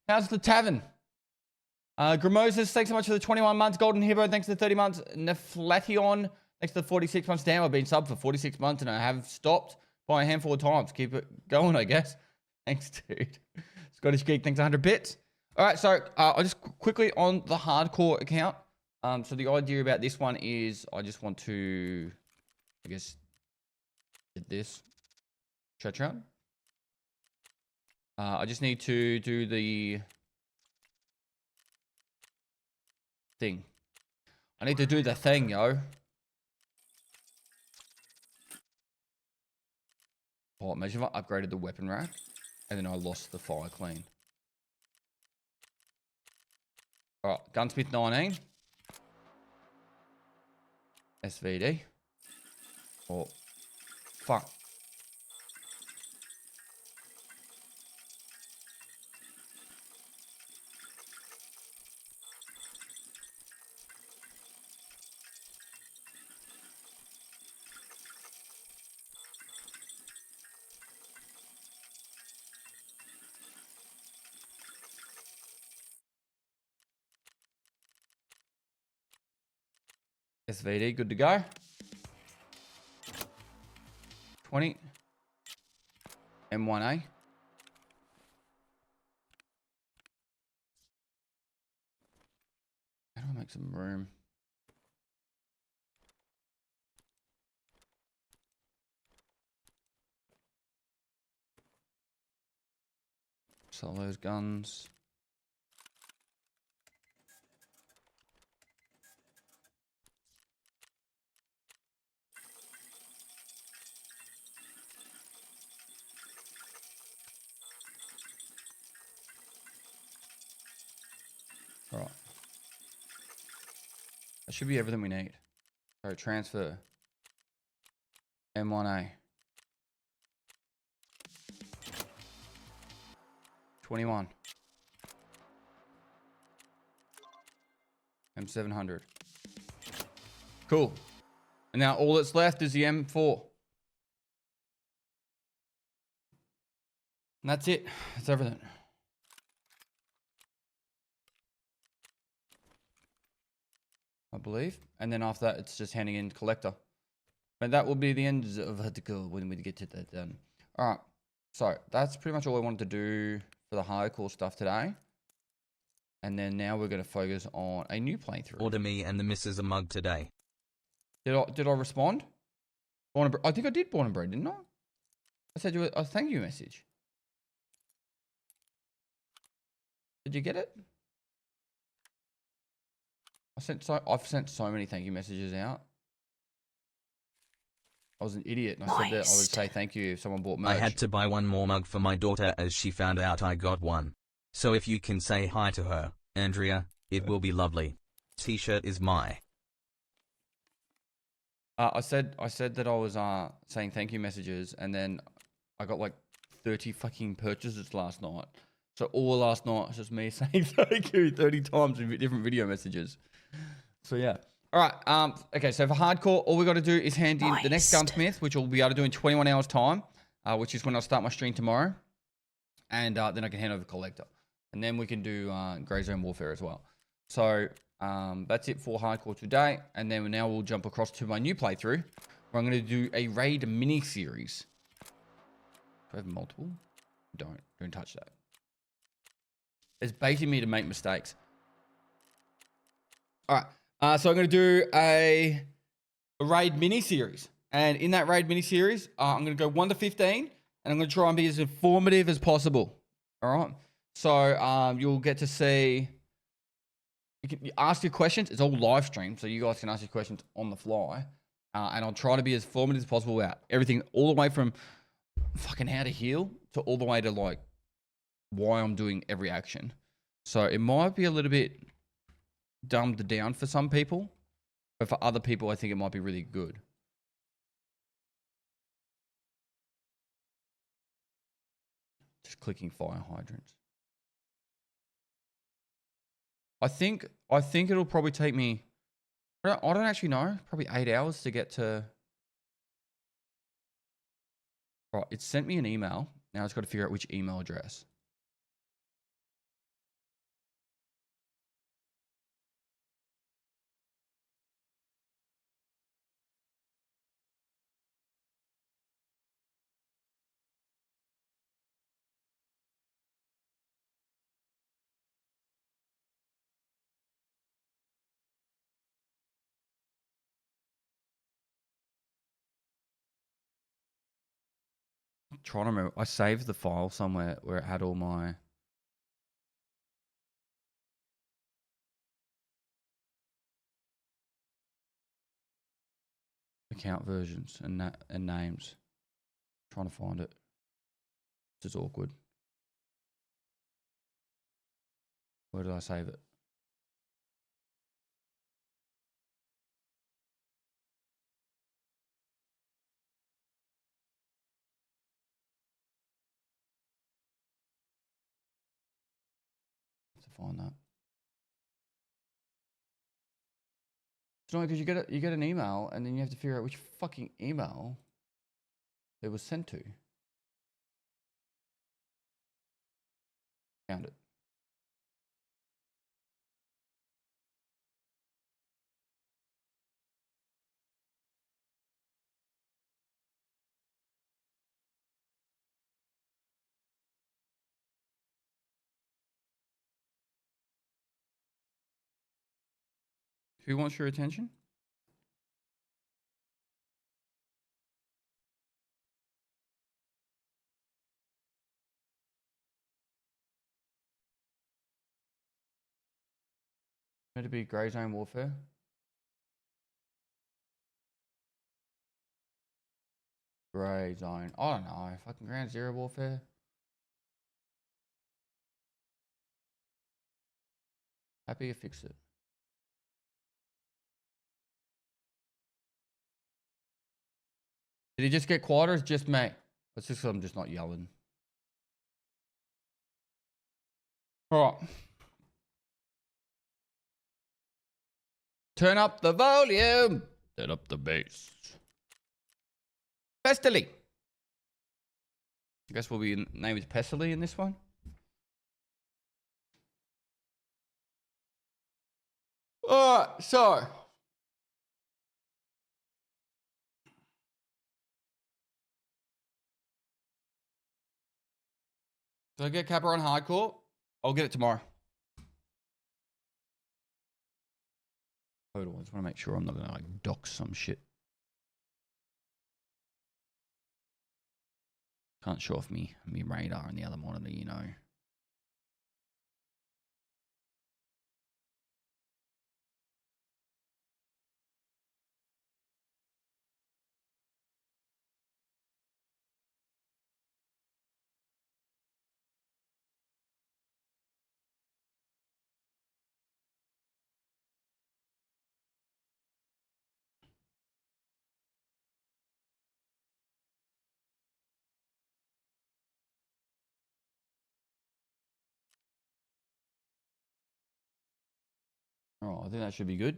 How's the tavern? Gramoses, thanks so much for the 21 months. Golden Hippo, thanks for the 30 months. Neflation, thanks for the 46 months. Damn, I've been subbed for 46 months and I have stopped by a handful of times. Keep it going, I guess. Thanks, dude. Scottish Geek, thanks 100 bits. All right, so I'll just quickly on the hardcore account. So the idea about this one is I just want to, I guess, get this stretch out. I just need to do the thing. I need to do the thing, yo. Oh, imagine if I upgraded the weapon rack and then I lost the fire clean. Alright, Gunsmith 19. SVD. Oh, fuck. SVD, good to go. 20. M1A. How do I make some room? Sell those guns. All right. That should be everything we need. All right, transfer. M1A. 21. M700. Cool. And now all that's left is the M4. And that's it. That's everything. I believe. And then after that, it's just handing in collector. And that will be the end of Vertical when we get to that done. All right. So that's pretty much all I wanted to do for the hardcore stuff today. And then now we're going to focus on a new playthrough. Order me and the missus a mug today. Did I respond? I think I did Born and Bred, didn't I? I sent you a thank you message. Did you get it? I've sent so many thank you messages out. I was an idiot and I said that I would say thank you if someone bought merch. I had to buy one more mug for my daughter as she found out I got one. So if you can say hi to her, Andrea, it will be lovely. T-shirt is my. I said that I was saying thank you messages and then I got like 30 fucking purchases last night. So all last night was just me saying thank you 30 times in different video messages. So yeah. All right. Okay. So for hardcore, all we got to do is hand in the next gunsmith, which we'll be able to do in 21 hours time, which is when I'll start my stream tomorrow. And then I can hand over collector. And then we can do Grey Zone Warfare as well. So that's it for hardcore today. And then now we'll jump across to my new playthrough where I'm going to do a raid mini series. Do I have multiple? Don't touch that. It's baiting me to make mistakes. All right. So I'm going to do a raid mini series. And in that raid mini series, I'm going to go 1 to 15. And I'm going to try and be as informative as possible. All right. So you'll get to see. You can ask your questions. It's all live stream. So you guys can ask your questions on the fly. And I'll try to be as informative as possible about everything. All the way from fucking how to heal to all the way to like why I'm doing every action. So it might be a little bit dumbed down for some people, but for other people, I think it might be really good. Just clicking fire hydrants. I think it'll probably take me, I don't actually know, probably 8 hours to get to. Right, it sent me an email. Now it's got to figure out which email address. trying to remember. I saved the file somewhere where it had all my account versions and names. Trying to find it. This is awkward. Where did I save it? To find that. It's annoying because you get an email and then you have to figure out which fucking email it was sent to. Found it. Who wants your attention? Meant to be Grey Zone Warfare. Grey Zone. I don't know. Fucking Ground Zero Warfare. Happy you fixed it. Did he just get quiet or is it just me? It's just 'cause I'm just not yelling. All right. Turn up the volume. Turn up the bass. Pestily. I guess we'll be name is Pestily in this one. Alright, so. Did I get Kappa on hardcore? I'll get it tomorrow. Hold on, I just want to make sure I'm not gonna like dox some shit. Can't show off me radar on the other monitor, you know. Oh, I think that should be good.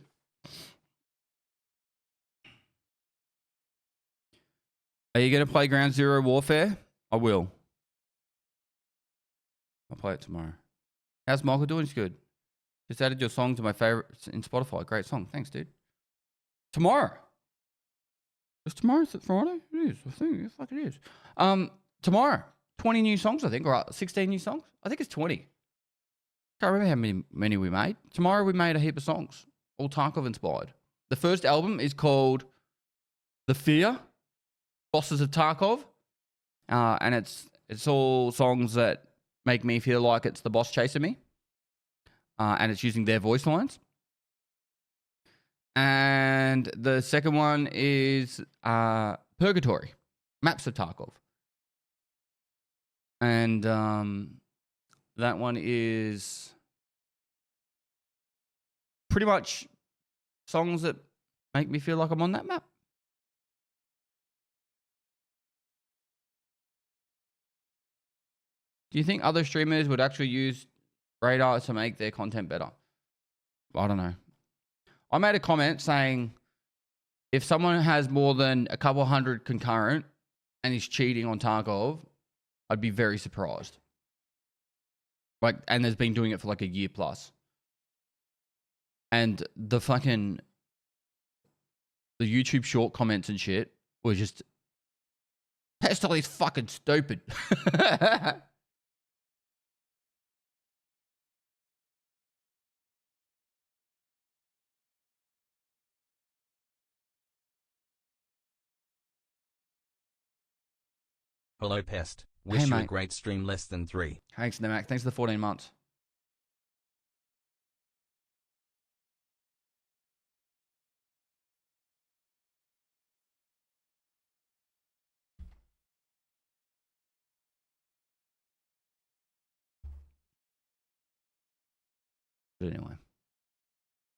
Are you going to play Ground Zero Warfare? I will. I'll play it tomorrow. How's Michael doing? It's good. Just added your song to my favorites in Spotify. Great song. Thanks, dude. Tomorrow. Is tomorrow Friday? It is. I think. Fuck it is. Tomorrow. 20 new songs, I think. Or 16 new songs. I think it's 20. Can't remember how many we made. Tomorrow we made a heap of songs. All Tarkov inspired. The first album is called The Fear. Bosses of Tarkov. And it's all songs that make me feel like it's the boss chasing me. And it's using their voice lines. And the second one is Purgatory. Maps of Tarkov. And that one is pretty much songs that make me feel like I'm on that map. Do you think other streamers would actually use radar to make their content better? I don't know. I made a comment saying if someone has more than a couple hundred concurrent and is cheating on Tarkov, I'd be very surprised. Like, and has been doing it for like a year plus. And the YouTube short comments and shit were just, Pestyly's fucking stupid. Hello, Pest. Wish Hey, you a mate. great stream less than 3. Thanks, Nemac. Thanks for the 14 months. But anyway,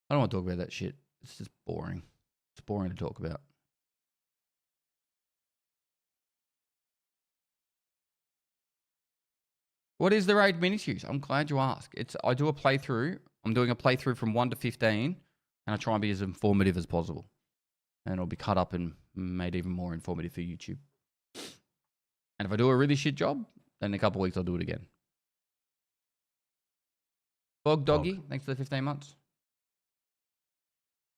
I don't want to talk about that shit. It's just boring. It's boring to talk about. What is the raid miniseries? I'm glad you asked. I do a playthrough. I'm doing a playthrough from 1 to 15, and I try and be as informative as possible. And it'll be cut up and made even more informative for YouTube. And if I do a really shit job, then in a couple of weeks I'll do it again. Bog Doggy, thanks for the 15 months.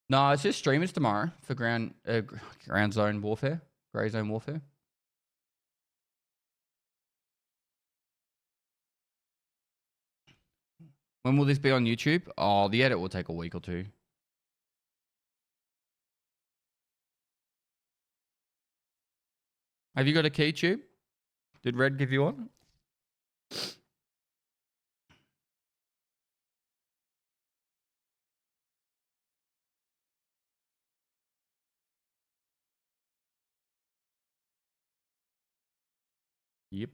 No, it's just streamers tomorrow for ground zone warfare, grey zone warfare. When will this be on YouTube? Oh, the edit will take a week or 2. Have you got a key tube? Did Red give you one? Yep.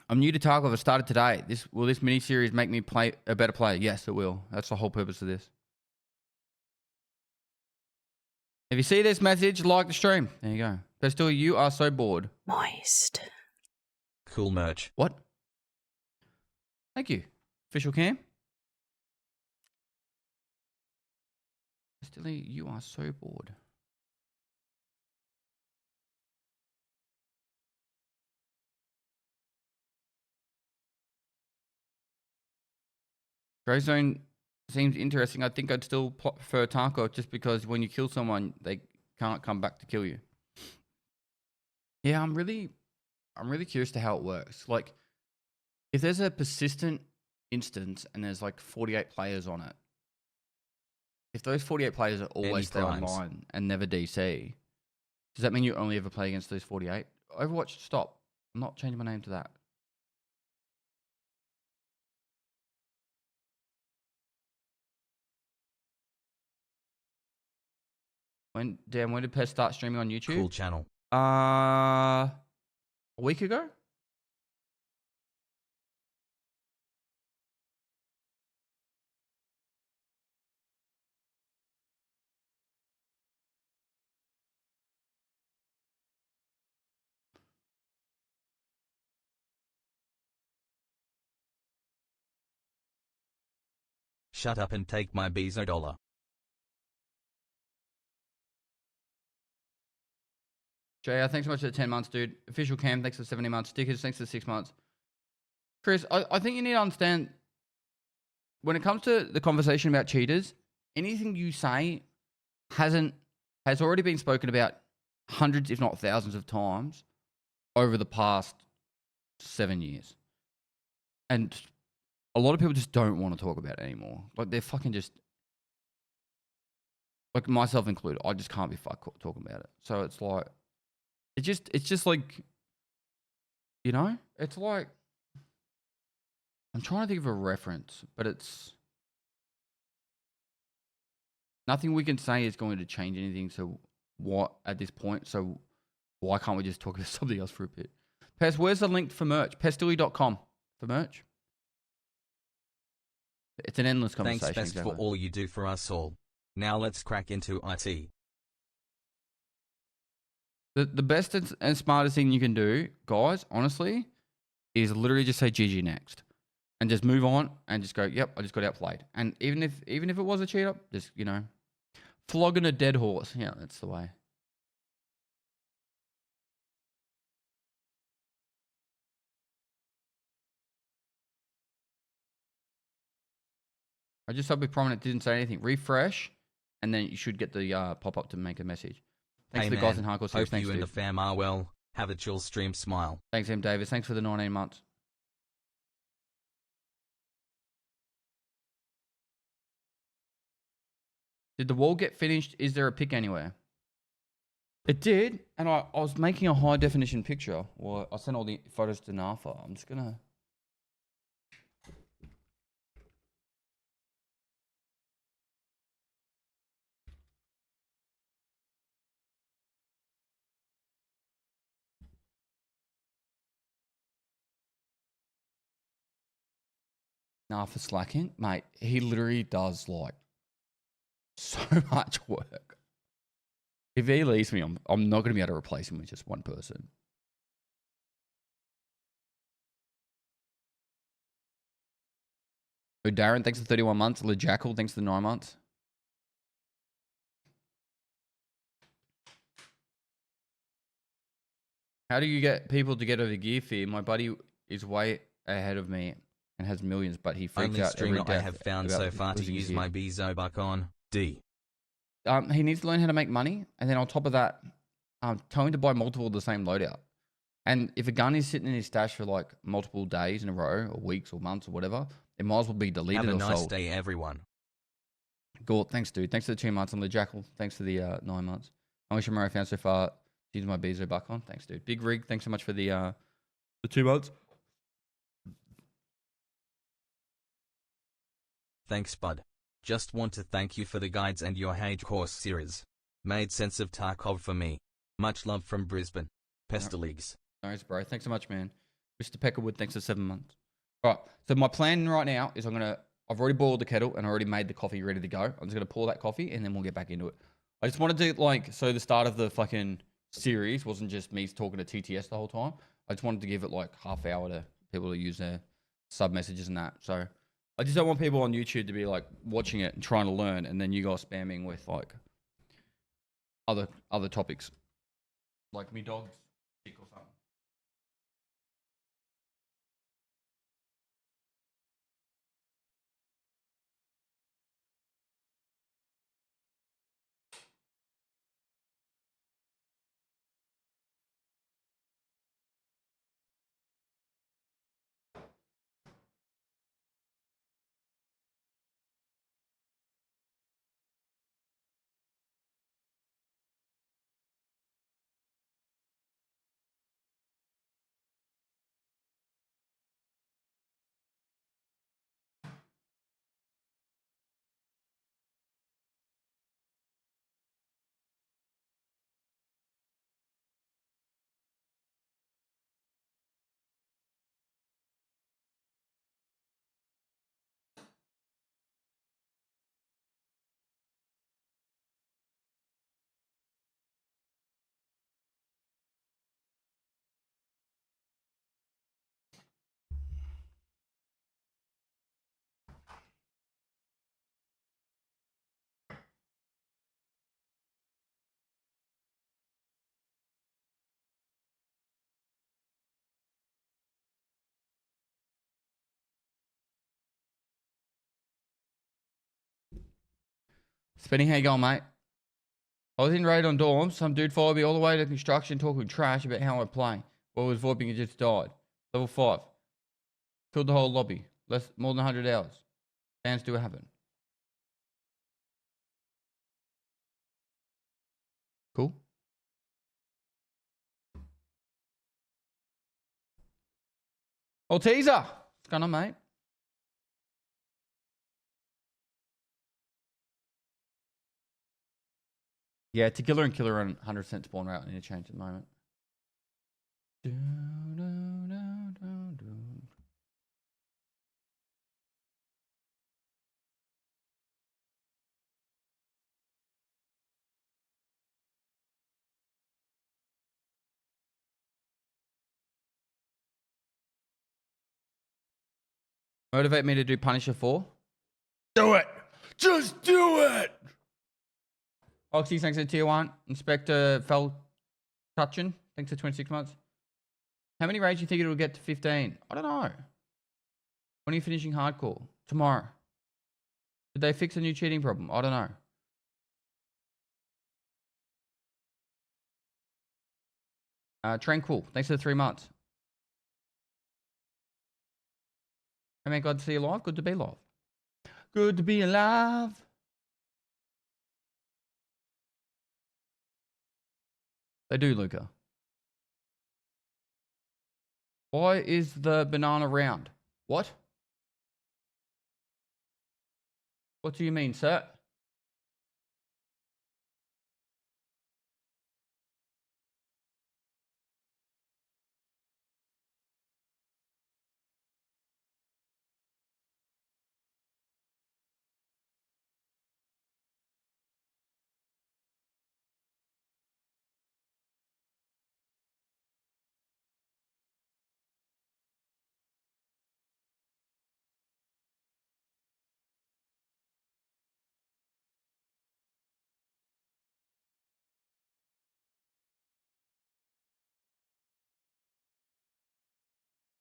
I'm new to Tarkov. I started today. Will this mini series make me play a better player? Yes, it will. That's the whole purpose of this. If you see this message, like the stream. There you go. Pestily, you are so bored. Moist. Cool merch. What? Thank you. Official cam. Pestily, you are so bored. Grey Zone seems interesting. I think I'd still prefer Tarkov just because when you kill someone, they can't come back to kill you. Yeah, I'm really curious to how it works. Like, if there's a persistent instance and there's like 48 players on it, if those 48 players are always there online and never DC, does that mean you only ever play against those 48? Overwatch, stop. I'm not changing my name to that. When did Pest start streaming on YouTube? Cool channel. A week ago? Shut up and take my Bezo dollar. JR, thanks so much for the 10 months, dude. Official Cam, thanks for 70 months. Stickers, thanks for 6 months. Chris, I think you need to understand, when it comes to the conversation about cheaters, anything you say has already been spoken about hundreds, if not thousands of times over the past 7 years. And a lot of people just don't want to talk about it anymore. Like, they're fucking just, like myself included, I just can't be fucked talking about it. So it's like, it's just like, you know, it's like, I'm trying to think of a reference, but it's nothing we can say is going to change anything. So what at this point? So why can't we just talk about something else for a bit? Pest, where's the link for merch? Pestily.com for merch. It's an endless conversation. Thanks, Pest, for all you do for us all. Now let's crack into IT. The best and smartest thing you can do, guys, honestly, is literally just say GG next. And just move on and just go, yep, I just got outplayed. And even if it was a cheat up, just, you know, flogging a dead horse. Yeah, that's the way. I just hope if Prominent didn't say anything. Refresh, and then you should get the pop-up to make a message. Thanks to the guys in Hardcore Series. Hope Thanks, you and the fam are well. Have a chill stream smile. Thanks, M. Davis. Thanks for the 19 months. Did the wall get finished? Is there a pic anywhere? It did, and I was making a high definition picture. Well, I sent all the photos to Nafa. I'm just gonna. Nafa slacking, mate. He literally does like so much work. If he leaves me, I'm not gonna be able to replace him with just one person. So Darren, thanks for 31 months. Le Jackal, thanks for 9 months. How do you get people to get over gear fear? My buddy is way ahead of me and has millions, but he freaks Only out every streamer day. I have found so far to use my Bezo buck on. D. He needs to learn how to make money, and then on top of that, tell him to buy multiple of the same loadout. And if a gun is sitting in his stash for like multiple days in a row, or weeks, or months, or whatever, it might as well be deleted Have a or nice sold. day, everyone. Gort, thanks, dude. Thanks for the 2 months. I'm the Jackal. Thanks for the 9 months. I wish I found so far. Use my Bezo buck on. Thanks, dude. Big Rig, thanks so much for the 2 months. Thanks, bud. Just want to thank you for the guides and your Hate Course series. Made sense of Tarkov for me. Much love from Brisbane. Pestily. Nice, bro. Thanks so much, man. Mr. Peckerwood, thanks for 7 months. Right. So my plan right now is I've already boiled the kettle and I already made the coffee ready to go. I'm just gonna pour that coffee and then we'll get back into it. I just wanted to so the start of the fucking series wasn't just me talking to TTS the whole time. I just wanted to give it like half hour to people to use their sub messages and that. So I just don't want people on YouTube to be like watching it and trying to learn and then you guys spamming with like other topics. Like me dog's sick or something. Spinning, how you going, mate? I was in raid on dorms. Some dude followed me all the way to construction talking trash about how I play. While I was VoIPing and just died. Level 5. Killed the whole lobby. More than 100 hours. Fans do happen. Cool. Oh, teaser. What's going on, mate? Yeah, Tequila and Killer on 100% spawn route interchange at the moment. Motivate me to do Punisher 4? Do it! Just do it! Oxy, thanks for tier 1. Inspector Fell Touchin, thanks for 26 months. How many raids do you think it'll get to 15? I don't know. When are you finishing hardcore? Tomorrow. Did they fix a new cheating problem? I don't know. Tranquil, thanks for the 3 months. Hey man, glad to see you live. Good to be live. Good to be alive. They do, Luca. Why is the banana round? What? What do you mean, sir?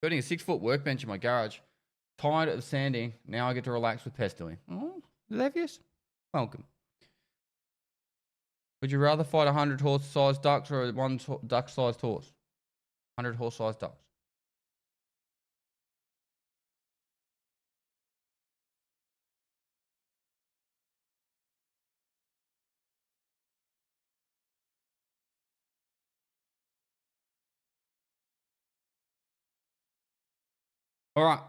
Building a 6-foot workbench in my garage. Tired of sanding. Now I get to relax with Pestily. Oh, Levius, welcome. Would you rather fight 100 horse-sized ducks or one duck-sized horse? 100 horse-sized ducks. All right.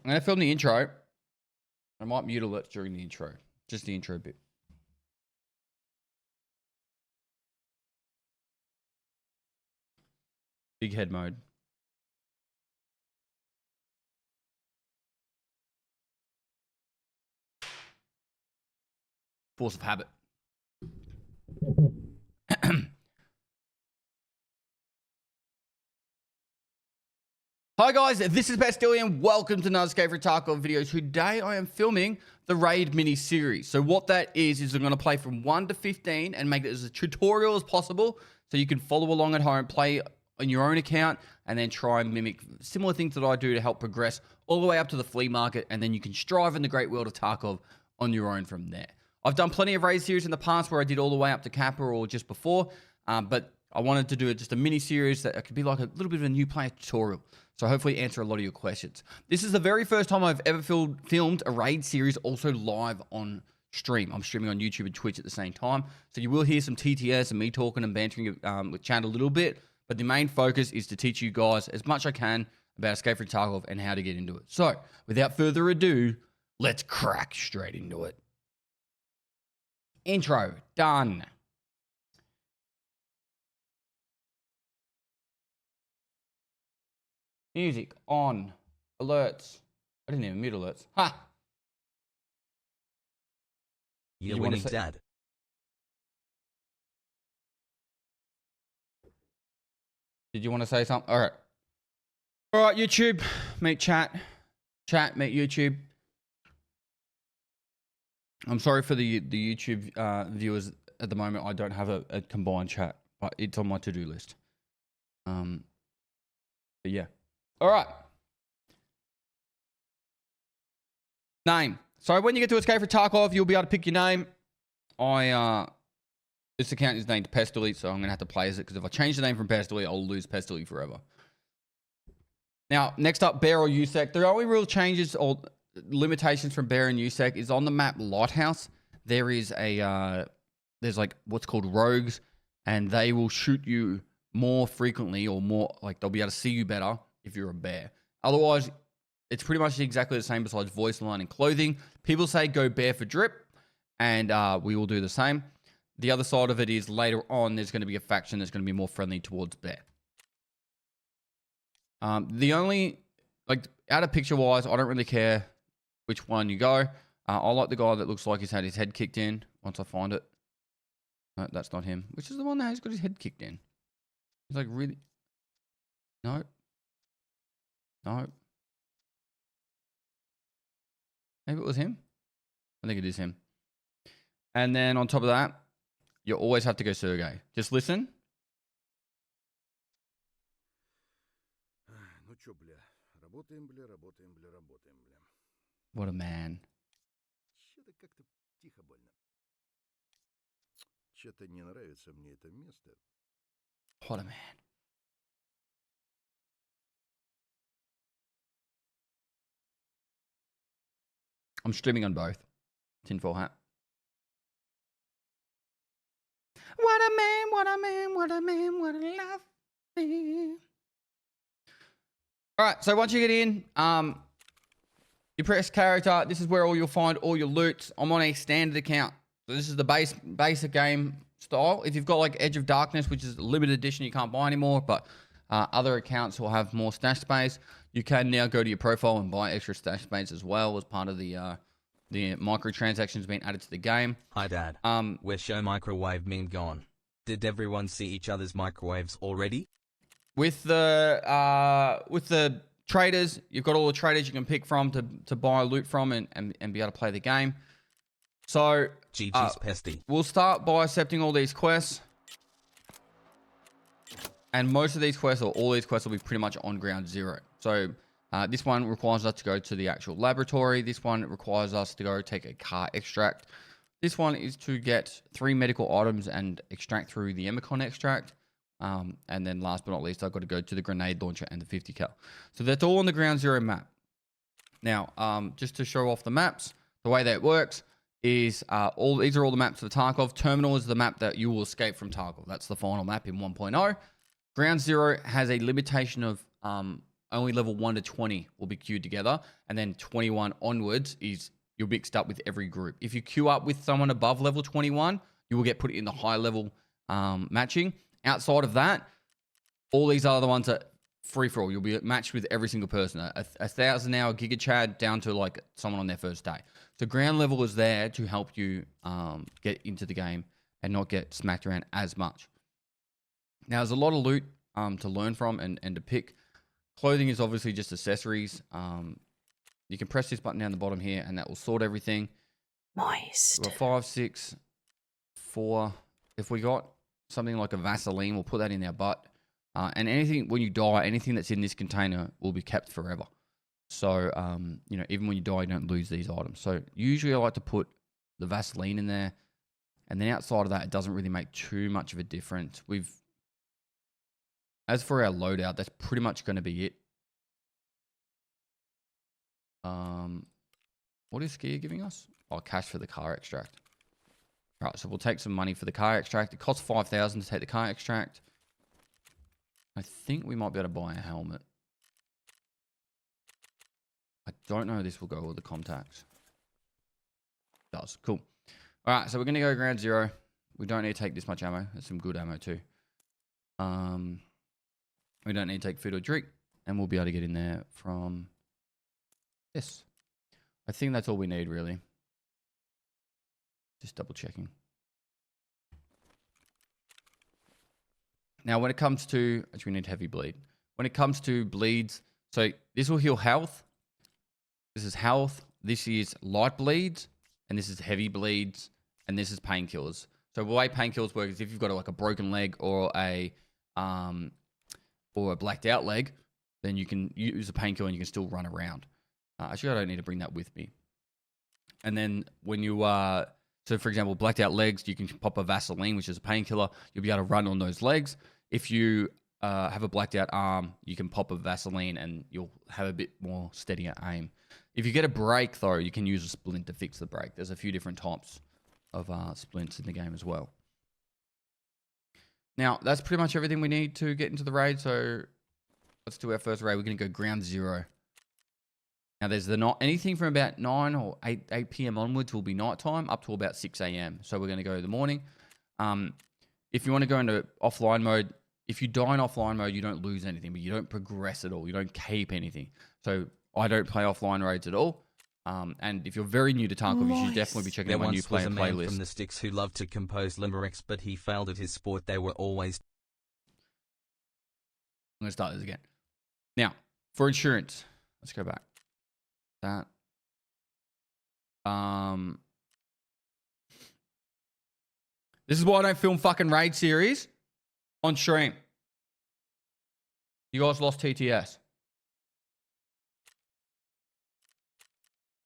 I'm going to film the intro. I might mute alerts during the intro. Just the intro bit. Big head mode. Force of habit. Hi guys, this is Pestily and welcome to another Scav for Tarkov video. Today I am filming the raid mini series. So what that is I'm going to play from 1 to 15 and make it as a tutorial as possible so you can follow along at home, play on your own account, and then try and mimic similar things that I do to help progress all the way up to the flea market, and then you can strive in the great world of Tarkov on your own from there. I've done plenty of raid series in the past where I did all the way up to Kappa or just before, but I wanted to do just a mini series that could be like a little bit of a new player tutorial. So hopefully answer a lot of your questions. This is the very first time I've ever filmed a raid series also live on stream. I'm streaming on YouTube and Twitch at the same time. So you will hear some TTS and me talking and bantering with chat a little bit. But the main focus is to teach you guys as much I can about Escape from Tarkov and how to get into it. So without further ado, let's crack straight into it. Intro, done. Music on. Alerts. I didn't even mute alerts. Ha! You're winning, Dad. Did you want to say something? All right. All right, YouTube. Meet chat. Chat, meet YouTube. I'm sorry for the YouTube viewers at the moment. I don't have a combined chat, but it's on my to-do list. But yeah. All right. Name. So when you get to Escape for Tarkov, you'll be able to pick your name. This account is named Pestily, so I'm going to have to play as it, because if I change the name from Pestily, I'll lose Pestily forever. Now, next up, Bear or USEC. The only real changes or limitations from Bear and USEC is on the map Lighthouse. There is there's like what's called rogues, and they will shoot you more frequently, or more, like they'll be able to see you better if you're a bear. Otherwise, it's pretty much exactly the same besides voice line and clothing. People say go bear for drip, and we will do the same. The other side of it is later on, there's going to be a faction that's going to be more friendly towards bear. The only, like, out of picture wise, I don't really care which one you go. I like the guy that looks like he's had his head kicked in once I find it. No, that's not him. Which is the one that has got his head kicked in? He's like really... No. No. Maybe it was him. I think it is him. And then on top of that, you always have to go Sergey. Just listen. What a man. What a man. I'm streaming on both. Tinfoil hat. What a man, what a man, what a man, what a love man. All right, so once you get in, you press character. This is where you'll find all your loot. I'm on a standard account. So this is the basic game style. If you've got like Edge of Darkness, which is a limited edition, you can't buy anymore, but other accounts will have more stash space. You can now go to your profile and buy extra stash space as well as part of the microtransactions being added to the game. Hi, Dad. Where's show microwave meme gone? Did everyone see each other's microwaves already? With the traders, you've got all the traders you can pick from to buy loot from and be able to play the game. So GG's Pesty. We'll start by accepting all these quests. And most of these quests, or all these quests, will be pretty much on ground zero. So this one requires us to go to the actual laboratory. This one requires us to go take a car extract. This one is to get 3 medical items and extract through the Emicon extract. And then last but not least, I've got to go to the grenade launcher and the 50 cal. So that's all on the ground zero map. Now, just to show off the maps, the way that it works is these are all the maps for Tarkov. Terminal is the map that you will escape from Tarkov. That's the final map in 1.0. Ground zero has a limitation of only level 1 to 20 will be queued together. And then 21 onwards is you're mixed up with every group. If you queue up with someone above level 21, you will get put in the high level matching. Outside of that, all these other ones are free for all. You'll be matched with every single person. A 1,000-hour Giga Chad down to like someone on their first day. So ground level is there to help you get into the game and not get smacked around as much. Now, there's a lot of loot to learn from and to pick. Clothing is obviously just accessories. You can press this button down the bottom here and that will sort everything. Moist. We've got 5, 6, 4. If we got something like a Vaseline, we'll put that in our butt. And anything, when you die, anything that's in this container will be kept forever. So, even when you die, you don't lose these items. So usually I like to put the Vaseline in there. And then outside of that, it doesn't really make too much of a difference. As for our loadout, that's pretty much going to be it. What is Skier giving us? Oh, cash for the car extract. All right, so we'll take some money for the car extract. It costs 5,000 to take the car extract. I think we might be able to buy a helmet. I don't know if this will go with the contacts. It does. Cool. All right, so we're going to go ground zero. We don't need to take this much ammo. There's some good ammo too. We don't need to take food or drink. And we'll be able to get in there from this. I think that's all we need, really. Just double checking. Now, when it comes to... Actually, we need heavy bleed. When it comes to bleeds... So, this will heal health. This is health. This is light bleeds. And this is heavy bleeds. And this is painkillers. So, the way painkillers work is if you've got like a broken leg or a blacked out leg, then you can use a painkiller and you can still run around. Actually, I don't need to bring that with me. And then when you... So, for example, blacked out legs, you can pop a Vaseline, which is a painkiller. You'll be able to run on those legs. If you have a blacked out arm, you can pop a Vaseline and you'll have a bit more steadier aim. If you get a break, though, you can use a splint to fix the break. There's a few different types of splints in the game as well. Now, that's pretty much everything we need to get into the raid. So, let's do our first raid. We're going to go ground zero. Now, there's anything from about 9 or 8 p.m. onwards will be nighttime up to about 6 a.m. So we're going to go in the morning. If you want to go into offline mode, if you die in offline mode, you don't lose anything, but you don't progress at all. You don't keep anything. So I don't play offline raids at all. And if you're very new to Tarkov, you should definitely be checking out my new player playlist. playlist. From the sticks who loved to compose limericks, but he failed at his sport. They were always... I'm going to start this again. Now, for insurance, let's go back. That. This is why I don't film fucking raid series on stream. You guys lost TTS.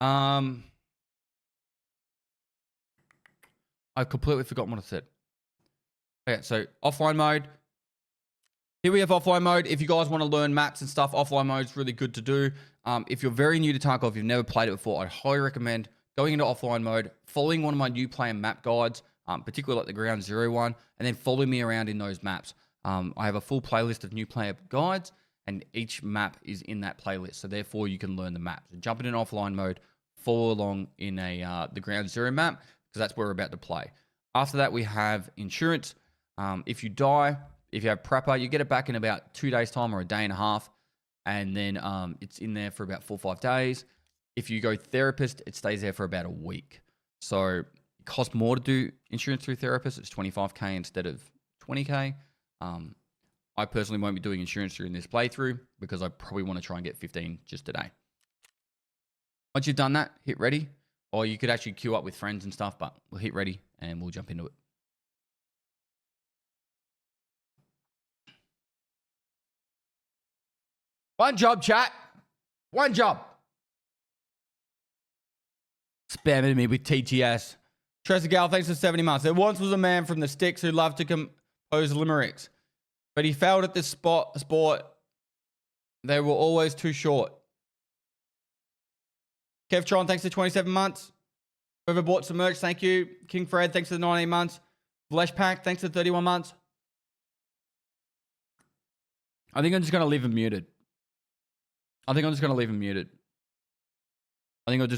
I've completely forgotten what I said. Okay, so offline mode. Here we have offline mode. If you guys want to learn maps and stuff, offline mode is really good to do. If you're very new to Tarkov, you've never played it before, I'd highly recommend going into offline mode, following one of my new player map guides, particularly like the Ground Zero one, and then following me around in those maps. I have a full playlist of new player guides, and each map is in that playlist. So therefore, you can learn the map. So jump in offline mode, follow along in the Ground Zero map, because that's where we're about to play. After that, we have insurance. If you die, if you have prepper, you get it back in about 2 days' time or a day and a half. And then it's in there for about 4 or 5 days. If you go therapist, it stays there for about a week. So it costs more to do insurance through therapist. It's 25K instead of 20K. I personally won't be doing insurance during this playthrough because I probably want to try and get 15 just today. Once you've done that, hit ready. Or you could actually queue up with friends and stuff, but we'll hit ready and we'll jump into it. One job, chat. One job. Spamming me with TTS. Tressa Gal, thanks for 70 months. There once was a man from the sticks who loved to compose limericks, but he failed at this sport. They were always too short. Kevtron, thanks for 27 months. Whoever bought some merch, thank you. King Fred, thanks for the 19 months. Flesh Pack, thanks for 31 months. I think I'm just going to leave him muted. I think it'll just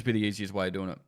be the easiest way of doing it.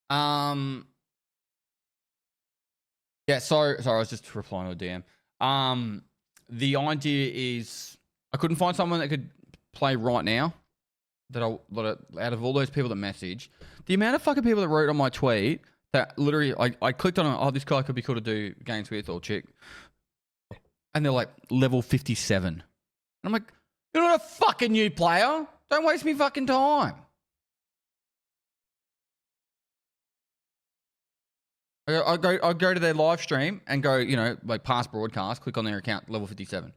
Yeah, sorry, I was just replying to a DM. The idea is I couldn't find someone that could play right now. Out of all those people that message, the amount of fucking people that wrote on my tweet that literally I clicked on it, oh, this guy could be cool to do games with or chick. And they're like level 57. And I'm like, you're not a fucking new player. Don't waste me fucking time. I go to their live stream and go, you know, like past broadcast, click on their account, level 57.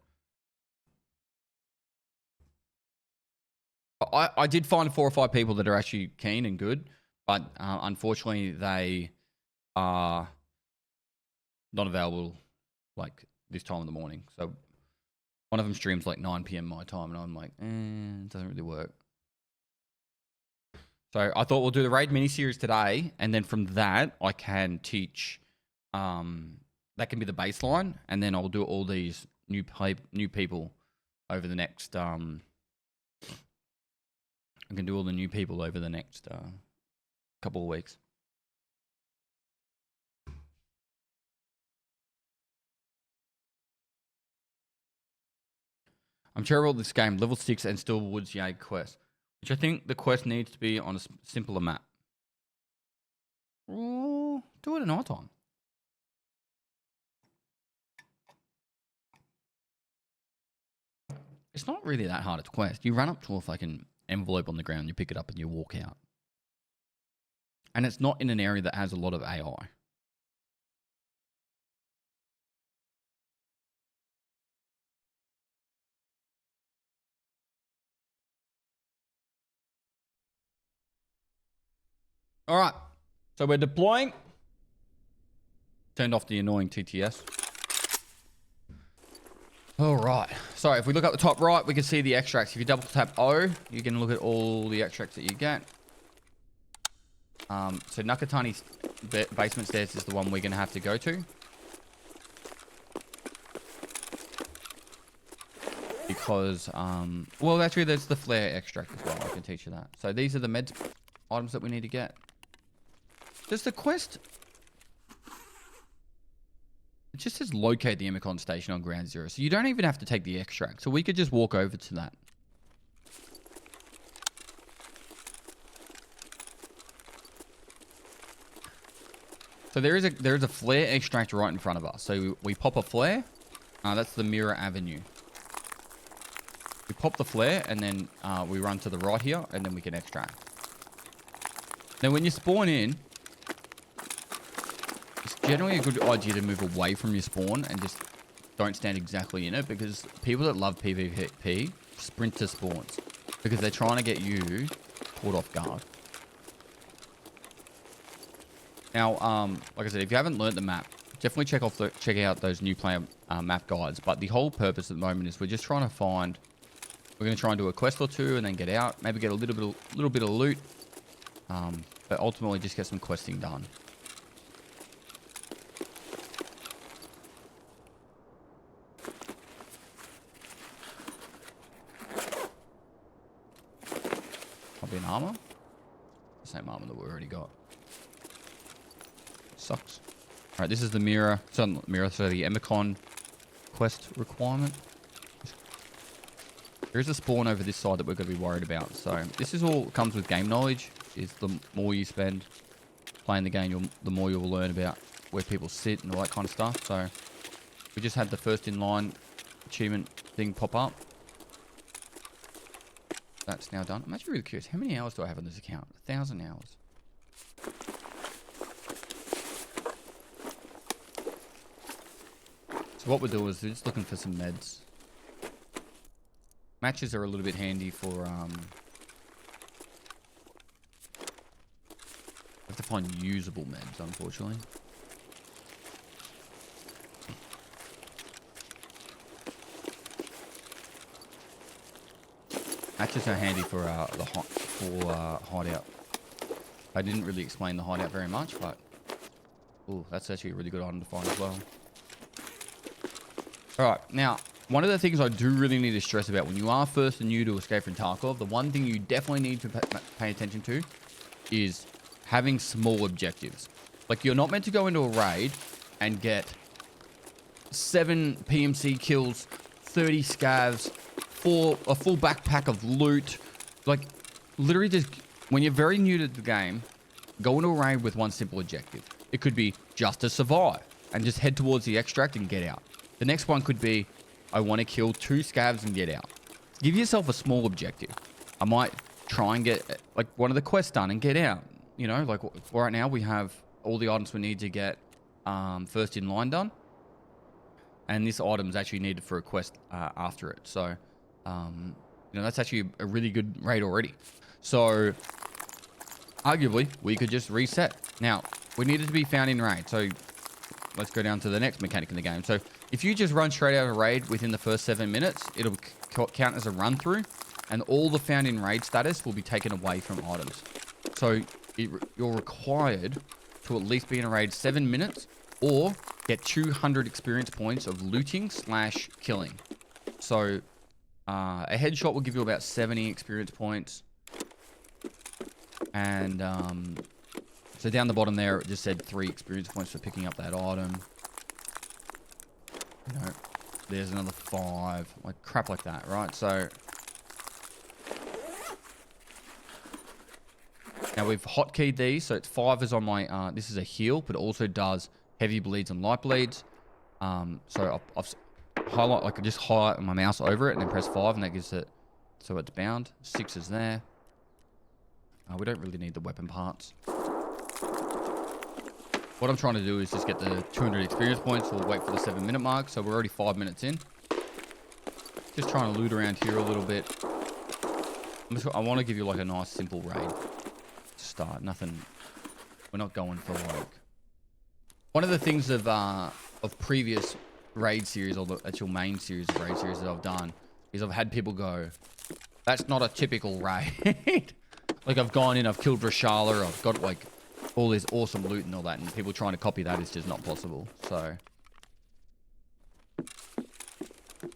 I did find 4 or 5 people that are actually keen and good, but unfortunately they are not available like this time in the morning. So one of them streams like 9 p.m. my time, and I'm like, it doesn't really work. So I thought we'll do the raid miniseries today, and then from that I can teach. That can be the baseline, and then I'll do all these new people over the next. I can do all the new people over the next couple of weeks. I'm terrible at this game. Level 6 and still Woods Yag quest. Which I think the quest needs to be on a simpler map. Oh, do it at night time. It's not really that hard to quest. You run up to a fucking envelope on the ground, you pick it up and you walk out. And it's not in an area that has a lot of AI. All right, so we're deploying. Turned off the annoying TTS. All right, so if we look up the top right, we can see the extracts. If you double tap O, you can look at all the extracts that you get. So Nakatani's basement stairs is the one we're going to have to go to. because, well, actually, there's the flare extract as well. I can teach you that. So these are the med items that we need to get. Does the quest... It just says locate the Emicon station on ground zero. So you don't even have to take the extract. So we could just walk over to that. So there is a flare extract right in front of us. So we pop a flare. That's the Mirror Avenue. We pop the flare and then we run to the right here and then we can extract. Now when you spawn in, it's generally a good idea to move away from your spawn and just don't stand exactly in it, because people that love PvP sprint to spawns because they're trying to get you caught off guard. Now, like I said, if you haven't learnt the map, definitely check out those new player map guides. But the whole purpose at the moment is we're just trying to find. We're going to try and do a quest or two and then get out. Maybe get a little bit of loot. But ultimately just get some questing done. Probably an armor. The same armor that we already got. Sucks. Alright, this is the mirror. So the Emicon quest requirement. There is a spawn over this side that we're going to be worried about. So this is all comes with game knowledge. Is the more you spend playing the game, the more you'll learn about where people sit and all that kind of stuff. So we just had the first in line achievement thing pop up. That's now done. I'm actually really curious. How many hours do I have on this account? 1,000 hours. So what we're doing is we're just looking for some meds. Matches are a little bit handy for, have to find usable meds, unfortunately. Matches are handy for Hideout. I didn't really explain the Hideout very much, but... Ooh, that's actually a really good item to find as well. Alright, now... One of the things I do really need to stress about when you are first and new to Escape from Tarkov, the one thing you definitely need to pay attention to is having small objectives. Like, you're not meant to go into a raid and get 7 PMC kills, 30 scavs, a full backpack of loot. Like, literally just, when you're very new to the game, go into a raid with one simple objective. It could be just to survive and just head towards the extract and get out. The next one could be, I want to kill 2 scavs and get out. Give yourself a small objective. I might try and get like one of the quests done and get out. You know, like right now we have all the items we need to get first in line done. And this item is actually needed for a quest after it. So, you know, that's actually a really good raid already. So, arguably, we could just reset. Now, we needed to be found in raid. So, let's go down to the next mechanic in the game. So, if you just run straight out of raid within the first 7 minutes, it'll count as a run through, and all the found in raid status will be taken away from items. So you're required to at least be in a raid 7 minutes or get 200 experience points of looting / killing. So a headshot will give you about 70 experience points. And so down the bottom there, it just said 3 experience points for picking up that item. You know, there's another 5, like crap like that, right? So now we've hotkeyed these, so it's 5 is on my. This is a heal, but it also does heavy bleeds and light bleeds. So I've highlight, like I just highlight my mouse over it and then press 5, and that gives it so it's bound. 6 is there. We don't really need the weapon parts. What I'm trying to do is just get the 200 experience points. We'll wait for the 7-minute mark. So we're already 5 minutes in. Just trying to loot around here a little bit. I want to give you like a nice simple raid to start. Nothing. We're not going for like. One of the things of previous raid series, or the actual main series of raid series that I've done, is I've had people go, "That's not a typical raid." Like I've gone in, I've killed Rashala, I've got like all this awesome loot and all that, and people trying to copy that is just not possible. So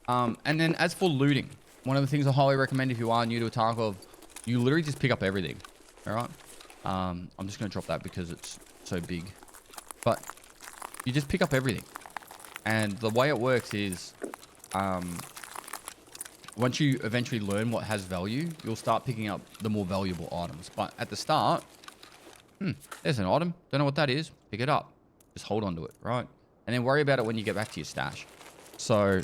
And then as for looting, one of the things I highly recommend if you are new to a Tarkov, you literally just pick up everything. All right. I'm just going to drop that because it's so big. But you just pick up everything. And the way it works is, once you eventually learn what has value, you'll start picking up the more valuable items. But at the start, there's an item. Don't know what that is. Pick it up. Just hold on to it, right? And then worry about it when you get back to your stash. So,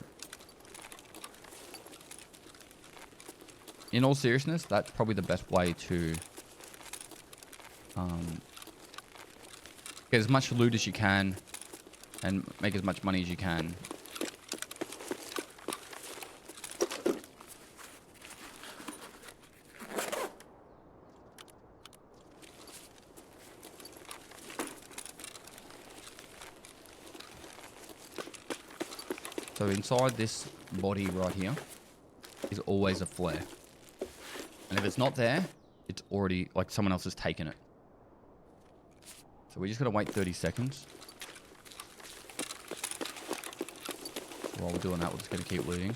in all seriousness, that's probably the best way to get as much loot as you can and make as much money as you can. So inside this body right here is always a flare. And if it's not there, it's already, like, someone else has taken it. So we're just going to wait 30 seconds. While we're doing that, we're just going to keep looting.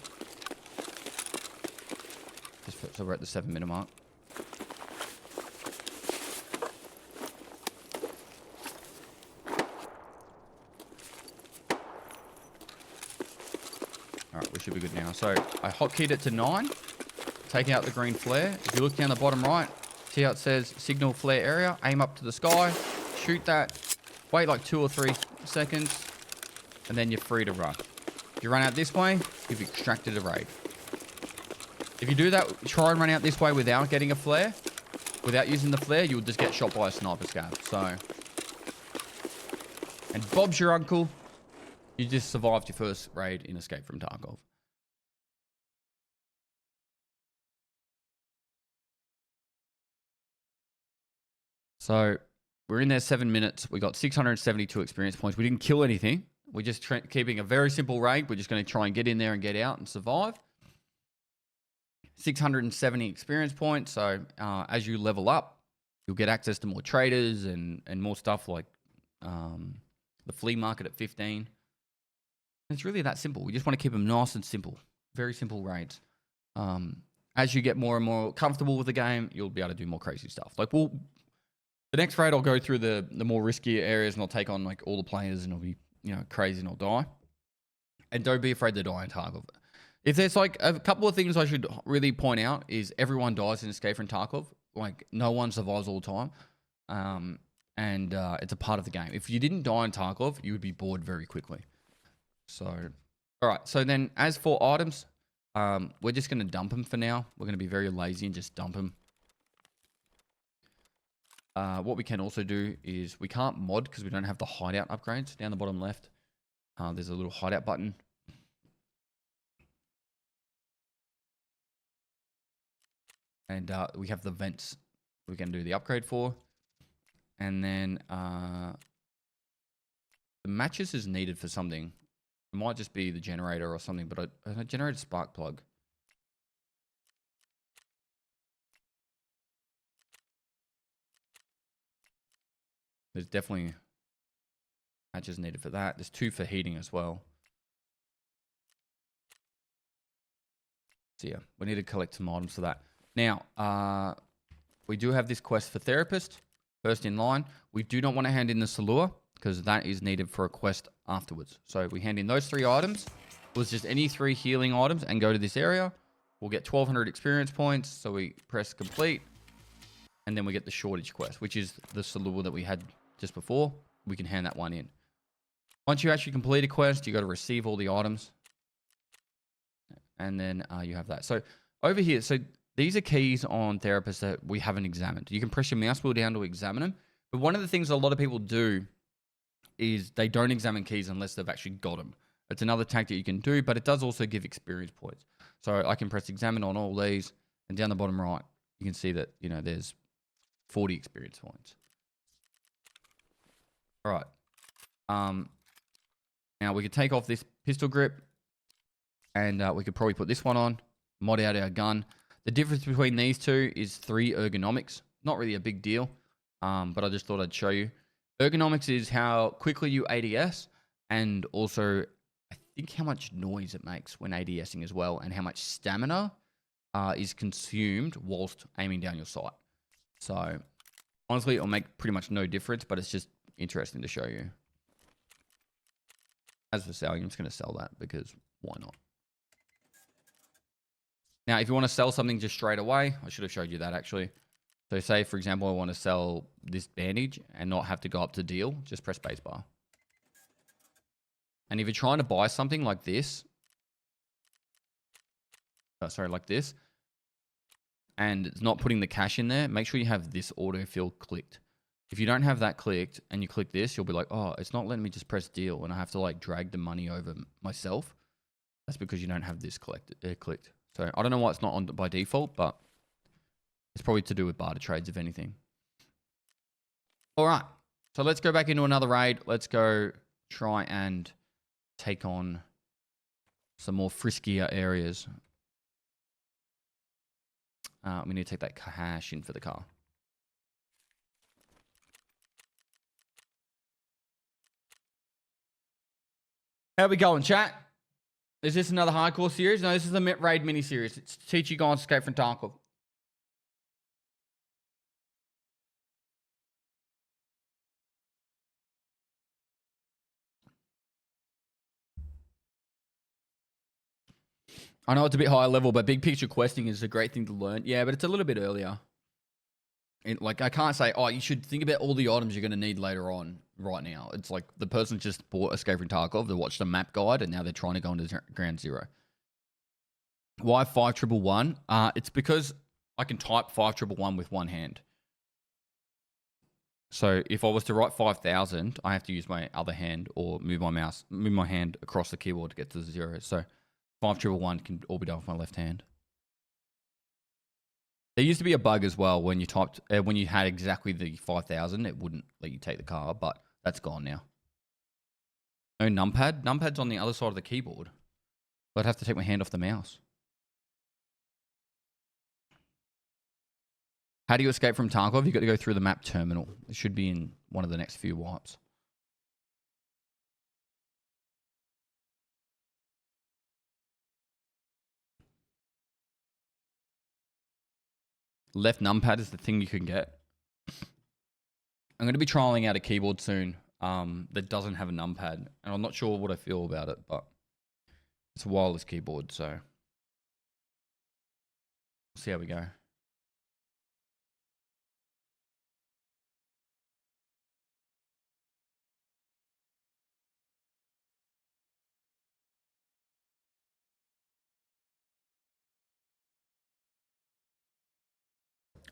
So we're at the 7-minute mark. Alright, we should be good now. So I hotkeyed it to 9. Take out the green flare. If you look down the bottom right, see how it says signal flare area. Aim up to the sky. Shoot that. Wait like 2 or 3 seconds. And then you're free to run. If you run out this way, you've extracted a raid. If you do that, try and run out this way without getting a flare. Without using the flare, you'll just get shot by a sniper scav. So, and Bob's your uncle. You just survived your first raid in Escape from Tarkov. So, we're in there 7 minutes. We got 672 experience points. We didn't kill anything. We're just keeping a very simple raid. We're just going to try and get in there and get out and survive. 670 experience points. So, as you level up, you'll get access to more traders and more stuff like the flea market at 15. It's really that simple. We just want to keep them nice and simple. Very simple raids. As you get more and more comfortable with the game, you'll be able to do more crazy stuff. Like, the next raid, I'll go through the more riskier areas and I'll take on like all the players and it'll be, crazy and I'll die. And don't be afraid to die in Tarkov. If there's like a couple of things I should really point out is everyone dies in Escape from Tarkov. Like, no one survives all the time. And it's a part of the game. If you didn't die in Tarkov, you would be bored very quickly. So, all right. So then as for items, we're just going to dump them for now. We're going to be very lazy and just dump them. What we can also do is we can't mod because we don't have the hideout upgrades. Down the bottom left, there's a little hideout button. And we have the vents we can do the upgrade for. And then the matches is needed for something. It might just be the generator or something, but I generated a spark plug. There's definitely matches needed for that. There's 2 for heating as well. So yeah, we need to collect some items for that. Now, we do have this quest for therapist, first in line. We do not want to hand in the Salua because that is needed for a quest afterwards. So we hand in those 3 items. It was just any 3 healing items and go to this area. We'll get 1200 experience points. So we press complete. And then we get the shortage quest, which is the Salua that we had just before. We can hand that one in. Once you actually complete a quest, you got to receive all the items. And then you have that. So over here, so these are keys on therapists that we haven't examined. You can press your mouse wheel down to examine them. But one of the things a lot of people do is they don't examine keys unless they've actually got them. It's another tactic you can do, but it does also give experience points. So I can press examine on all these, and down the bottom right, you can see that, there's 40 experience points. All right. Now we could take off this pistol grip, and we could probably put this one on, mod out our gun. The difference between these 2 is 3 ergonomics. Not really a big deal, but I just thought I'd show you. Ergonomics is how quickly you ADS, and also I think how much noise it makes when ADSing as well, and how much stamina is consumed whilst aiming down your sight. So honestly, it'll make pretty much no difference, but it's just interesting to show you. As for selling, I'm just going to sell that because why not? Now, if you want to sell something just straight away, I should have showed you that actually. So say, for example, I want to sell this bandage and not have to go up to deal, just press spacebar. And if you're trying to buy something like this, like this, and it's not putting the cash in there, make sure you have this autofill clicked. If you don't have that clicked and you click this, you'll be like, oh, it's not letting me just press deal and I have to like drag the money over myself. That's because you don't have this clicked. So I don't know why it's not on by default, but it's probably to do with barter trades, if anything. All right. So let's go back into another raid. Let's go try and take on some more friskier areas. We need to take that cash in for the car. How we going, chat? Is this another hardcore series? No, this is a raid mini series. It's to teach you guys to escape from Tarkov. I know it's a bit higher level, but big picture questing is a great thing to learn. Yeah, but it's a little bit earlier. Like, I can't say, oh, you should think about all the items you're going to need later on right now. It's like the person just bought Escape from Tarkov, they watched a map guide, and now they're trying to go into Ground Zero. Why 5111? It's because I can type 5111 with one hand. So if I was to write 5,000, I have to use my other hand or move my hand across the keyboard to get to the zero. So 5111 can all be done with my left hand. There used to be a bug as well when you typed, when you had exactly the 5,000, it wouldn't let you take the car, but that's gone now. No numpad. Numpad's on the other side of the keyboard. I'd have to take my hand off the mouse. How do you escape from Tarkov? You've got to go through the map terminal. It should be in one of the next few wipes. Left numpad is the thing you can get. I'm going to be trialing out a keyboard soon that doesn't have a numpad. And I'm not sure what I feel about it, but it's a wireless keyboard, so we'll see how we go.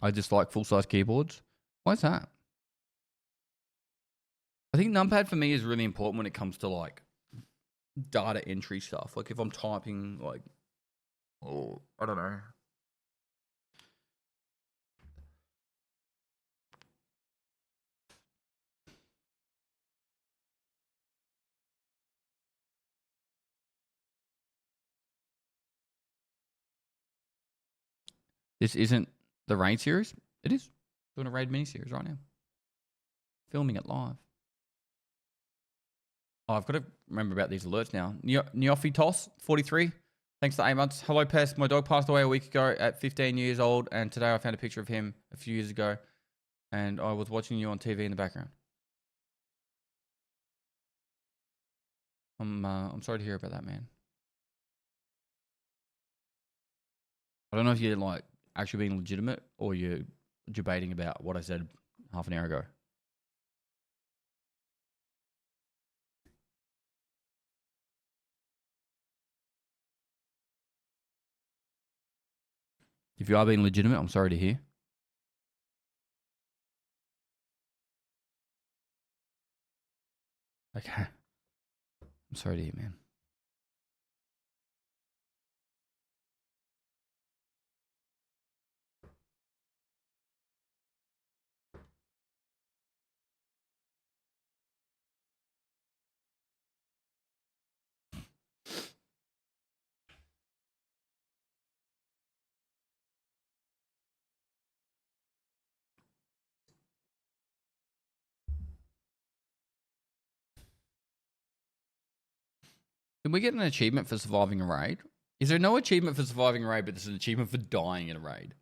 I just like full-size keyboards. Why is that? I think numpad for me is really important when it comes to like data entry stuff. Like if I'm typing like, oh, I don't know. This isn't the raid series. It is. Doing a raid mini series right now. Filming it live. Oh, I've got to remember about these alerts now. Neophytos 43. Thanks to 8 months. Hello, Pest. My dog passed away a week ago at 15 years old, and today I found a picture of him a few years ago, and I was watching you on TV in the background. I'm sorry to hear about that, man. I don't know if you're like actually being legitimate or you're debating about what I said half an hour ago. If you are being legitimate, I'm sorry to hear. Okay. I'm sorry to hear, man. Did we get an achievement for surviving a raid? Is there no achievement for surviving a raid, but there's an achievement for dying in a raid?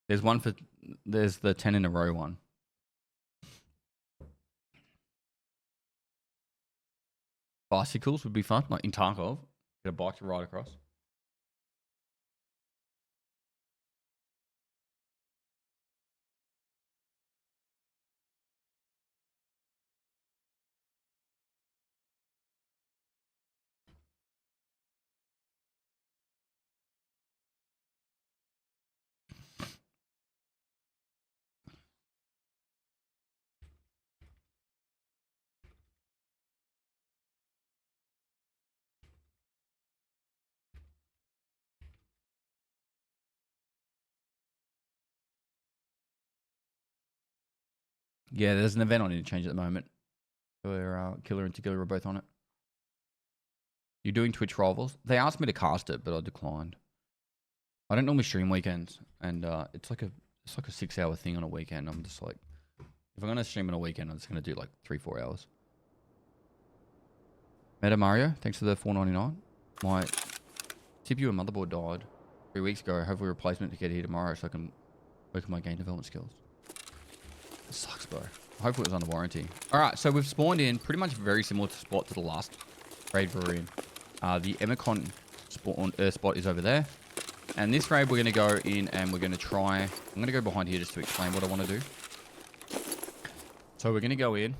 There's one for... There's the 10 in a row one. Bicycles would be fun, like in Tarkov. Get a bike to ride across. Yeah, there's an event on Interchange at the moment. Where Killer and Tequila are both on it. You're doing Twitch rivals? They asked me to cast it, but I declined. I don't normally stream weekends, and it's like a 6-hour thing on a weekend. I'm just like, if I'm gonna stream on a weekend, I'm just gonna do like 3-4 hours. Meta Mario, thanks for the $4.99. My CPU and motherboard died 3 weeks ago. Hopefully replacement to get here tomorrow so I can work on my game development skills. It sucks, bro. Hopefully it was under warranty. All right, so we've spawned in pretty much very similar spot to the last raid we were in. The Emicon spot is over there. And this raid, we're going to go in and we're going to try... I'm going to go behind here just to explain what I want to do. So we're going to go in.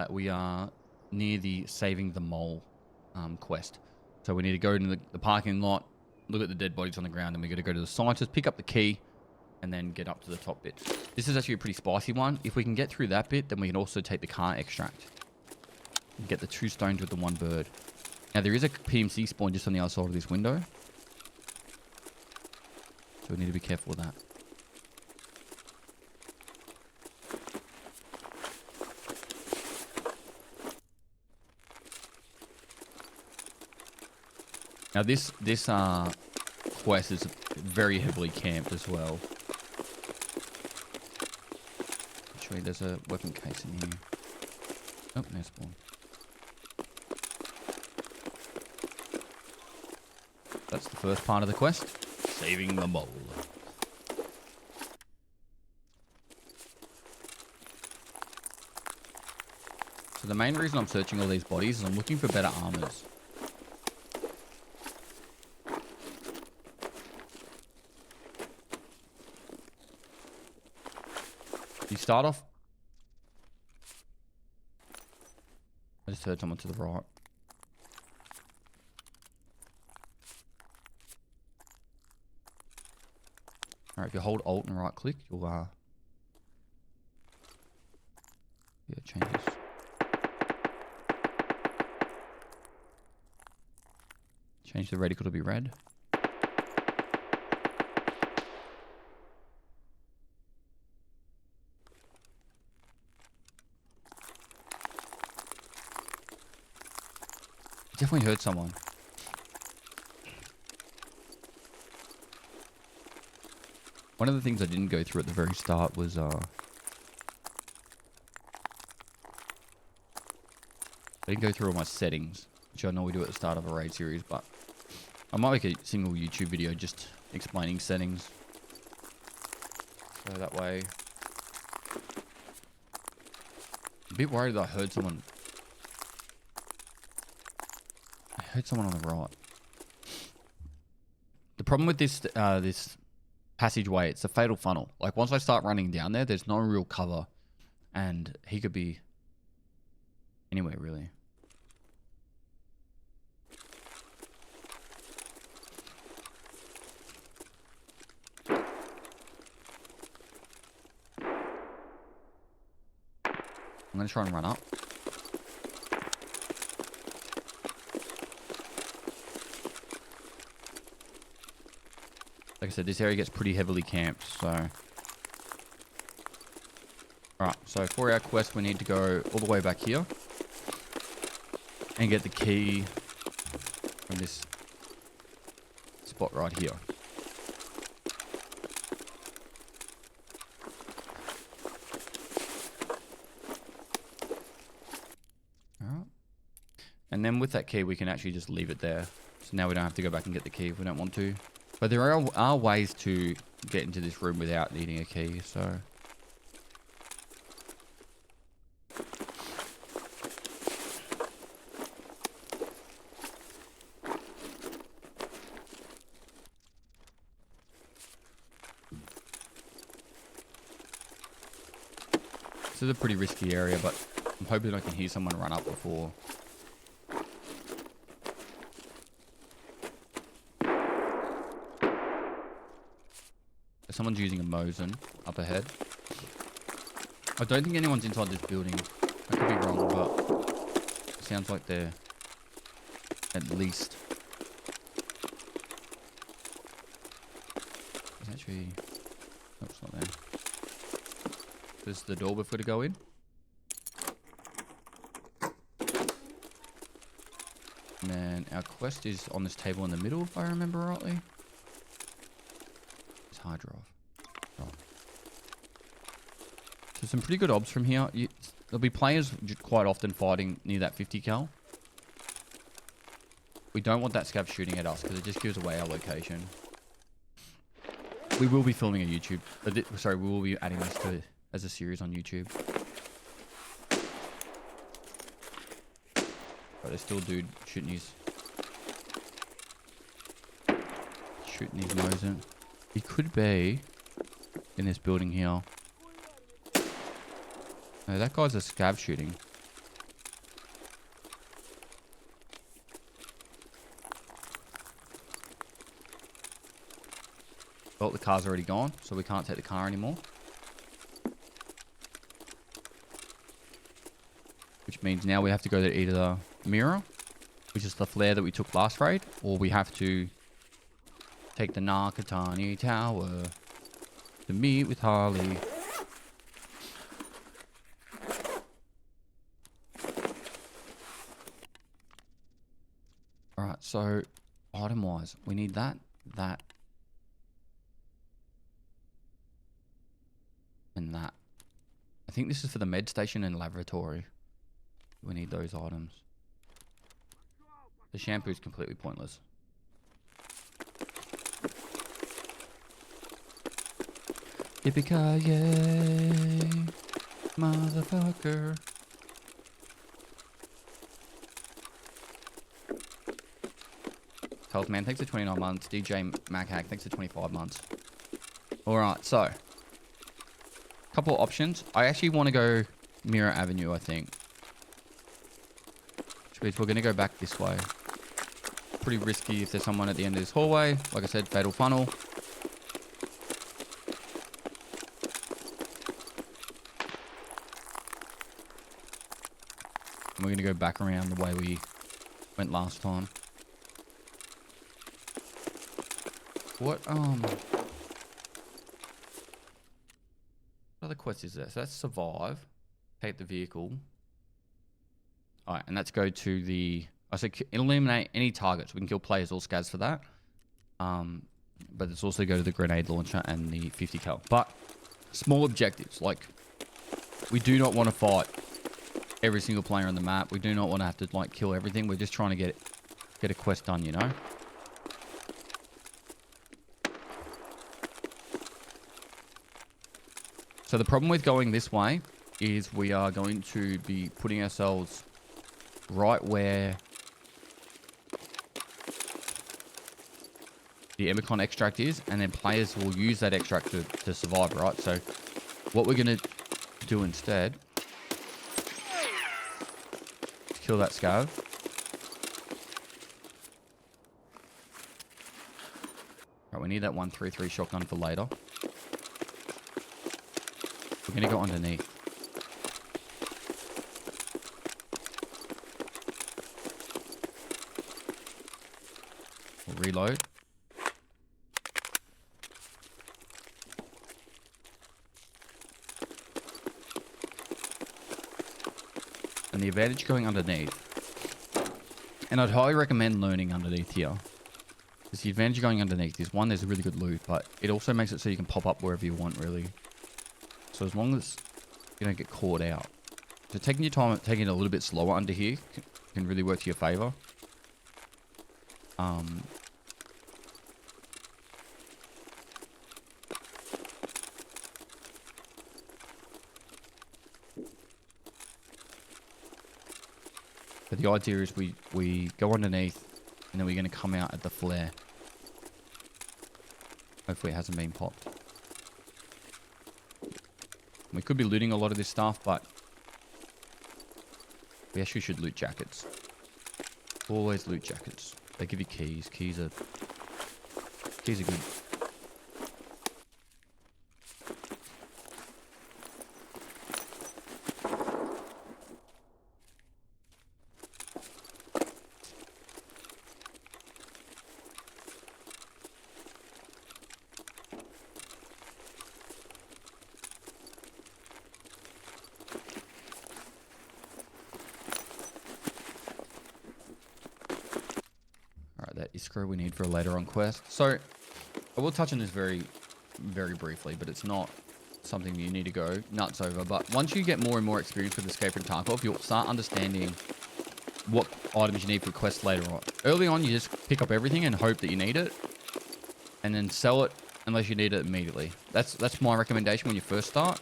We are near the Saving the Mole quest. So we need to go into the parking lot, look at the dead bodies on the ground, and we're going to go to the scientist, pick up the key, and then get up to the top bit. This is actually a pretty spicy one. If we can get through that bit, then we can also take the car extract. And get the 2 stones with the 1 bird. Now, there is a PMC spawn just on the other side of this window. So we need to be careful with that. Now, this quest is very heavily camped as well. Actually, there's a weapon case in here. Oh, there's spawn. That's the first part of the quest. Saving the mole. So the main reason I'm searching all these bodies is I'm looking for better armors. You start off... I just heard someone to the right. Alright, if you hold Alt and right click, you'll yeah, change this. Change the reticle to be red. Definitely heard someone. One of the things I didn't go through at the very start was I didn't go through all my settings, which I know we do at the start of a raid series, but I might make a single YouTube video just explaining settings. So that way... I'm a bit worried that I heard someone on the right. The problem with this this passageway, it's a fatal funnel. Like, once I start running down there, there's no real cover. And he could be anywhere, really. I'm going to try and run up. Like I said, this area gets pretty heavily camped, so... Alright, so for our quest, we need to go all the way back here. and get the key from this spot right here. Alright. And then with that key, we can actually just leave it there. So now we don't have to go back and get the key if we don't want to. But there are ways to get into this room without needing a key, so... This is a pretty risky area, but I'm hoping I can hear someone run up before. Someone's using a Mosin up ahead. I don't think anyone's inside this building. I could be wrong, but it sounds like they're at least. There's actually... Oh, it's not there. This is the door before to go in. And then our quest is on this table in the middle, if I remember rightly. It's hard drive. Oh. So some pretty good obs from here. There'll be players quite often fighting near that 50 cal. We don't want that scav shooting at us because it just gives away our location. We will be filming a YouTube. Sorry, we will be adding this to as a series on YouTube. But there's still a dude shooting his Mosin. He could be in this building here. No, that guy's a scav shooting. Well, the car's already gone, so we can't take the car anymore. Which means now we have to go to either the mirror, which is the flare that we took last raid, or we have to take the Narkatani Tower to meet with Harley. Alright, so item-wise, we need that, and that. I think this is for the med station and laboratory. We need those items. The shampoo is completely pointless. Yippee-ki-yay, motherfucker. Health Man, thanks for 29 months. DJ MacHack, thanks for 25 months. Alright, so. Couple of options. I actually want to go Mirror Avenue, I think. Which means we're going to go back this way. Pretty risky if there's someone at the end of this hallway. Like I said, fatal funnel. And we're going to go back around the way we went last time. What other quest is there? So that's survive. Take the vehicle. Alright, and let's go to the... I said eliminate any targets. We can kill players or scavs for that. But let's also go to the grenade launcher and the 50 cal. But small objectives. Like, we do not want to fight every single player on the map. We do not want to have to like kill everything. We're just trying to get a quest done, you know? So the problem with going this way is we are going to be putting ourselves right where the Emicon extract is, and then players will use that extract to survive, right? So what we're going to do instead is kill that scav. Right, we need that 133 shotgun for later. We're going to go underneath. We'll reload. And the advantage going underneath And I'd highly recommend learning underneath here. Because the advantage of going underneath is, one, there's a really good loot, but it also makes it so you can pop up wherever you want, really. So as long as you don't get caught out. So taking your time, taking it a little bit slower under here can really work to your favor. But the idea is we go underneath, and then we're going to come out at the flare. Hopefully it hasn't been popped. We could be looting a lot of this stuff, but we actually should loot jackets. Always loot jackets. They give you keys. Keys are good. That iskra we need for a later on quest. So I will touch on this very, very briefly, but it's not something you need to go nuts over. But once you get more and more experience with Escape from Tarkov, you'll start understanding what items you need for quests later on. Early on, you just pick up everything and hope that you need it, and then sell it unless you need it immediately. That's my recommendation when you first start.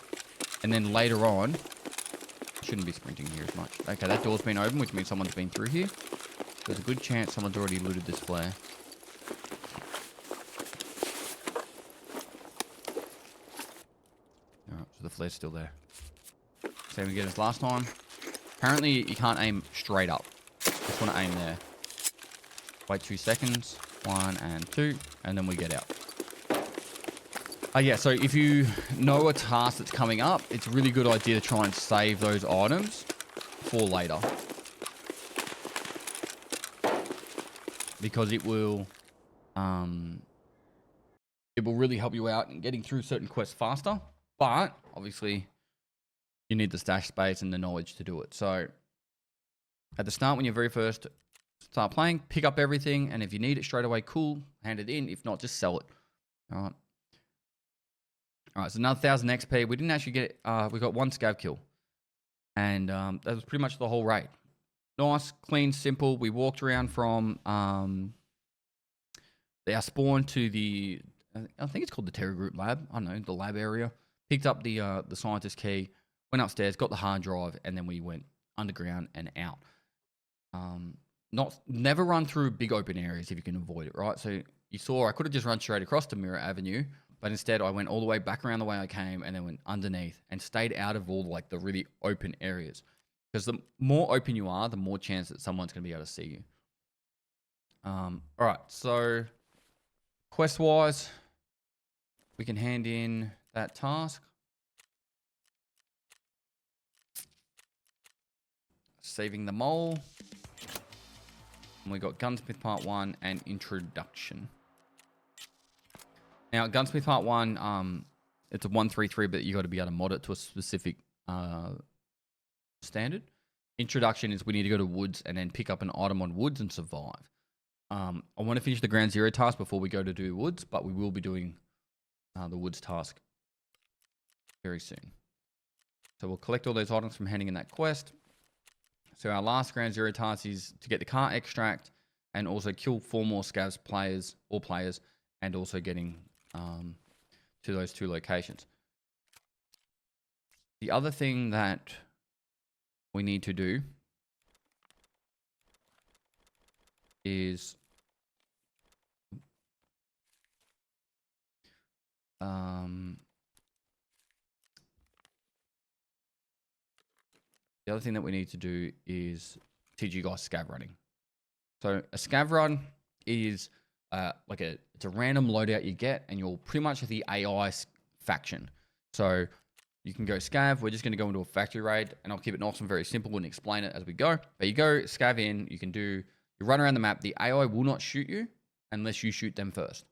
And then later on, I shouldn't be sprinting here as much. Okay, that door's been open, which means someone's been through here. There's a good chance someone's already looted this flare. Alright, so the flare's still there. Same again as last time. Apparently, you can't aim straight up. Just want to aim there. Wait 2 seconds. 1 and 2. And then we get out. Yeah, so if you know a task that's coming up, it's a really good idea to try and save those items for later. Because it will really help you out in getting through certain quests faster. But obviously, you need the stash space and the knowledge to do it. So at the start, when you very first start playing, pick up everything, and if you need it straight away, cool, hand it in. If not, just sell it. All right. All right. So another 1,000 XP. We didn't actually get. We got 1 scav kill, and that was pretty much the whole raid. Nice, clean, simple. We walked around from our spawn to the, I think it's called the Terror Group Lab. I don't know, the lab area. Picked up the scientist key, went upstairs, got the hard drive, and then we went underground and out. Never run through big open areas if you can avoid it, right? So you saw I could have just run straight across to Mirror Avenue, but instead I went all the way back around the way I came and then went underneath and stayed out of all like the really open areas. Because the more open you are, the more chance that someone's going to be able to see you. All right, so quest-wise, we can hand in that task. Saving the mole. And we got Gunsmith Part 1 and Introduction. Now, Gunsmith Part 1, it's a 133, but you got to be able to mod it to a specific standard. Introduction is we need to go to woods and then pick up an item on woods and survive. I want to finish the ground zero task before we go to do woods, but we will be doing the woods task very soon. So we'll collect all those items from handing in that quest. So our last ground zero task is to get the car extract and also kill 4 more scavs players, and also getting to those 2 locations. The other thing that we need to do is the other thing that we need to do is teach you guys scav running. So a scav run is it's a random loadout you get, and you're pretty much the AI faction. So you can go scav. We're just going to go into a factory raid, and I'll keep it nice and very simple and explain it as we go. But you go scav in, you run around the map. The AI will not shoot you unless you shoot them first.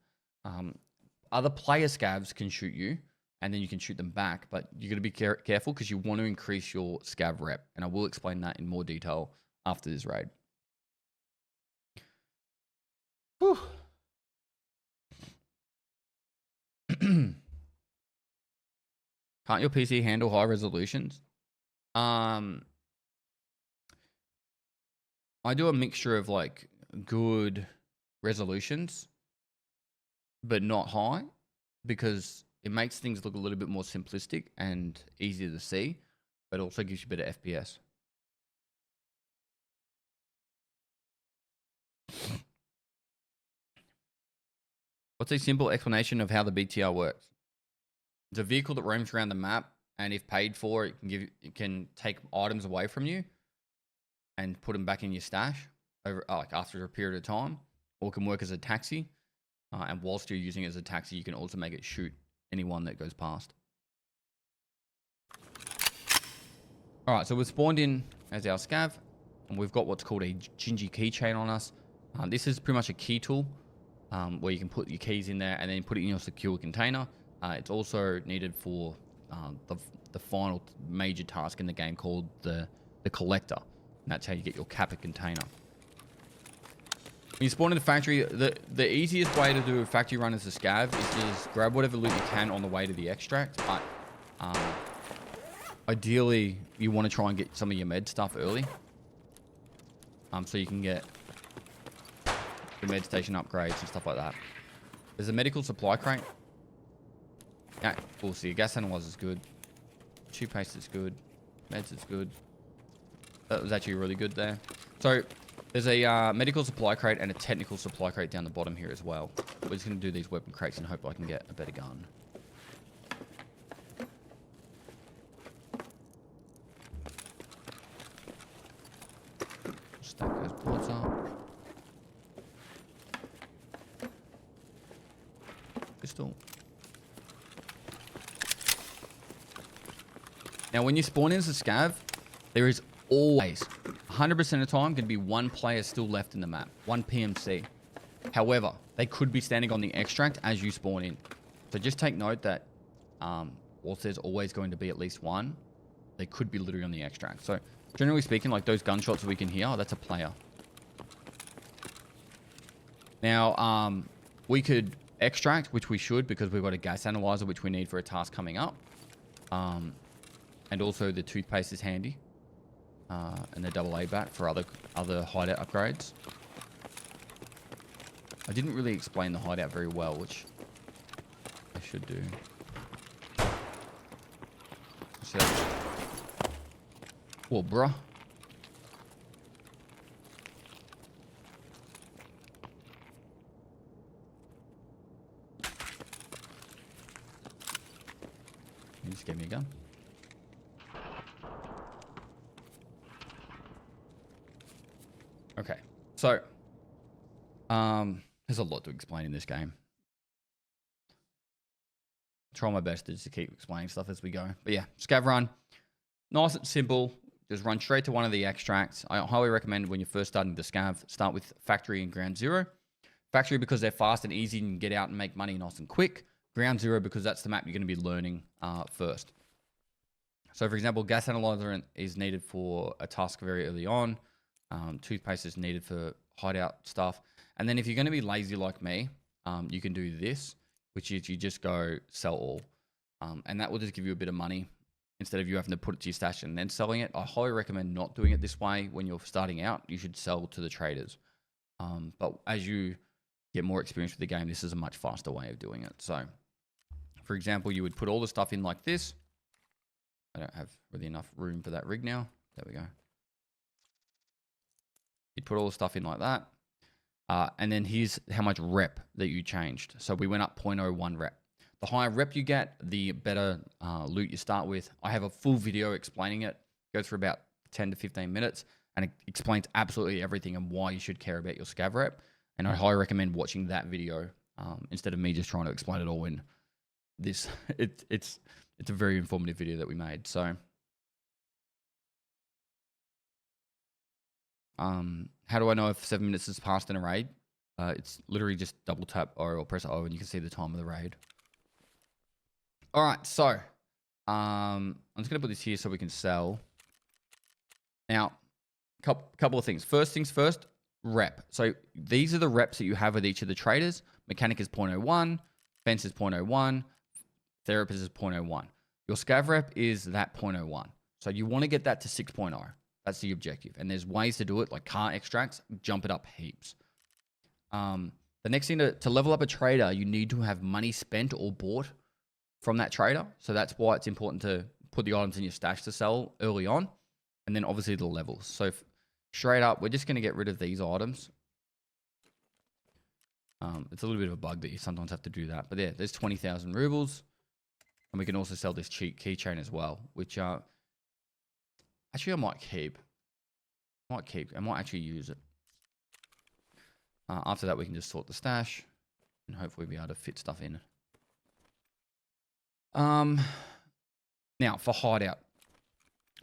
Other player scavs can shoot you, and then you can shoot them back. But you got to be careful because you want to increase your scav rep, and I will explain that in more detail after this raid. Whew. Can't your PC handle high resolutions? I do a mixture of like good resolutions, but not high, because it makes things look a little bit more simplistic and easier to see, but also gives you better FPS. What's a simple explanation of how the BTR works? It's a vehicle that roams around the map, and if paid for, it can take items away from you and put them back in your stash over like after a period of time, or it can work as a taxi. And whilst you're using it as a taxi, you can also make it shoot anyone that goes past. All right, so we're spawned in as our scav, and we've got what's called a Gingy keychain on us. This is pretty much a key tool where you can put your keys in there and then put it in your secure container. It's also needed for the final major task in the game called the collector. And that's how you get your kappa container. When you spawn in the factory, the easiest way to do a factory run as a scav is just grab whatever loot you can on the way to the extract. But ideally, you want to try and get some of your med stuff early. So you can get the med station upgrades and stuff like that. There's a medical supply crate. Yeah, we'll see. Gas analyzer is good. Toothpaste is good. Meds is good. That was actually really good there. So there's a medical supply crate and a technical supply crate down the bottom here as well. We're just going to do these weapon crates and hope I can get a better gun. Stack those bullets up. Pistol. Now, when you spawn in as a scav, there is always, 100% of the time, going to be one player still left in the map. One PMC. However, they could be standing on the extract as you spawn in. So just take note that whilst there's always going to be at least one, they could be literally on the extract. So generally speaking, like those gunshots we can hear, that's a player. Now, we could extract, which we should because we've got a gas analyzer, which we need for a task coming up. And also the toothpaste is handy. And the AA bat for other hideout upgrades. I didn't really explain the hideout very well, which I should do. So, well, bruh. You just gave me a gun. Okay, so there's a lot to explain in this game. Try my best to just keep explaining stuff as we go. But yeah, scav run, nice and simple. Just run straight to one of the extracts. I highly recommend when you're first starting the scav, start with factory and ground zero. Factory because they're fast and easy and get out and make money nice and quick. Ground zero because that's the map you're going to be learning first. So for example, gas analyzer is needed for a task very early on. Toothpaste is needed for hideout stuff. And then if you're going to be lazy like me, you can do this, which is you just go sell all. And that will just give you a bit of money instead of you having to put it to your stash and then selling it. I highly recommend not doing it this way when you're starting out. You should sell to the traders. But as you get more experience with the game, this is a much faster way of doing it. So, for example, you would put all the stuff in like this. I don't have really enough room for that rig now. There we go. You'd put all the stuff in like that. And then here's how much rep that you changed. So we went up 0.01 rep. The higher rep you get, the better loot you start with. I have a full video explaining it. It goes for about 10 to 15 minutes. And it explains absolutely everything and why you should care about your scav rep. And I highly recommend watching that video instead of me just trying to explain it all in this. It's a very informative video that we made. So how do I know if 7 minutes has passed in a raid? It's literally just double tap O or press O and you can see the time of the raid. All right, so I'm just going to put this here so we can sell. Now, couple of things. First things first, rep. So these are the reps that you have with each of the traders. Mechanic is 0.01, fence is 0.01, therapist is 0.01. Your scav rep is that 0.01. So you want to get that to 6.0. That's the objective. And there's ways to do it, like car extracts, jump it up heaps. The next thing to level up a trader, you need to have money spent or bought from that trader. So that's why it's important to put the items in your stash to sell early on. And then obviously the levels. So straight up, we're just going to get rid of these items. It's a little bit of a bug that you sometimes have to do that. But yeah, there's 20,000 rubles. And we can also sell this cheap keychain as well, which actually I might keep. I might actually use it. After that, we can just sort the stash and hopefully be able to fit stuff in. Now, for Hideout.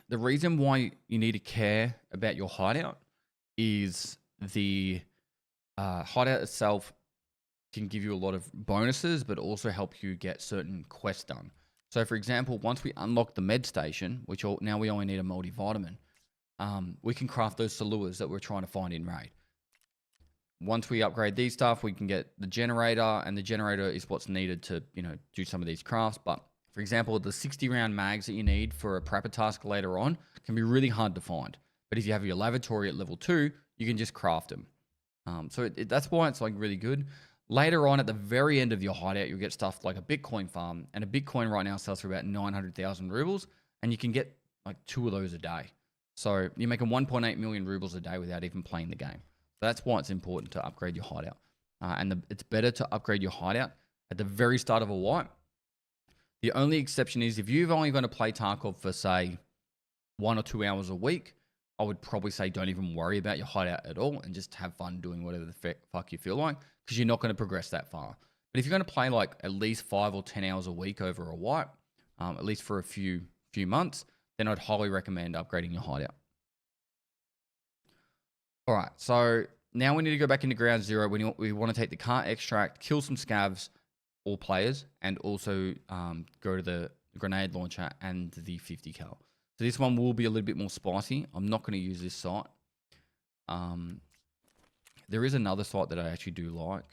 The reason why you need to care about your Hideout is the Hideout itself can give you a lot of bonuses, but also help you get certain quests done. So, for example, once we unlock the med station, which now we only need a multivitamin, we can craft those soluas that we're trying to find in raid. Once we upgrade these stuff, we can get the generator, and the generator is what's needed to, do some of these crafts. But for example, the 60 round mags that you need for a prepper task later on can be really hard to find. But if you have your lavatory at level 2, you can just craft them. So that's why it's like really good. Later on, at the very end of your Hideout, you'll get stuff like a Bitcoin farm, and a Bitcoin right now sells for about 900,000 rubles, and you can get like 2 of those a day. So you're making 1.8 million rubles a day without even playing the game. So that's why it's important to upgrade your Hideout. It's better to upgrade your Hideout at the very start of a wipe. The only exception is if you've only going to play Tarkov for, say, 1 or 2 hours a week, I would probably say don't even worry about your Hideout at all and just have fun doing whatever the fuck you feel like, because you're not going to progress that far. But if you're going to play like at least 5 or 10 hours a week over a wipe, at least for a few months, then I'd highly recommend upgrading your Hideout. All right, so now we need to go back into ground zero. We want to take the car extract, kill some scavs, all players, and also go to the grenade launcher and the 50 cal. So this one will be a little bit more spicy. I'm not going to use this site. There is another site that I actually do like,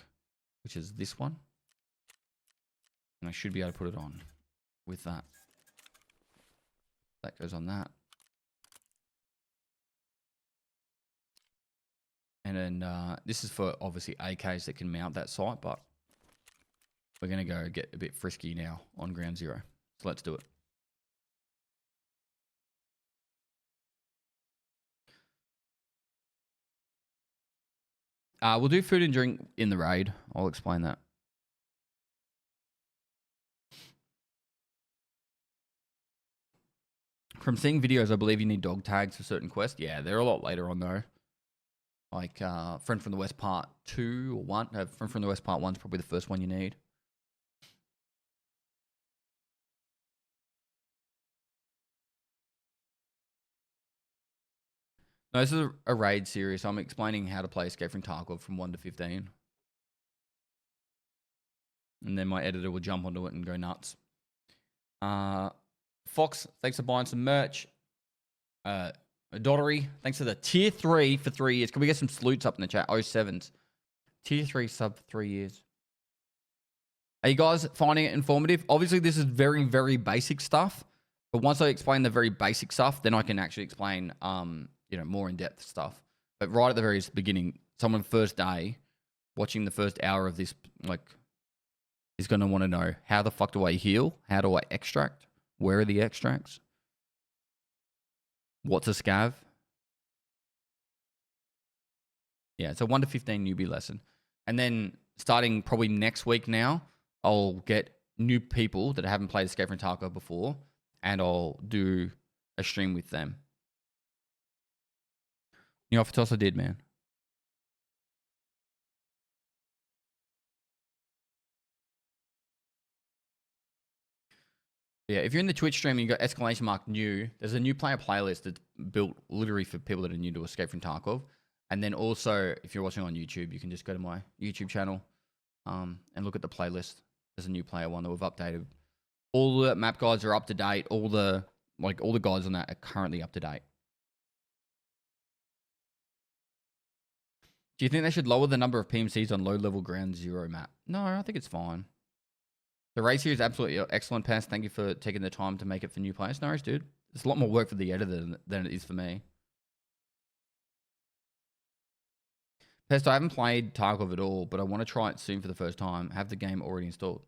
which is this one. And I should be able to put it on with that. That goes on that. And then this is for obviously AKs that can mount that site, but we're going to go get a bit frisky now on ground zero. So let's do it. We'll do food and drink in the raid. I'll explain that. From seeing videos, I believe you need dog tags for certain quests. Yeah, they're a lot later on though. Like Friend from the West Part 2 or 1. Friend from the West Part 1 is probably the first one you need. No, this is a raid series, so I'm explaining how to play Escape from Tarkov from 1 to 15. And then my editor will jump onto it and go nuts. Fox, thanks for buying some merch. Dottery, thanks for the tier 3 for 3 years. Can we get some salutes up in the chat? 07s. Tier 3 sub 3 years. Are you guys finding it informative? Obviously, this is very, very basic stuff. But once I explain the very basic stuff, then I can actually explain more in-depth stuff. But right at the very beginning, someone first day watching the first hour of this is going to want to know, how the fuck do I heal? How do I extract? Where are the extracts? What's a scav? Yeah, it's a 1 to 15 newbie lesson. And then starting probably next week now, I'll get new people that haven't played Escape from Tarkov before, and I'll do a stream with them. You know, off the toss I did, man. Yeah, if you're in the Twitch stream and you got exclamation mark new, there's a new player playlist that's built literally for people that are new to Escape from Tarkov. And then also, if you're watching on YouTube, you can just go to my YouTube channel and look at the playlist. There's a new player one that we've updated. All the map guides are up to date. All the guides on that are currently up to date. Do you think they should lower the number of PMCs on low-level ground zero map? No, I think it's fine. The race here is absolutely excellent, Pest. Thank you for taking the time to make it for new players. No worries, dude. It's a lot more work for the editor than it is for me. Pest, I haven't played Tarkov at all, but I want to try it soon for the first time. Have the game already installed.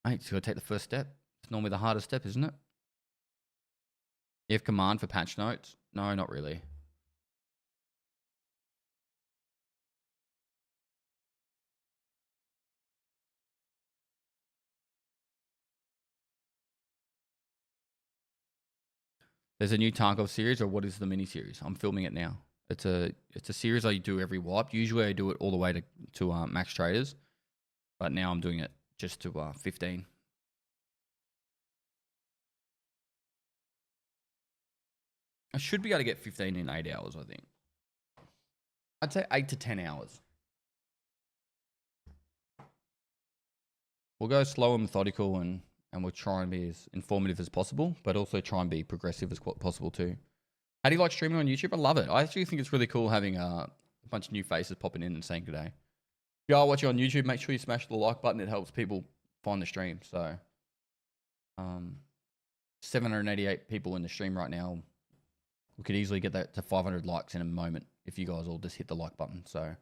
Mate, you got to take the first step. It's normally the hardest step, isn't it? You have command for patch notes? No, not really. There's a new Tarkov series, or what is the mini-series? I'm filming it now. It's a series I do every wipe. Usually I do it all the way to max traders, but now I'm doing it just to 15. I should be able to get 15 in 8 hours, I think. I'd say 8 to 10 hours. We'll go slow and methodical, and we'll try and be as informative as possible, but also try and be progressive as possible too. How do you like streaming on YouTube? I love it. I actually think it's really cool having a bunch of new faces popping in and saying good day. If you are watching on YouTube, make sure you smash the like button. It helps people find the stream. So, 788 people in the stream right now. We could easily get that to 500 likes in a moment if you guys all just hit the like button. So,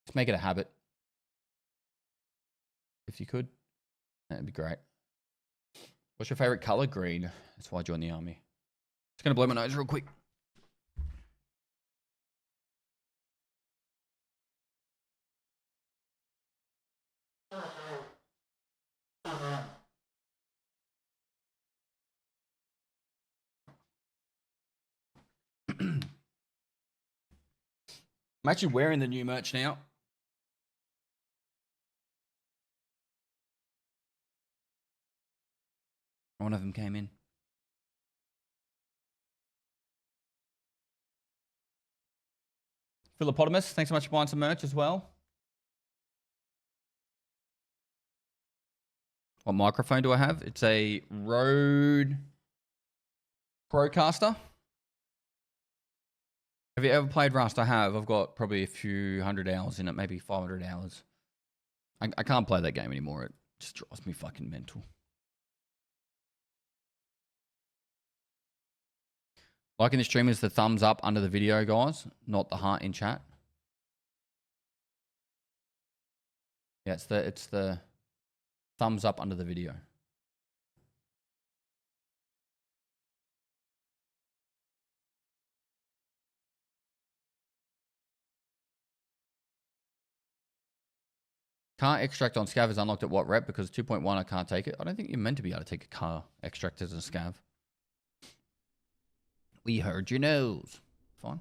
let's make it a habit. If you could, that'd be great. What's your favorite color? Green. That's why I joined the army. Just gonna blow my nose real quick. I'm actually wearing the new merch now. One of them came in. Philippotamus, thanks so much for buying some merch as well. What microphone do I have? It's a Rode Procaster. Have you ever played Rust? I have. I've got probably a few hundred hours in it, maybe 500 hours. I can't play that game anymore. It just drives me fucking mental. Liking the stream is the thumbs up under the video, guys, not the heart in chat. Yeah, it's the thumbs up under the video. Car extract on Scav is unlocked at what rep? Because 2.1 I can't take it. I don't think you're meant to be able to take a car extract as a Scav. We heard your nose. Fine.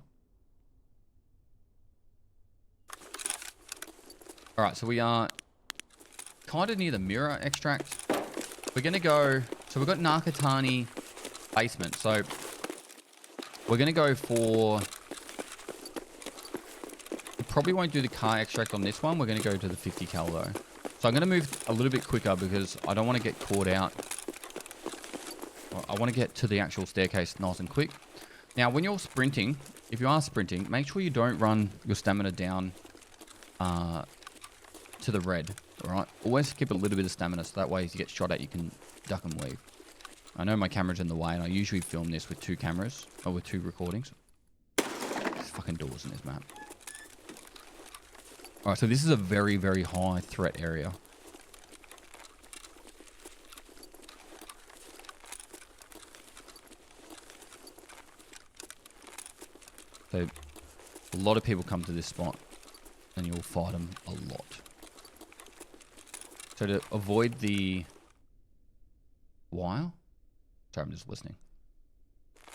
All right, so we are kind of near the mirror extract. We're going to go... So we've got Narkatani basement. So we're going to go for... We probably won't do the car extract on this one. We're going to go to the 50 cal though. So I'm going to move a little bit quicker because I don't want to get caught out. I want to get to the actual staircase nice and quick. Now, when you're sprinting, if you are sprinting, make sure you don't run your stamina down to the red, all right? Always keep a little bit of stamina so that way if you get shot at, you can duck and weave. I know my camera's in the way, and I usually film this with 2 cameras, or with 2 recordings. There's fucking doors in this map. All right, so this is a very, very high threat area. So, a lot of people come to this spot, and you'll fight them a lot. So to avoid the wire, sorry, I'm just listening.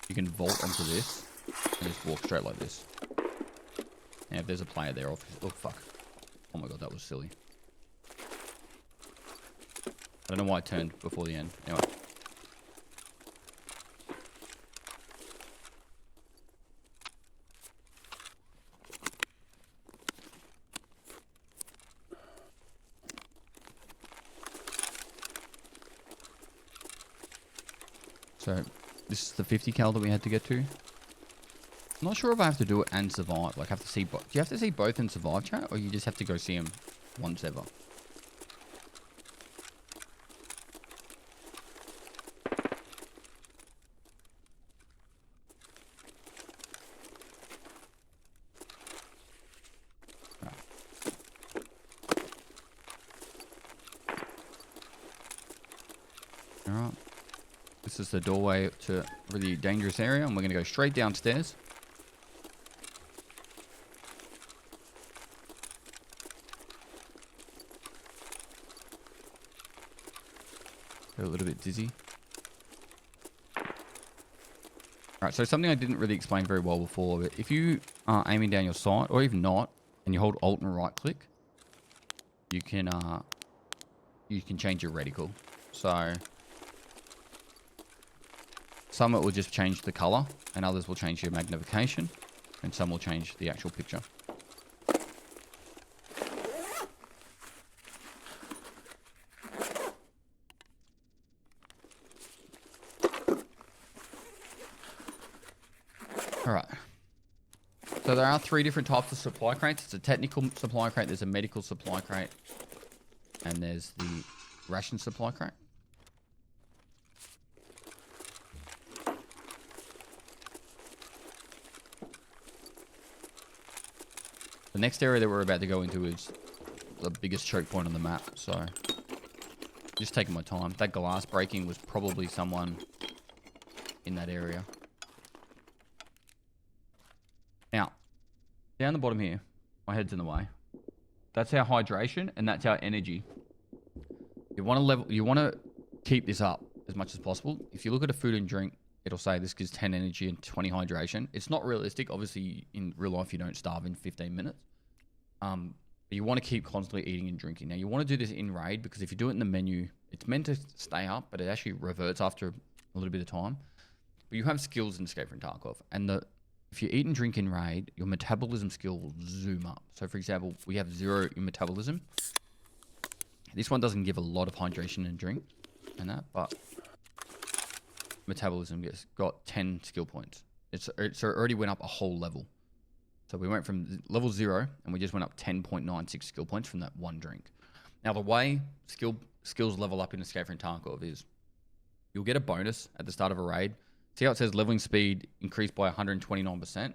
You can vault onto this, and just walk straight like this. And if there's a player there, oh fuck. Oh my god, that was silly. I don't know why I turned before the end. Anyway. So, this is the 50 cal that we had to get to. I'm not sure if I have to do it and survive. Like, have to see. Do you have to see both and survive, chat, or you just have to go see them once ever? Alright. This is the doorway to a really dangerous area, and we're going to go straight downstairs. Feel a little bit dizzy. Alright, so something I didn't really explain very well before, but if you are aiming down your sight, or even not, and you hold Alt and right click, you can change your reticle. So some it will just change the color, and others will change your magnification, and some will change the actual picture. Alright. So there are 3 different types of supply crates. It's a technical supply crate, there's a medical supply crate, and there's the ration supply crate. The next area that we're about to go into is the biggest choke point on the map, so just taking my time. That glass breaking was probably someone in that area. Now, down the bottom here, my head's in the way. That's our hydration and that's our energy. You want to keep this up as much as possible. If you look at a food and drink, it'll say this gives 10 energy and 20 hydration. It's not realistic. Obviously, in real life, you don't starve in 15 minutes. But you want to keep constantly eating and drinking. Now, you want to do this in raid because if you do it in the menu, it's meant to stay up, but it actually reverts after a little bit of time. But you have skills in Escape from Tarkov. And if you eat and drink in raid, your metabolism skill will zoom up. So, for example, we have 0 in metabolism. This one doesn't give a lot of hydration and drink and that, but metabolism got 10 skill points. So it already went up a whole level. So we went from level 0 and we just went up 10.96 skill points from that one drink. Now the way skills level up in Escape from Tarkov is you'll get a bonus at the start of a raid. See how it says leveling speed increased by 129%?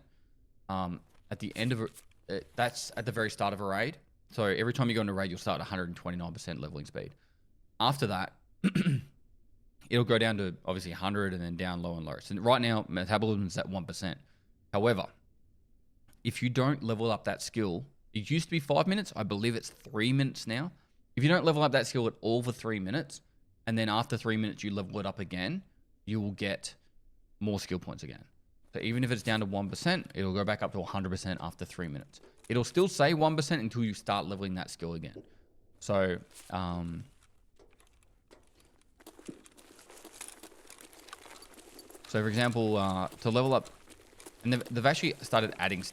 At the end of that's at the very start of a raid. So every time you go into a raid, you'll start at 129% leveling speed. After that, it'll go down to obviously 100 and then down low and low. So right now, metabolism is at 1%. However, if you don't level up that skill, it used to be 5 minutes. I believe it's 3 minutes now. If you don't level up that skill at all for 3 minutes, and then after 3 minutes you level it up again, you will get more skill points again. So even if it's down to 1%, it'll go back up to 100% after 3 minutes. It'll still say 1% until you start leveling that skill again. So, for example, to level up, and they've actually started adding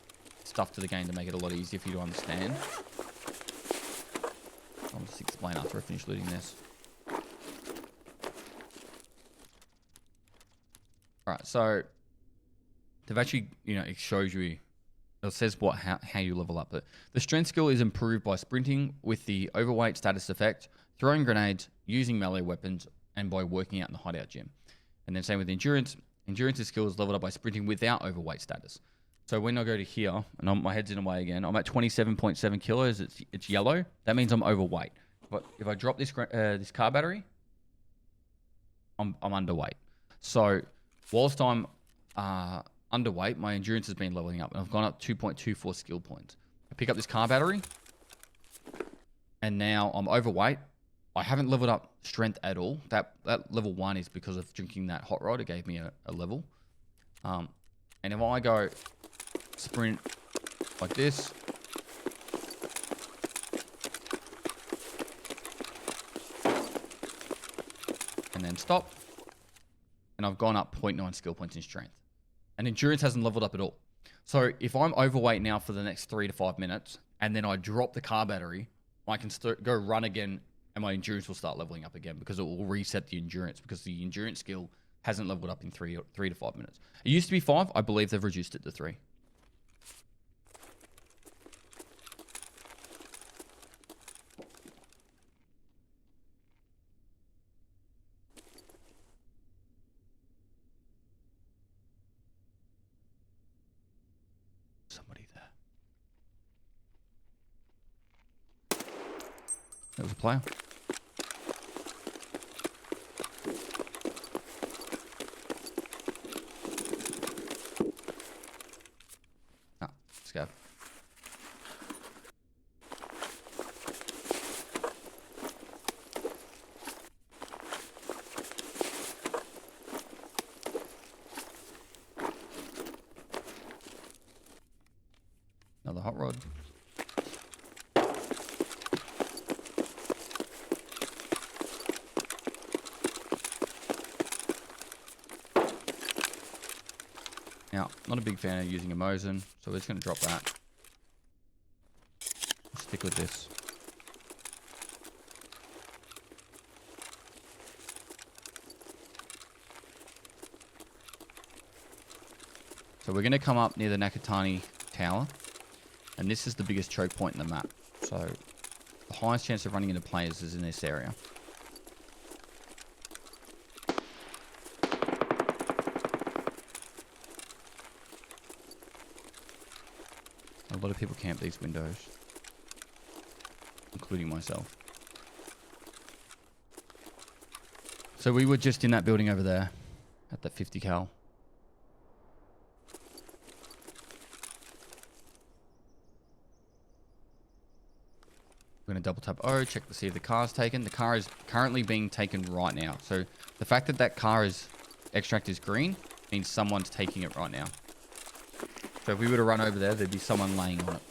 stuff to the game to make it a lot easier for you to understand. I'll just explain after I finish looting this. Alright, so they've actually, it shows you, it says how you level up. The strength skill is improved by sprinting with the overweight status effect, throwing grenades, using melee weapons, and by working out in the hideout gym. And then same with endurance. Endurance skill is leveled up by sprinting without overweight status. So when I go to here, and my head's in a way again, I'm at 27.7 kilos. It's yellow. That means I'm overweight. But if I drop this car battery, I'm underweight. So whilst I'm underweight, my endurance has been leveling up, and I've gone up 2.24 skill points. I pick up this car battery, and now I'm overweight. I haven't leveled up strength at all. That level 1 is because of drinking that hot rod. It gave me a level. And if I go sprint like this, and then stop, and I've gone up 0.9 skill points in strength. And endurance hasn't leveled up at all. So if I'm overweight now for the next 3 to 5 minutes, and then I drop the car battery, I can go run again, and my endurance will start leveling up again because it will reset the endurance, because the endurance skill hasn't leveled up in 3 to 5 minutes. It used to be 5. I believe they've reduced it to 3. Somebody there. There was a player. Ah, Scav. Another hot rod. Now, not a big fan of using a Mosin, so we're just going to drop that. We'll stick with this. So we're going to come up near the Nakatani Tower, and this is the biggest choke point in the map. So the highest chance of running into players is in this area. A lot of people camp these windows, including myself. So we were just in that building over there at that 50 cal. We're going to double tap O, check to see if the car's taken. The car is currently being taken right now. So the fact that that car is extract is green means someone's taking it right now. So if we were to run over there, there'd be someone laying on it.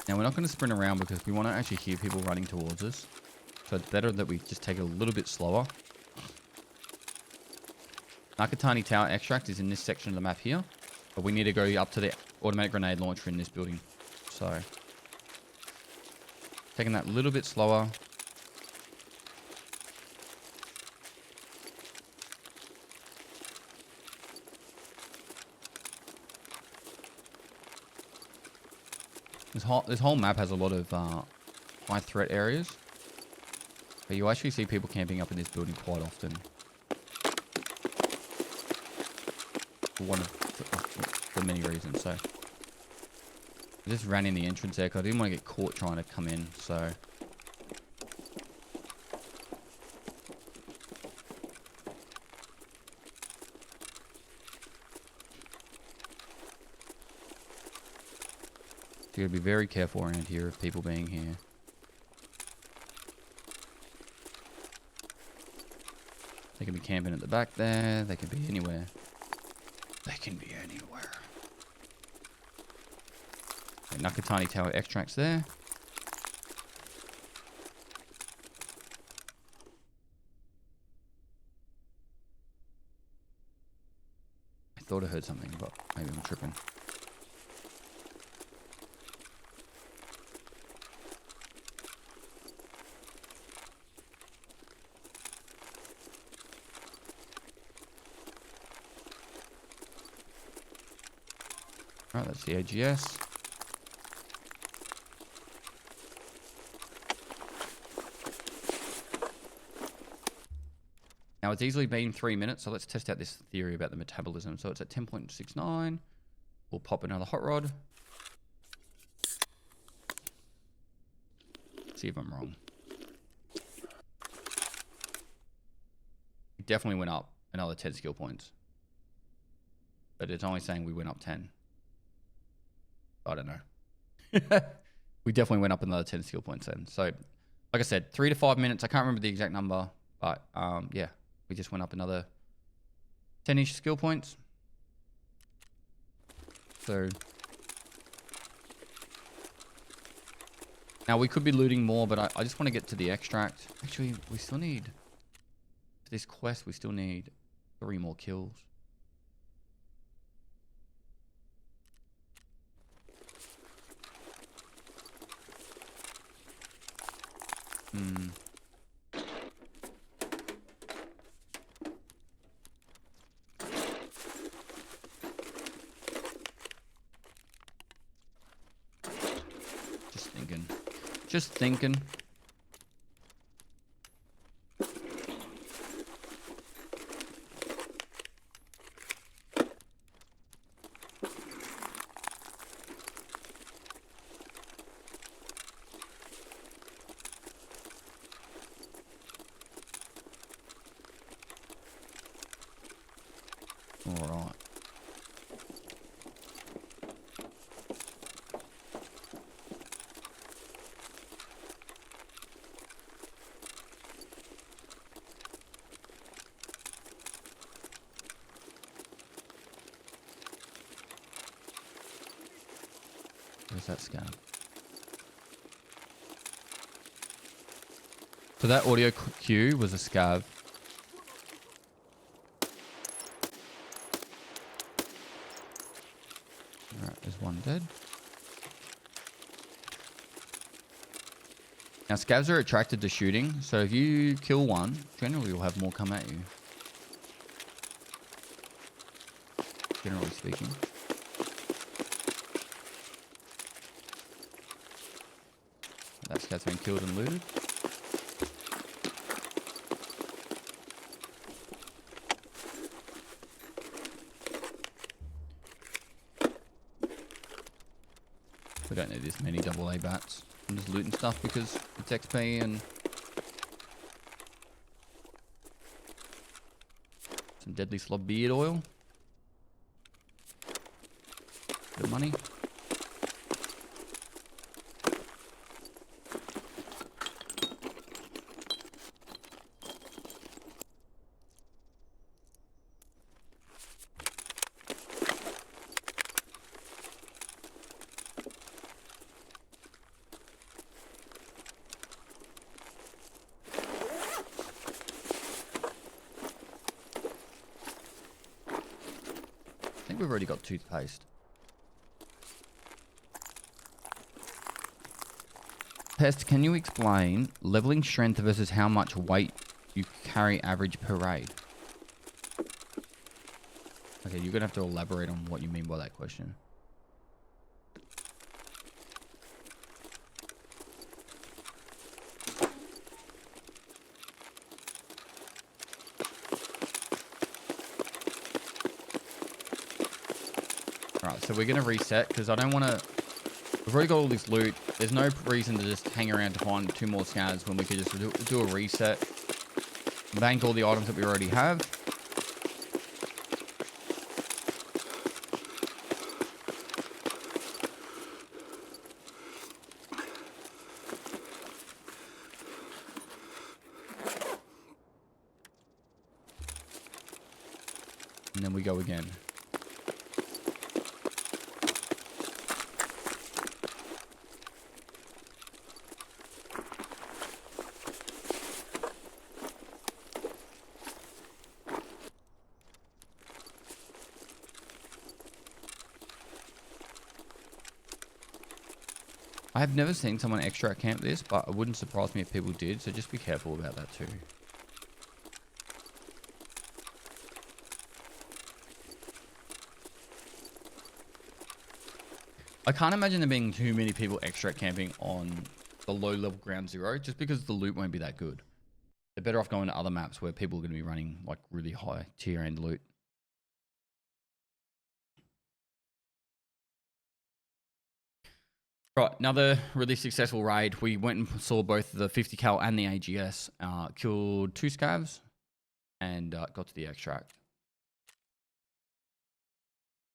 Now we're not going to sprint around because we want to actually hear people running towards us. So it's better that we just take it a little bit slower. Nakatani Tower extract is in this section of the map here. But we need to go up to the automatic grenade launcher in this building. So taking that a little bit slower. This whole map has a lot of high threat areas. But you actually see people camping up in this building quite often. For many reasons, so. I just ran in the entrance there because I didn't want to get caught trying to come in, so. So you gotta be very careful around here of people being here. They can be camping at the back there. They can be anywhere. They can be anywhere. Okay, Nakatani Tower extracts there. I thought I heard something, but maybe I'm tripping. Alright, that's the AGS. Now it's easily been 3 minutes, so let's test out this theory about the metabolism. So it's at 10.69. We'll pop another hot rod. See if I'm wrong. It definitely went up another 10 skill points. But it's only saying we went up 10. I don't know. We definitely went up another 10 skill points then. So like I said, 3 to 5 minutes. I can't remember the exact number, but yeah, we just went up another 10-ish skill points. So now we could be looting more, but I just want to get to the extract. Actually, we still need, for this quest, we still need 3 more kills. Just thinking. All right. Where's that scan? So that audio cue was a scav. Alright, there's one dead. Now scavs are attracted to shooting, so if you kill one, generally you'll have more come at you. Generally speaking. That scav's been killed and looted. We don't need this many AA bats. I'm just looting stuff because it's XP and some deadly slob beard oil. Bit of money. I think we've already got toothpaste. Pest, can you explain leveling strength versus how much weight you carry average per raid? Okay, you're going to have to elaborate on what you mean by that question. Alright, so we're going to reset because I don't want to... We've already got all this loot. There's no reason to just hang around to find 2 more scavs when we could just do a reset. Bank all the items that we already have. And then we go again. I have never seen someone extract camp this, but it wouldn't surprise me if people did, so just be careful about that too. I can't imagine there being too many people extract camping on the low level ground zero, just because the loot won't be that good. They're better off going to other maps where people are going to be running like really high tier end loot. Right, another really successful raid. We went and saw both the 50 cal and the AGS. Killed 2 scavs and got to the extract.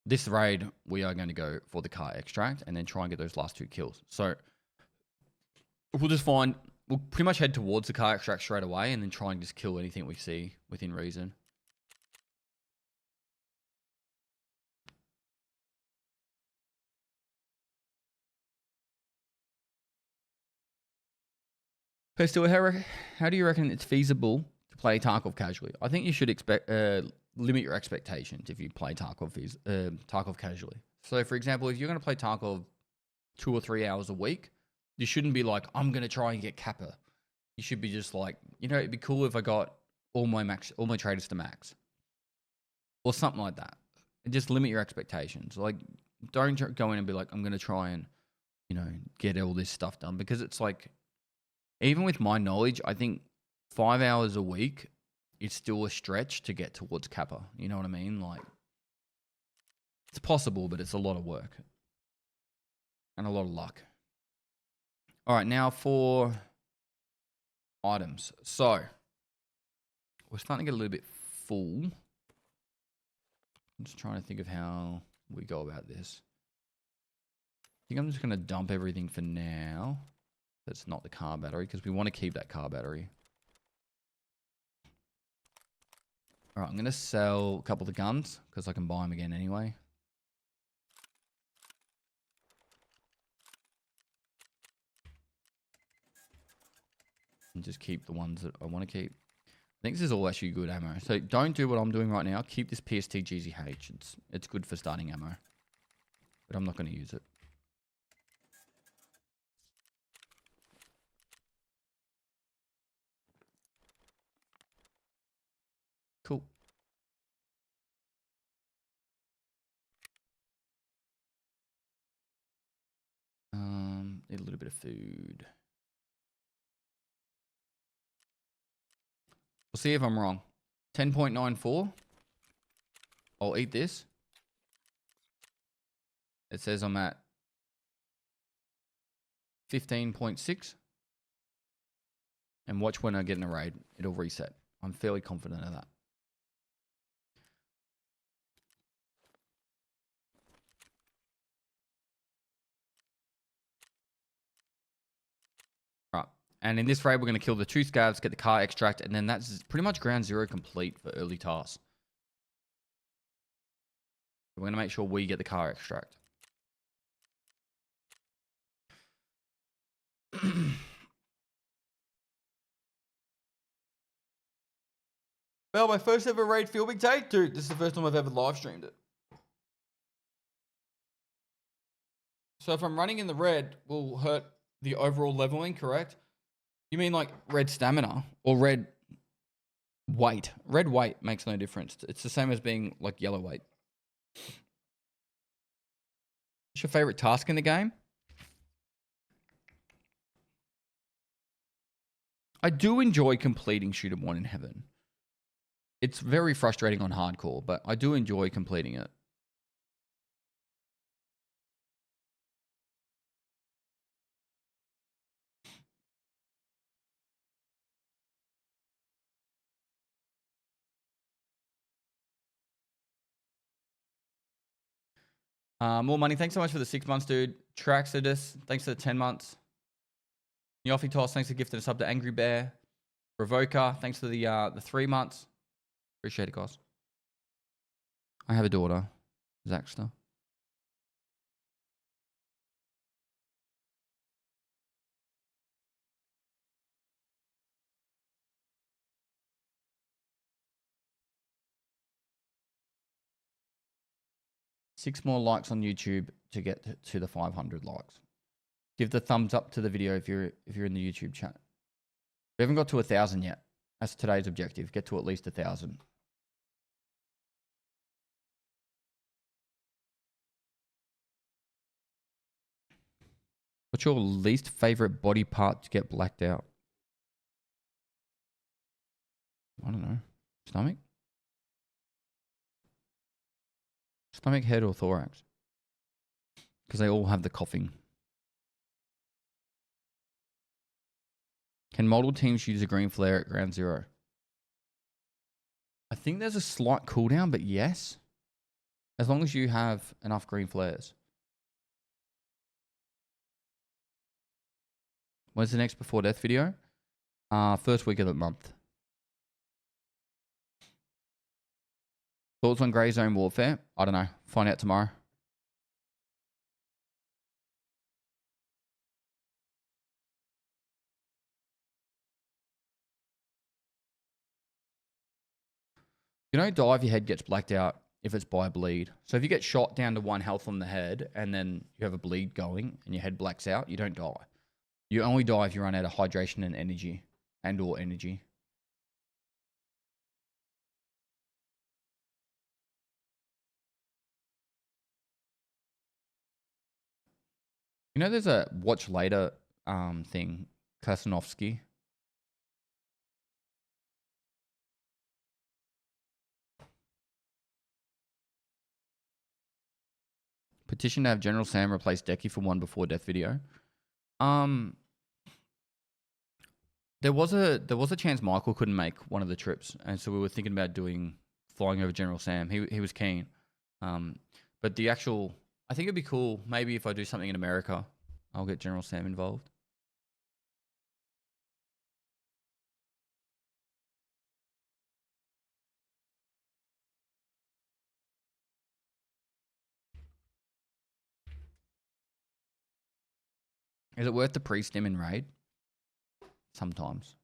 This raid, we are going to go for the car extract and then try and get those last 2 kills. So we'll just find we'll pretty much head towards the car extract straight away and then try and just kill anything we see within reason. Pestily, how do you reckon it's feasible to play Tarkov casually? I think you should limit your expectations if you play Tarkov casually. So, for example, if you're going to play Tarkov 2 or 3 hours a week, you shouldn't be like, I'm going to try and get Kappa. You should be just like, it'd be cool if I got all my traders to max. Or something like that. And just limit your expectations. Like, don't go in and be like, I'm going to try and, get all this stuff done. Because it's like, even with my knowledge, I think 5 hours a week is still a stretch to get towards Kappa. You know what I mean? Like, it's possible, but it's a lot of work. And a lot of luck. All right, now for items. So, we're starting to get a little bit full. I'm just trying to think of how we go about this. I think I'm just going to dump everything for now. That's not the car battery, because we want to keep that car battery. All right, I'm going to sell a couple of the guns, because I can buy them again anyway. And just keep the ones that I want to keep. I think this is all actually good ammo. So don't do what I'm doing right now. Keep this PST GZH. It's good for starting ammo. But I'm not going to use it. Cool. Need a little bit of food. We'll see if I'm wrong. 10.94. I'll eat this. It says I'm at 15.6. And watch when I get in a raid. It'll reset. I'm fairly confident of that. Right. And in this raid, we're going to kill the 2 scavs, get the car extract, and then that's pretty much ground zero complete for early tasks. We're going to make sure we get the car extract. Well, my first ever raid filming take? Dude, this is the first time I've ever live streamed it. So if I'm running in the red, will hurt the overall leveling, correct? You mean like red stamina or red weight? Red weight makes no difference. It's the same as being like yellow weight. What's your favorite task in the game? I do enjoy completing Shoot 'em 1 in Heaven. It's very frustrating on hardcore, but I do enjoy completing it. More money. Thanks so much for the 6 months, dude. Traxodus, thanks for the 10 months. Yoffy Toss, thanks for gifting us up to Angry Bear. Revoker, thanks for the 3 months. Appreciate it, guys. I have a daughter, Zaxter. Six more likes on YouTube to get to the 500 likes. Give the thumbs up to the video if you're in the YouTube chat. We haven't got to 1,000 yet. That's today's objective. Get to at least 1,000. What's your least favorite body part to get blacked out? I don't know. Stomach? Stomach, head, or thorax? Because they all have the coughing. Can multiple teams use a green flare at ground zero? I think there's a slight cooldown, but yes. As long as you have enough green flares. When's the next Before Death video? First week of the month. Thoughts on Grey Zone Warfare? I don't know. Find out tomorrow. You don't die if your head gets blacked out if it's by a bleed. So if you get shot down to 1 health on the head and then you have a bleed going and your head blacks out, you don't die. You only die if you run out of hydration and energy or energy. You know, there's a watch later thing, Kasanovsky. Petition to have General Sam replace Decky for one Before Death video. There was a chance Michael couldn't make one of the trips, and so we were thinking about flying over General Sam. He was keen, but the actual, I think it'd be cool. Maybe if I do something in America, I'll get General Sam involved. Is it worth the pre-stim in raid? Sometimes.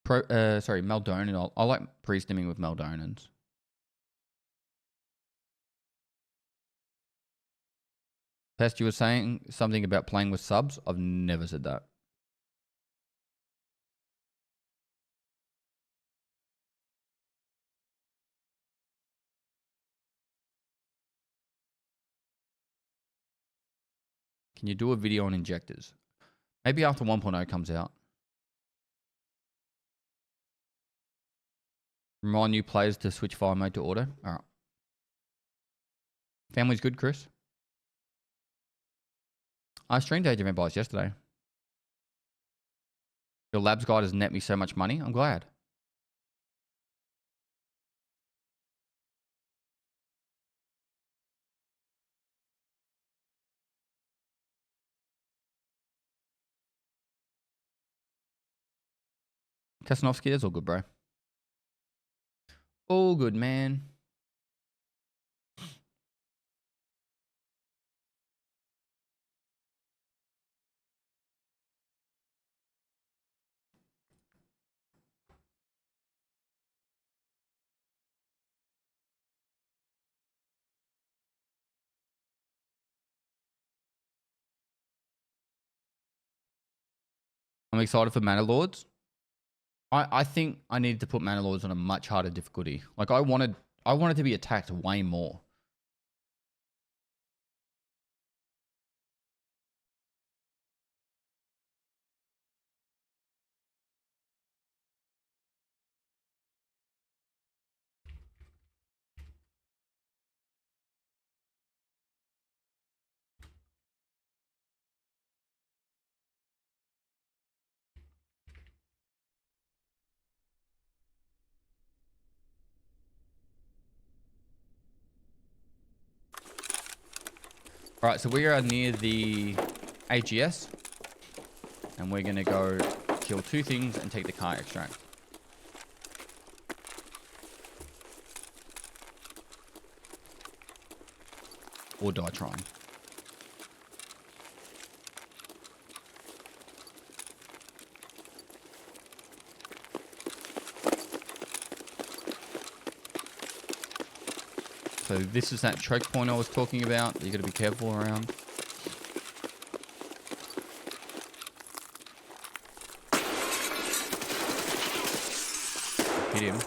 Sorry, Meldonin. I like pre-stimming with Meldonins. Pest, you were saying something about playing with subs? I've never said that. Can you do a video on injectors? Maybe after 1.0 comes out. Remind new players to switch fire mode to auto. All right. Family's good, Chris? I streamed Age of Empires yesterday. Your labs guide has net me so much money. I'm glad. Kasanovsky, that's all good, bro. All good, man. I'm excited for Mana Lords. I think I needed to put Mana Lords on a much harder difficulty. Like I wanted to be attacked way more. All right, so we are near the AGS, and we're gonna go kill 2 things and take the car extract. Or die trying. So this is that choke point I was talking about that you got to be careful around. Hit him.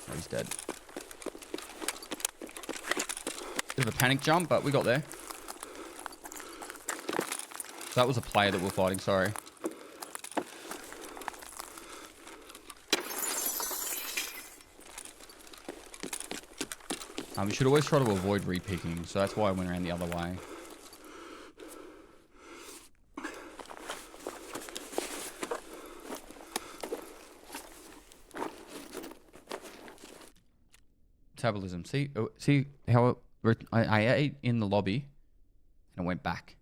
Oh, he's dead. Bit of a panic jump, but we got there. So that was a player that we're fighting, sorry. You should always try to avoid re-picking, so that's why I went around the other way. metabolism. See how I ate in the lobby and it went back.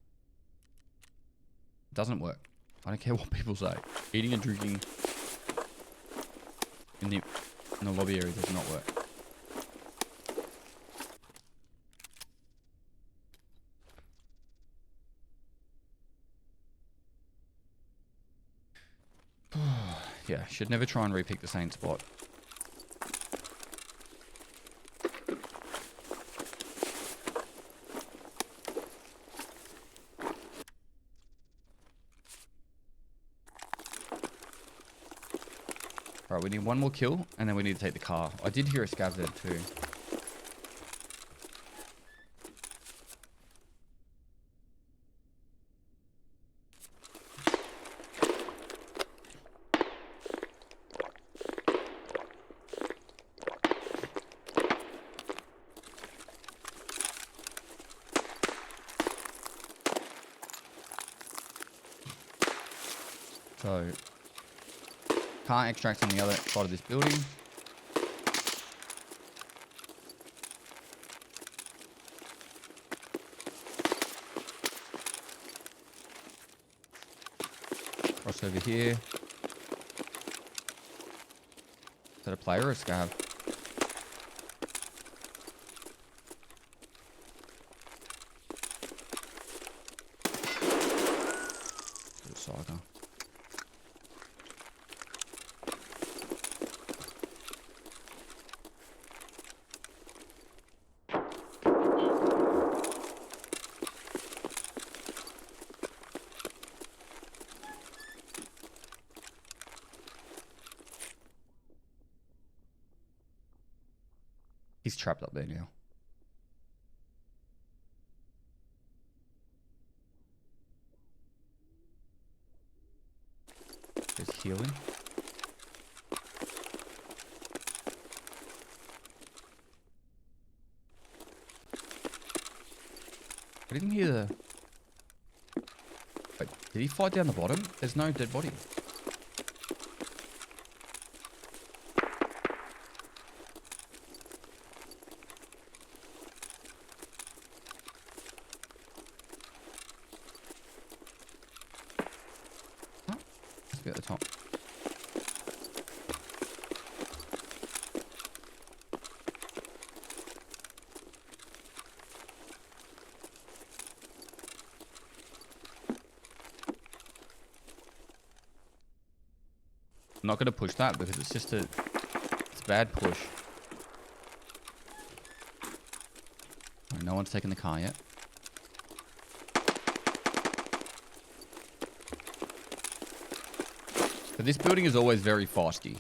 It doesn't work. I don't care what people say. Eating and drinking in the lobby area does not work. Yeah, should never try and repick the same spot. Alright, we need one more kill, and then we need to take the car. I did hear a scav there too. So, car extracts on the other side of this building. Cross over here. Is that a player or a scav? Saga. He's trapped up there now. There's healing. I didn't hear the... Wait, did he fight down the bottom? There's no dead body. At the top. I'm not going to push that because it's just it's a bad push. No one's taken the car yet. But this building is always very feisty.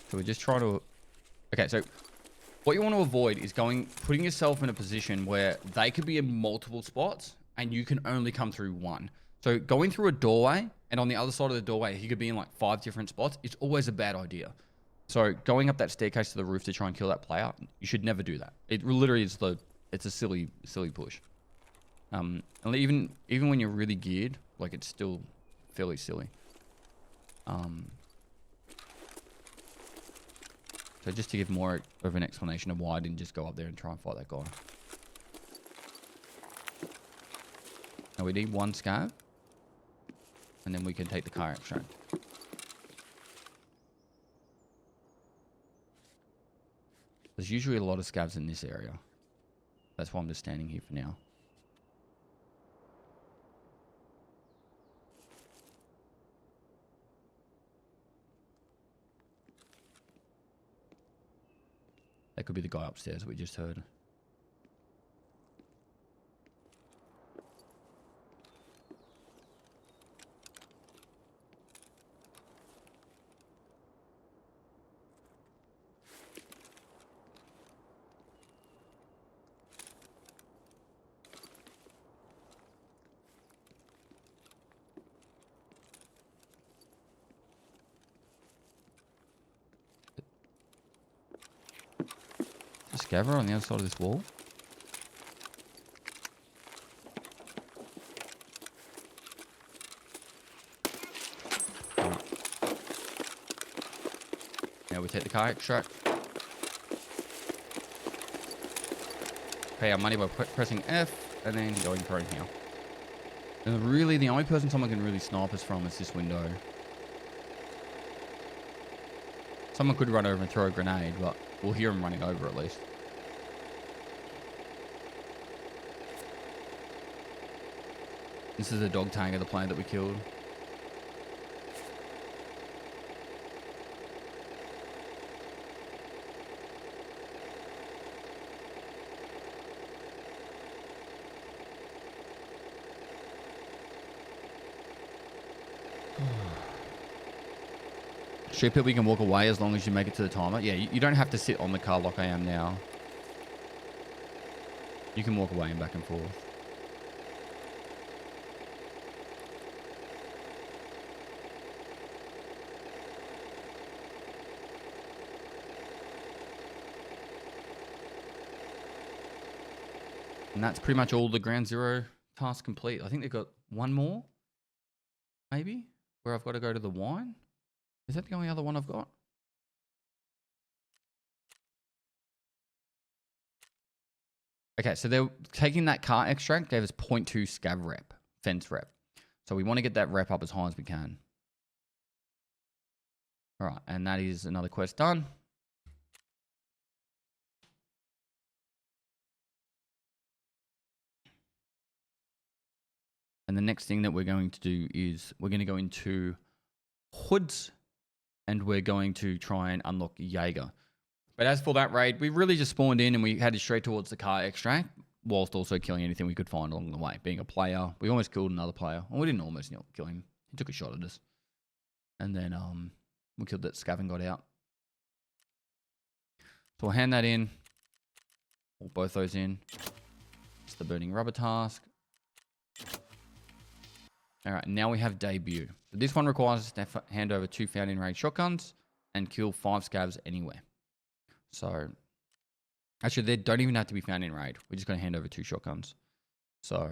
So we're just trying to... Okay, so what you want to avoid is putting yourself in a position where they could be in multiple spots and you can only come through one. So going through a doorway and on the other side of the doorway, he could be in like 5 different spots. It's always a bad idea. So going up that staircase to the roof to try and kill that player, you should never do that. It literally is it's a silly push. And even when you're really geared, like it's still fairly silly. So just to give more of an explanation of why I didn't just go up there and try and fight that guy. Now we need one scav, and then we can take the car extract. There's usually a lot of scavs in this area. That's why I'm just standing here for now. That could be the guy upstairs that we just heard. Scaver on the other side of this wall. we take the car extract. Pay our money by pressing F, and then going for it here. And really, the only person someone can really snipe us from is this window. Someone could run over and throw a grenade, but we'll hear them running over at least. This is a dog tag of the player that we killed. Street people, you can walk away as long as you make it to the timer. Yeah, you don't have to sit on the car like I am now. You can walk away and back and forth. And that's pretty much all the ground zero tasks complete. I think they've got one more, maybe, where I've got to go to the wine. Is that the only other one I've got? Okay, so they're taking that car extract, gave us 0.2 scav rep, fence rep. So we want to get that rep up as high as we can. All right, and that is another quest done. And the next thing that we're going to do is we're going to go into hoods and we're going to try and unlock Jaeger. But as for that raid, we really just spawned in and we headed straight towards the car extract, whilst also killing anything we could find along the way. Being a player, we almost killed another player. Well, we didn't almost kill him. He took a shot at us. And then we killed that scav and got out. So we'll hand that in. Or both those in. It's the burning rubber task. Alright, now we have debut. So this one requires us to hand over 2 found in raid shotguns and kill 5 scavs anywhere. So, actually they don't even have to be found in raid. We're just going to hand over 2 shotguns. So,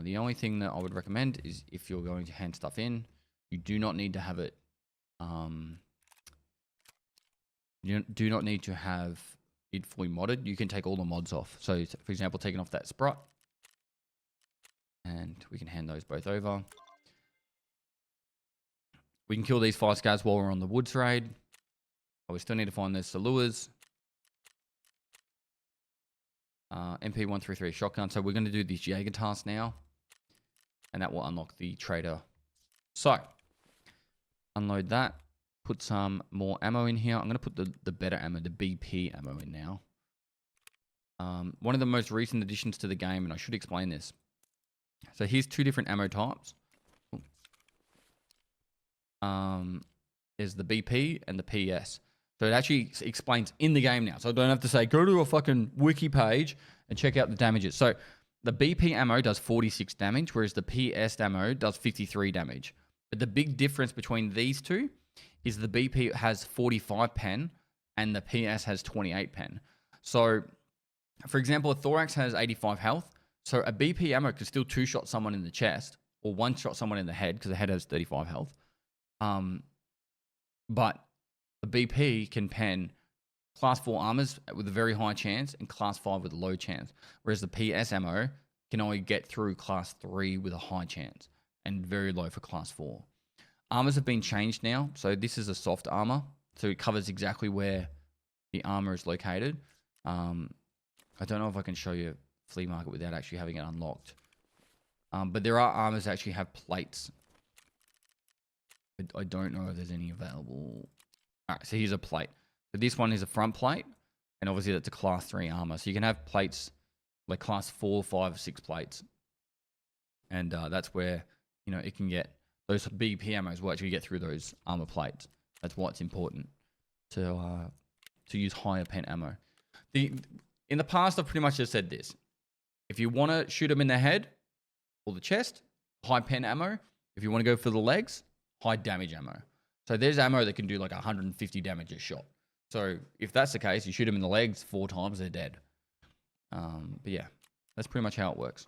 the only thing that I would recommend is if you're going to hand stuff in, you do not need to have it, you do not need to have it fully modded. You can take all the mods off. So, for example, taking off that sprite. And we can hand those both over. We can kill these 5 scavs while we're on the woods raid. But we still need to find those Saluas. MP133 shotgun. So we're going to do this Jaeger task now. And that will unlock the trader. So, unload that. Put some more ammo in here. I'm going to put the better ammo, the BP ammo in now. One of the most recent additions to the game, and I should explain this. So here's 2 different ammo types. There's the BP and the PS. So it actually explains in the game now. So I don't have to say, go to a fucking wiki page and check out the damages. So the BP ammo does 46 damage, whereas the PS ammo does 53 damage. But the big difference between these two is the BP has 45 pen and the PS has 28 pen. So, for example, a thorax has 85 health. So a BP ammo can still 2-shot someone in the chest or 1-shot someone in the head because the head has 35 health. But the BP can pen class 4 armors with a very high chance and class 5 with a low chance. Whereas the PS ammo can only get through class 3 with a high chance and very low for class 4. Armors have been changed now. So this is a soft armor. So it covers exactly where the armor is located. I don't know if I can show you Flea Market without actually having it unlocked. But there are armors that actually have plates. I don't know if there's any available. Alright, so here's a plate. So this one is a front plate. And obviously that's a class 3 armor. So you can have plates like class 4, 5, 6 plates. And that's where, you know, it can get those BP ammos will actually get through those armor plates. That's why it's important to use higher pen ammo. In the past, I've pretty much just said this. If you want to shoot them in the head or the chest, high pen ammo. If you want to go for the legs, high damage ammo. So there's ammo that can do like 150 damage a shot. So if that's the case, you shoot them in the legs 4 times, they're dead. But yeah, that's pretty much how it works.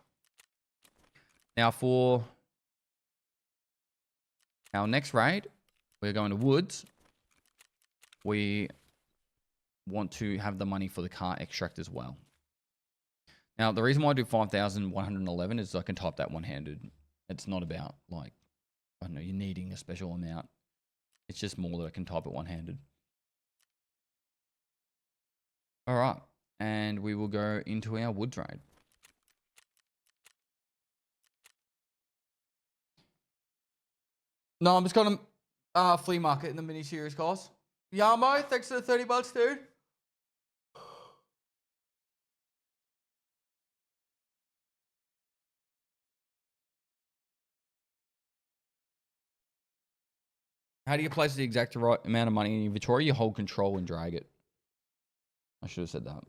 Now for our next raid, we're going to woods. we want to have the money for the car extract as well. Now, the reason why I do 5,111 is I can type that one-handed. It's not about, like, I don't know, you're needing a special amount. It's just more that I can type it one-handed. All right. And we will go into our wood trade. No, I'm just going to flea market in the mini-series, guys. Yamo, thanks for the 30 bucks, dude. How do you place the exact right amount of money in your inventory? You hold control and drag it. I should have said that.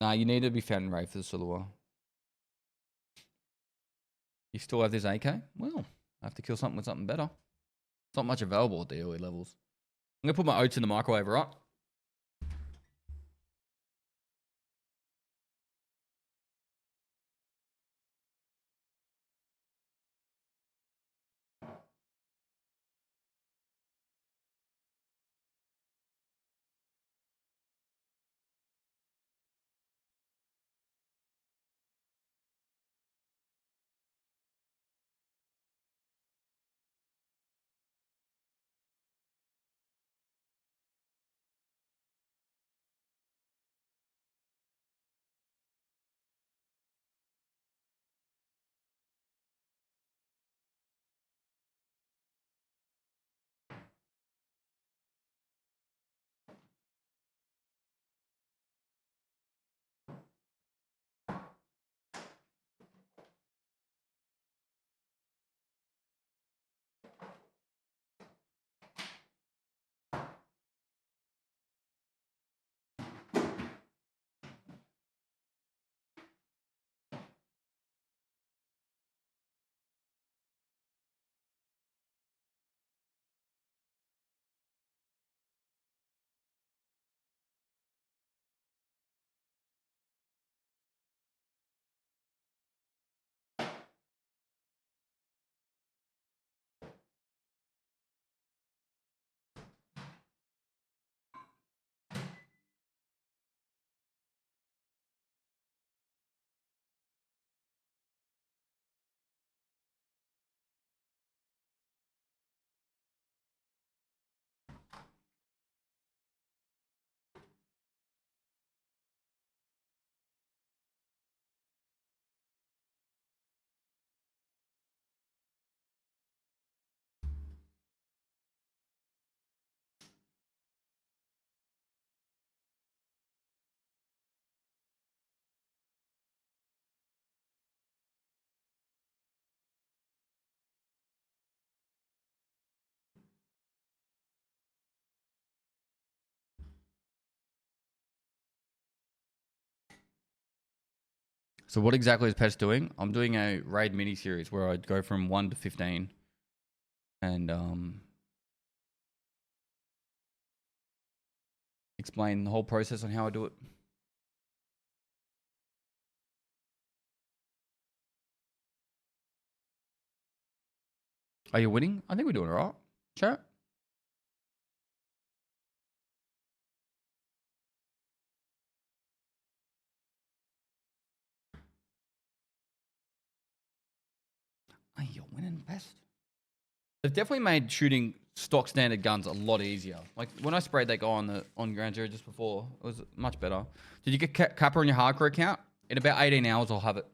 Nah, you need to be found in raid for the Sulua. You still have this AK? Well, I have to kill something with something better. It's not much available at the early levels. I'm going to put my oats in the microwave, right? So what exactly is Pest doing? I'm doing a raid mini series where I'd go from 1 to 15 and explain the whole process on how I do it. Are you winning? I think we're doing all right. Chat. Are you winning, Pest? They've definitely made shooting stock standard guns a lot easier. Like when I sprayed that guy on Ground Zero just before, it was much better. Did you get Kappa on your hardcore account? In about 18 hours, I'll have it.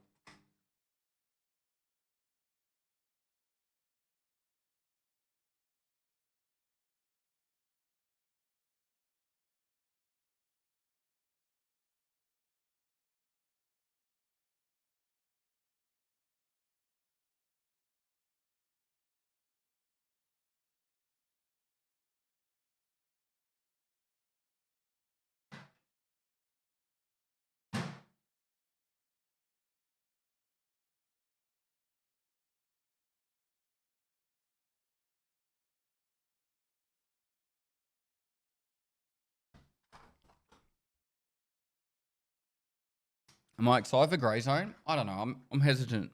Am I excited for Grey Zone? I don't know. I'm hesitant.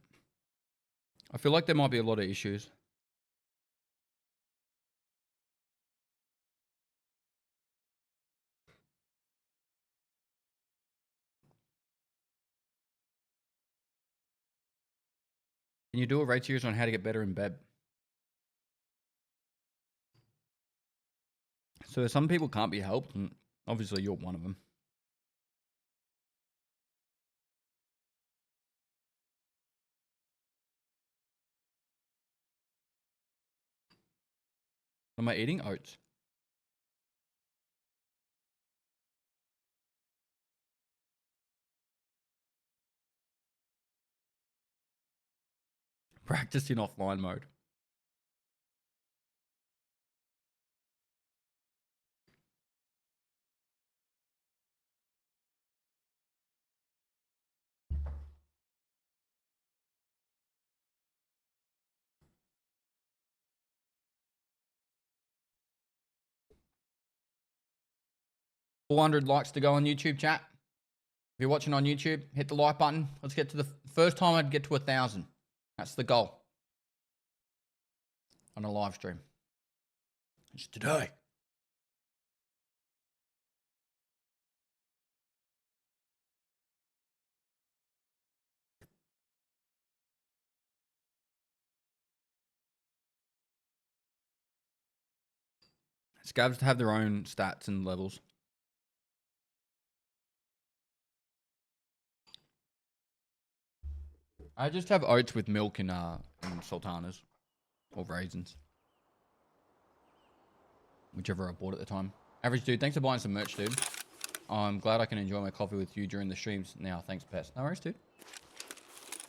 I feel like there might be a lot of issues. Can you do a raid series on how to get better in bed? So some people can't be helped, and obviously you're one of them. Am I eating oats? Practice in offline mode. $400 likes to go on YouTube chat. If you're watching on YouTube, hit the like button. Let's get to the first time I'd get to 1,000. That's the goal. On a live stream. It's today. Scavs have their own stats and levels. I just have oats with milk and sultanas. Or raisins. Whichever I bought at the time. Average dude, thanks for buying some merch, dude. I'm glad I can enjoy my coffee with you during the streams now. Thanks, Pest. No worries, dude.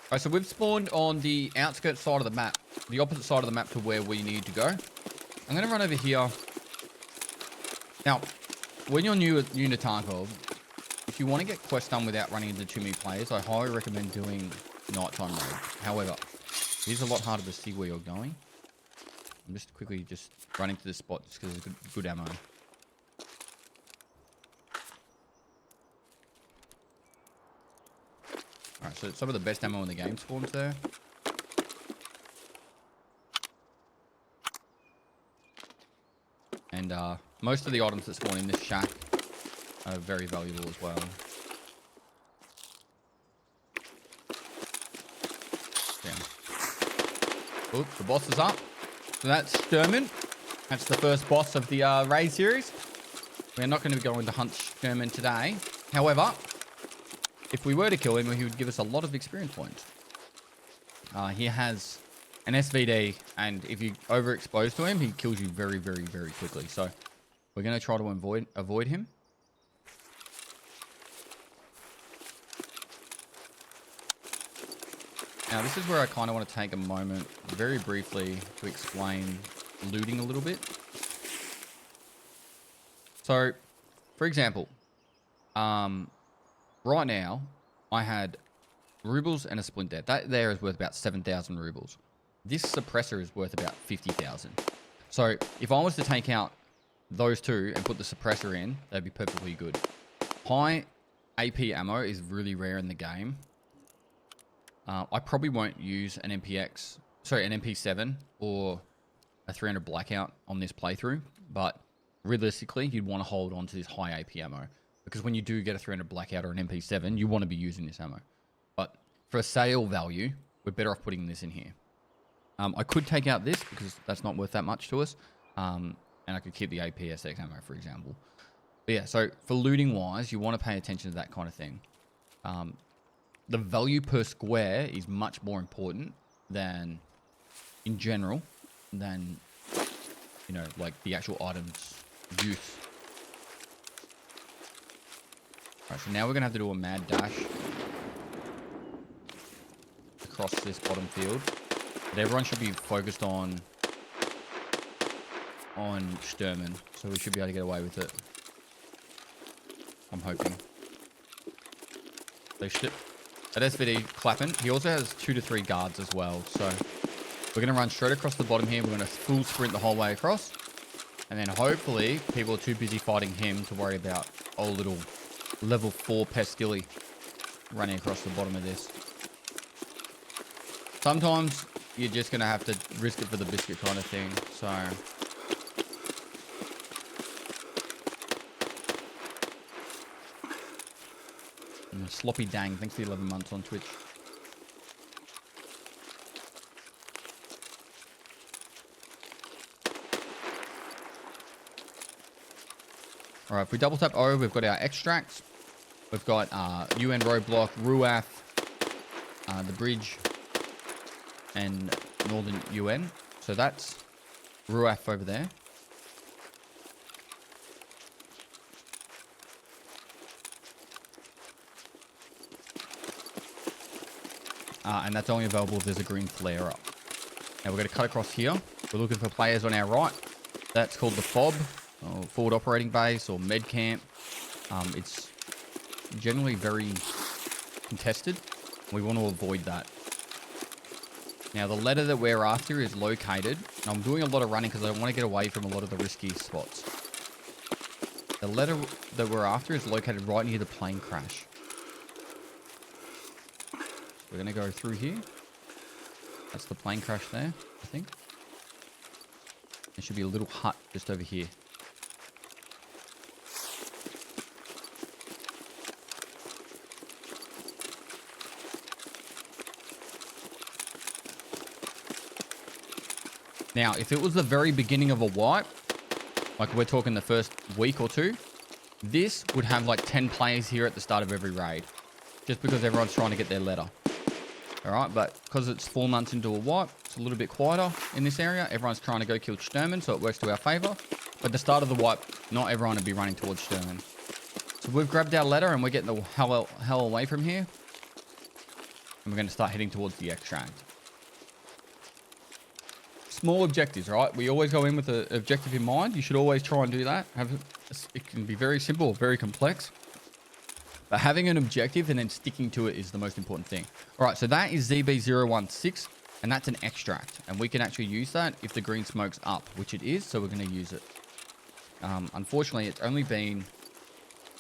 Alright, so we've spawned on the outskirts side of the map. The opposite side of the map to where we need to go. I'm going to run over here. Now, when you're new to Tarkov, if you want to get quests done without running into too many players, I highly recommend doing nighttime mode. However, it is a lot harder to see where you're going. I'm just quickly running to this spot just because there's good ammo. Alright, so some of the best ammo in the game spawns there. And most of the items that spawn in this shack are very valuable as well. Yeah. Oops, the boss is up. So that's Sturman. That's the first boss of the raid series. We're not going to be going to hunt Sturman today. However, if we were to kill him, he would give us a lot of experience points. He has an SVD, and if you overexpose to him, he kills you very, very, very quickly. So we're going to try to avoid him. Now, this is where I kind of want to take a moment very briefly to explain looting a little bit. So, for example, right now, I had rubles and a splint there. That there is worth about 7,000 rubles. This suppressor is worth about 50,000. So, if I was to take out those two and put the suppressor in, that'd be perfectly good. High AP ammo is really rare in the game. I probably won't use an MP7 or a 300 blackout on this playthrough, but realistically, you'd want to hold on to this high AP ammo because when you do get a 300 blackout or an MP7, you want to be using this ammo. But for a sale value, we're better off putting this in here. I could take out this because that's not worth that much to us, and I could keep the APSX ammo, for example. But yeah, so for looting wise, you want to pay attention to that kind of thing. The value per square is much more important than, in general, than, you know, like the actual item's use. Alright, so now we're going to have to do a mad dash across this bottom field. But everyone should be focused on Sturman, so we should be able to get away with it. I'm hoping. That SVD clapping. He also has 2 to 3 guards as well. So we're going to run straight across the bottom here. We're going to full sprint the whole way across. And then hopefully people are too busy fighting him to worry about old little level 4 Pestily running across the bottom of this. Sometimes you're just going to have to risk it for the biscuit kind of thing. So... Sloppy Dang, thanks for the 11 months on Twitch. All right, if we double tap O, we've got our extracts. We've got UN roadblock, Ruaf, the bridge, and Northern UN. So that's Ruaf over there. And that's only available if there's a green flare up. Now we're going to cut across here. We're looking for players on our right. That's called the FOB, or Forward Operating Base, or Med Camp. It's generally very contested. We want to avoid that. Now the letter that we're after is located. And I'm doing a lot of running because I want to get away from a lot of the risky spots. The letter that we're after is located right near the plane crash. We're going to go through here. That's the plane crash there, I think. There should be a little hut just over here. Now, if it was the very beginning of a wipe, like we're talking the first week or two, this would have like 10 players here at the start of every raid. Just because everyone's trying to get their letter. Alright, but because it's 4 months into a wipe, it's a little bit quieter in this area. Everyone's trying to go kill Sturman, so it works to our favour. But at the start of the wipe, not everyone would be running towards Sturman. So we've grabbed our letter and we're getting the hell away from here. And we're going to start heading towards the extract. Small objectives, right? We always go in with an objective in mind. You should always try and do that. It can be very simple or very complex. But having an objective and then sticking to it is the most important thing. All right, so that is ZB016, and that's an extract. And we can actually use that if the green smoke's up, which it is, so we're going to use it. Unfortunately, it's only been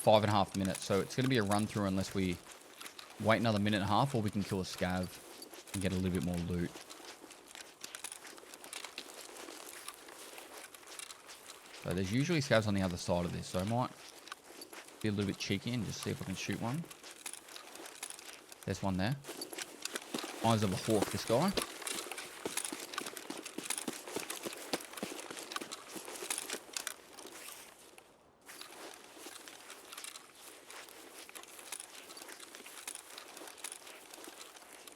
5.5 minutes, so it's going to be a run-through unless we wait another minute and a half, or we can kill a scav and get a little bit more loot. So there's usually scavs on the other side of this, so I might be a little bit cheeky and just see if I can shoot one. There's one there. Eyes of a hawk, this guy.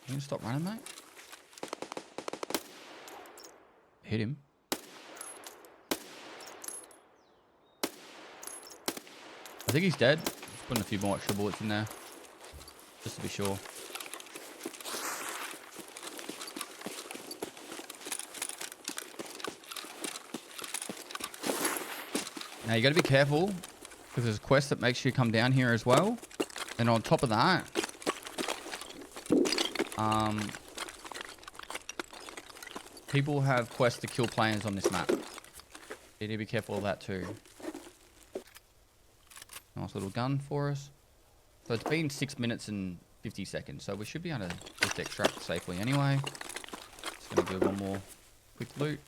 You can stop running, mate. Hit him. I think he's dead. Just putting a few more extra bullets in there. Just to be sure. Now you got to be careful. Because there's a quest that makes you come down here as well. And on top of that. People have quests to kill players on this map. You need to be careful of that too. Nice little gun for us. So it's been 6 minutes and 50 seconds. So we should be able to just extract safely anyway. Just going to do one more quick loot.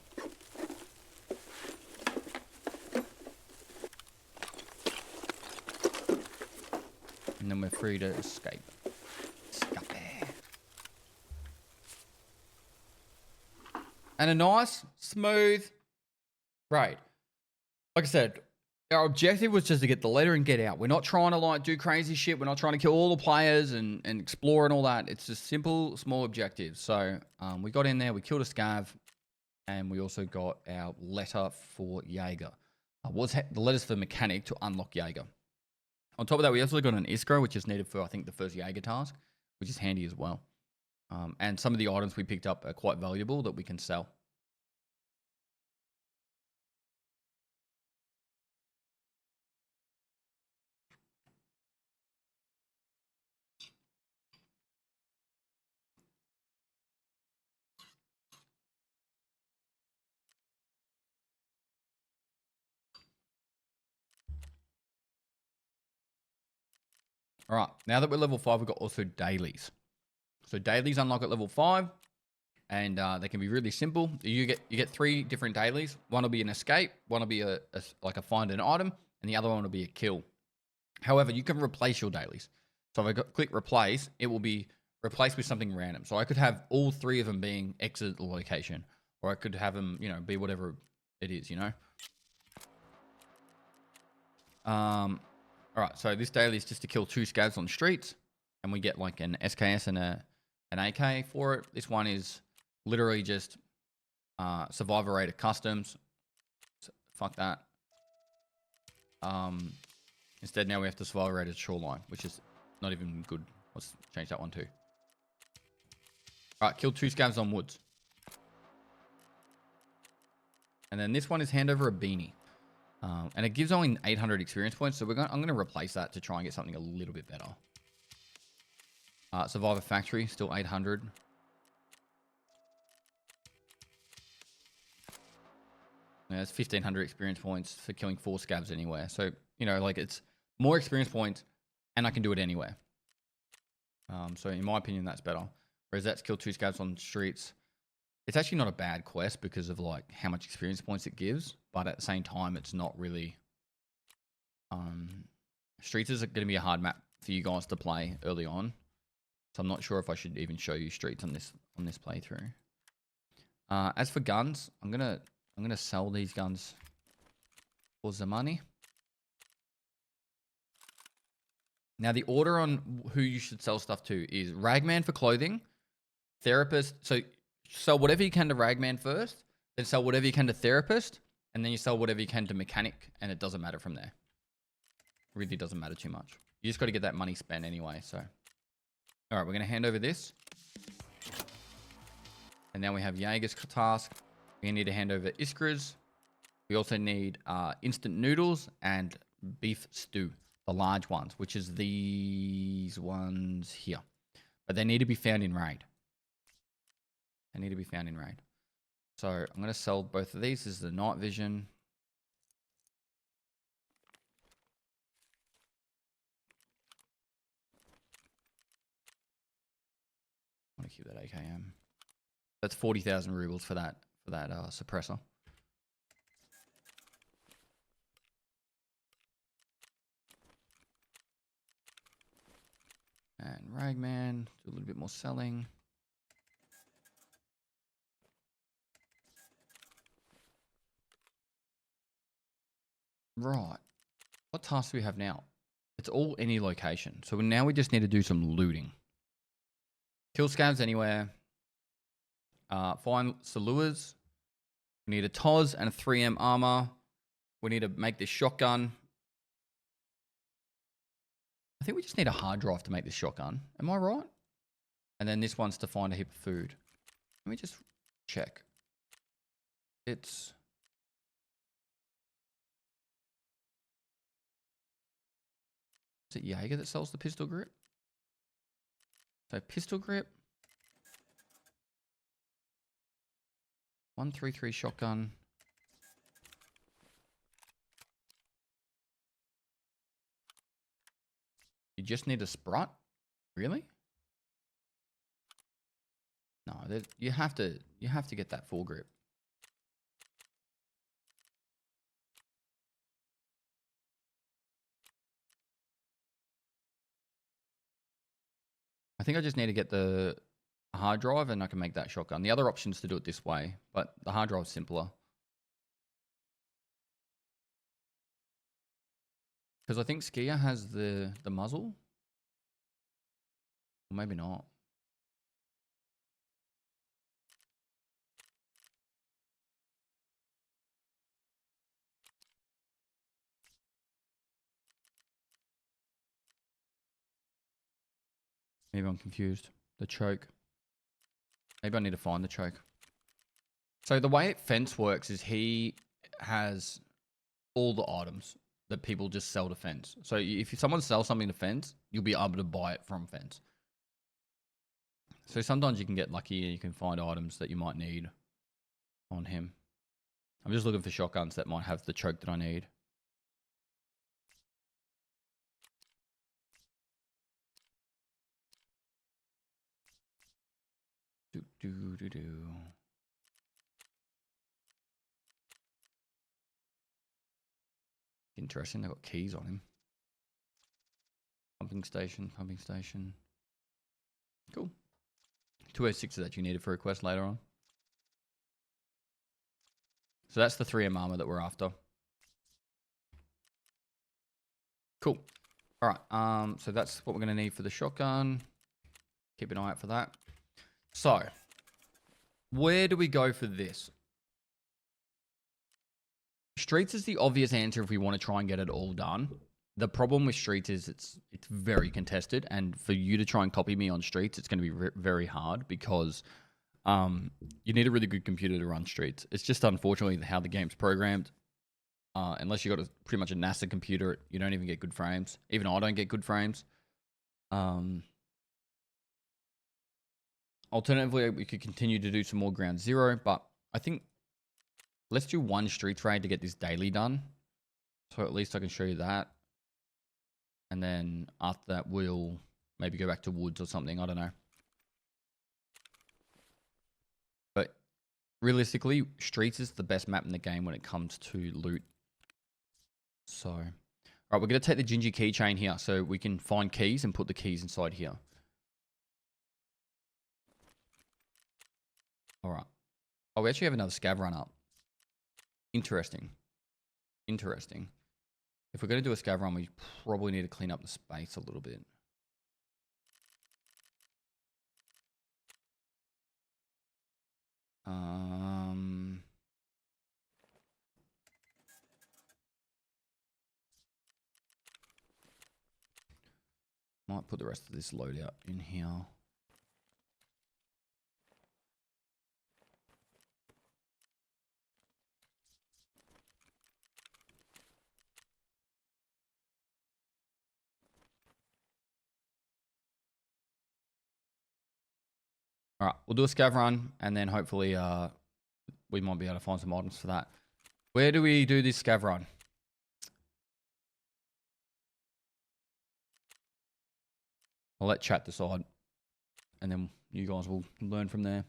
And then we're free to escape. And a nice, smooth raid. Like I said, our objective was just to get the letter and get out. We're not trying to like do crazy shit. We're not trying to kill all the players and explore and all that. It's just simple, small objectives. So we got in there, we killed a scav, and we also got our letter for Jaeger. The letter's for mechanic to unlock Jaeger. On top of that, we also got an Iskra, which is needed for, I think, the first Jaeger task, which is handy as well. And some of the items we picked up are quite valuable that we can sell. All right, now that we're level 5, we've got also dailies. So dailies unlock at level 5, and they can be really simple. You get 3 different dailies. One will be an escape, one will be like a find an item, and the other one will be a kill. However, you can replace your dailies. So if I click replace, it will be replaced with something random. So I could have all 3 of them being exit the location, or I could have them, be whatever it is, All right, so this daily is just to kill 2 scavs on the streets, and we get like an SKS and an AK for it. This one is literally just survivor rate of customs. So, fuck that. Instead, now we have to survivor rate of shoreline, which is not even good. Let's change that one too. All right, kill 2 scavs on woods. And then this one is hand over a beanie. And it gives only 800 experience points, so I'm going to replace that to try and get something a little bit better. Survivor Factory, still 800. Yeah, it's 1500 experience points for killing 4 scavs anywhere. So, you know, like it's more experience points, and I can do it anywhere. So in my opinion, that's better. Whereas that's kill 2 scavs on the streets. It's actually not a bad quest because of like how much experience points it gives, but at the same time, it's not really. Streets is going to be a hard map for you guys to play early on, so I'm not sure if I should even show you streets on this playthrough. As for guns, I'm gonna sell these guns for the money. Now the order on who you should sell stuff to is Ragman for clothing, Therapist. So sell whatever you can to Ragman first, then sell whatever you can to Therapist, and then you sell whatever you can to Mechanic, and it doesn't matter from there. Really doesn't matter too much. You just got to get that money spent anyway, so. All right, we're going to hand over this. And now we have Jaeger's task. We need to hand over Iskras. We also need instant noodles and beef stew, the large ones, which is these ones here. But they need to be found in raid. They need to be found in raid. So I'm going to sell both of these. This is the night vision. I want to keep that AKM. That's 40,000 rubles for that suppressor. And Ragman, do a little bit more selling. Right. What tasks do we have now? It's all any location. So now we just need to do some looting. Kill scavs anywhere. Find Saluas. We need a TOS and a 3M armor. We need to make this shotgun. I think we just need a hard drive to make this shotgun. Am I right? And then this one's to find a heap of food. Let me just check. Is it Jaeger that sells the pistol grip? So pistol grip. 133 shotgun. You just need a sprut? Really? No, you have to get that full grip. I think I just need to get the hard drive and I can make that shotgun. The other option is to do it this way, but the hard drive is simpler. Because I think Skier has the muzzle. Or maybe not. Maybe I'm confused. The choke. Maybe I need to find the choke. So the way Fence works is he has all the items that people just sell to Fence. So if someone sells something to Fence, you'll be able to buy it from Fence. So sometimes you can get lucky and you can find items that you might need on him. I'm just looking for shotguns that might have the choke that I need. Interesting, they've got keys on him. Pumping station. Cool. 206 that you needed for a quest later on. So that's the 3M armor that we're after. Cool. All right. So that's what we're going to need for the shotgun. Keep an eye out for that. So, where do we go for this? Streets is the obvious answer if we want to try and get it all done. The problem with Streets is it's very contested, and for you to try and copy me on Streets, it's going to be very hard because you need a really good computer to run Streets. It's just unfortunately how the game's programmed. Unless you got pretty much a NASA computer, you don't even get good frames. Even I don't get good frames. Alternatively, we could continue to do some more Ground Zero, but I think let's do one Streets raid to get this daily done. So at least I can show you that. And then after that, we'll maybe go back to Woods or something. I don't know. But realistically, Streets is the best map in the game when it comes to loot. So, all right, we're going to take the Gingy keychain here so we can find keys and put the keys inside here. All right. Oh, we actually have another scav run up. Interesting. Interesting. If we're going to do a scav run, we probably need to clean up the space a little bit. Might put the rest of this loadout in here. All right, we'll do a scav run, and then hopefully we might be able to find some items for that. Where do we do this scav run? I'll let chat decide, and then you guys will learn from there.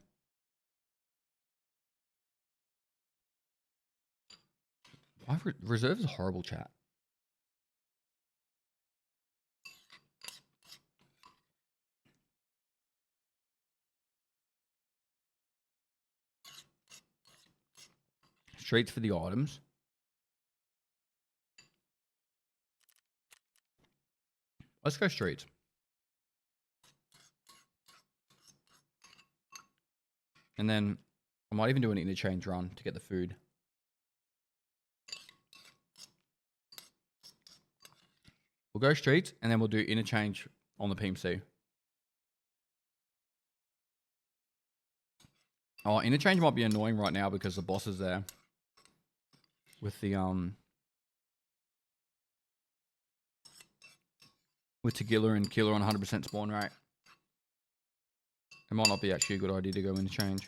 Reserve is a horrible chat. Streets for the items. Let's go streets. And then I might even do an interchange run to get the food. We'll go streets and then we'll do interchange on the PMC. Oh, interchange might be annoying right now because the boss is there. With the with Tagilla and Killer on 100% spawn rate. It might not be actually a good idea to go interchange.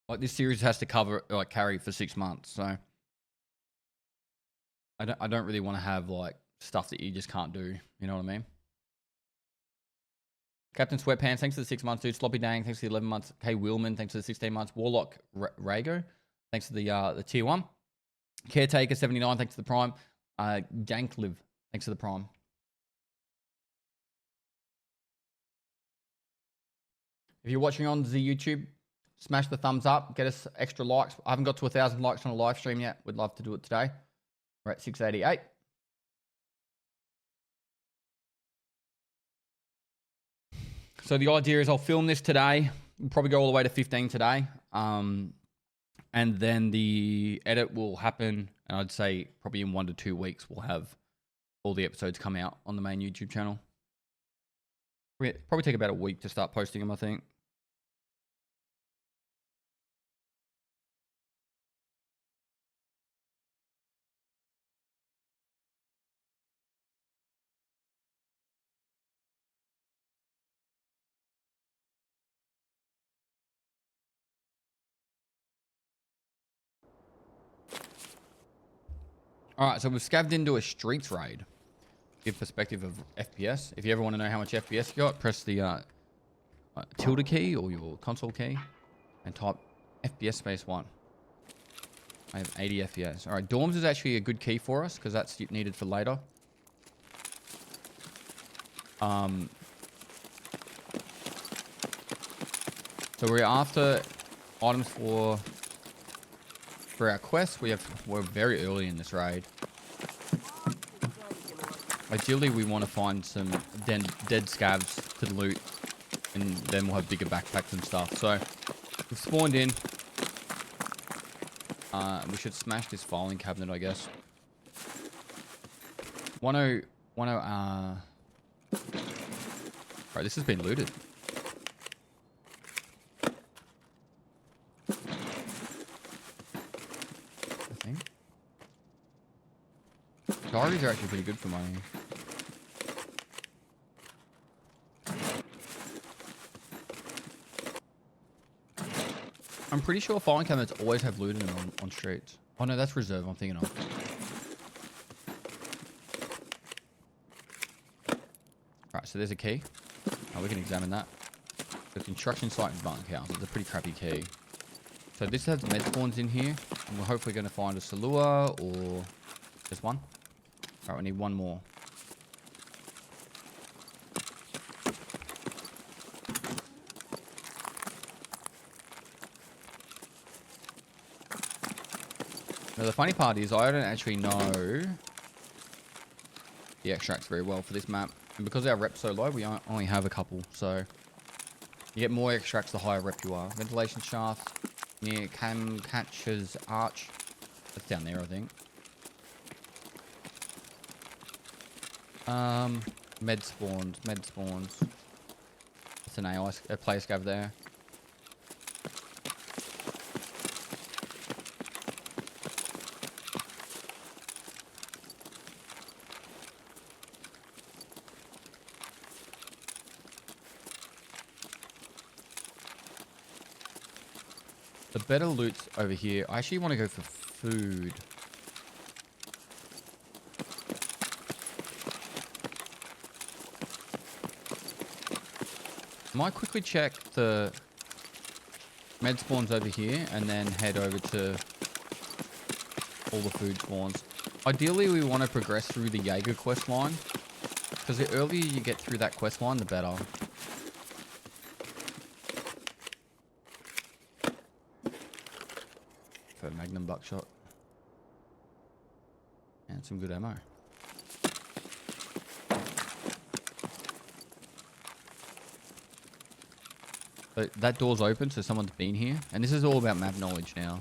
Like this series has to cover like carry for 6 months, so I don't really want to have like stuff that you just can't do. You know what I mean? Captain Sweatpants, thanks for the 6 months, dude. Sloppy Dang, thanks for the 11 months. K Willman, thanks for the 16 months. Warlock Rago, thanks for the tier 1. Caretaker 79, thanks for the prime. Gankliv, thanks for the prime. If you're watching on the YouTube, smash the thumbs up, get us extra likes. I haven't got to 1,000 likes on a live stream yet. We'd love to do it today. We're at 688. So the idea is I'll film this today. We'll probably go all the way to 15 today. And then the edit will happen. And I'd say probably in 1 to 2 weeks, we'll have all the episodes come out on the main YouTube channel. Probably take about a week to start posting them, I think. All right, so we've scavved into a streets raid. Give perspective of FPS. If you ever want to know how much FPS you got, press the tilde key or your console key and type FPS space 1. I have 80 FPS. All right, dorms is actually a good key for us because that's needed for later. So we're after items for For our quest, we're very early in this raid. Ideally, we want to find some dead scavs to loot, and then we'll have bigger backpacks and stuff. So we've spawned in. We should smash this filing cabinet, I guess. 10. Right, this has been looted. I think. Diaries are actually pretty good for money. I'm pretty sure filing cabinets always have loot in them on streets. Oh no, that's reserve I'm thinking of. Right, so there's a key. Oh, we can examine that. So construction site and bunkhouse. It's a pretty crappy key. So this has med spawns in here, and we're hopefully going to find a Salua or just one. Right, we need one more. Now the funny part is I don't actually know the extracts very well for this map. And because our rep's so low, we only have a couple. So you get more extracts the higher rep you are. Ventilation shaft near Cam Catcher's Arch. That's down there, I think. Med spawns. That's an AI, a player scav there. The better loot's over here. I actually want to go for food. I might quickly check the med spawns over here and then head over to all the food spawns. Ideally, we want to progress through the Jaeger quest line, because the earlier you get through that quest line, the better. For Magnum buckshot. And some good ammo. So that door's open, so someone's been here. And this is all about map knowledge now.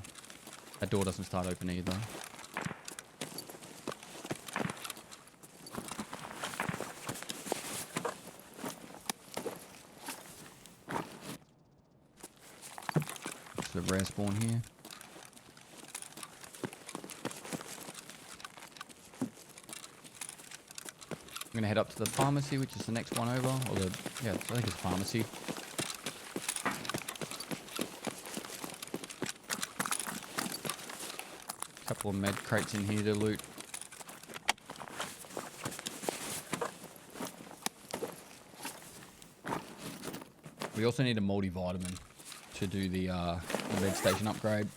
That door doesn't start open either. It's a rare spawn here. I'm gonna head up to the pharmacy, which is the next one over. Or the, yeah, I think it's pharmacy. Couple of med crates in here to loot. We also need a multivitamin to do the med station upgrade.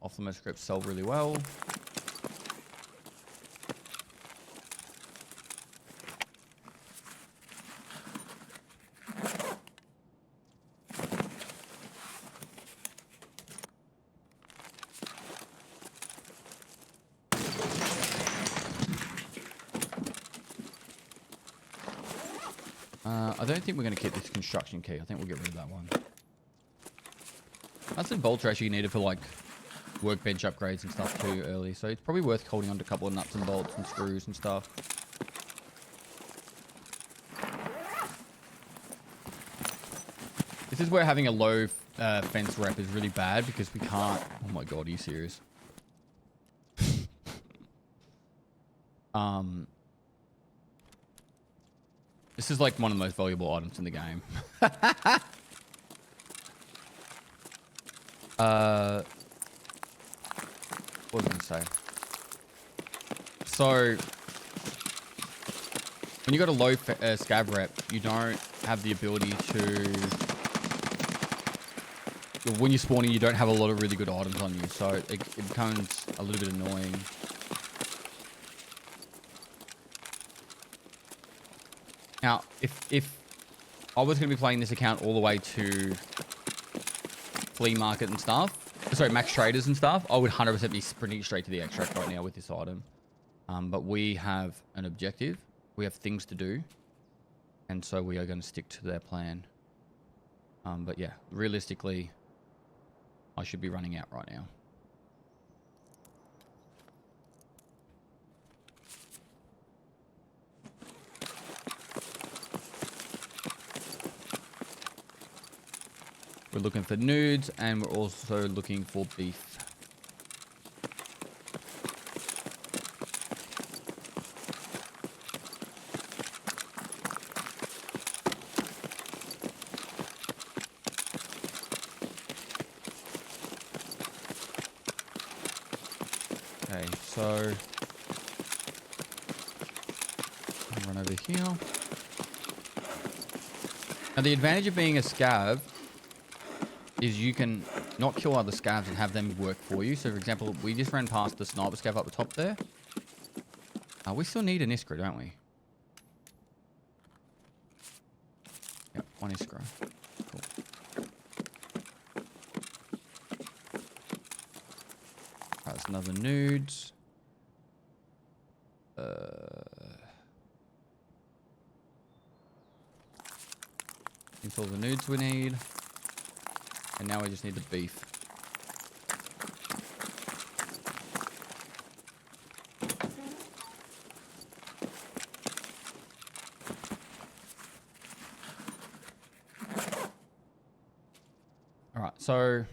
Optimus scripts sell really well. I don't think we're going to keep this construction key. I think we'll get rid of that one. Nuts and bolts are actually needed for like workbench upgrades and stuff too early. So it's probably worth holding on to a couple of nuts and bolts and screws and stuff. This is where having a low fence rep is really bad because we can't... Oh my god, are you serious? This is like one of the most valuable items in the game. What was I going to say? So, when you got a low scav rep, you don't have the ability to... When you're spawning, you don't have a lot of really good items on you, so it becomes a little bit annoying. Now, if I was going to be playing this account all the way to flea market and stuff, sorry, max traders and stuff, I would 100% be sprinting straight to the extract right now with this item. But we have an objective. We have things to do. And so we are going to stick to their plan. But yeah, realistically, I should be running out right now. We're looking for nudes, and we're also looking for beef. Okay, so I'll run over here. Now the advantage of being a scav is you can not kill other scavs and have them work for you. So for example, we just ran past the sniper scav up the top there. We still need an iskra, don't we? Yep, one iskra. Cool. Alright, there's another nudes. That's all the nudes we need. And now we just need the beef. Alright, so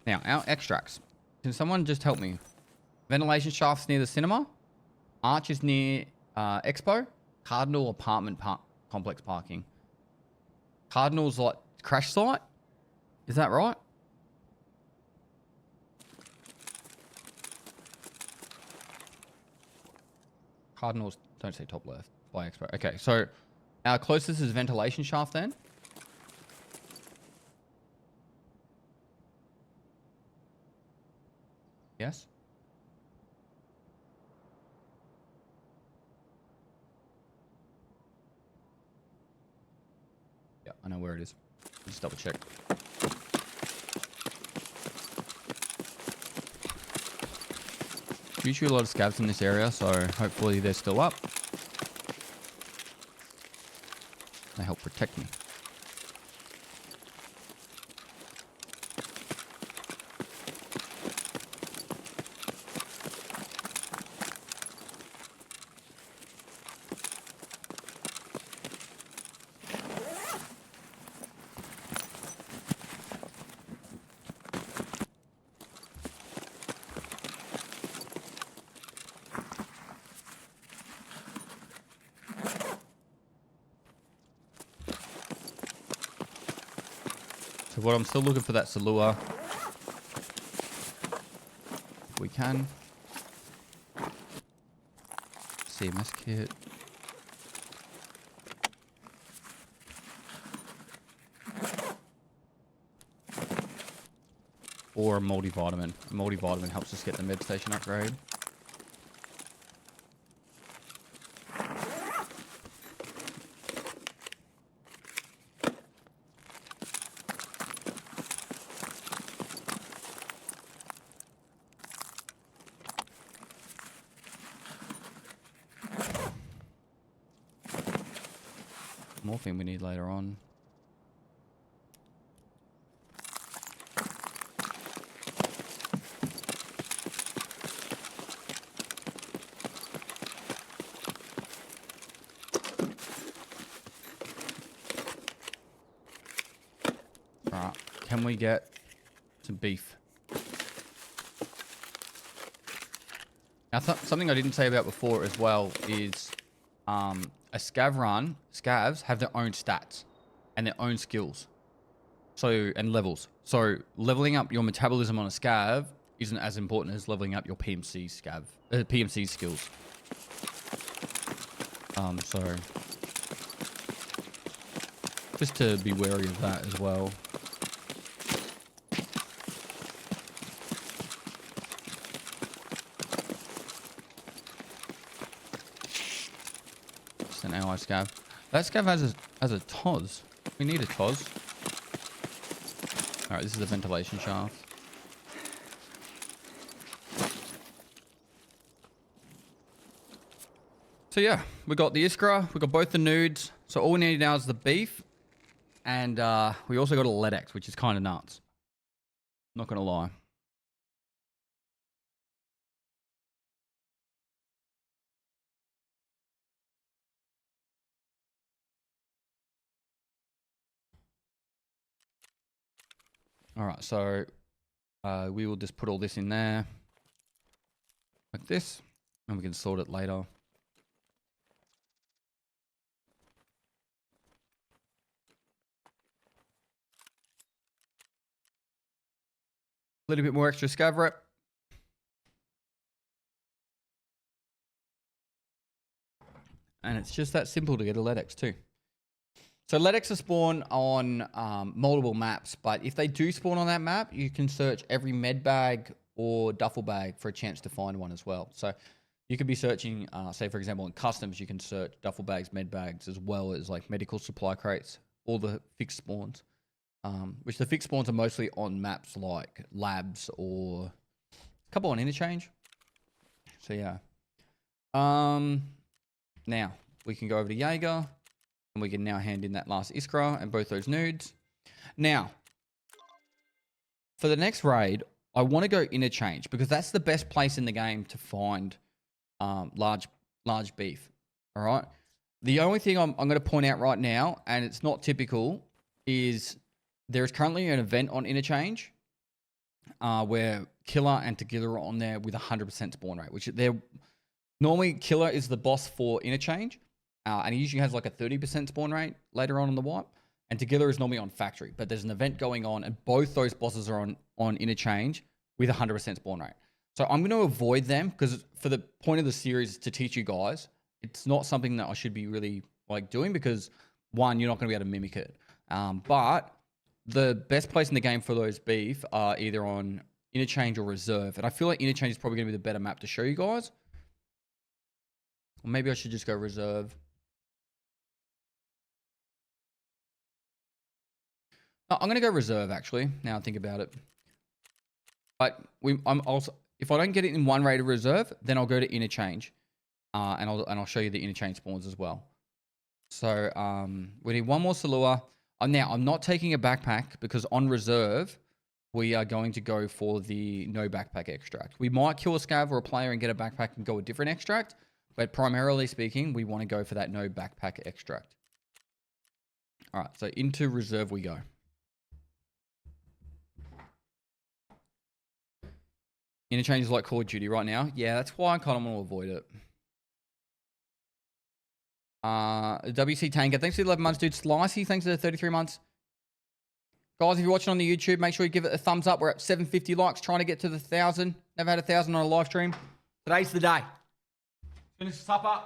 now our extracts. Can someone just help me? Ventilation shafts near the cinema. Arch is near Expo. Cardinal apartment complex parking. Cardinal's like crash site. Is that right? Cardinals don't say top left by Expo. Okay, so our closest is ventilation shaft then. Yes. Yeah, I know where it is. Just double check. Usually a lot of scavs in this area, so hopefully they're still up. They help protect me. So what I'm still looking for that Salua. If we can. CMS kit. Or a multivitamin. A multivitamin helps us get the med station upgrade. Morphine we need later on. Alright, can we get some beef? Now something I didn't say about before as well is a scav run, scavs have their own stats and their own skills. So, and levels. So leveling up your metabolism on a scav isn't as important as leveling up your PMC PMC skills. So just to be wary of that as well. Just an ally scav. That scav has a TOS. We need a TOS. All right, this is the ventilation shaft. So yeah, we got the Iskra, we got both the nudes. So all we need now is the beef. And we also got a LEDX, which is kind of nuts. Not going to lie. All right, so we will just put all this in there. Like this. And we can sort it later. A little bit more extra scav rep. And it's just that simple to get a LEDX too. So LEDX spawn on multiple maps, but if they do spawn on that map, you can search every med bag or duffel bag for a chance to find one as well. So you could be searching, say for example, in customs, you can search duffel bags, med bags, as well as like medical supply crates, all the fixed spawns. Which the fixed spawns are mostly on maps like labs or a couple on interchange. So yeah. Now we can go over to Jaeger and we can now hand in that last Iskra and both those nudes. Now, for the next raid, I want to go interchange because that's the best place in the game to find large beef. All right. The only thing I'm going to point out right now, and it's not typical, is there is currently an event on interchange where Killer and Together are on there with 100% spawn rate, which they're normally Killer is the boss for interchange, and he usually has like a 30% spawn rate later on in the wipe, and Together is normally on factory. But there's an event going on, and both those bosses are on interchange with 100% spawn rate. So I'm going to avoid them because for the point of the series is to teach you guys, it's not something that I should be really like doing because one, you're not going to be able to mimic it, but the best place in the game for those beef are either on interchange or reserve. And I feel like interchange is probably going to be the better map to show you guys. Or maybe I should just go reserve. No, I'm going to go reserve, actually, now I think about it. But I'm also, if I don't get it in one raid of reserve, then I'll go to interchange. And I'll show you the interchange spawns as well. So we need one more Salua. Now, I'm not taking a backpack because on reserve, we are going to go for the no backpack extract. We might kill a scav or a player and get a backpack and go a different extract. But primarily speaking, we want to go for that no backpack extract. All right, so into reserve we go. Interchange is like Call of Duty right now. Yeah, that's why I kind of want to avoid it. WC Tanker, thanks for the 11 months, dude. Slicey, thanks for the 33 months. Guys, if you're watching on the YouTube, make sure you give it a thumbs up. We're at 750 likes, trying to get to the 1,000. Never had 1,000 on a live stream. Today's the day. Finish supper.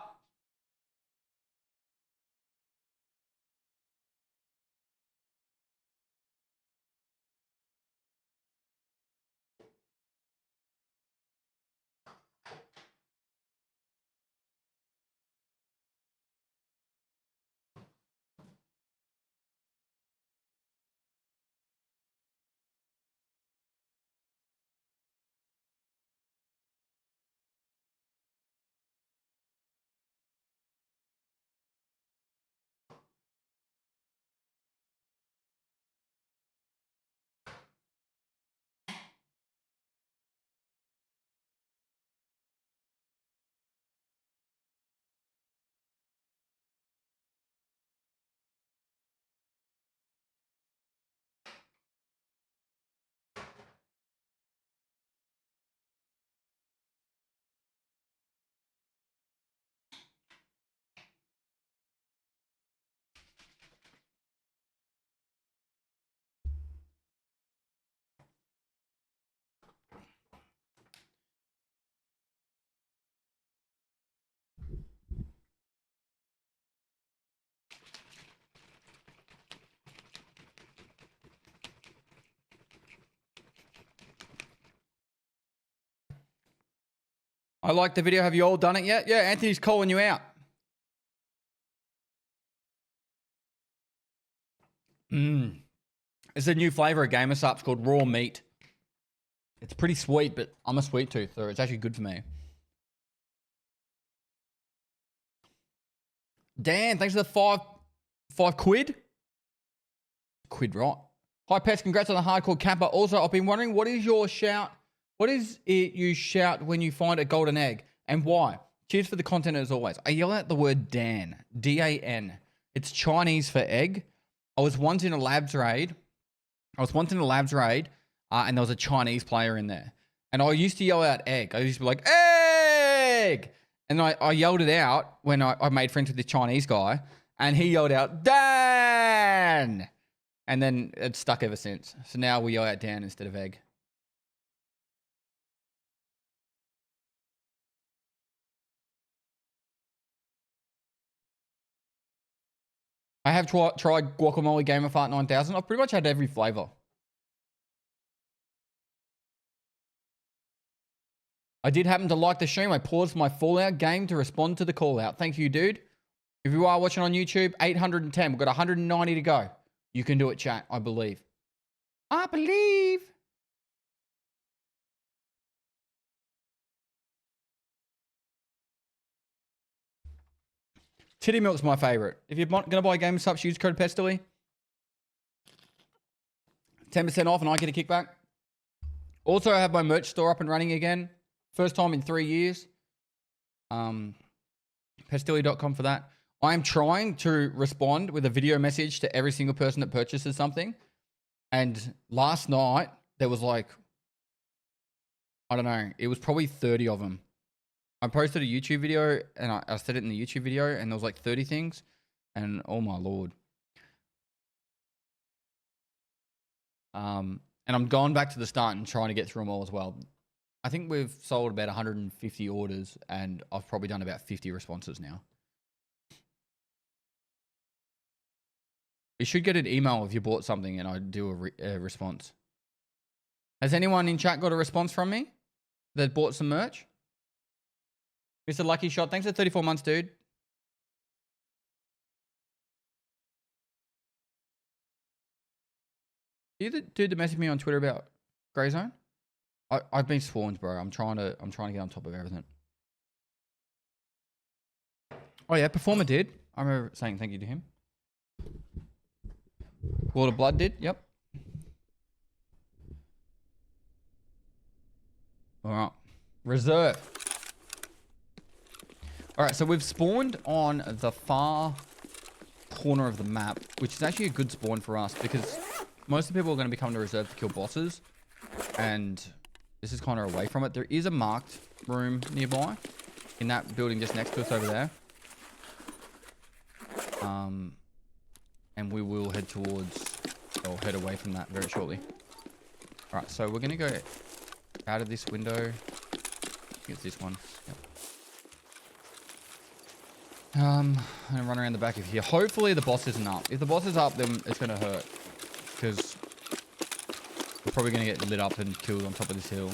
I like the video. Have you all done it yet? Yeah, Anthony's calling you out. It's a new flavor of Gamer Sups called raw meat. It's pretty sweet, but I'm a sweet tooth, so it's actually good for me. Dan, thanks for the five quid. Quid, right? Hi, Pets. Congrats on the hardcore capper. Also, I've been wondering, what is your shout? What is it you shout when you find a golden egg, and why? Cheers for the content as always. I yell out the word Dan. D-A-N. It's Chinese for egg. I was once in a labs raid. And there was a Chinese player in there. And I used to yell out egg. I used to be like, egg! And I yelled it out when I made friends with this Chinese guy. And he yelled out, Dan! And then it's stuck ever since. So now we yell out Dan instead of egg. I have tried Guacamole Gamer Fart 9000. I've pretty much had every flavor. I did happen to like the stream. I paused my Fallout game to respond to the call out. Thank you, dude. If you are watching on YouTube, 810. We've got 190 to go. You can do it, chat. I believe. I believe. Titty milk's my favorite. If you're going to buy Game of Subs, use code Pestily. 10% off and I get a kickback. Also, I have my merch store up and running again. First time in 3 years. Pestily.com for that. I am trying to respond with a video message to every single person that purchases something. And last night, there was like, I don't know, it was probably 30 of them. I posted a YouTube video and I said it in the YouTube video and there was like 30 things. And oh my Lord. And I'm going back to the start and trying to get through them all as well. I think we've sold about 150 orders and I've probably done about 50 responses now. You should get an email if you bought something and I do a response. Has anyone in chat got a response from me that bought some merch? Mr. Lucky Shot, thanks for 34 months, dude. You the dude that messaged me on Twitter about Grey Zone? I've been swarmed, bro. I'm trying to get on top of everything. Oh yeah, Performer did. I remember saying thank you to him. Lord of Blood did. Yep. All right. Reserve. All right, so we've spawned on the far corner of the map, which is actually a good spawn for us because most of the people are going to be coming to reserve to kill bosses, and this is kind of away from it. There is a marked room nearby in that building just next to us over there. And we will head towards, or head away from that very shortly. All right, so we're going to go out of this window. I think it's this one. Yep. And run around the back of here. Hopefully the boss isn't up. If the boss is up, then it's going to hurt. Because we're probably going to get lit up and killed on top of this hill.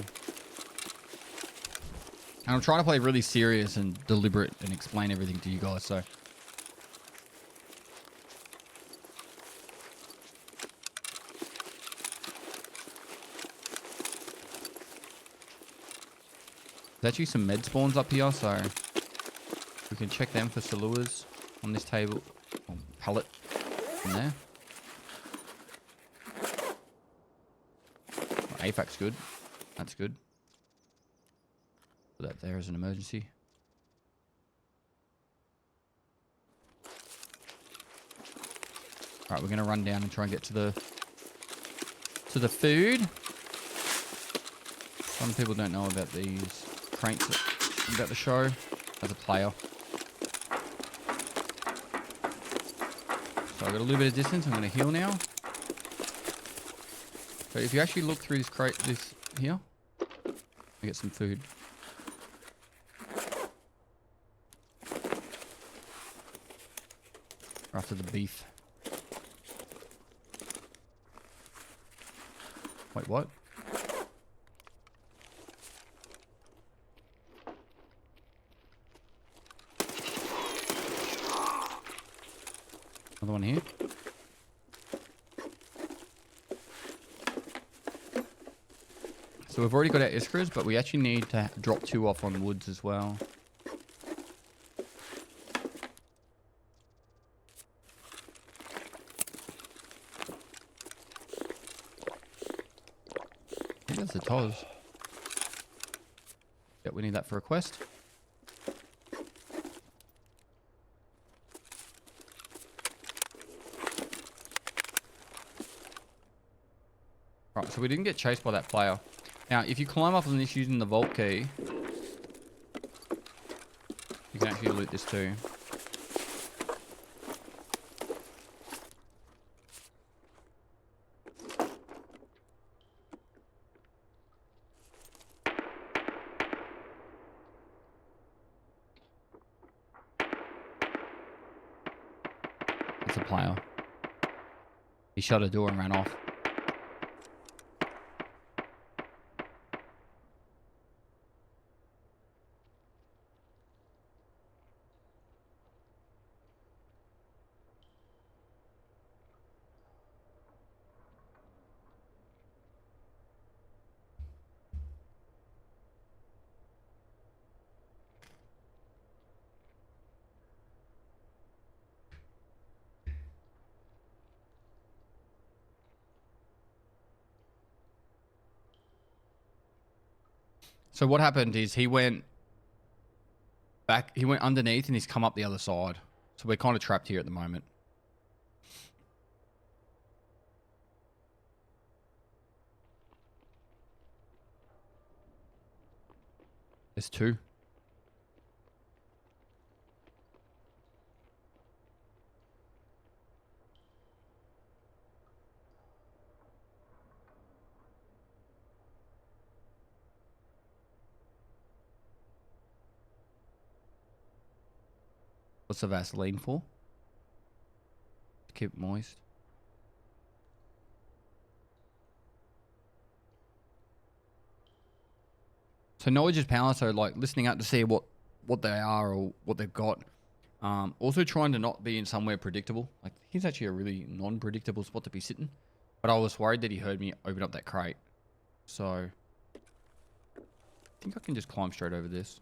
And I'm trying to play really serious and deliberate and explain everything to you guys, so. There's actually some med spawns up here, so we can check them for Saluas on this table. Oh, pallet in there. Oh, AFAC's good. That's good. Put that there as an emergency. Alright, we're gonna run down and try and get to the food. Some people don't know about these crates that I'm about to show as a player. So I've got a little bit of distance. I'm going to heal now. So if you actually look through this crate, this here, I get some food. After the beef. Wait, what? Another one here. So we've already got our iskras, but we actually need to drop 2 off on woods as well. I think that's the Toz. Yep, we need that for a quest. Right, so we didn't get chased by that player. Now, if you climb up on this using the vault key, you can actually loot this too. It's a player. He shut a door and ran off. So what happened is he went back, he went underneath and he's come up the other side. So we're kind of trapped here at the moment. There's 2. What's the Vaseline for? To keep it moist. So knowledge is power, so like listening out to see what they are or what they've got. Also trying to not be in somewhere predictable. Like here's actually a really non-predictable spot to be sitting. But I was worried that he heard me open up that crate. So I think I can just climb straight over this.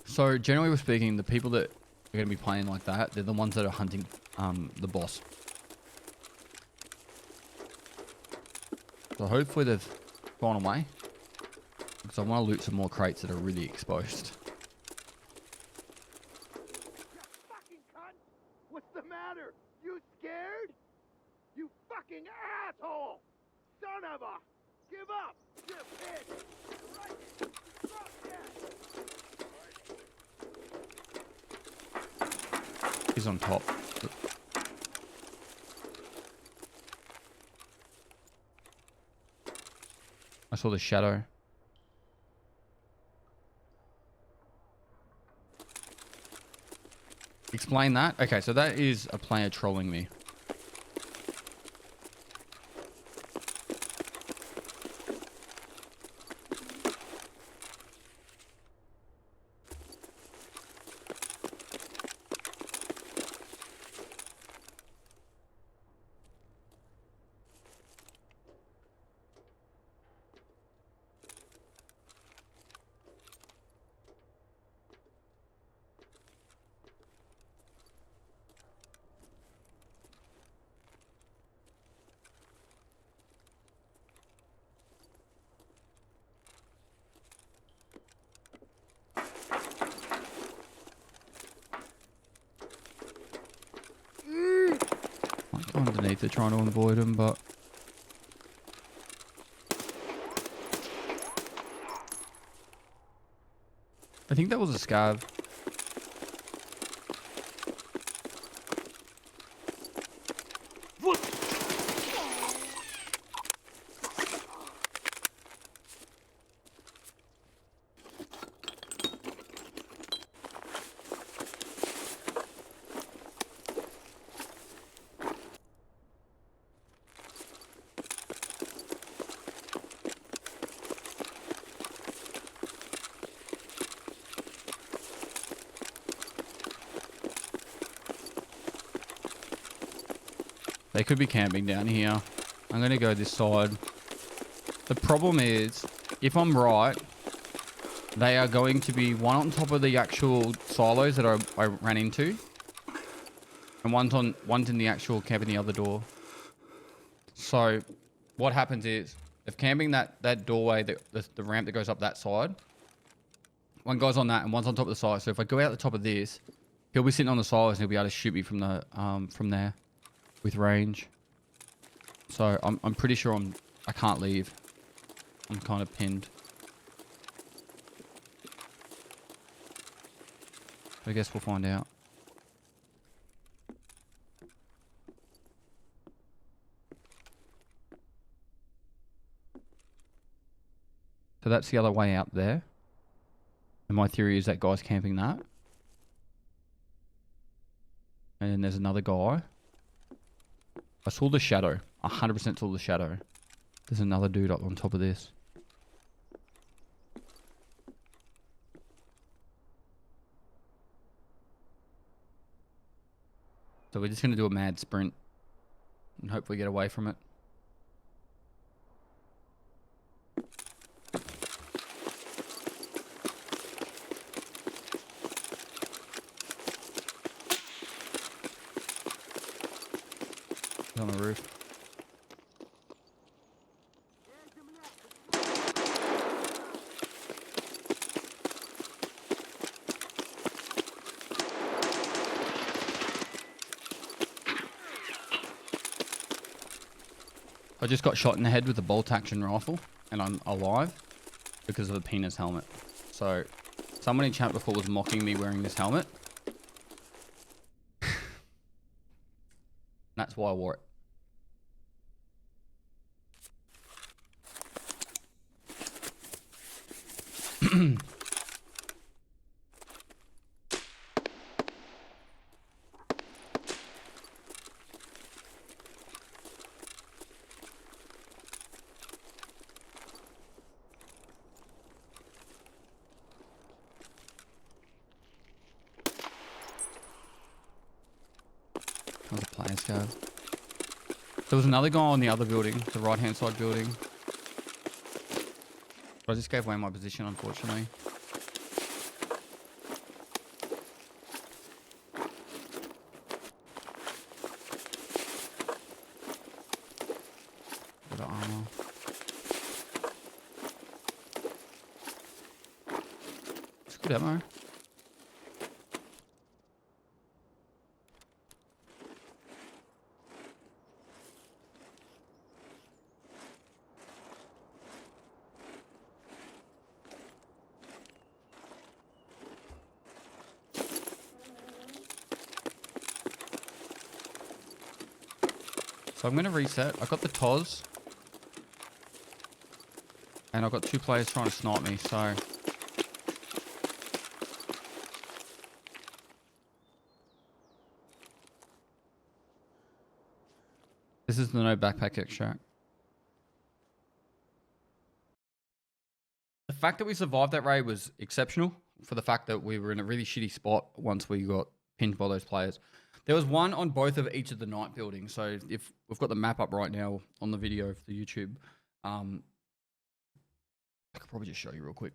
So generally speaking, the people that are going to be playing like that, they're the ones that are hunting the boss. So hopefully they've gone away. Because I want to loot some more crates that are really exposed. Fucking cunt! What's the matter? You scared? You fucking asshole! Son of a! Give up! You bitch! Right! Drop dead! He's on top. I saw the shadow. Explain that? Okay, so that is a player trolling me. Underneath, they're trying to avoid him, but I think that was a scav. They could be camping down here. I'm going to go this side. The problem is, if I'm right, they are going to be one on top of the actual silos that I ran into. And one's in the actual camp in the other door. So what happens is, if camping that doorway, the ramp that goes up that side, one guy's on that and one's on top of the silo. So if I go out the top of this, he'll be sitting on the silos and he'll be able to shoot me from there with range. So I'm pretty sure I can't leave. I'm kind of pinned. I guess we'll find out. So that's the other way out there. And my theory is that guy's camping that. And then there's another guy. I saw the shadow. 100% saw the shadow. There's another dude up on top of this. So we're just going to do a mad sprint. And hopefully get away from it. On the roof. I just got shot in the head with a bolt action rifle and I'm alive because of a penis helmet. So someone in chat before was mocking me wearing this helmet. That's why I wore it. That was a player scav. There was another guy on the other building, the right hand side building. But I just gave away my position, unfortunately. Bit of armor. It's good ammo. So I'm going to reset. I got the TOS. And I've got two players trying to snipe me, so... This is the no backpack extract. The fact that we survived that raid was exceptional for the fact that we were in a really shitty spot once we got pinned by those players. There was one on both of each of the night buildings. So if we've got the map up right now on the video for the YouTube, I could probably just show you real quick.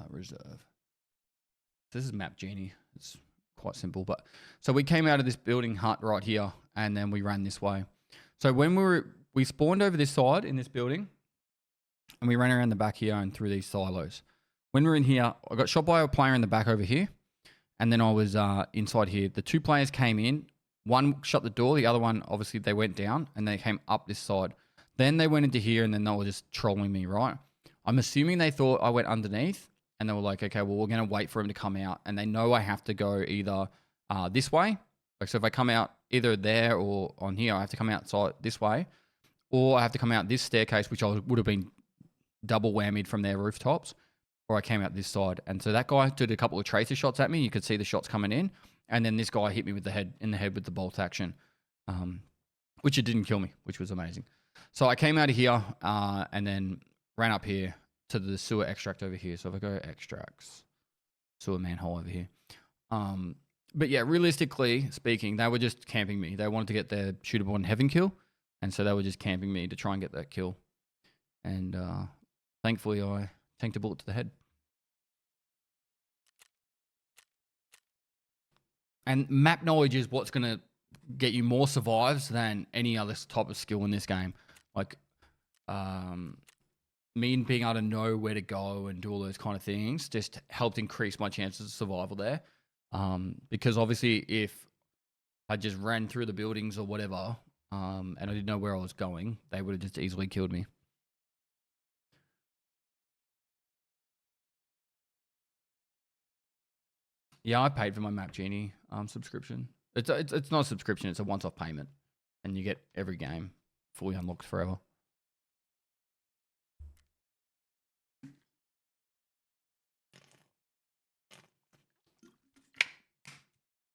Reserve. This is Map Genie. It's quite simple, but so we came out of this building hut right here, and then we ran this way. So when we spawned over this side in this building, and we ran around the back here and through these silos. When we're in here, I got shot by a player in the back over here. And then I was inside here. The two players came in. One shut the door. The other one, obviously, they went down and they came up this side. Then they went into here and then they were just trolling me, right? I'm assuming they thought I went underneath and they were like, okay, well, we're going to wait for him to come out. And they know I have to go either this way. Like, so if I come out either there or on here, I have to come outside this way. Or I have to come out this staircase, which I would have been double whammied from their rooftops. Or I came out this side. And so that guy did a couple of tracer shots at me. You could see the shots coming in. And then this guy hit me with the head with the bolt action. Which it didn't kill me, which was amazing. So I came out of here and then ran up here to the sewer extract over here. So if I go extracts, sewer manhole over here. But yeah, realistically speaking, they were just camping me. They wanted to get their shootable and heaven kill, and so they were just camping me to try and get that kill. And thankfully, I tanked a bullet to the head. And map knowledge is what's going to get you more survives than any other type of skill in this game. Like, me being able to know where to go and do all those kind of things just helped increase my chances of survival there. Because obviously, if I just ran through the buildings or whatever, and I didn't know where I was going, they would have just easily killed me. Yeah, I paid for my Map Genie subscription. It's not a subscription; it's a once-off payment, and you get every game fully unlocked forever.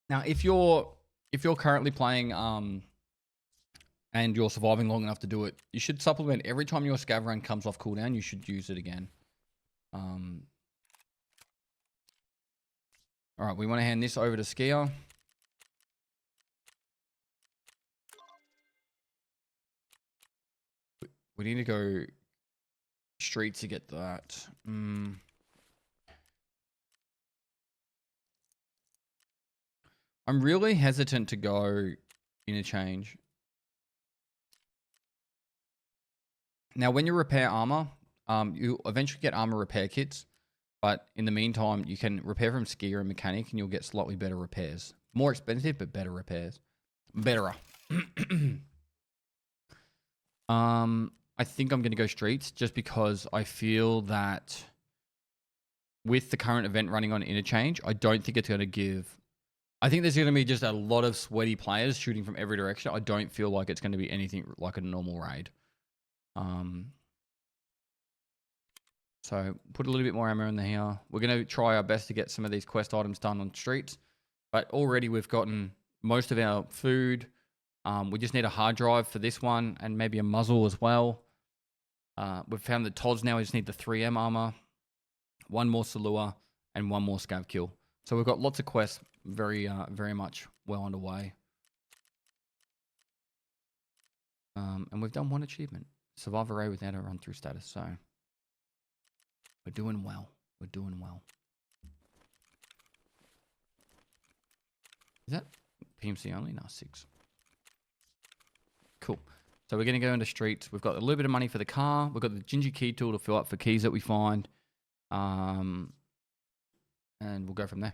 Now, if you're currently playing and you're surviving long enough to do it, you should supplement every time your scav run comes off cooldown. You should use it again. All right, we want to hand this over to Skier. We need to go street to get that. I'm really hesitant to go interchange. Now, when you repair armor, you eventually get armor repair kits. But in the meantime, you can repair from skier and mechanic, and you'll get slightly better repairs. More expensive, but better repairs. Betterer. I think I'm going to go streets just because I feel that with the current event running on interchange, I don't think it's going to give... I think there's going to be just a lot of sweaty players shooting from every direction. I don't feel like it's going to be anything like a normal raid. So put a little bit more ammo in here. We're going to try our best to get some of these quest items done on streets. But already we've gotten most of our food. We just need a hard drive for this one and maybe a muzzle as well. We've found the Tods now. We just need the 3M armor, one more Salua, and one more Scav kill. So we've got lots of quests very much well underway. And we've done one achievement. Survive a raid without a run-through status. So we're doing well. We're doing well. Is that PMC only? No, 6. Cool. So we're going to go into streets. We've got a little bit of money for the car. We've got the Gingy key tool to fill up for keys that we find. And we'll go from there.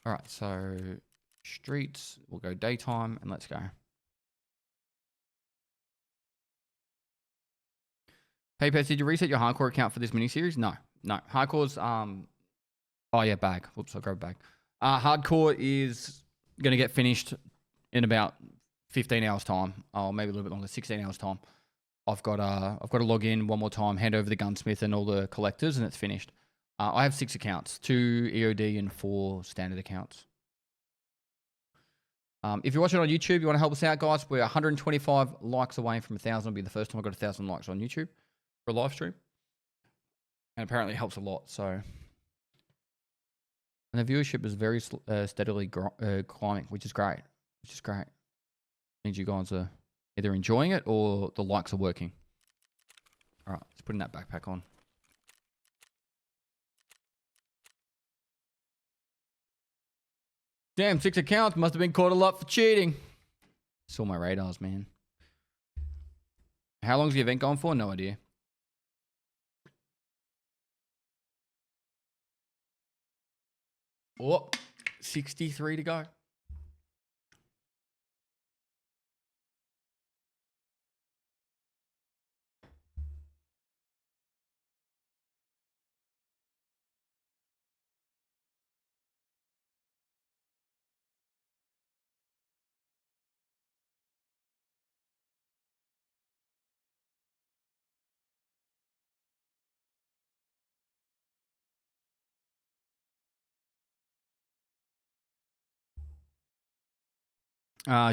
All right, so streets. We'll go daytime and let's go. Hey, Pets, did you reset your hardcore account for this miniseries? No. Hardcore's, oh yeah, bag. Whoops, I'll grab a bag. Hardcore is going to get finished in about 15 hours time, or maybe a little bit longer, 16 hours time. I've got to log in one more time, hand over the gunsmith and all the collectors, and it's finished. I have 6 accounts, 2 EOD and 4 standard accounts. If you're watching on YouTube, you want to help us out, guys, we're 125 likes away from 1,000. It'll be the first time I got 1,000 likes on YouTube for a live stream. And apparently it helps a lot, so. And the viewership is very steadily climbing, which is great. Means you guys are either enjoying it or the likes are working. All right, let's put that backpack on. Damn, 6 accounts. Must have been caught a lot for cheating. Saw my radars, man. How long's the event going for? No idea. Oh, 63 to go.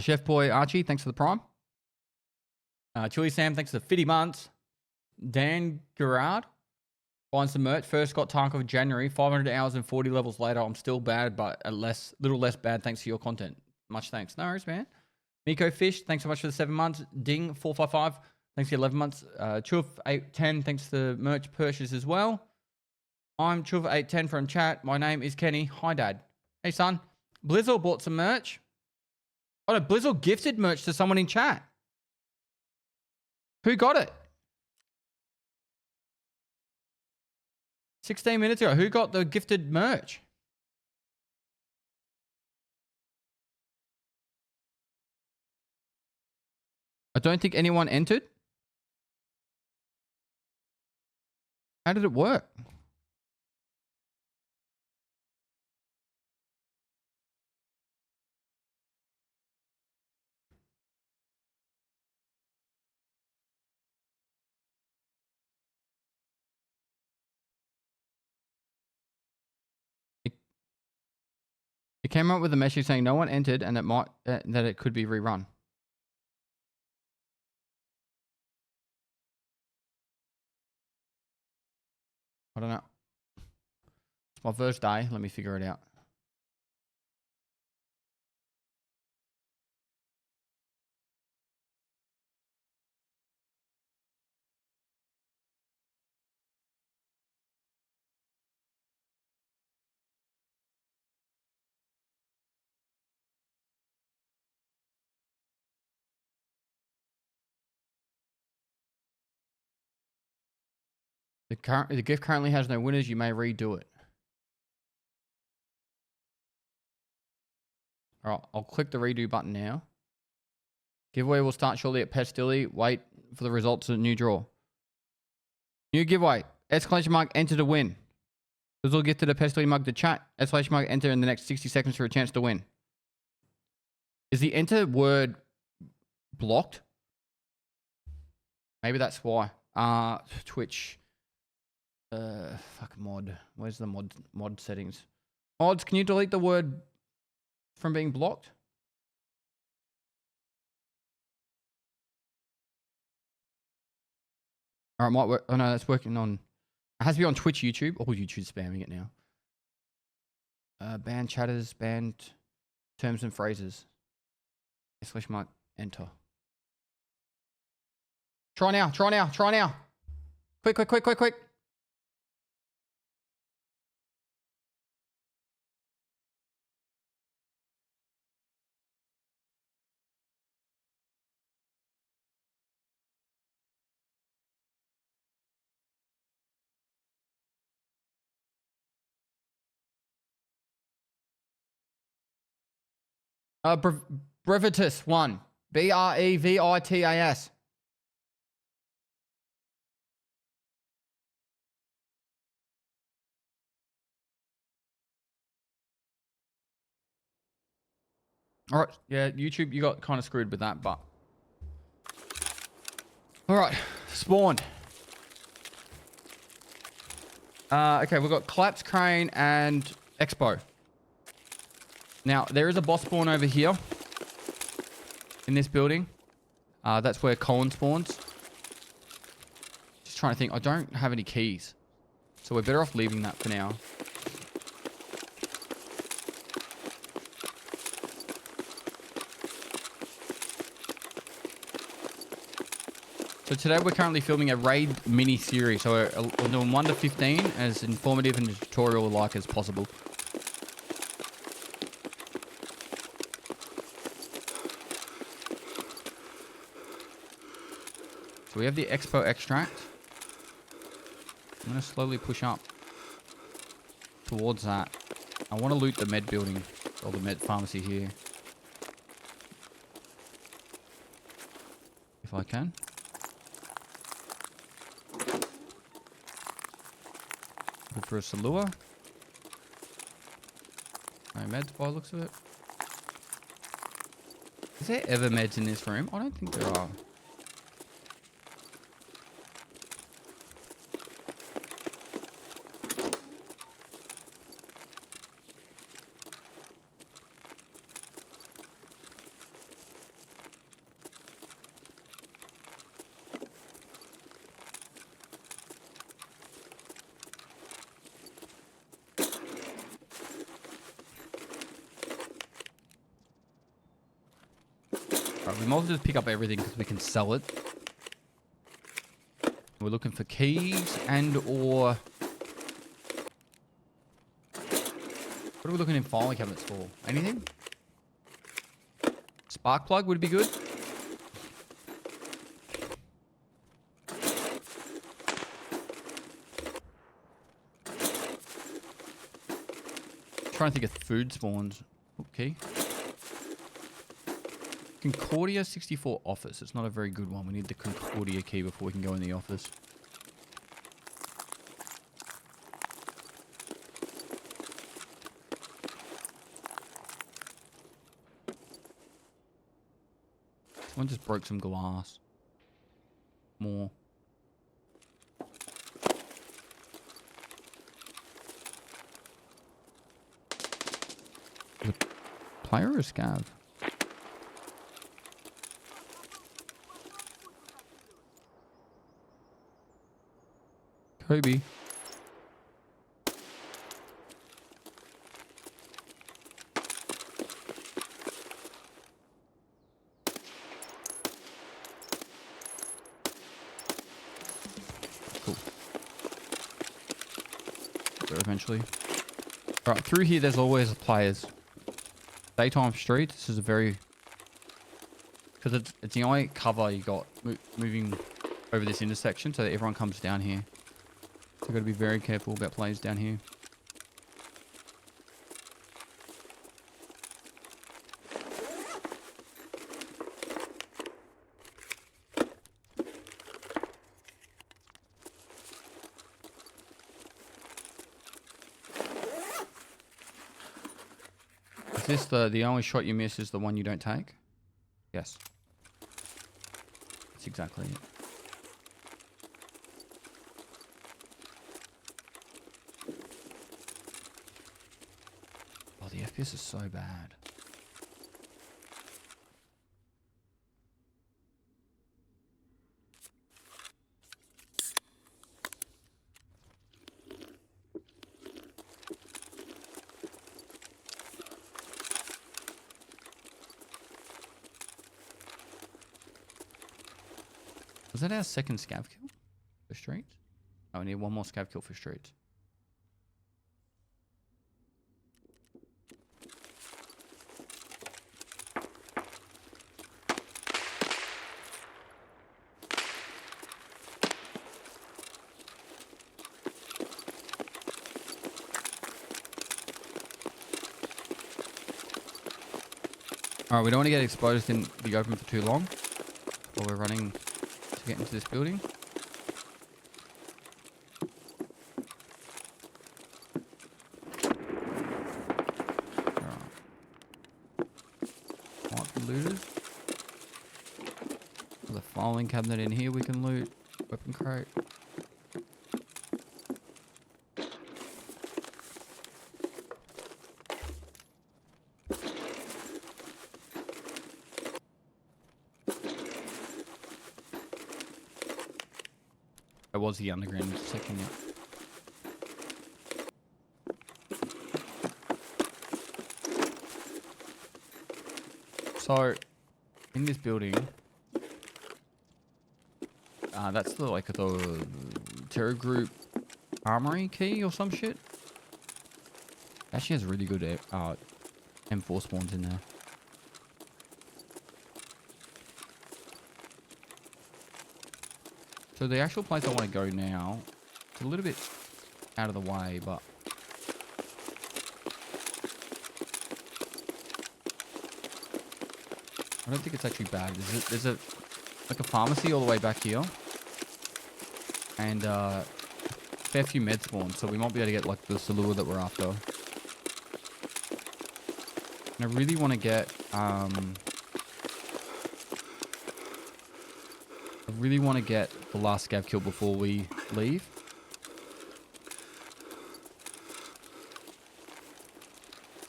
Chef Boy Archie, thanks for the prime. Chili Sam, thanks for the 50 months. Dan Gerard, Finds the merch. First got Tarkov January. 500 hours and 40 levels later. I'm still bad, but a little less bad thanks to your content. Much thanks. No worries, man. Miko Fish, thanks so much for the 7 months. Ding 455, thanks for the 11 months. Chuff 810, thanks for the merch purchase as well. I'm Chuff 810 from chat. My name is Kenny. Hi, Dad. Hey, son. Blizzle bought some merch. Oh no, Blizzle gifted merch to someone in chat. Who got it? 16 minutes ago. Who got the gifted merch? I don't think anyone entered. How did it work? It came up with a message saying no one entered and that it could be rerun. I don't know. It's my first day. Let me figure it out. The gift currently has no winners. You may redo it. All right, I'll click the redo button now. Giveaway will start shortly at Pestily. Wait for the results of the new draw. New giveaway. Exclamation mark, enter to win. Those will get to the Pestily mug to chat. Exclamation mark, enter in the next 60 seconds for a chance to win. Is the enter word blocked? Maybe that's why. Twitch. Fuck mod. Where's the mod settings? Mods, can you delete the word from being blocked? All right, might work. Oh no, that's working on. It has to be on Twitch, YouTube. Oh, YouTube's spamming it now. Ban chatters, banned terms and phrases. Exclamation mark, enter. Try now, try now, try now. Quick, quick, quick, quick, quick. Brevitas 1. Brevitas. All right. Yeah, YouTube, you got kind of screwed with that, but. All right. Spawned. Okay, we've got Collapse Crane and Expo. Now, there is a boss spawn over here. In this building. That's where Colin spawns. Just trying to think. I don't have any keys. So we're better off leaving that for now. So today we're currently filming a raid mini series. So we're doing 1 to 15 as informative and tutorial-like as possible. So we have the Expo extract. I'm going to slowly push up towards that. I want to loot the med building or the med pharmacy here. If I can. Look for a Salua. No meds by the looks of it. Is there ever meds in this room? I don't think there are. Alright, we might as well just pick up everything because we can sell it. We're looking for keys and or... What are we looking in filing cabinets for? Anything? Spark plug would be good. Trying to think of food spawns. Okay. Concordia 64 office. It's not a very good one. We need the Concordia key before we can go in the office. Someone just broke some glass. More. Player or Scav? Kobe. Cool. There eventually. Alright, through here there's always players. Daytime street, this is a very... Because it's the only cover you got moving over this intersection so that everyone comes down here. So you've got to be very careful about players down here. Is this the only shot you miss is the one you don't take? Yes. That's exactly it. Oh, the FPS is so bad. Was that our second scav kill for streets? Oh, we need one more scav kill for streets. Alright, we don't want to get exposed in the open for too long while we're running to get into this building. Alright. Might be looters. There's a filing cabinet in here we can loot. Weapon crate. That was the underground just a second, yeah. So, in this building, that's the terror group armory key or some shit. Actually has really good M4 spawns in there. So the actual place I want to go now, it's a little bit out of the way, but I don't think it's actually bad. There's a like a pharmacy all the way back here, and a fair few med spawns, so we might be able to get like the Salua that we're after. And I really want to get the last scav kill before we leave.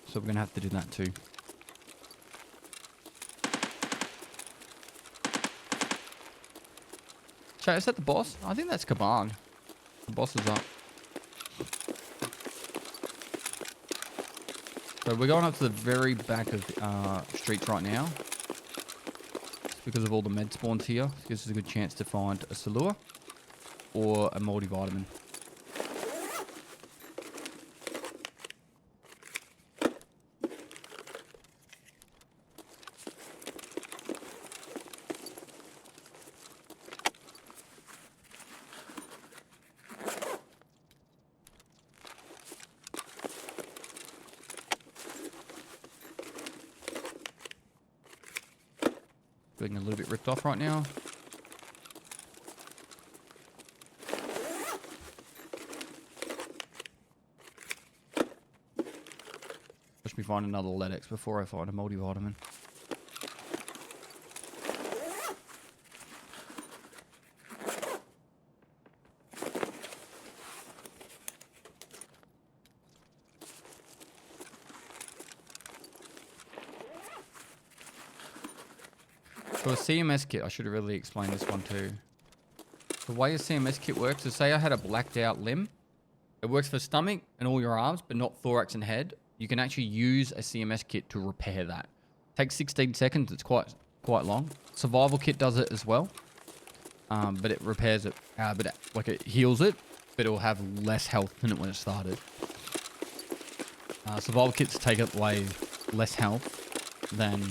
So we're going to have to do that too. Chat, is that the boss? I think that's Kaban. The boss is up. So we're going up to the very back of streets right now. because of all the med spawns here. This is a good chance to find a Salua or a multivitamin. Feeling a little bit ripped off right now. Let me find another Ledex before I find a multivitamin. So a CMS kit, I should have really explained this one too. The way a CMS kit works is, say I had a blacked out limb. It works for stomach and all your arms, but not thorax and head. You can actually use a CMS kit to repair that. Takes 16 seconds, it's quite long. Survival kit does it as well. But it repairs it, it heals it, but it will have less health than it when it started. Survival kits take away less health than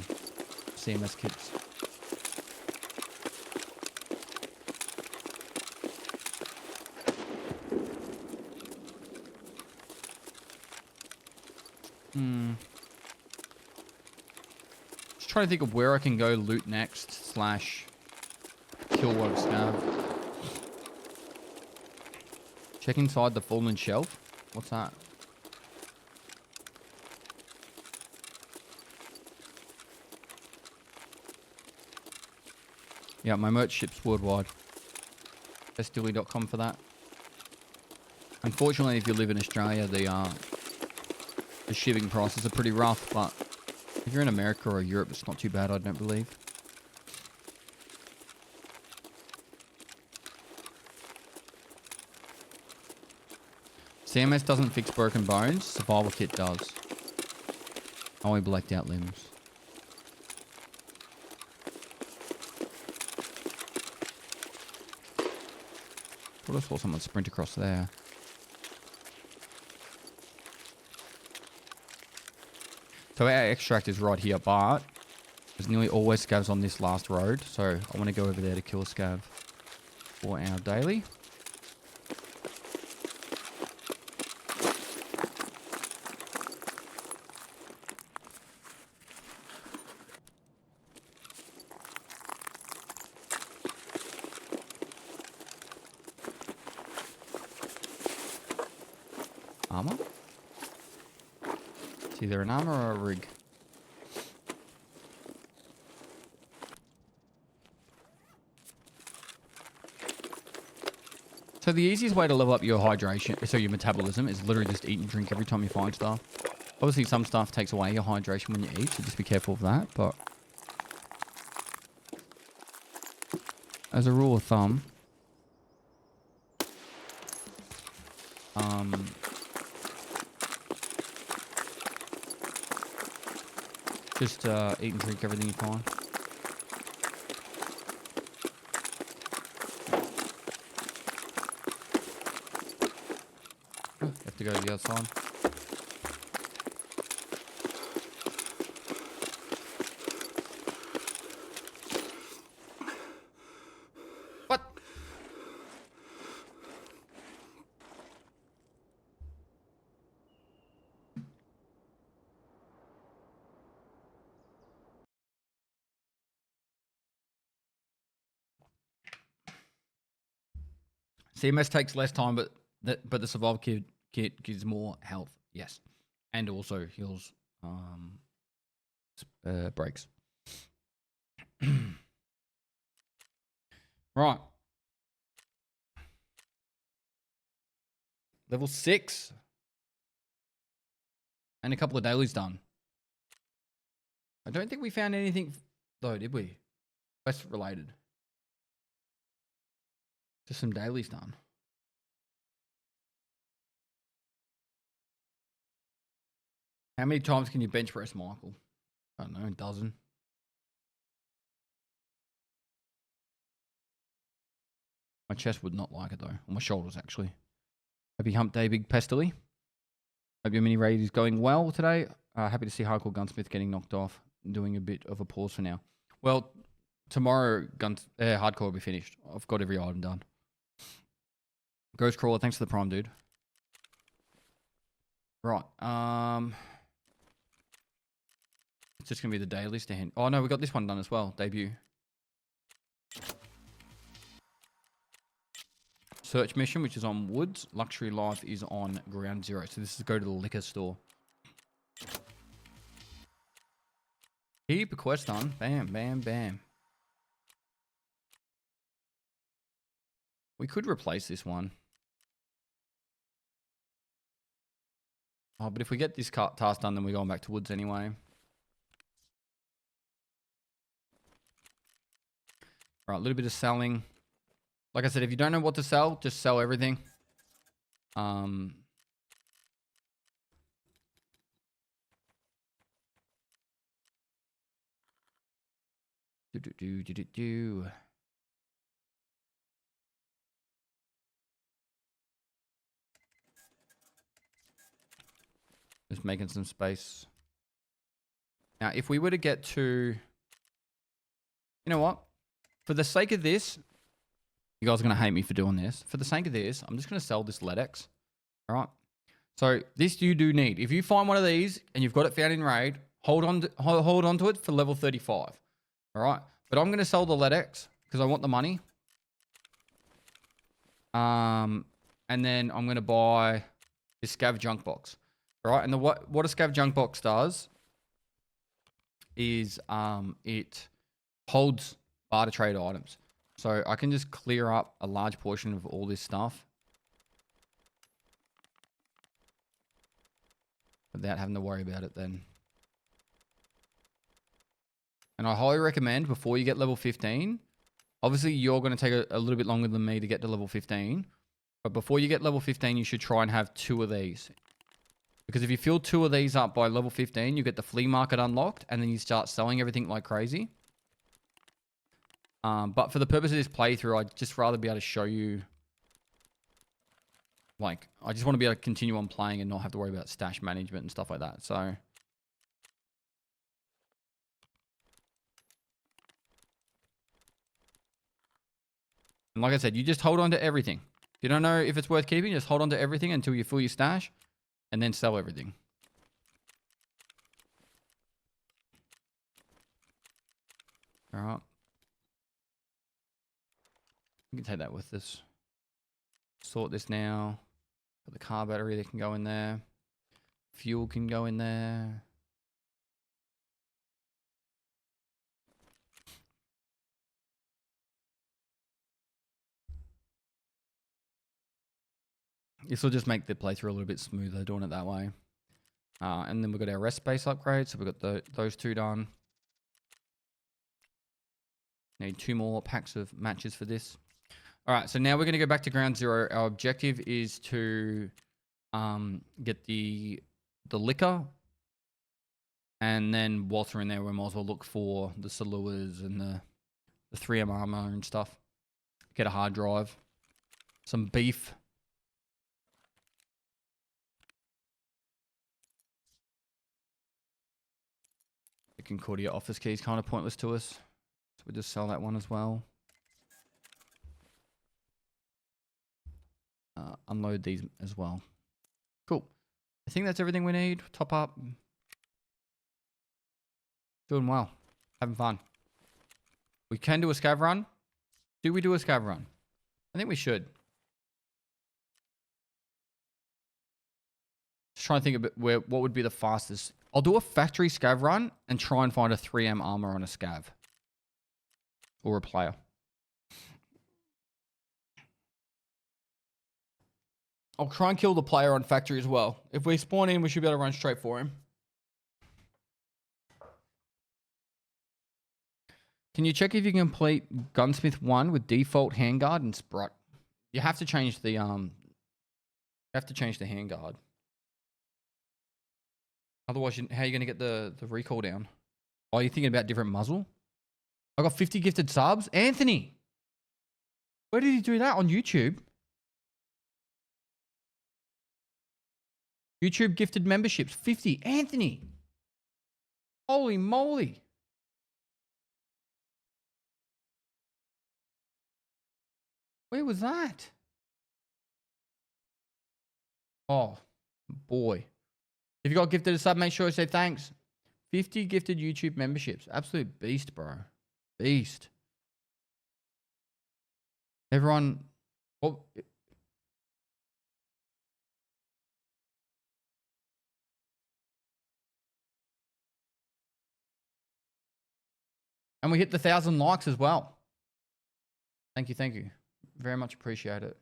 CMS kits. Just trying to think of where I can go loot next / kill one Scav. Check inside the fallen shelf. What's that? Yeah, my merch ships worldwide. Pestily.com for that. Unfortunately, if you live in Australia, the shipping prices are pretty rough, but if you're in America or Europe, it's not too bad, I don't believe. CMS doesn't fix broken bones, survival kit does. Only blacked out limbs. Thought I saw someone sprint across there. So our extract is right here, but there's nearly always scavs on this last road. So I want to go over there to kill a scav for our daily. Armor? It's either an armor or a rig. So the easiest way to level up your hydration, so your metabolism, is literally just eat and drink every time you find stuff. Obviously some stuff takes away your hydration when you eat, so just be careful of that, but as a rule of thumb, just eat and drink everything you find. Oh, you have to go to the other side. What? CMS takes less time, but the survival kit gives more health. Yes, and also heals breaks. Right. Level 6. And a couple of dailies done. I don't think we found anything though, did we? Quest related. Just some dailies done. How many times can you bench press Michael? I don't know, a dozen. My chest would not like it though. Or my shoulders actually. Happy hump day, big Pestily. Hope your mini raid is going well today. Happy to see Hardcore Gunsmith getting knocked off. Doing a bit of a pause for now. Well, tomorrow Hardcore will be finished. I've got every item done. Ghost Crawler, thanks for the prime, dude. Right. It's just going to be the dailies to hand. Oh, no, we got this one done as well. Debut. Search mission, which is on Woods. Luxury Life is on Ground Zero. So this is go to the liquor store. Keep a quest on. Bam, bam, bam. We could replace this one. Oh, but if we get this task done, then we're going back to Woods anyway. Right, a little bit of selling. Like I said, if you don't know what to sell, just sell everything. Just making some space. Now, if we were to get to... You know what? For the sake of this... You guys are going to hate me for doing this. For the sake of this, I'm just going to sell this LEDX. All right. So this you do need. If you find one of these and you've got it found in raid, hold on to it for level 35. All right. But I'm going to sell the LEDX because I want the money. And then I'm going to buy this Scav junk box. All right. And what a Scav junk box does is it holds barter trade items. So I can just clear up a large portion of all this stuff without having to worry about it then. And I highly recommend before you get level 15, obviously you're going to take a little bit longer than me to get to level 15, but before you get level 15, you should try and have 2 of these. Because if you fill 2 of these up by level 15, you get the flea market unlocked and then you start selling everything like crazy. But for the purpose of this playthrough, I'd just rather be able to show you, like, I just want to be able to continue on playing and not have to worry about stash management and stuff like that. So, and like I said, you just hold on to everything. If you don't know if it's worth keeping, just hold on to everything until you fill your stash and then sell everything. All right. We can take that with us. Sort this now. Got the car battery that can go in there. Fuel can go in there. This will just make the playthrough a little bit smoother doing it that way. And then we've got our rest space upgrade. So we've got those 2 done. Need 2 more packs of matches for this. All right, so now we're going to go back to Ground Zero. Our objective is to get the liquor. And then whilst we're in there, we might as well look for the Saluas and the 3M armor and stuff. Get a hard drive. Some beef. The Concordia office key is kind of pointless to us. So we'll just sell that one as well. Unload these as well. Cool. I think that's everything we need. Top up. Doing well. Having fun. We can do a scav run. Do we do a scav run? I think we should. Just trying to think about what would be the fastest. I'll do a factory scav run and try and find a 3M armor on a scav. Or a player. I'll try and kill the player on factory as well. If we spawn in, we should be able to run straight for him. Can you check if you can complete Gunsmith 1 with default handguard and Sprite? You have to change the handguard. Otherwise, how are you going to get the recoil down? Oh, you're thinking about different muzzle? I got 50 gifted subs. Anthony! Where did he do that? On YouTube? YouTube gifted memberships. 50. Anthony. Holy moly. Where was that? Oh, boy. If you got gifted a sub, make sure you say thanks. 50 gifted YouTube memberships. Absolute beast, bro. Beast. Everyone. Oh. And we hit the 1,000 likes as well. Thank you, thank you. Very much appreciate it.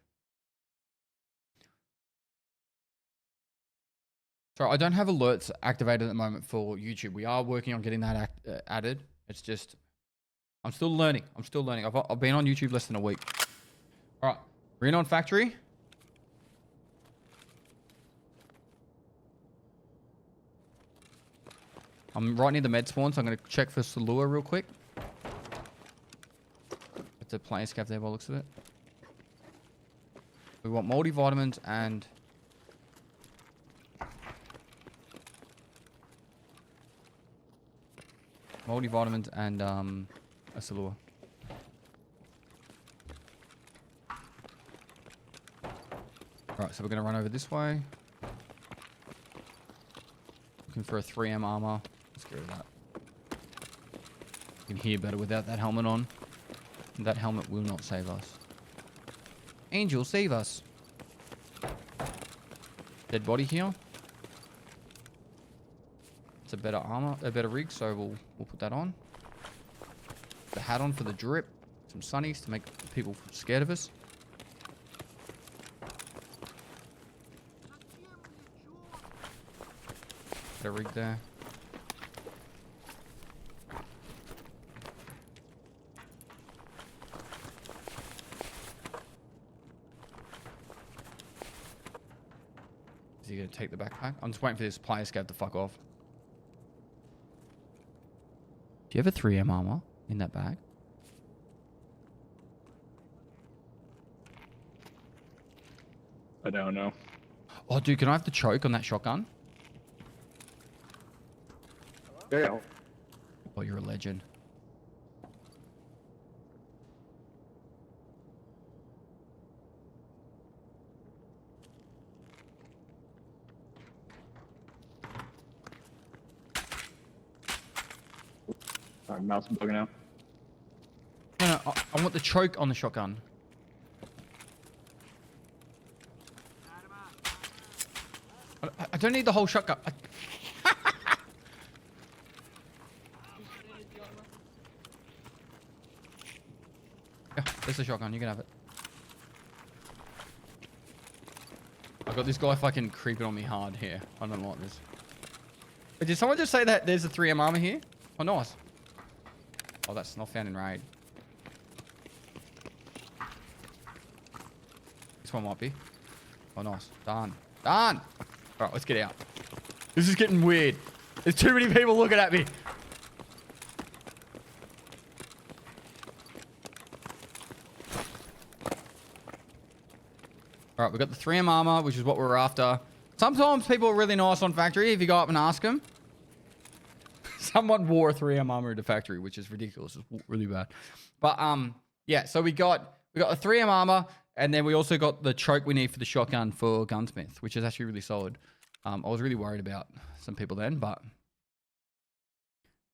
So I don't have alerts activated at the moment for YouTube. We are working on getting that added. It's just, I'm still learning. I've been on YouTube less than a week. All right, we're in on factory. I'm right near the med spawn, so I'm going to check for Salua real quick. It's a player scav there by the looks of it. We want multivitamins and... multivitamins and a Salua. Alright, so we're going to run over this way. Looking for a 3M armor. Let's get rid of that. You can hear better without that helmet on. That helmet will not save us. Angel, save us. Dead body here. It's a better armor, a better rig, so we'll put that on. The hat on for the drip. Some sunnies to make people scared of us. Got a rig there. Is he gonna take the backpack? I'm just waiting for this player scav to fuck off. Do you have a 3M armor in that bag? I don't know. Oh, dude, can I have the choke on that shotgun? Yeah. Oh, you're a legend. Sorry, mouse is bugging out. No, I want the choke on the shotgun. I don't need the whole shotgun. Yeah, there's the shotgun. You can have it. I got this guy fucking creeping on me hard here. I don't like this. Wait, did someone just say that there's a 3M armor here? Oh, nice. Oh, that's not found in raid. This one might be. Oh, nice. Done. Done. All right, let's get out. This is getting weird. There's too many people looking at me. All right, we've got the 3M armor, which is what we're after. Sometimes people are really nice on factory if you go up and ask them. Someone wore a 3M armor into factory, which is ridiculous. It's really bad. But yeah, so we got a 3M armor, and then we also got the choke we need for the shotgun for gunsmith, which is actually really solid. I was really worried about some people then, but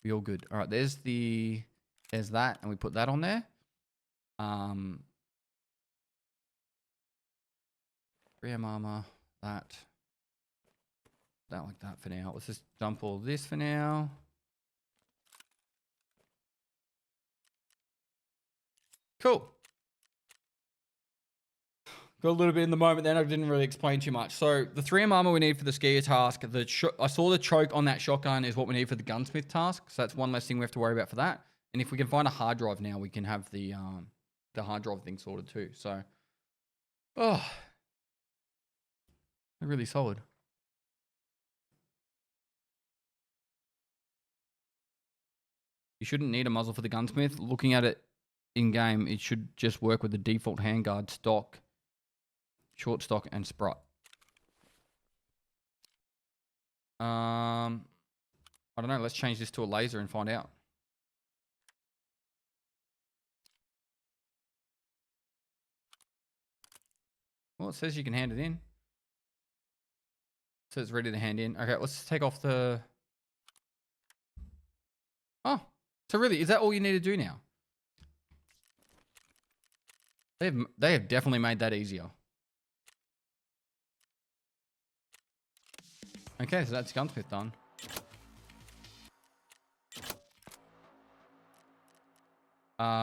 we all good. All right, there's that, and we put that on there. 3M armor, that like that for now. Let's just dump all this for now. Cool. Got a little bit in the moment then. I didn't really explain too much. So the 3M armor we need for the skier task. I saw the choke on that shotgun is what we need for the gunsmith task. So that's one less thing we have to worry about for that. And if we can find a hard drive now, we can have the hard drive thing sorted too. So, oh, they're really solid. You shouldn't need a muzzle for the gunsmith. Looking at it in game, it should just work with the default handguard, stock, short stock, and sprite. I don't know. Let's change this to a laser and find out. Well, it says you can hand it in. It says ready to hand in. Okay, let's take off the... Oh, so really, is that all you need to do now? They have definitely made that easier. Okay, so that's gunsmith done.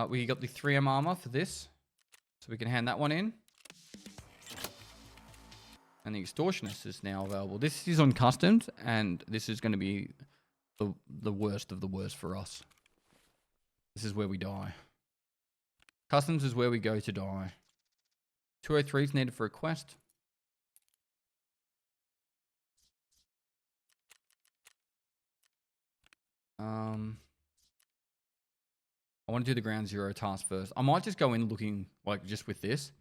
We got the 3M armor for this, so we can hand that one in. And the extortionist is now available. This is on customed, and this is going to be the worst of the worst for us. This is where we die. Customs is where we go to die. 203 is needed for a quest. I want to do the ground zero task first. I might just go in looking like just with this.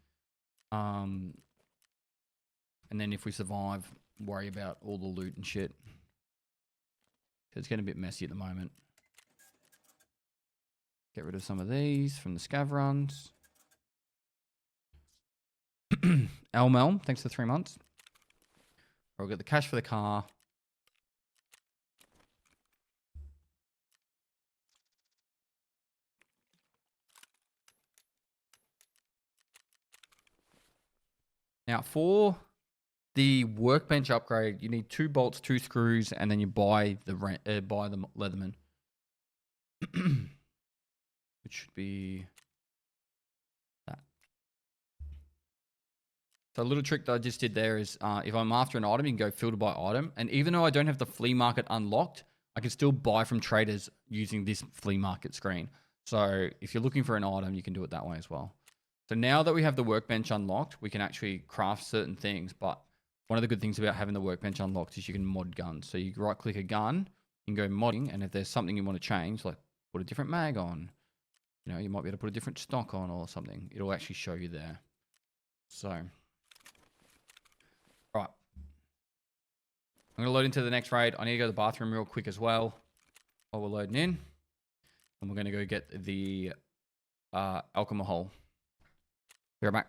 And then if we survive, worry about all the loot and shit. It's getting a bit messy at the moment. Get rid of some of these from the scav runs. Elmel, thanks for 3 months. We'll get the cash for the car. Now for the workbench upgrade, you need 2 bolts, 2 screws, and then you buy the Leatherman, which should be that. So a little trick that I just did there is, if I'm after an item, you can go filter by item, and even though I don't have the flea market unlocked, I can still buy from traders using this flea market screen. So if you're looking for an item, you can do it that way as well. So now that we have the workbench unlocked, we can actually craft certain things. But one of the good things about having the workbench unlocked is you can mod guns. So you right click a gun, you can go modding, and if there's something you want to change, like put a different mag on, you know, you might be able to put a different stock on or something. It'll actually show you there. So, right. I'm going to load into the next raid. I need to go to the bathroom real quick as well while we're loading in. And we're going to go get the alcohol. Be right back.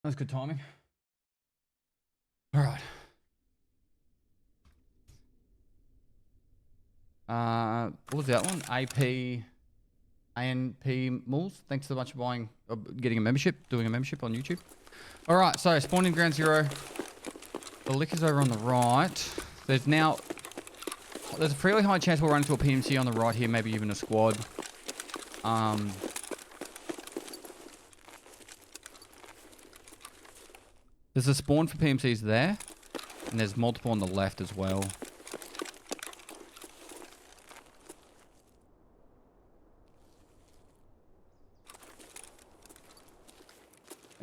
That's good timing. All right. What was that one? ANP Mulls. Thanks so much for buying, getting a membership, doing a membership on YouTube. All right, so spawned in ground zero. The liquor's over on the right. There's a fairly high chance we'll run into a PMC on the right here, maybe even a squad. There's a spawn for PMCs there, and there's multiple on the left as well.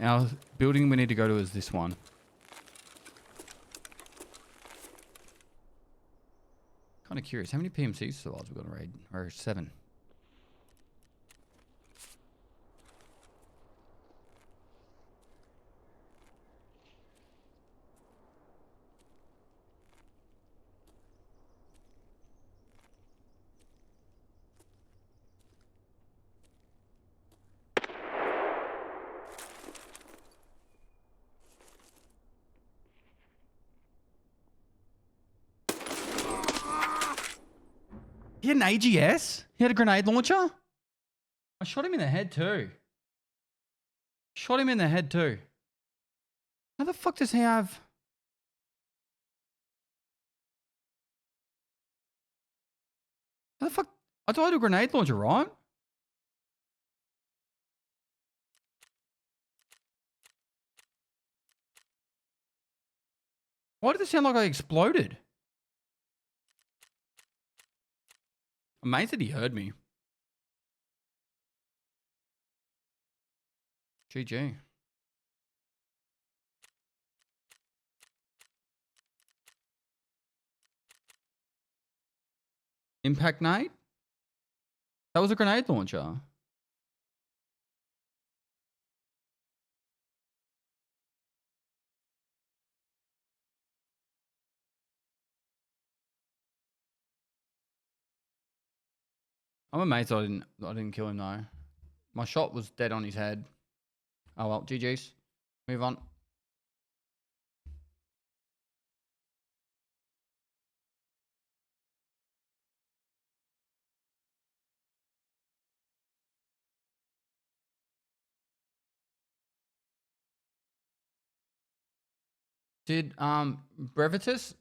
Our building we need to go to is this one. Kind of curious, how many PMCs survivors we got to raid? Or 7. He had an AGS? He had a grenade launcher? I shot him in the head too. Shot him in the head too. How the fuck does he have... How the fuck... I thought I had a grenade launcher, right? Why did it sound like I exploded? I'm amazed that he heard me. GG. Impact nade? That was a grenade launcher. I'm amazed I didn't kill him though. My shot was dead on his head. Oh well, GG's. Move on. Did Brevitus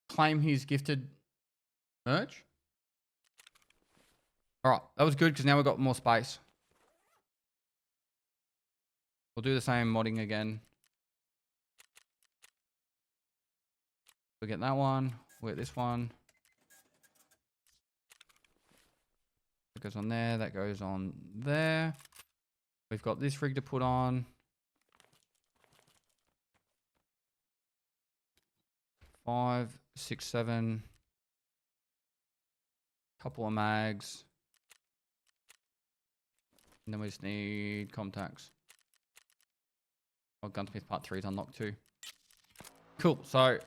claim he's gifted merch? Alright, that was good because now we've got more space. We'll do the same modding again. We'll get that one. We'll get this one. That goes on there. That goes on there. We've got this rig to put on. 5, 6, 7. Couple of mags. And then we just need contacts. Oh, Gunsmith Part 3 is unlocked too. Cool. So,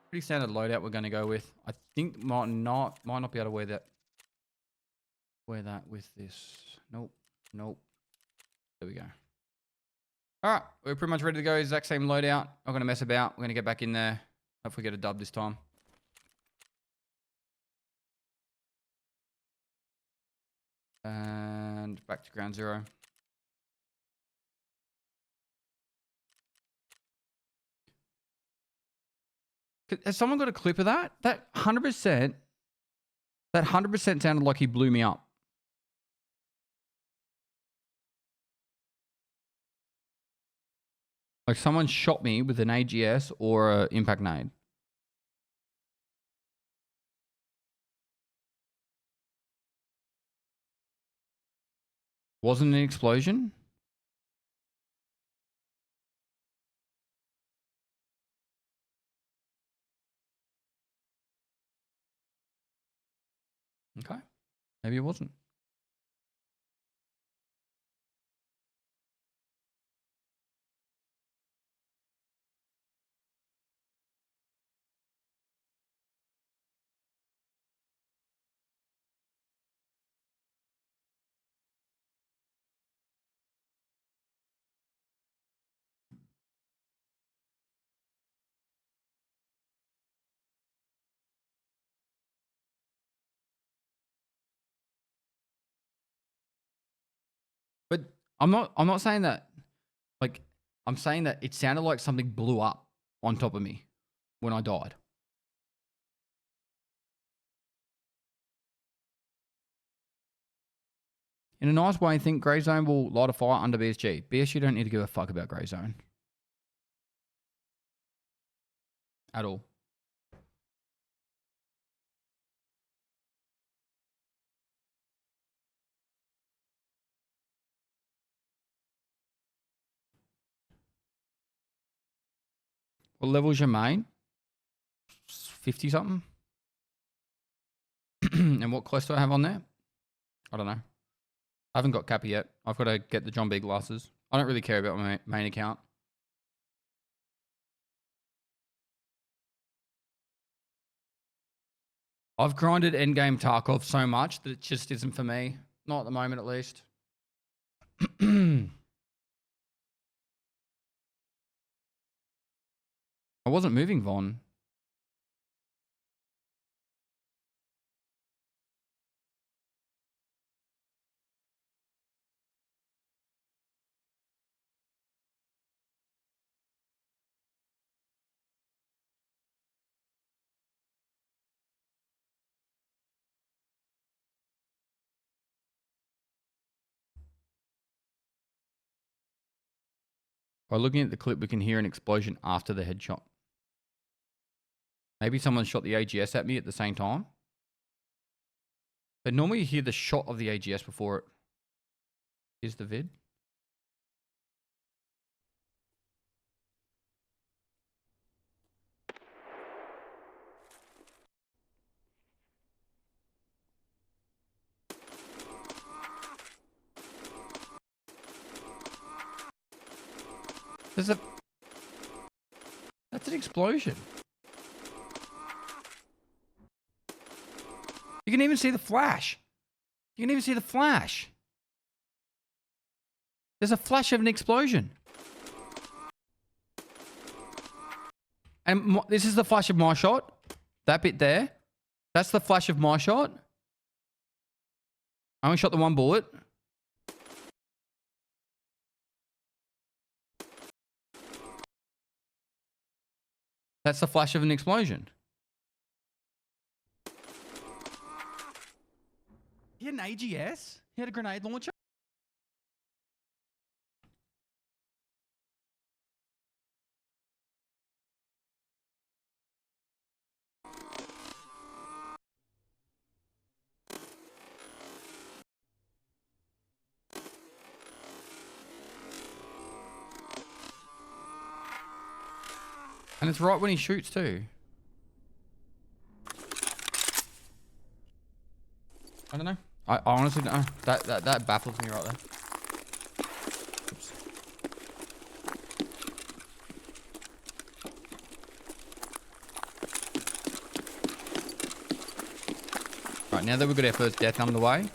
pretty standard loadout we're going to go with. I think might not be able to wear that with this. Nope. Nope. There we go. All right. We're pretty much ready to go. Exact same loadout. Not going to mess about. We're going to get back in there. Hopefully get a dub this time. And back to ground zero. Has someone got a clip of that? That 100%. That 100% sounded like he blew me up. Like someone shot me with an AGS or an impact nade. Wasn't an explosion? Okay. Maybe it wasn't. I'm not saying that. Like, I'm saying that it sounded like something blew up on top of me when I died. In a nice way, I think Grey Zone will light a fire under BSG. BSG don't need to give a fuck about Grey Zone. At all. What level is your main? 50 something? And what quest do I have on there? I don't know. I haven't got Cappy yet. I've got to get the John B glasses. I don't really care about my main account. I've grinded endgame Tarkov so much that it just isn't for me. Not at the moment, at least. I wasn't moving, Von. By looking at the clip, we can hear an explosion after the headshot. Maybe someone shot the AGS at me at the same time. But normally you hear the shot of the AGS before it. Here's the vid. That's an explosion. You can even see the flash. You can even see the flash. There's a flash of an explosion. And this is the flash of my shot. That bit there. That's the flash of my shot. I only shot the one bullet. That's the flash of an explosion. He had an AGS? He had a grenade launcher? And it's right when he shoots too. I don't know. I honestly don't know. That baffles me right there. Oops. Right, now that we've got our first death underway,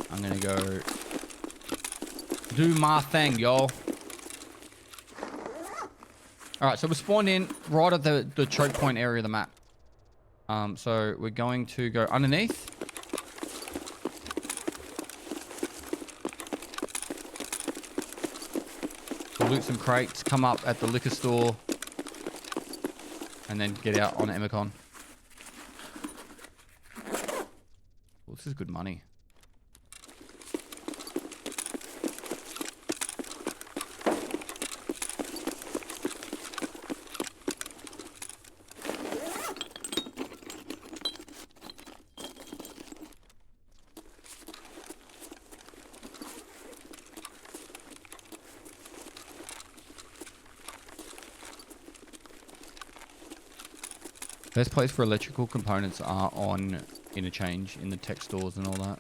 I'm gonna go do my thing, y'all. Alright, so we're spawned in right at the choke point area of the map. So we're going to go underneath. We'll loot some crates, come up at the liquor store, and then get out on Emicon. Well, this is good money. Best place for electrical components are on interchange in the tech stores and all that.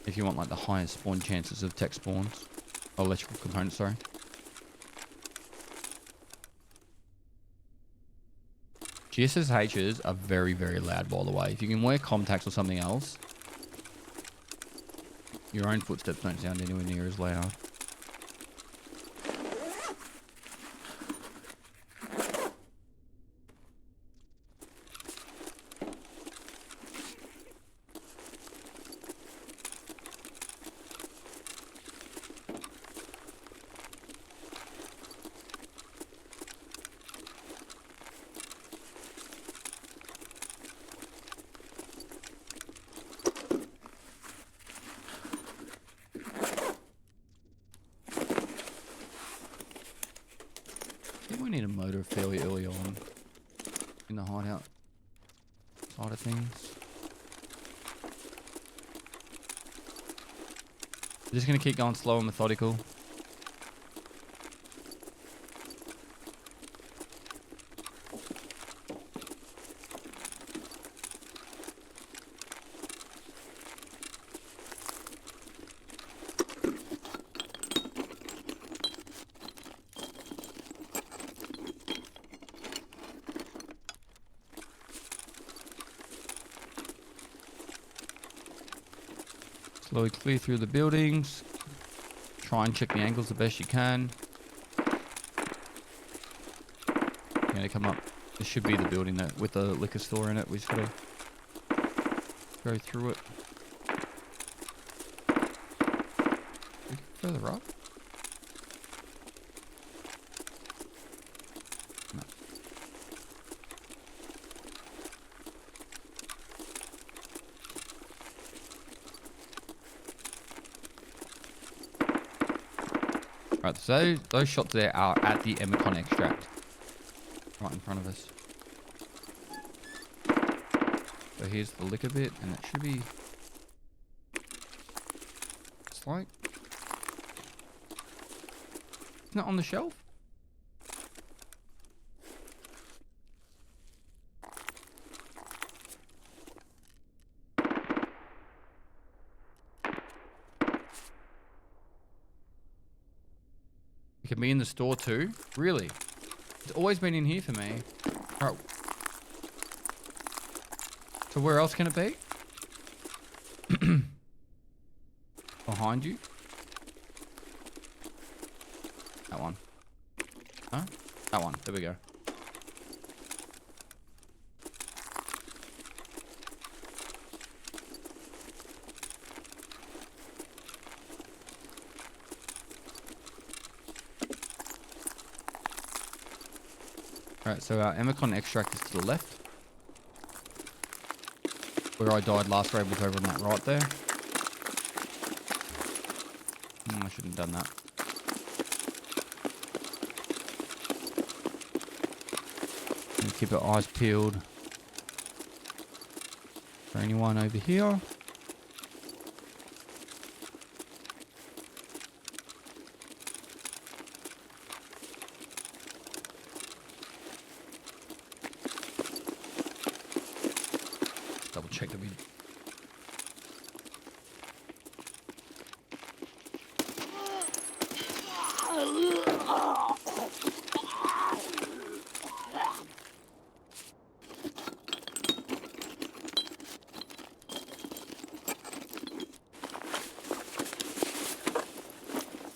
If you want like the highest spawn chances of tech spawns. Electrical components, sorry. GSSHs are very, very loud, by the way. If you can wear contacts or something else, your own footsteps don't sound anywhere near as loud. fairly early on in the hideout side of things. We're just going to keep going slow and methodical. Slowly clear through the buildings. Try and check the angles the best you can. You're gonna come up. This should be the building that with the liquor store in it. We just gotta go through it. Further up. No. Right, so those shots there are at the Emicon extract. Right in front of us. So here's the liquor bit, and it should be... It's like... Isn't it on the shelf? It can be in the store too? Really? It's always been in here for me. Alright. So where else can it be? Behind you? That one. Huh? That one. There we go. Alright, so our Emicon extract is to the left. Where I died last raid was over on that right there. I shouldn't have done that. And keep our eyes peeled for anyone over here. Double check that we...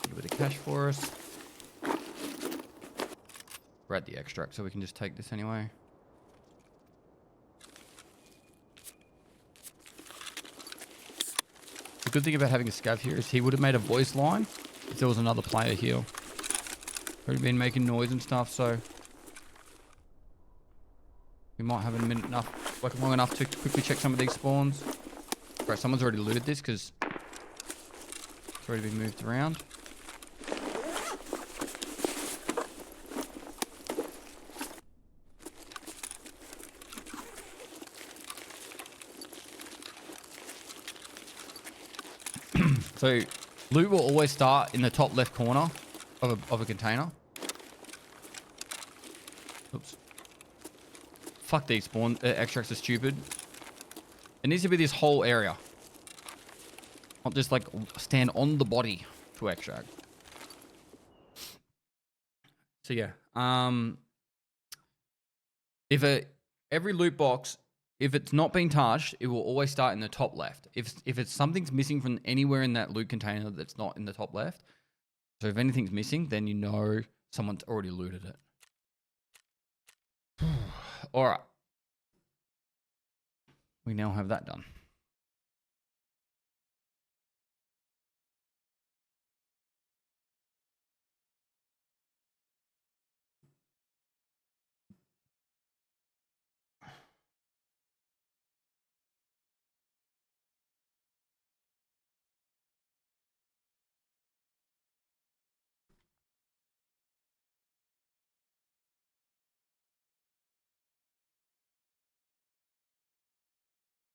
A bit of cash for us. We're at the extract, so we can just take this anyway. The good thing about having a scav here is he would have made a voice line if there was another player here. Already been making noise and stuff, so we might have a minute enough, like long enough to quickly check some of these spawns. Right, someone's already looted this because it's already been moved around. So, loot will always start in the top left corner of a container. Oops. Fuck these spawn extracts are stupid. It needs to be this whole area. Not just like stand on the body to extract. So yeah. Every loot box, if it's not being touched, it will always start in the top left. If it's something's missing from anywhere in that loot container that's not in the top left, so if anything's missing, then you know someone's already looted it. All right. We now have that done.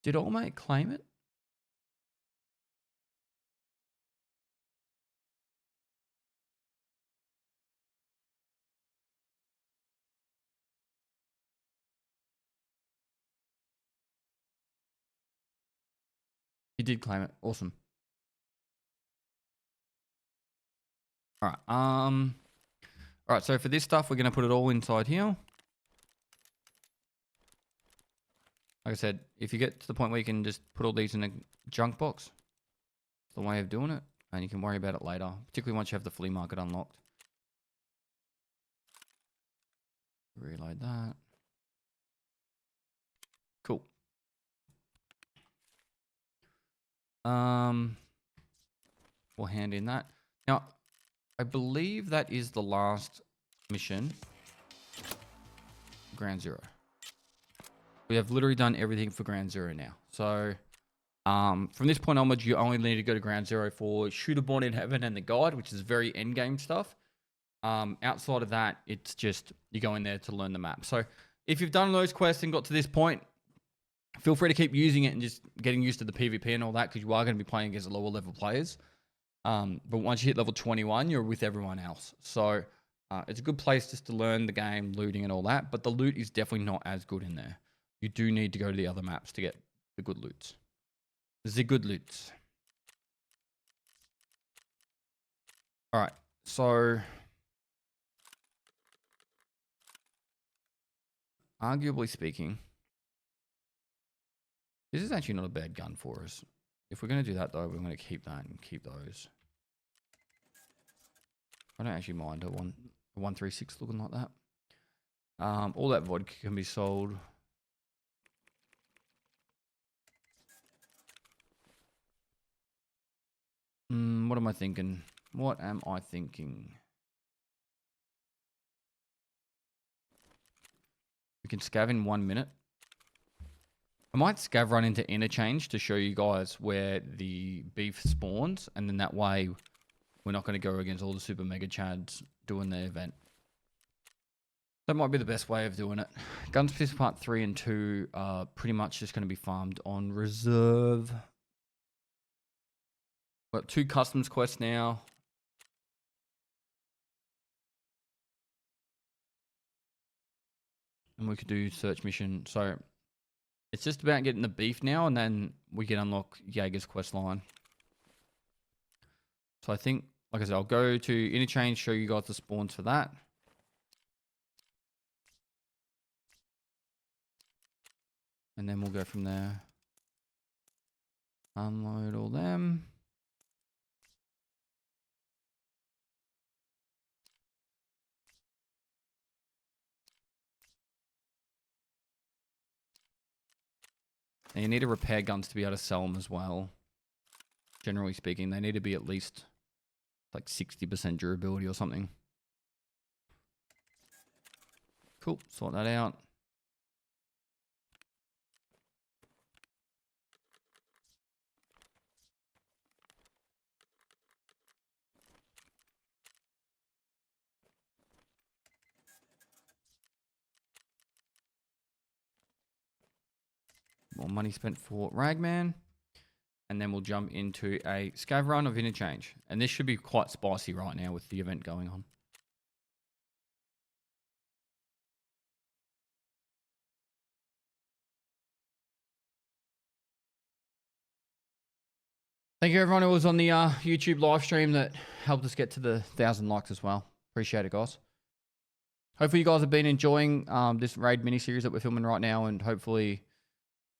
Did All Mate claim it? He did claim it. Awesome. All right. All right. So for this stuff, we're gonna put it all inside here. Like I said, if you get to the point where you can just put all these in a junk box, it's the way of doing it, and you can worry about it later, particularly once you have the flea market unlocked. Reload that. Cool. We'll hand in that. Now, I believe that is the last mission. Ground Zero. We have literally done everything for Ground Zero now. So, from this point onwards, you only need to go to Ground Zero for Shooter Born in Heaven and the Guide, which is very end game stuff. Outside of that, it's just you go in there to learn the map. So, if you've done those quests and got to this point, feel free to keep using it and just getting used to the PvP and all that, because you are going to be playing against lower level players. But once you hit level 21, you're with everyone else. So, it's a good place just to learn the game, looting and all that. But the loot is definitely not as good in there. You do need to go to the other maps to get the good loots. The good loots. All right, so arguably speaking, this is actually not a bad gun for us. If we're going to do that though, we're going to keep that and keep those. I don't actually mind a 136 looking like that. All that vodka can be sold. What am I thinking? What am I thinking? We can scav in 1 minute. I might scav run into interchange to show you guys where the beef spawns, and then that way we're not going to go against all the super mega chads doing the event. That might be the best way of doing it. Gunsmith Part 3 and 2 are pretty much just going to be farmed on reserve. We've got 2 customs quests now. And we could do search mission. So it's just about getting the beef now, and then we can unlock Jaeger's quest line. So I think, like I said, I'll go to interchange, show you guys the spawns for that. And then we'll go from there. Unload all them. And you need to repair guns to be able to sell them as well. Generally speaking, they need to be at least like 60% durability or something. Cool, sort that out. More money spent for Ragman. And then we'll jump into a scav run of interchange. And this should be quite spicy right now with the event going on. Thank you everyone who was on the YouTube live stream that helped us get to the 1,000 likes as well. Appreciate it, guys. Hopefully you guys have been enjoying this raid mini-series that we're filming right now, and hopefully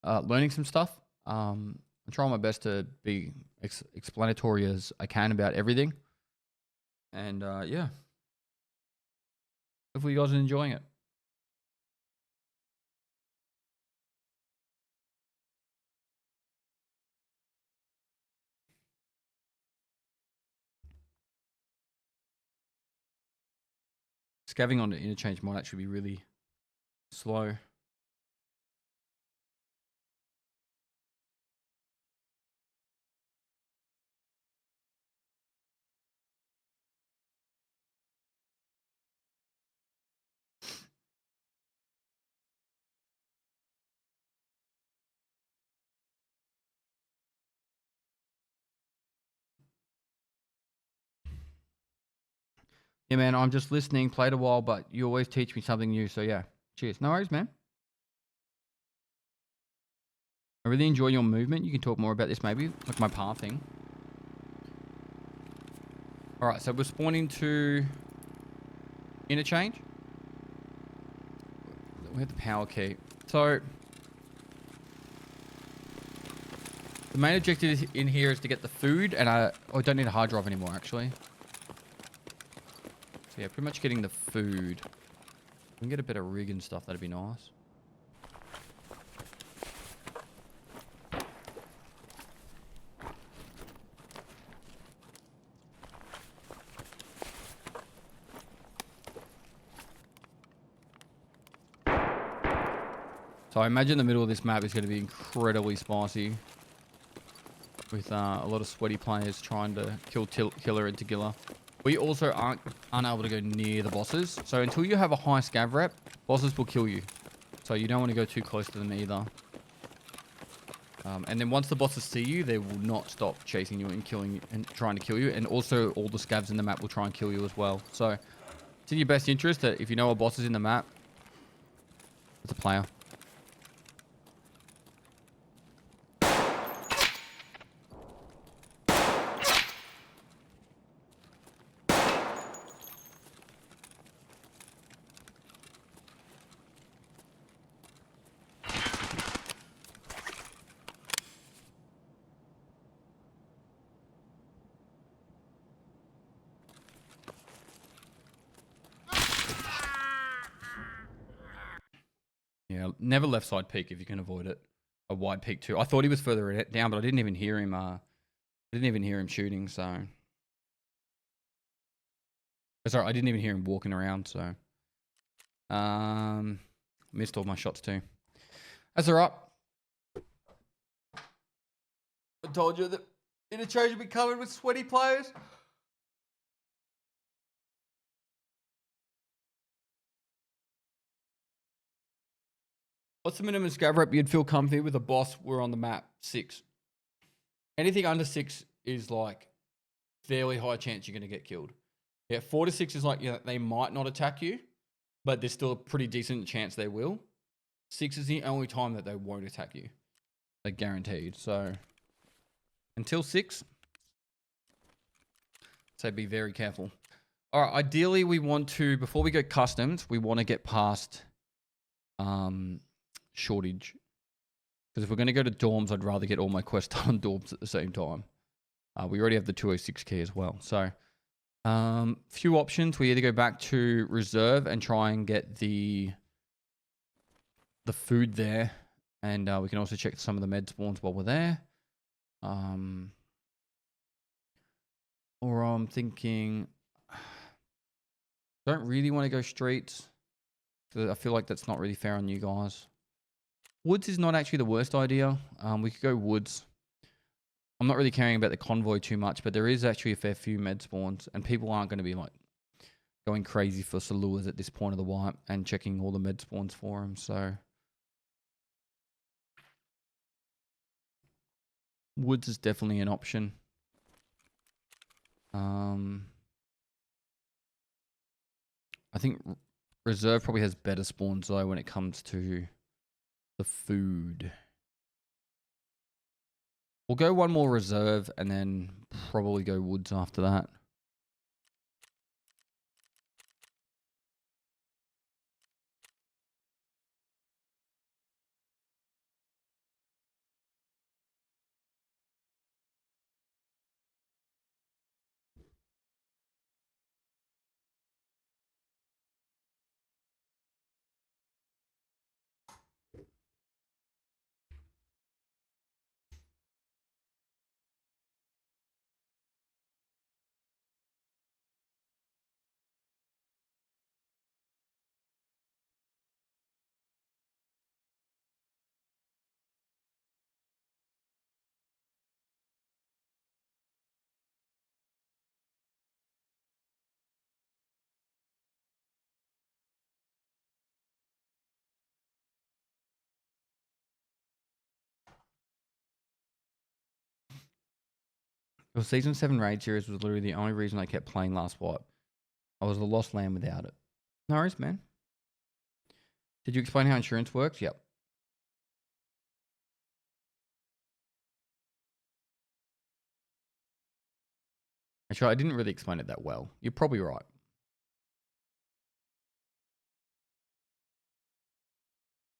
learning some stuff. I'm trying my best to be explanatory as I can about everything. And yeah. Hopefully you guys are enjoying it. Scavving onto interchange might actually be really slow. Yeah, man, I'm just listening, played a while, but you always teach me something new. So yeah, cheers. No worries, man. I really enjoy your movement. You can talk more about this maybe, like my pathing. All right, so we're spawning to interchange. We have the power key. So the main objective in here is to get the food, and I don't need a hard drive anymore, actually. So yeah, pretty much getting the food. We can get a better rig and stuff. That'd be nice. So I imagine the middle of this map is going to be incredibly spicy. With a lot of sweaty players trying to kill Killer and Tagilla. We also aren't able to go near the bosses. So until you have a high scav rep, bosses will kill you. So you don't want to go too close to them either. And then once the bosses see you, they will not stop chasing you and killing you and trying to kill you. And also all the scavs in the map will try and kill you as well. So it's in your best interest that if you know a boss is in the map, it's a player. Yeah, never left side peek if you can avoid it. A wide peek too. I thought he was further down, but I didn't even hear him. I didn't even hear him shooting. So, sorry, I didn't even hear him walking around. So, missed all my shots too. That's alright. I told you that interchange would be covered with sweaty players. What's the minimum scav rep you'd feel comfy with a boss? We're on the map 6. Anything under 6 is like fairly high chance you're going to get killed. Yeah, 4 to 6 is like, yeah, they might not attack you, but there's still a pretty decent chance they will. 6 is the only time that they won't attack you. They're guaranteed. So until 6, so be very careful. All right, ideally we want to, before we go customs, we want to get past shortage. Because if we're going to go to dorms, I'd rather get all my quests done on dorms at the same time. We already have the 206 key as well. So, few options. We either go back to reserve and try and get the food there. And we can also check some of the med spawns while we're there. Or I'm thinking, don't really want to go streets. I feel like that's not really fair on you guys. Woods is not actually the worst idea. We could go woods. I'm not really caring about the convoy too much, but there is actually a fair few med spawns, and people aren't going to be like going crazy for Saluas at this point of the wipe and checking all the med spawns for them. So woods is definitely an option. I think reserve probably has better spawns though when it comes to the food. We'll go one more reserve and then probably go woods after that. The Season 7 Raid series was literally the only reason I kept playing last wipe. I was a lost lamb without it. No worries, man. Did you explain how insurance works? Yep. Actually, I didn't really explain it that well. You're probably right.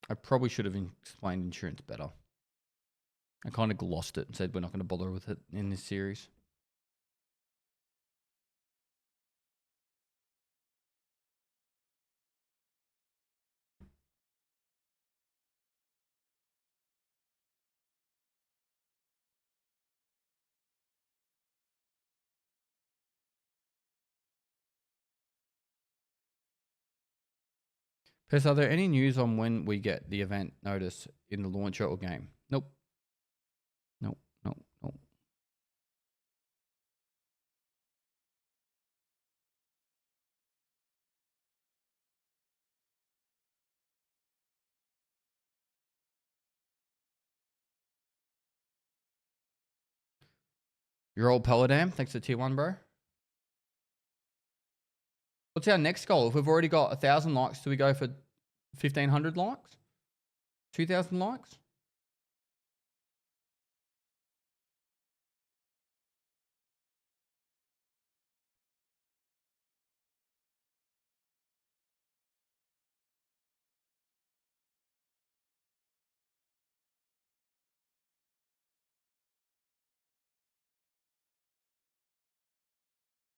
I probably should have explained insurance better. I kind of glossed it and said we're not going to bother with it in this series. Pess, are there any news on when we get the event notice in the launcher or game? Nope. Nope. Nope. Nope. Your old Paladam, thanks to tier 1, bro. What's our next goal? If we've already got 1,000 likes, do we go for 1,500 likes? 2,000 likes?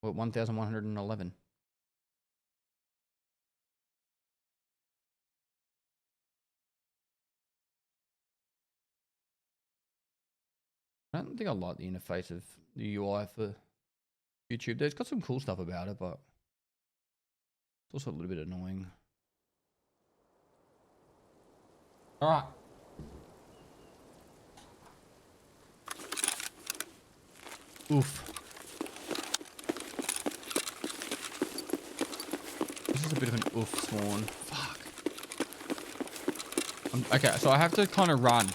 We're at 1,111. I don't think I like the interface of the UI for YouTube. There's got some cool stuff about it, but it's also a little bit annoying. All right. Oof. This is a bit of an oof spawn. Fuck. Okay, so I have to kind of run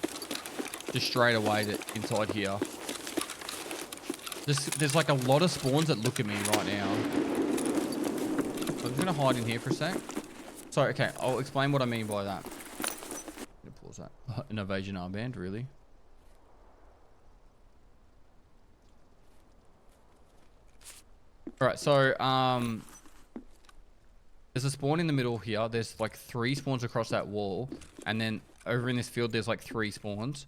just straight away inside here. There's like a lot of spawns that look at me right now. So I'm just gonna hide in here for a sec. Sorry, okay, I'll explain what I mean by that. I'm gonna pause that. An evasion armband, really? Alright, so there's a spawn in the middle here. There's like 3 spawns across that wall. And then over in this field there's like 3 spawns.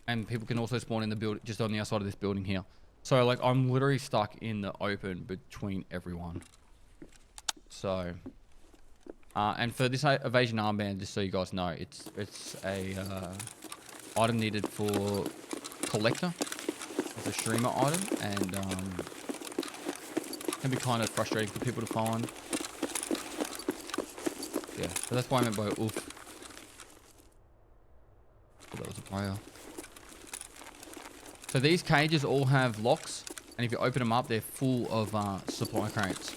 And people can also spawn in the build just on the outside of this building here. So like I'm literally stuck in the open between everyone. So and for this evasion armband, just so you guys know, it's a item needed for collector. It's a streamer item, and can be kind of frustrating for people to find. Yeah, so that's why I meant by oof. Oh, that was a player. So these cages all have locks, and if you open them up, they're full of supply crates.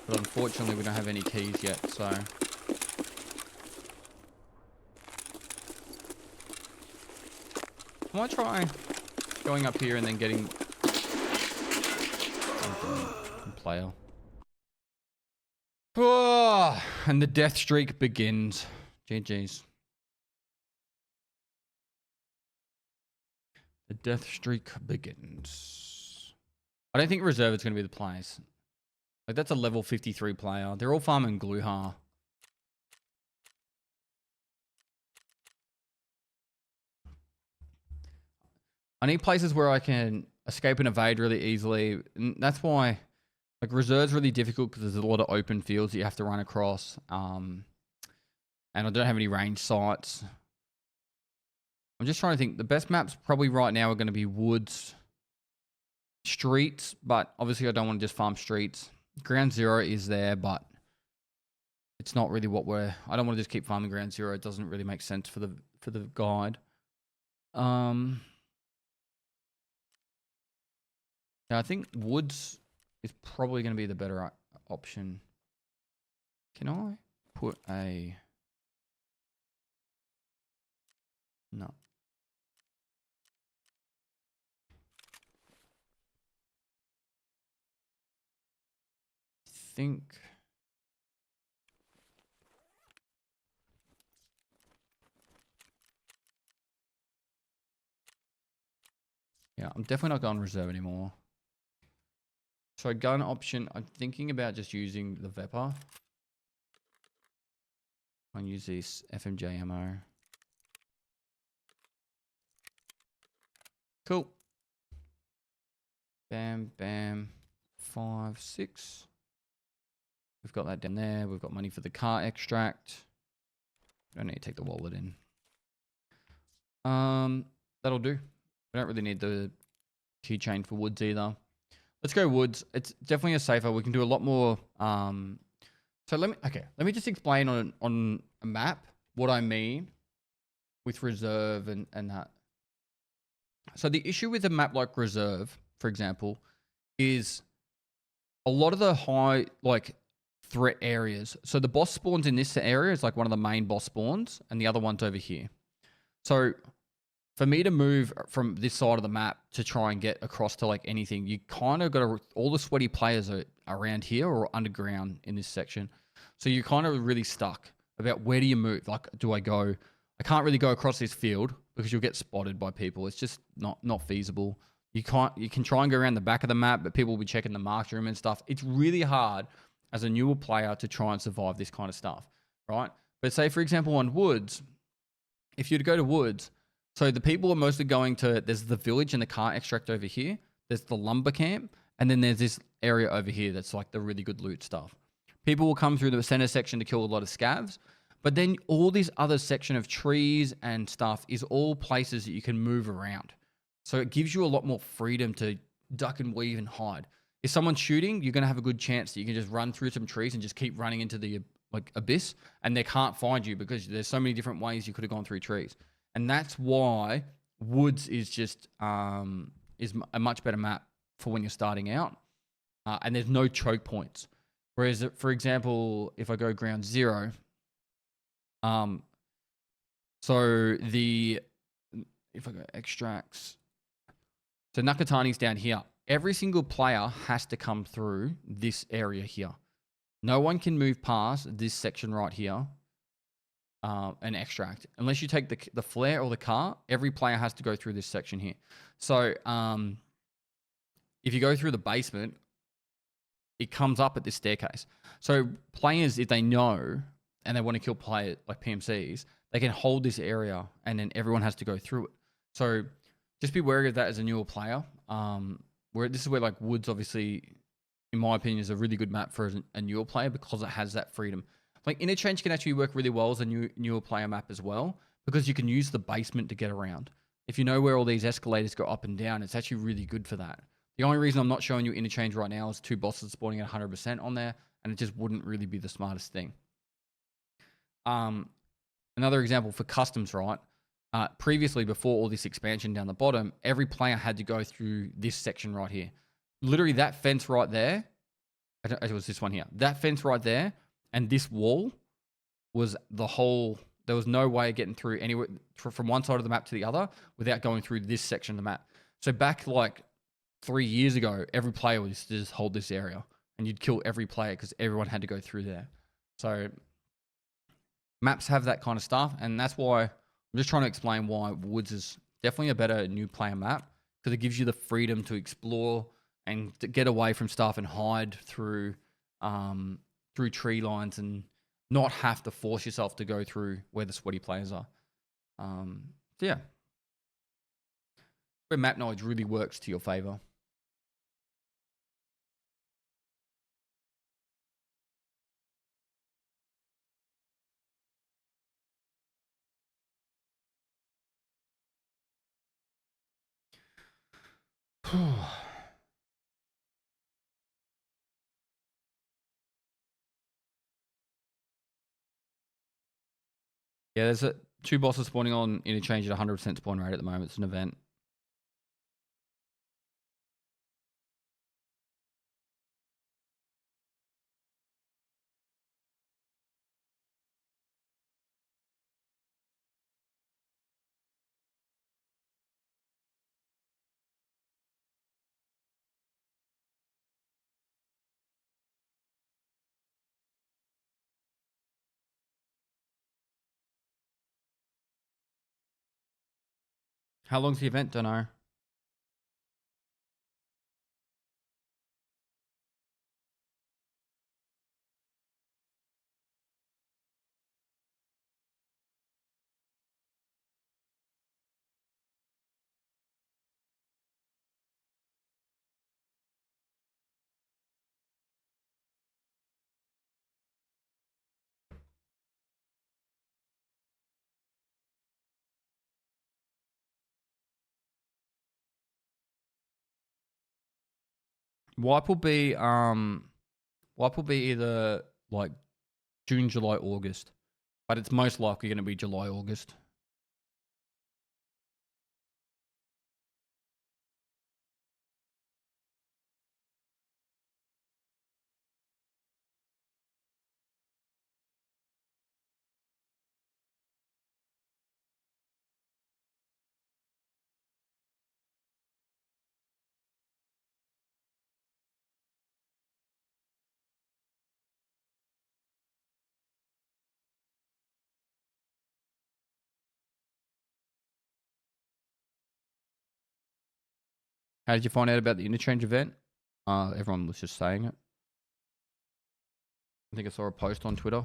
But unfortunately, we don't have any keys yet, so... I might try going up here and then getting... player. Oh, and the death streak begins. GG's. The death streak begins. I don't think reserve is going to be the players. Like, that's a level 53 player. They're all farming Gluhar. I need places where I can escape and evade really easily. And that's why, like, reserve's really difficult because there's a lot of open fields that you have to run across. And I don't have any range sights. I'm just trying to think. The best maps probably right now are going to be woods, streets, but obviously I don't want to just farm streets. Ground Zero is there, but it's not really what we're... I don't want to just keep farming Ground Zero. It doesn't really make sense for the guide. Yeah, I think woods is probably going to be the better option. Can I put a... No. think. Yeah, I'm definitely not going reserve anymore. So gun option, I'm thinking about just using the Vepr. I'll use this FMJ ammo. Cool. Bam, bam. 5, 6. We've got that down there. We've got money for the car extract. Don't need to take the wallet in. That'll do. We don't really need the keychain for woods either. Let's go woods. It's definitely a safer. We can do a lot more. So let me just explain on a map what I mean with reserve and that. So the issue with a map like reserve, for example, is a lot of the high threat areas. So the boss spawns in this area is like one of the main boss spawns, and the other one's over here. So for me to move from this side of the map to try and get across to like anything, you kind of got to, all the sweaty players are around here or underground in this section. So you're kind of really stuck about where do you move? Like, do I go, I can't really go across this field because you'll get spotted by people. It's just not feasible. You can try and go around the back of the map, but people will be checking the marked room and stuff. It's really hard as a newer player to try and survive this kind of stuff, right? But say, for example, on woods, if you were to go to woods, so the people are mostly going to, there's the village and the car extract over here. There's the lumber camp. And then there's this area over here that's like the really good loot stuff. People will come through the center section to kill a lot of scavs. But then all this other section of trees and stuff is all places that you can move around. So it gives you a lot more freedom to duck and weave and hide. If someone's shooting, you're going to have a good chance that you can just run through some trees and just keep running into the abyss. And they can't find you because there's so many different ways you could have gone through trees. And that's why woods is just is a much better map for when you're starting out. And there's no choke points. Whereas, for example, if I go ground zero, so if I go extracts, so Nakatani's down here. Every single player has to come through this area here. No one can move past this section right here. An extract. Unless you take the flare or the car, every player has to go through this section here. So if you go through the basement, it comes up at this staircase. So players, if they know and they want to kill players like PMCs, they can hold this area and then everyone has to go through it. So just be wary of that as a newer player. Where this is where like woods, obviously, in my opinion, is a really good map for a newer player because it has that freedom. Like interchange can actually work really well as a newer player map as well because you can use the basement to get around. If you know where all these escalators go up and down, it's actually really good for that. The only reason I'm not showing you interchange right now is 2 bosses spawning at 100% on there, and it just wouldn't really be the smartest thing. Another example for customs, right? Previously, before all this expansion down the bottom, every player had to go through this section right here. Literally that fence right there, it was this one here. That fence right there and this wall was the whole, there was no way of getting through anywhere from one side of the map to the other without going through this section of the map. So back like 3 years ago, every player would just hold this area and you'd kill every player because everyone had to go through there. So maps have that kind of stuff, and that's why I'm just trying to explain why Woods is definitely a better new player map because it gives you the freedom to explore and to get away from stuff and hide through tree lines and not have to force yourself to go through where the sweaty players are. So yeah, where map knowledge really works to your favor. Yeah, there's 2 bosses spawning on interchange at 100% spawn rate at the moment. It's an event. How long's the event? Don't know. Wipe will be either like June, July, August, but it's most likely going to be July, August. How did you find out about the interchange event? Everyone was just saying it. I think I saw a post on Twitter.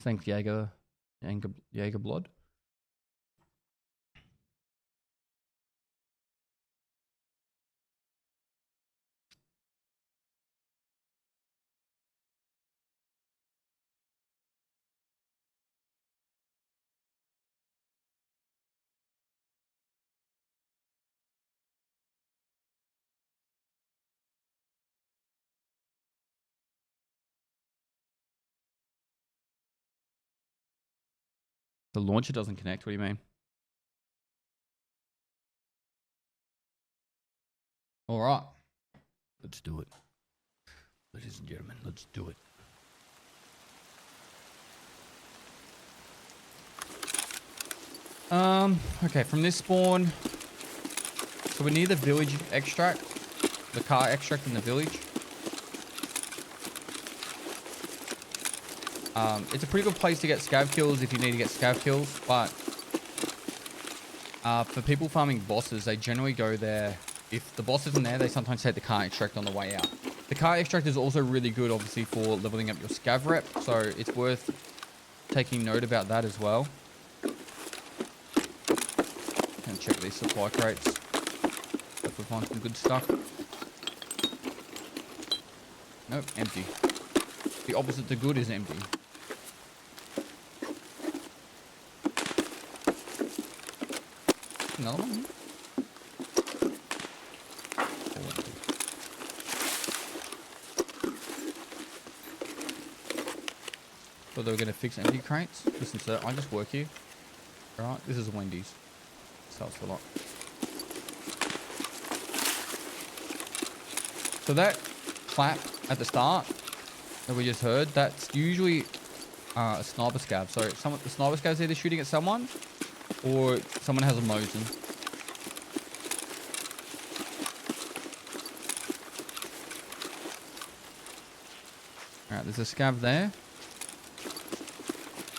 Thanks, Jaeger Blood. The launcher doesn't connect. What do you mean? All right. Let's do it. Ladies and gentlemen, let's do it. Okay, from this spawn, so we're near the village extract, the car extract in the village. It's a pretty good place to get scav kills if you need to get scav kills, but for people farming bosses, they generally go there. If the boss isn't there, they sometimes take the car extract on the way out. The car extract is also really good, obviously, for leveling up your scav rep, so it's worth taking note about that as well. And check these supply crates. Hope we find some good stuff. Nope, empty. The opposite to good is empty. Another one? Thought they were going to fix empty crates. Listen, sir, I just work here. Alright, this is Wendy's. Sells a lot. So that clap at the start that we just heard, that's usually a sniper scav. So the sniper scav's either shooting at someone or someone has a Mosin. Alright, there's a scav there.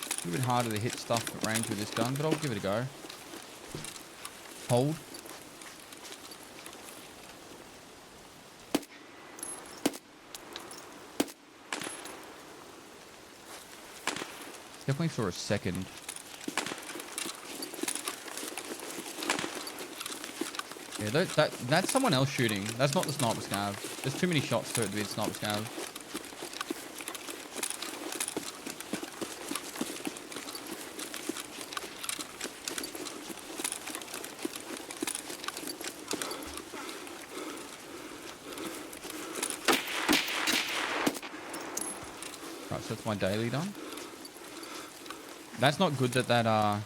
A little bit harder to hit stuff at range with this gun, but I'll give it a go. Hold. Definitely saw a second. Yeah, that's someone else shooting. That's not the sniper scav. There's too many shots to it to be the sniper scav. Right, so that's my daily done. That's not good that that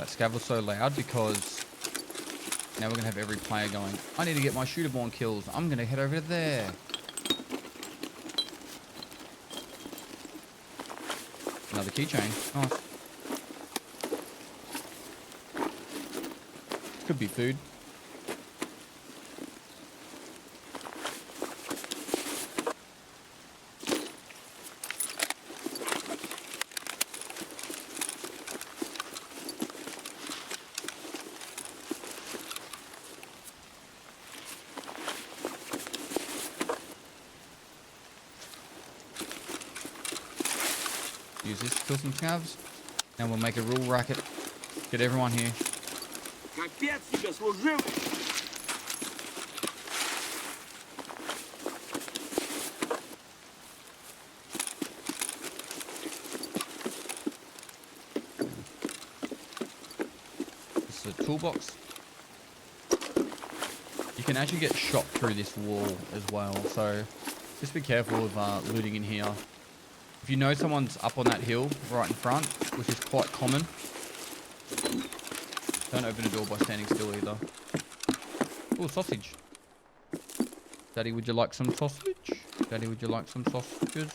scav was so loud, because now we're gonna have every player going, I need to get my shooter-born kills. I'm gonna head over there. Another keychain. Nice. Could be food. Use this to kill some scavs. And we'll make a real racket. Get everyone here. Капец тебе служил! This is a toolbox. You can actually get shot through this wall as well, so just be careful of looting in here. If you know someone's up on that hill right in front, which is quite common, don't open a door by standing still either. Oh, sausage. Daddy, would you like some sausage? Daddy, would you like some sausages?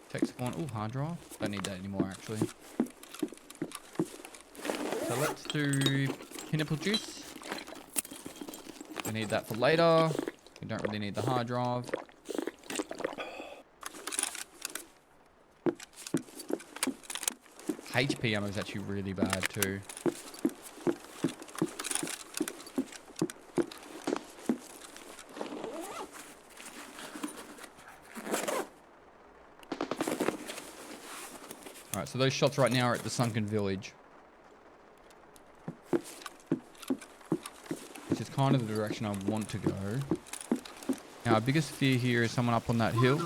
Tech spawn. Oh, hard drive. Don't need that anymore, actually. So let's do pineapple juice. We need that for later. We don't really need the hard drive. HP ammo is actually really bad too. Alright, so those shots right now are at the sunken village. Which is kind of the direction I want to go. Now, our biggest fear here is someone up on that hill.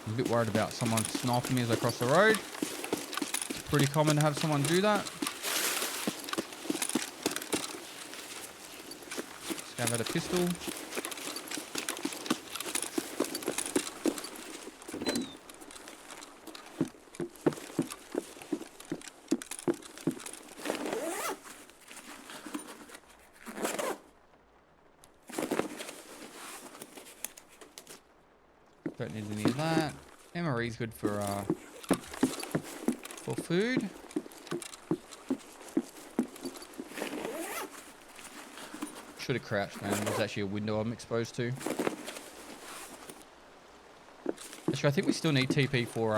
I'm a bit worried about someone sniping me as I cross the road. It's pretty common to have someone do that. Scav out a pistol. Don't need any of that. MRE is good for food. Should have crouched, man. There's actually a window I'm exposed to. Actually, I think we still need TP for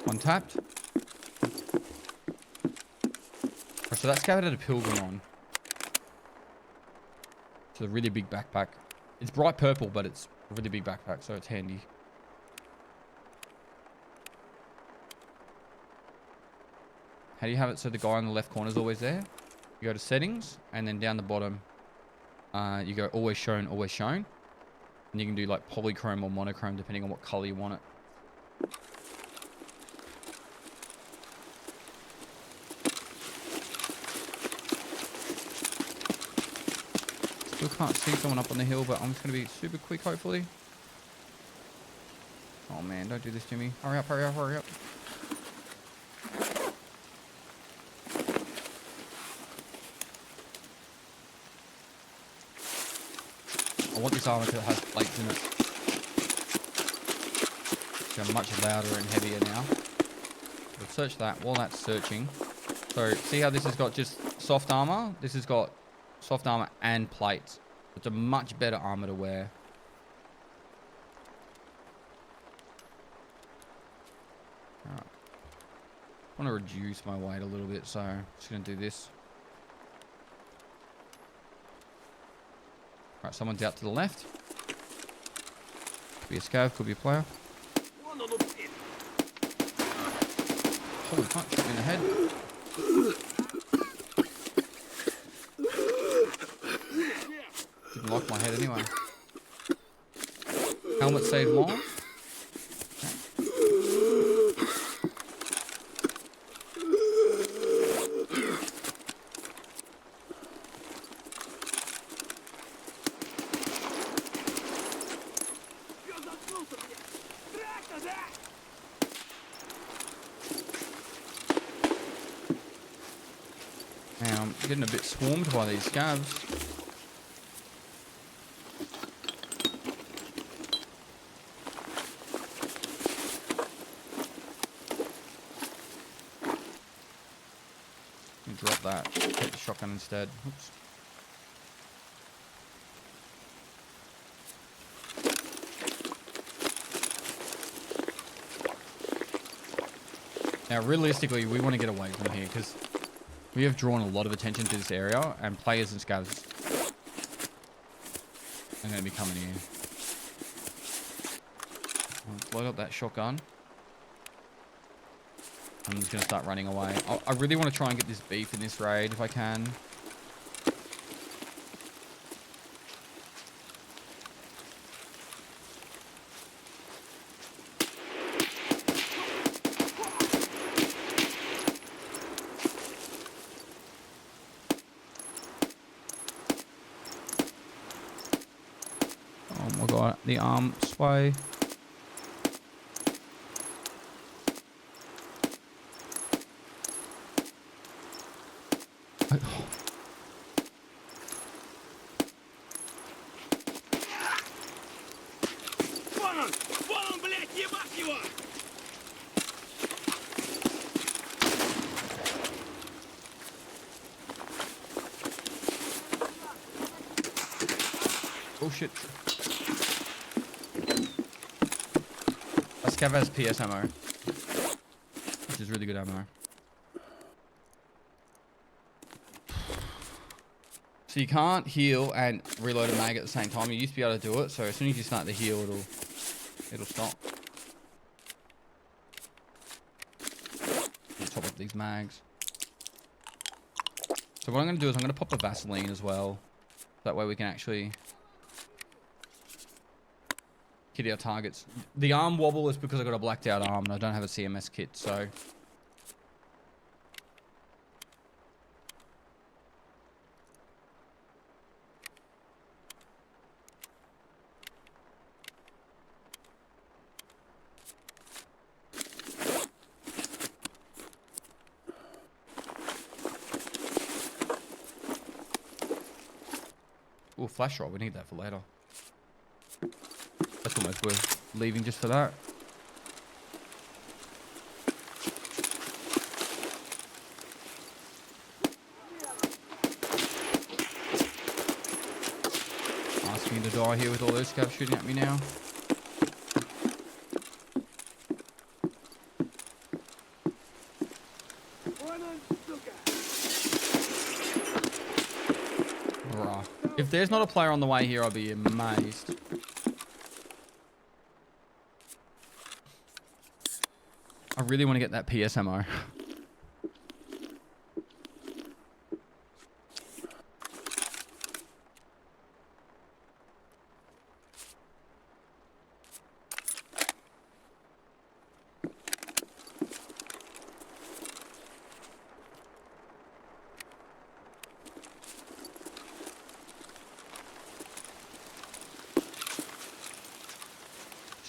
untapped. So that's scouted a pilgrim on. It's a really big backpack. It's bright purple, but it's a really big backpack, so it's handy. How do you have it so the guy on the left corner is always there? You go to settings, and then down the bottom, you go always shown, and you can do like polychrome or monochrome depending on what color you want it. Still can't see someone up on the hill, but I'm just going to be super quick, hopefully. Oh man, don't do this to me. Hurry up, hurry up, hurry up. I want this armor because it has plates in it. Which are much louder and heavier now. We'll search that while that's searching. So, see how this has got just soft armor? This has got soft armor and plates. It's a much better armor to wear. Alright. I want to reduce my weight a little bit, so I'm just going to do this. Alright, someone's out to the left. Could be a scav, could be a player. Holy fuck, shot me in the head. Didn't like my head anyway. Helmet saved life. Now I'm getting a bit swarmed by these scavs. Drop that. Take the shotgun instead. Oops. Now, realistically, we want to get away from here because we have drawn a lot of attention to this area, and players and scavs are going to be coming here. Let's load up that shotgun. I'm just going to start running away. I really want to try and get this beef in this raid if I can. Oh my god, the arm sway. Вон он! Вон он, блядь, ебать его! Oh shit. Scav has PS ammo, which is really good ammo. So you can't heal and reload a mag at the same time. You used to be able to do it, so as soon as you start to heal, it'll stop. Let's top up these mags. So what I'm going to do is I'm going to pop a Vaseline as well. That way we can actually hit our targets. The arm wobble is because I got a blacked out arm and I don't have a CMS kit, so. Ooh, flash roll, we need that for later. That's almost worth leaving just for that. Asking me to die here with all those scavs shooting at me now. Rah. If there's not a player on the way here, I'll be amazed. I really want to get that PS ammo.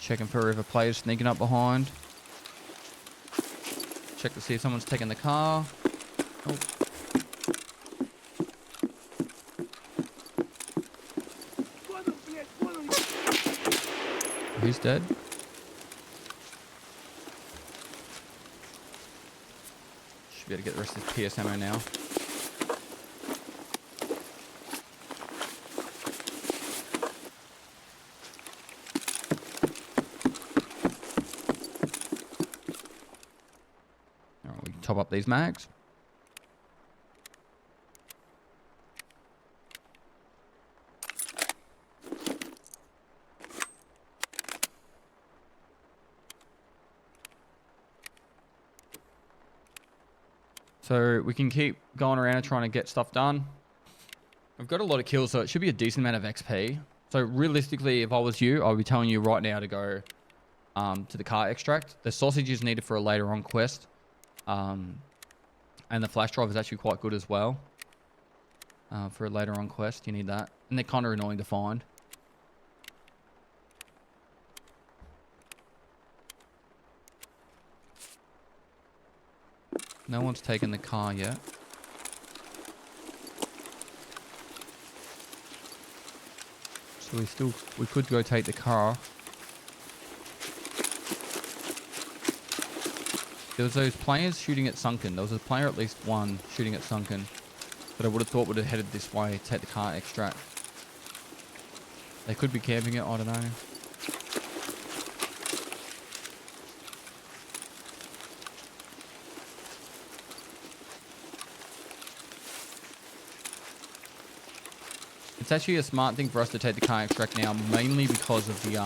Checking for if a player's sneaking up behind. Check to see if someone's taking the car. Oh. He's dead. Should be able to get the rest of his PS ammo now. Top up these mags. So we can keep going around and trying to get stuff done. I've got a lot of kills, so it should be a decent amount of XP. So realistically, if I was you, I would be telling you right now to go to the car extract. The sausage is needed for a later on quest. And the flash drive is actually quite good as well. For a later on quest, you need that. And they're kind of annoying to find. No one's taken the car yet. So we could go take the car. There was those players shooting at Sunken. There was a player, at least one, shooting at Sunken that I would have thought would have headed this way, take the car extract. They could be camping it, I don't know. It's actually a smart thing for us to take the car extract now, mainly because of the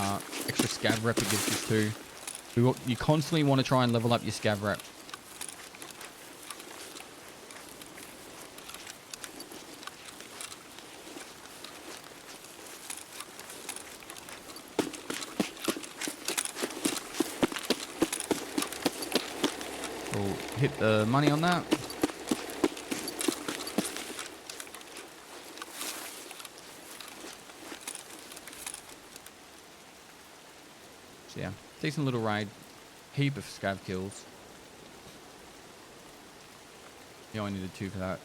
extra scav rep it gives us too. You constantly want to try and level up your scav rep. We'll hit the money on that. So yeah, decent little raid. Heap of scav kills. You only needed 2 for that.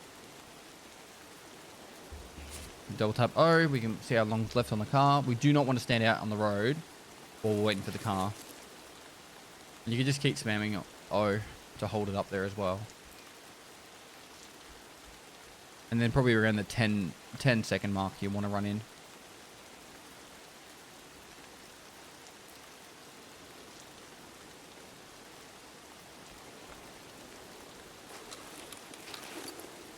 Double tap O, we can see how long's left on the car. We do not want to stand out on the road while we're waiting for the car. And you can just keep spamming O to hold it up there as well. And then probably around the 10 second mark you want to run in.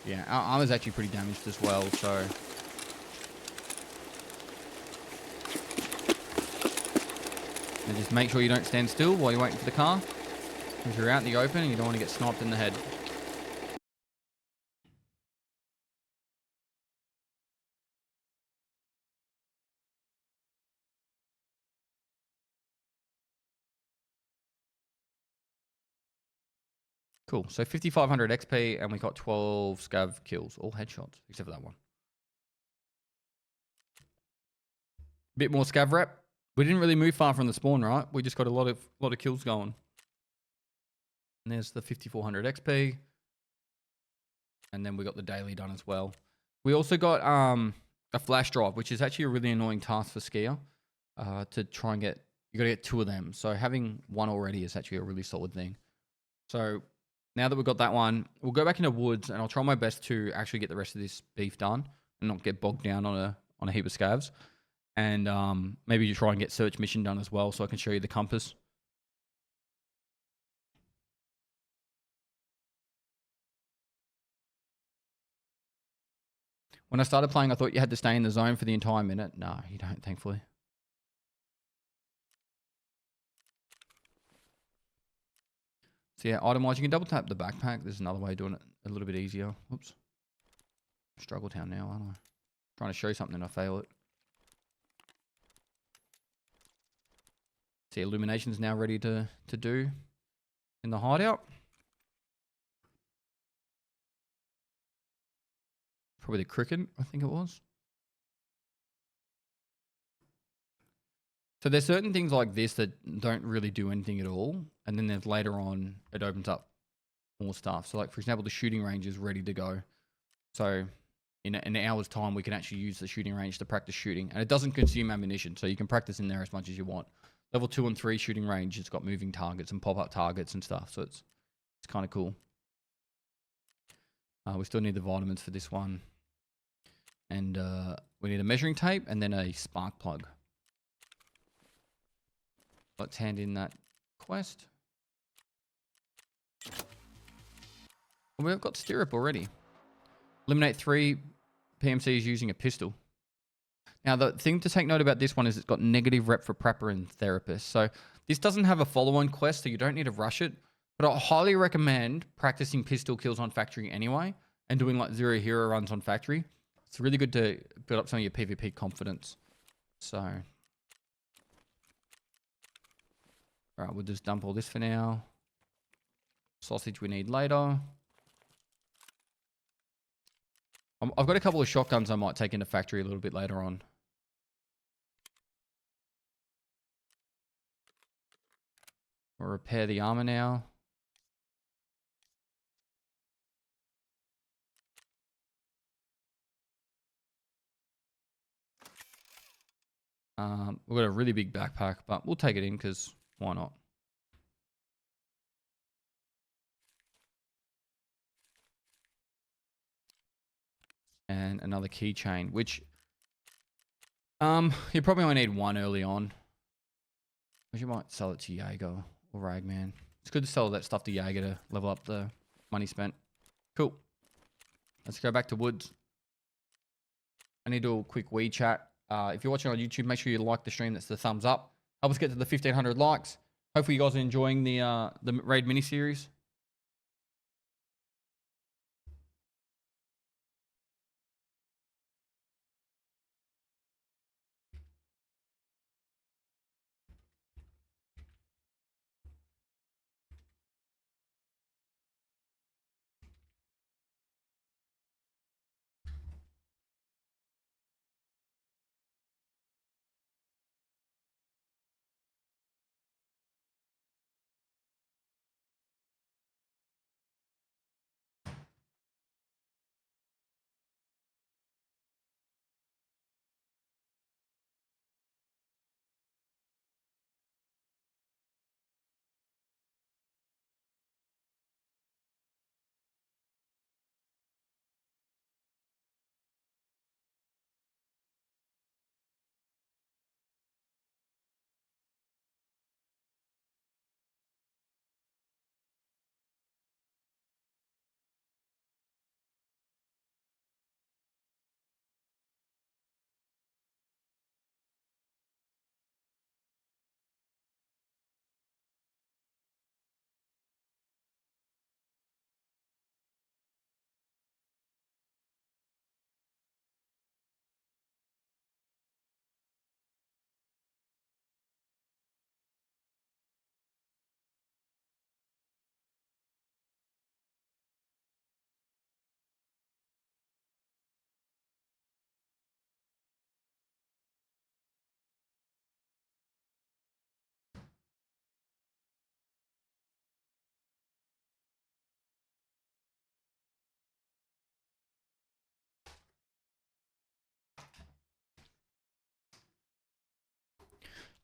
Yeah, our armor's actually pretty damaged as well, so... And just make sure you don't stand still while you're waiting for the car. Because you're out in the open and you don't want to get sniped in the head. Cool, so 5,500 XP and we got 12 scav kills. All headshots, except for that one. Bit more scav rep. We didn't really move far from the spawn, right? We just got a lot of kills going. And there's the 5,400 XP. And then we got the daily done as well. We also got a flash drive, which is actually a really annoying task for Skier. To try and get... You got to get 2 of them. So having 1 already is actually a really solid thing. So now that we've got that one, we'll go back into woods and I'll try my best to actually get the rest of this beef done and not get bogged down on a heap of scavs. And maybe you try and get search mission done as well so I can show you the compass. When I started playing, I thought you had to stay in the zone for the entire minute. No, you don't, thankfully. So yeah, item-wise, you can double tap the backpack. There's another way of doing it a little bit easier. Oops. Struggle town now, aren't I? Trying to show something and I fail it. See, illumination's now ready to do in the hideout. Probably the cricket, I think it was. So there's certain things like this that don't really do anything at all. And then there's later on, it opens up more stuff. So like, for example, the shooting range is ready to go. So in an hour's time, we can actually use the shooting range to practice shooting. And it doesn't consume ammunition. So you can practice in there as much as you want. Level 2 and 3 shooting range, it's got moving targets and pop-up targets and stuff. So it's kind of cool. We still need the vitamins for this one. And we need a measuring tape and then a spark plug. Let's hand in that quest. We've got stirrup already. Eliminate 3 PMCs using a pistol. Now, the thing to take note about this one is it's got negative rep for prepper and therapist. So this doesn't have a follow-on quest, so you don't need to rush it. But I highly recommend practicing pistol kills on factory anyway and doing like 0 hero runs on factory. It's really good to build up some of your PvP confidence. So, all right, we'll just dump all this for now. Sausage we need later. I've got a couple of shotguns I might take into factory a little bit later on. We'll repair the armor now. We've got a really big backpack, but we'll take it in because why not? And another keychain, which you probably only need one early on. But you might sell it to Jaeger or Ragman. It's good to sell that stuff to Jaeger to level up the money spent. Cool. Let's go back to woods. I need to do a quick Wii chat. If you're watching on YouTube, make sure you like the stream. That's the thumbs up. Help us get to the 1,500 likes. Hopefully you guys are enjoying the raid miniseries.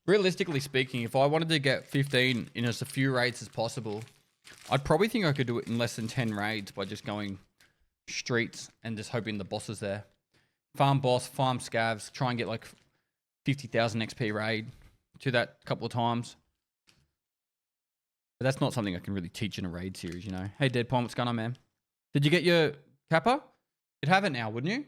Realistically speaking, if I wanted to get 15 in as a few raids as possible, I'd probably think I could do it in less than 10 raids by just going streets and just hoping the boss is there. Farm boss, farm scavs, try and get like 50,000 XP raid. Do that a couple of times. But that's not something I can really teach in a raid series, you know. Hey, Deadpon, what's going on, man? Did you get your kappa? You'd have it now, wouldn't you?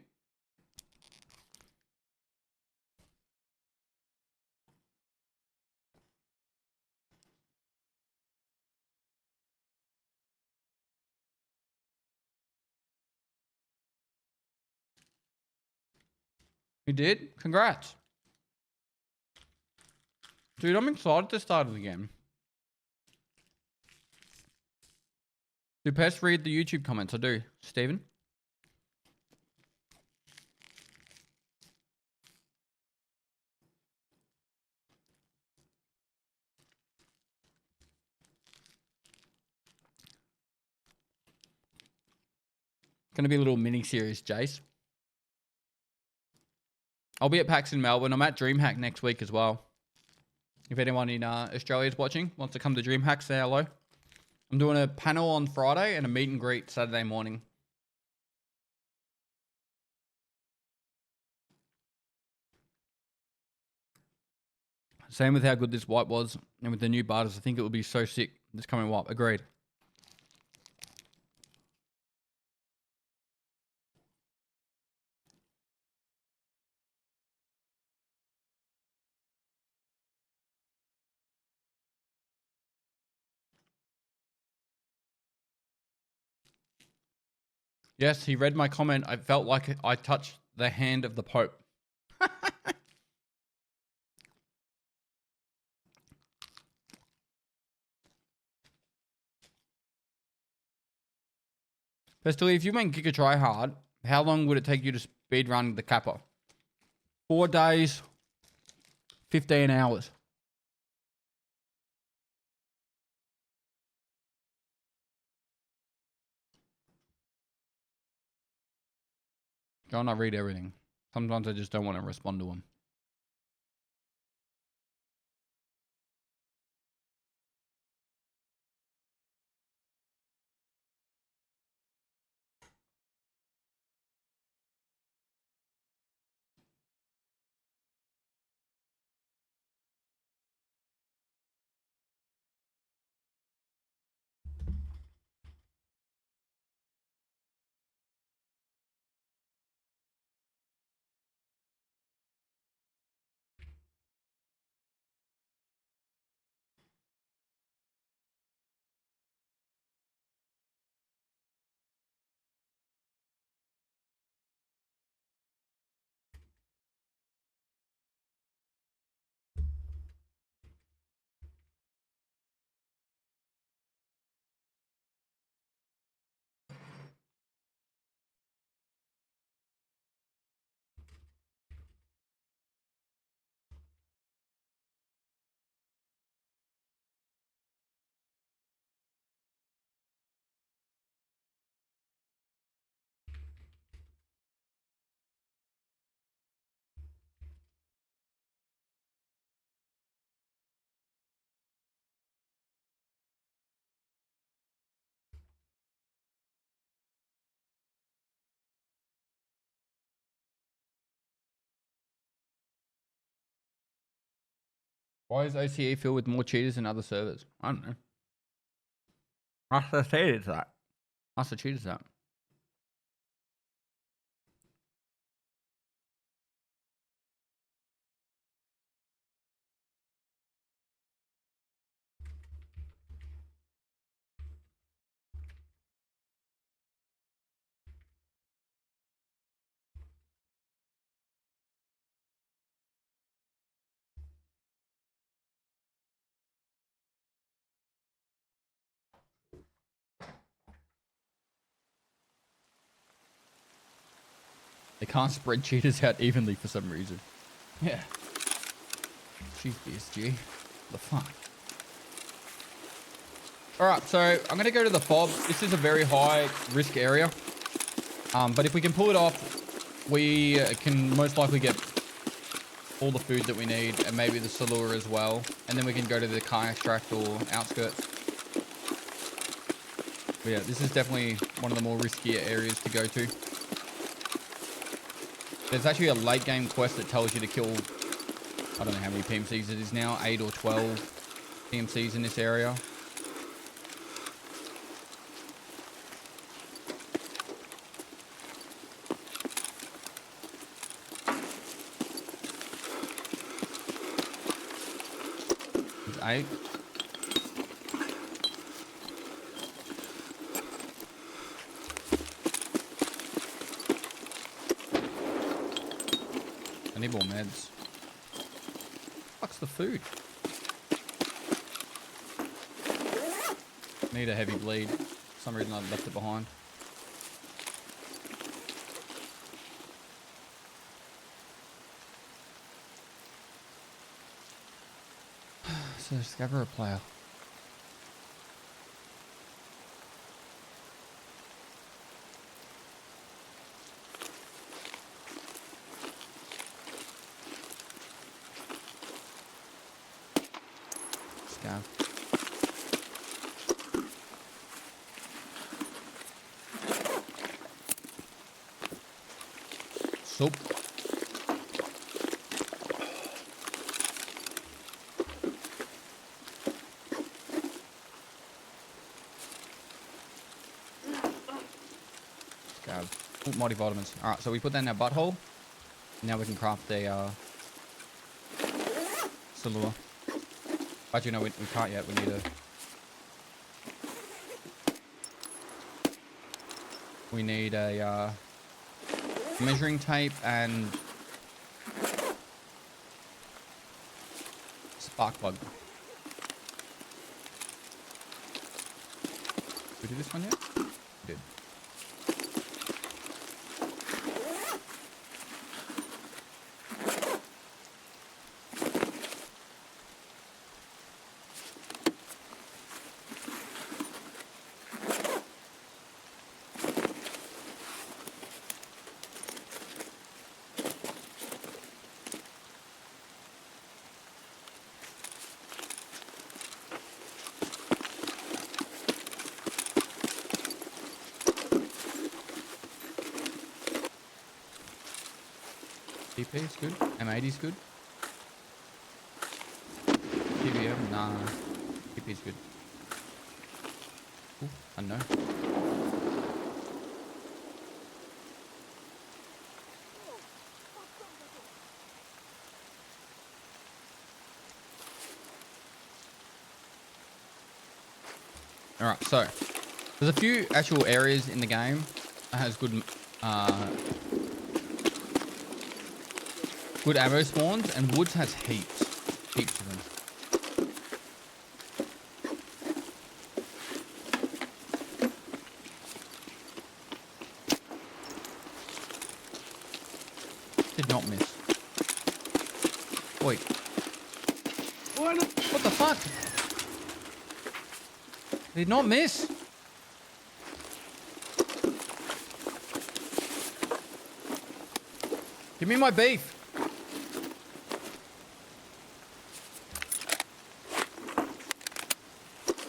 You did? Congrats. Dude, I'm excited to start it again. Do Pest read the YouTube comments? I do. Steven? Gonna be a little mini series, Jace. I'll be at PAX in Melbourne. I'm at DreamHack next week as well. If anyone in Australia is watching, wants to come to DreamHack, say hello. I'm doing a panel on Friday and a meet and greet Saturday morning. Same with how good this wipe was. And with the new barters, I think it will be so sick. This coming wipe. Agreed. Yes, he read my comment. I felt like I touched the hand of the Pope. Pestily, if you went Giga Try Hard, how long would it take you to speed run the Kappa? 4 days, 15 hours. Go and I read everything. Sometimes I just don't want to respond to them. Why is OCE filled with more cheaters than other servers? I don't know. Ask the cheaters that. Ask the cheaters that. They can't spread cheaters out evenly for some reason. Yeah. Jeez, BSG. The fuck? Alright, so I'm going to go to the fob. This is a very high risk area. But if we can pull it off, we can most likely get all the food that we need and maybe the Salua as well. And then we can go to the car extract or outskirts. But yeah, this is definitely one of the more riskier areas to go to. There's actually a late game quest that tells you to kill, I don't know how many PMCs it is now, 8 or 12 PMCs in this area. There's 8. I need more meds. Fuck's the food? Need a heavy bleed. For some reason I left it behind. So discover a player. Scav. Soup. Scav. Ooh, multivitamins. Alright, so we put that in our butthole. Now we can craft a Salua. Actually, no, we can't yet. We need a... We need a measuring tape and spark plug. Did we do this one yet? We did. TP is good. M80 is good. TVM, nah. TP is good. Ooh, I know. Alright, so there's a few actual areas in the game that has good good ammo spawns, and Woods has heaps of them. Did not miss. Wait. What the fuck? Did not miss. Give me my beef.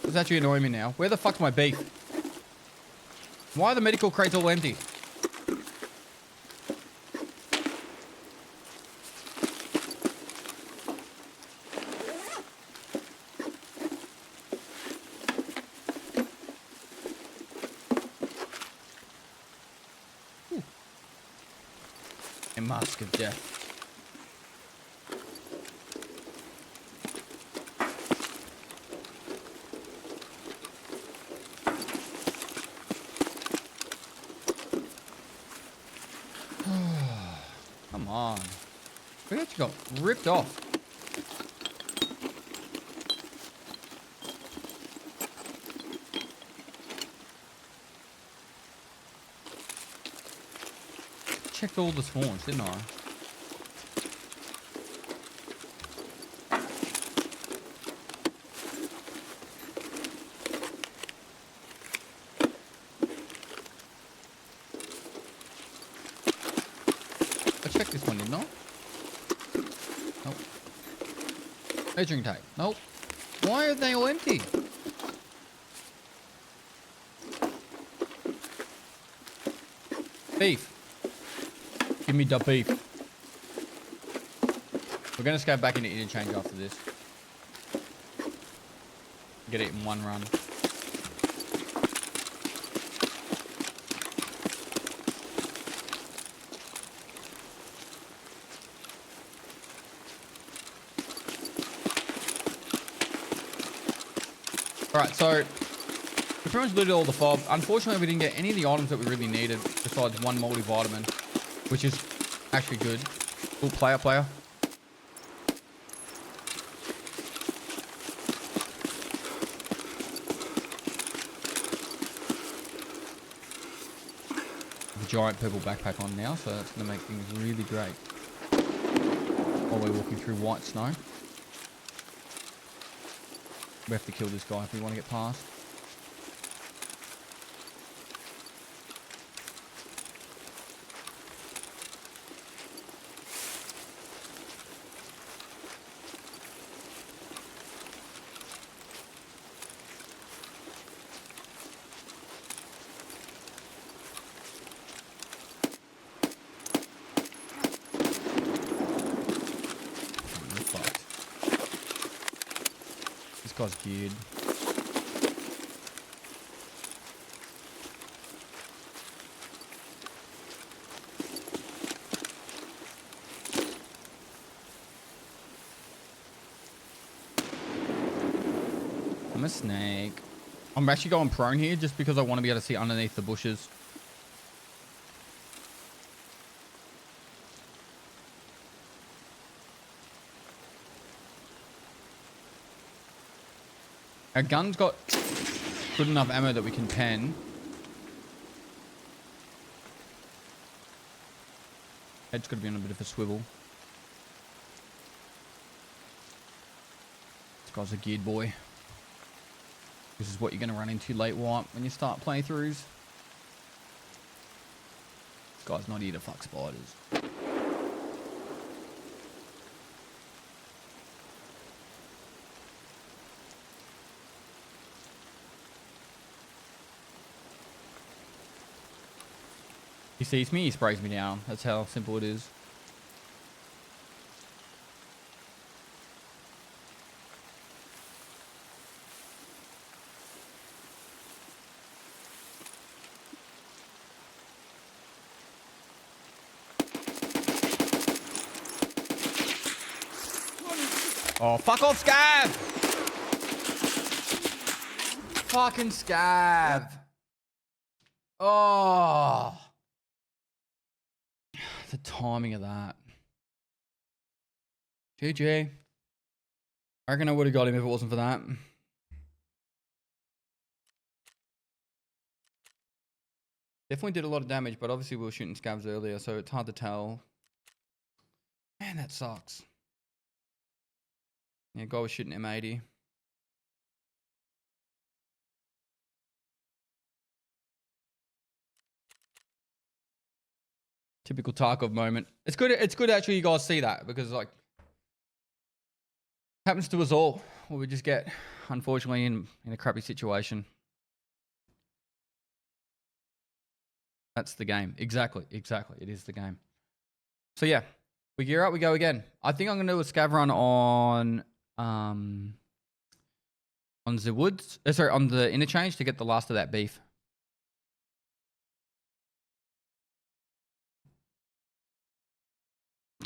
It's actually annoying me now. Where the fuck's my beef? Why are the medical crates all empty? Mask of Death. Come on. We actually got ripped off. Checked all the spawns, didn't I? I checked this one, didn't I? Nope. Measuring tape. Nope. Why are they all empty? Beef. Give me the beef. We're going to scav back into interchange after this. Get it in one run. Alright, so we pretty much looted all the fob. Unfortunately, we didn't get any of the items that we really needed besides one multivitamin, which is actually good. Cool, player. The giant purple backpack on now, so that's going to make things really great while we're walking through white snow. We have to kill this guy if we want to get past. This guy's geared. I'm a snake. I'm actually going prone here just because I want to be able to see underneath the bushes. Our gun's got good enough ammo that we can pen. Head's got to be on a bit of a swivel. This guy's a geared boy. This is what you're going to run into late white when you start playthroughs. This guy's not here to fuck spiders. He sees me, he sprays me down. That's how simple it is. Oh, fuck off, Scav! Fucking Scav. Oh. The timing of that. GG. I reckon I would have got him if it wasn't for that. Definitely did a lot of damage, but obviously we were shooting scavs earlier, so it's hard to tell. Man, that sucks. Yeah, guy was shooting M80. Typical Tarkov moment. It's good actually you guys see that, because like happens to us all. Or we just get unfortunately in a crappy situation. That's the game. Exactly. It is the game. So yeah, we gear up, we go again. I think I'm gonna do a scav run on the woods. Sorry, on the interchange to get the last of that beef.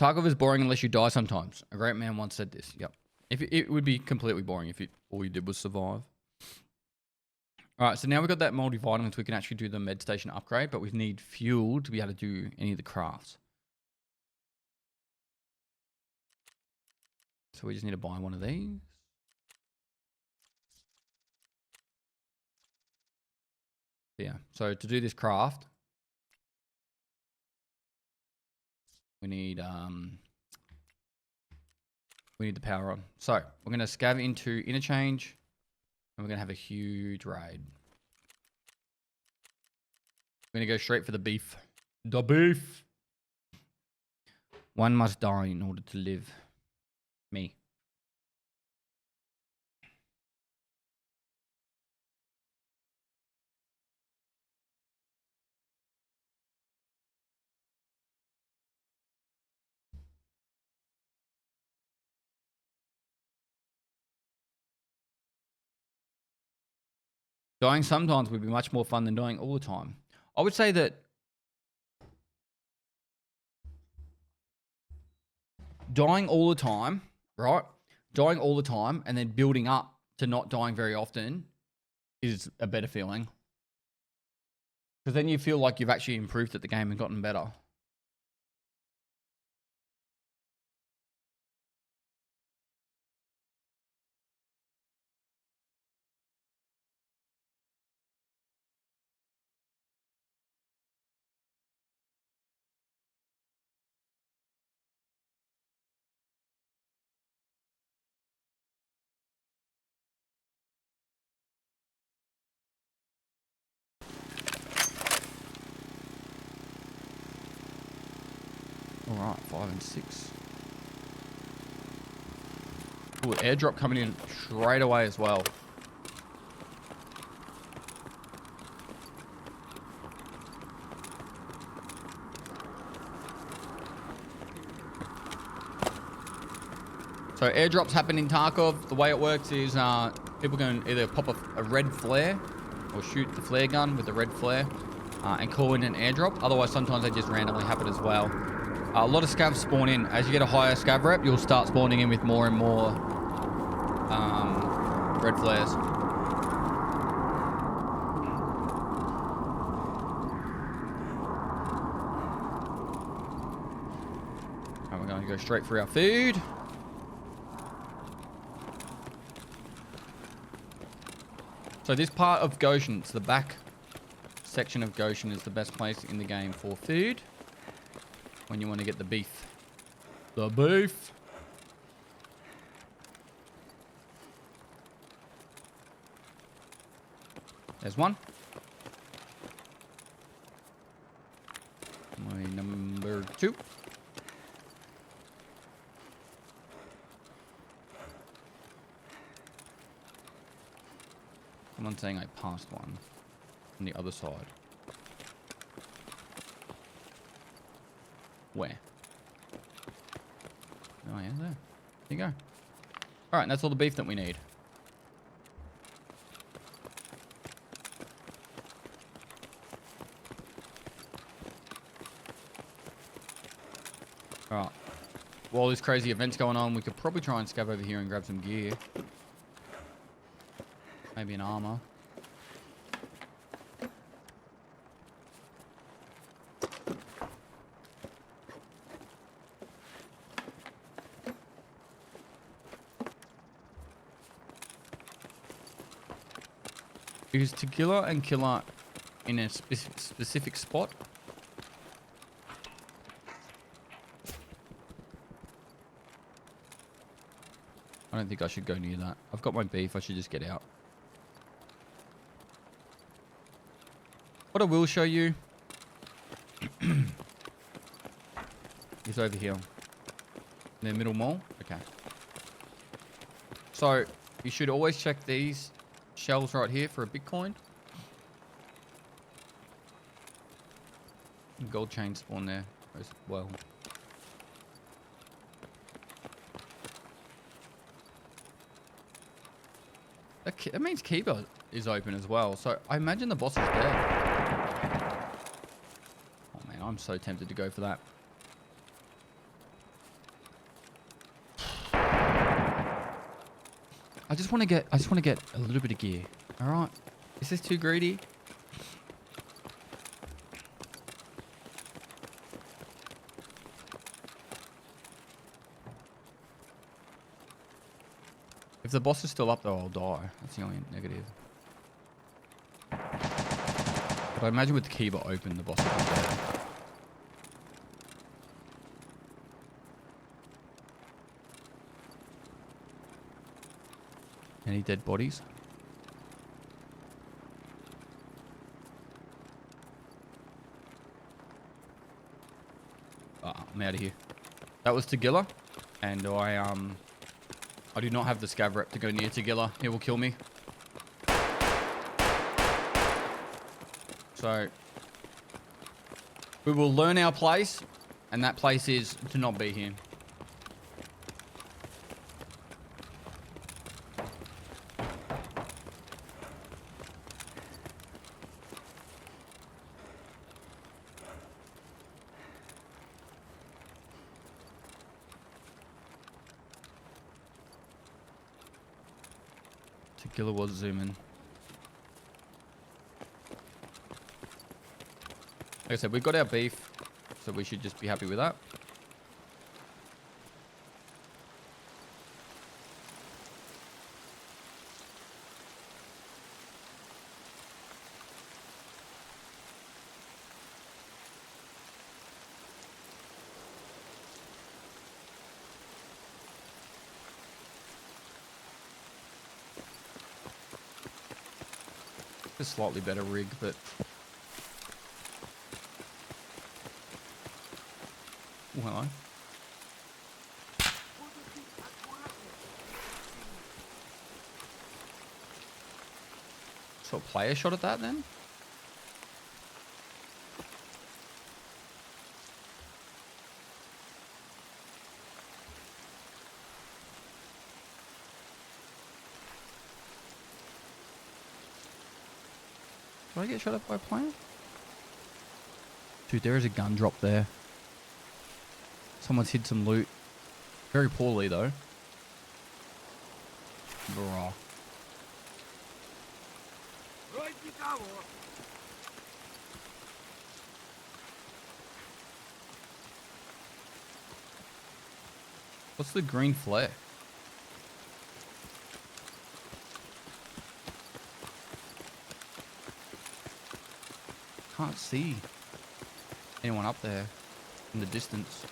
Tarkov is boring unless you die sometimes. A great man once said this. Yep. If it would be completely boring if all you did was survive. All right, so now we've got that multivitamins, we can actually do the med station upgrade, but we need fuel to be able to do any of the crafts. So we just need to buy one of these. Yeah, so to do this craft, we need the power on. So we're going to scav into interchange, and we're going to have a huge raid. We're going to go straight for the beef. The beef! One must die in order to live. Me. Dying sometimes would be much more fun than dying all the time. I would say that dying all the time, right? Dying all the time and then building up to not dying very often is a better feeling. Because then you feel like you've actually improved at the game and gotten better. Alright, 5 and 6. Ooh, airdrop coming in straight away as well. So airdrops happen in Tarkov. The way it works is people can either pop a red flare or shoot the flare gun with the red flare and call in an airdrop. Otherwise, sometimes they just randomly happen as well. A lot of scavs spawn in. As you get a higher scav rep, you'll start spawning in with more and more red flares. And we're going to go straight for our food. So this part of Goshen, it's the back section of Goshen, is the best place in the game for food. When you want to get the beef. The beef. There's one. My number 2. Someone's saying I passed one on the other side. Where? Oh yeah, there. There you go. Alright, that's all the beef that we need. Alright. While this crazy event's going on, we could probably try and scav over here and grab some gear. Maybe an armor. Is tequila and killer in a specific spot? I don't think I should go near that. I've got my beef, I should just get out. What I will show you is over here. In the middle mall? Okay. So, you should always check these shells right here for a Bitcoin. Gold chain spawn there as well. That means Keeper is open as well. So I imagine the boss is dead. Oh man, I'm so tempted to go for that. I just want to get a little bit of gear. All right. Is this too greedy? If the boss is still up though, I'll die. That's the only negative. But I imagine with the keyboard open, the boss will be dead. Any dead bodies? I'm out of here. That was Tagilla, and I do not have the scav rep to go near Tagilla. He will kill me. So we will learn our place, and that place is to not be here. Tagilla was zooming. Like I said, we've got our beef, so we should just be happy with that. A slightly better rig, but oh, hello. So a player shot at that then? Did I get shot at by a player? Dude, there is a gun drop there. Someone's hid some loot. Very poorly, though. Bruh. What's the green flare? Can't see anyone up there in the distance.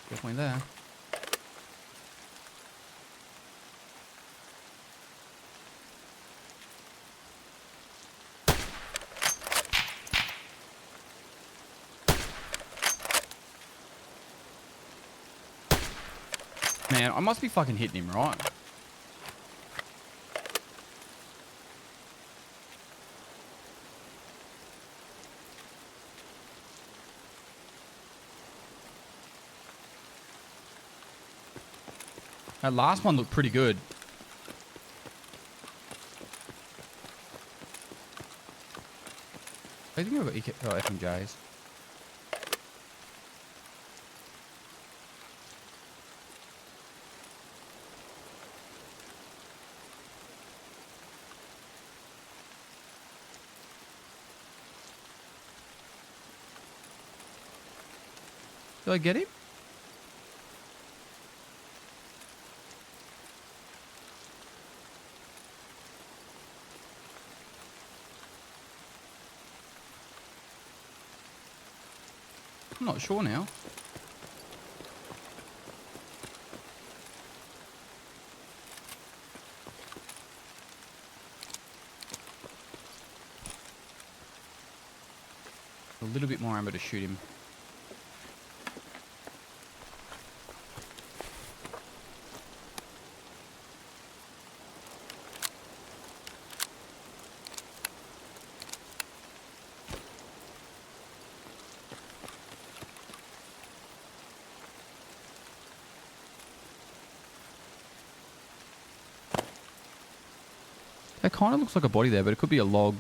Definitely there. Man, I must be fucking hitting him, right? That last one looked pretty good. I think I've got FMJs. Did I get him? I'm not sure now. A little bit more ammo to shoot him. That kind of looks like a body there, but it could be a log.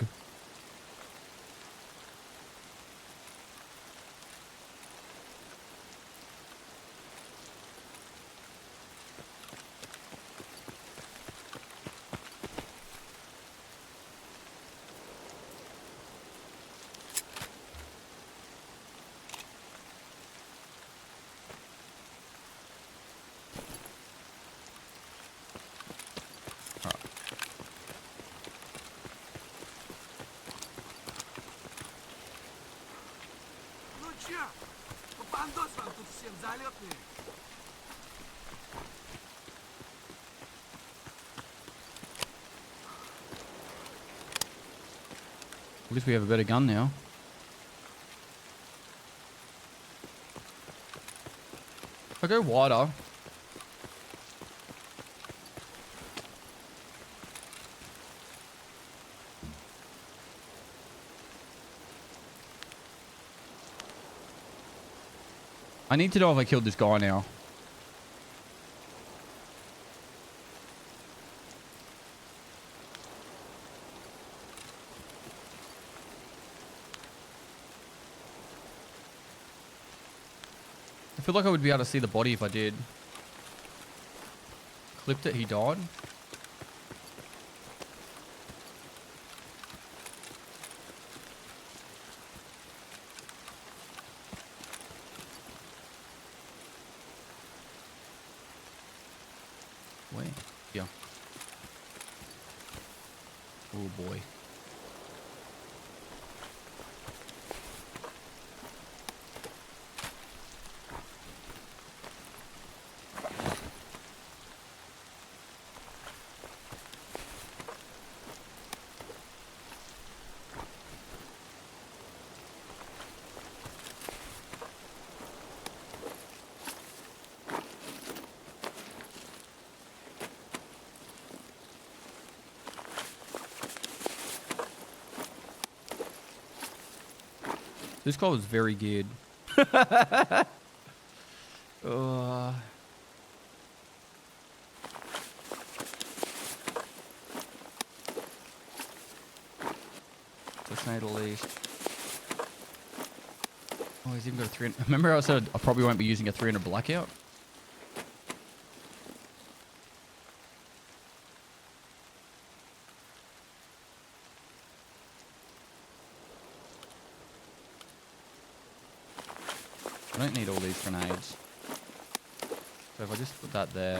Ну чё, попандос вам тут всем залетные. At least we have a better gun now. If I go wider. I need to know if I killed this guy now. I feel like I would be able to see the body if I did. Clipped it, he died. Wait, yeah. Oh boy. This guy was very geared. Let's need at least. Oh, he's even got a 300. Remember I said I probably won't be using a 300 blackout? I don't need all these grenades. So if I just put that there.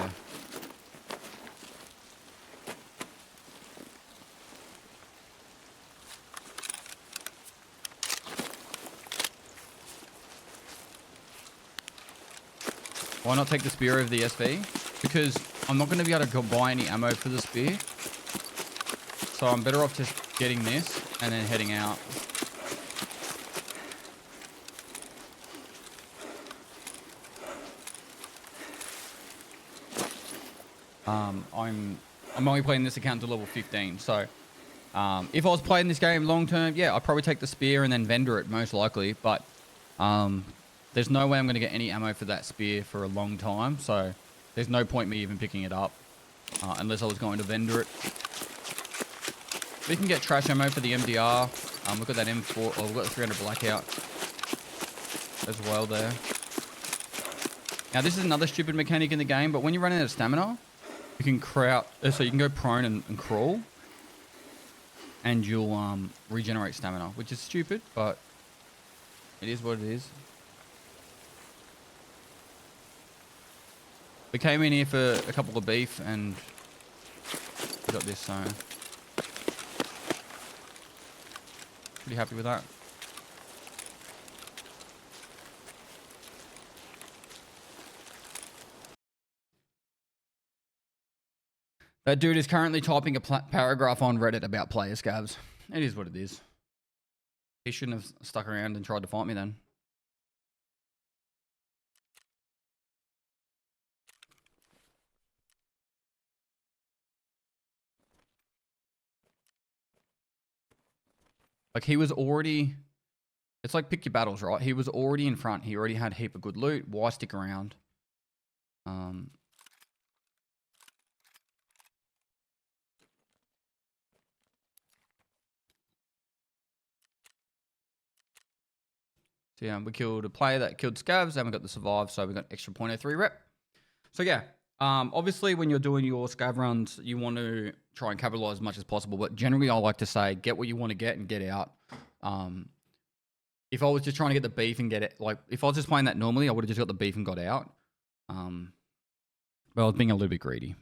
Why not take the spear over the SV? Because I'm not going to be able to go buy any ammo for the spear. So I'm better off just getting this and then heading out. I'm only playing this account to level 15, so if I was playing this game long term, yeah, I'd probably take the spear and then vendor it most likely, but there's no way I'm going to get any ammo for that spear for a long time, so there's no point me even picking it up unless I was going to vendor it. We can get trash ammo for the MDR. We've got that M4, we've got the 300 blackout as well there. Now this is another stupid mechanic in the game, but when you run out of stamina, you can crouch, so you can go prone and crawl, and you'll regenerate stamina, which is stupid, but it is what it is. We came in here for a couple of beef and we got this, so pretty happy with that. That dude is currently typing a paragraph on Reddit about player scavs. It is what it is. He shouldn't have stuck around and tried to fight me then. Like, he was already... It's like pick your battles, right? He was already in front. He already had a heap of good loot. Why stick around? So yeah, we killed a player that killed Scavs, and we got the survive, so we got extra 0.03 rep. So yeah, obviously when you're doing your Scav runs, you want to try and capitalize as much as possible. But generally, I like to say, get what you want to get and get out. If I was just trying to get the beef and get it, like if I was just playing that normally, I would have just got the beef and got out. But I was being a little bit greedy.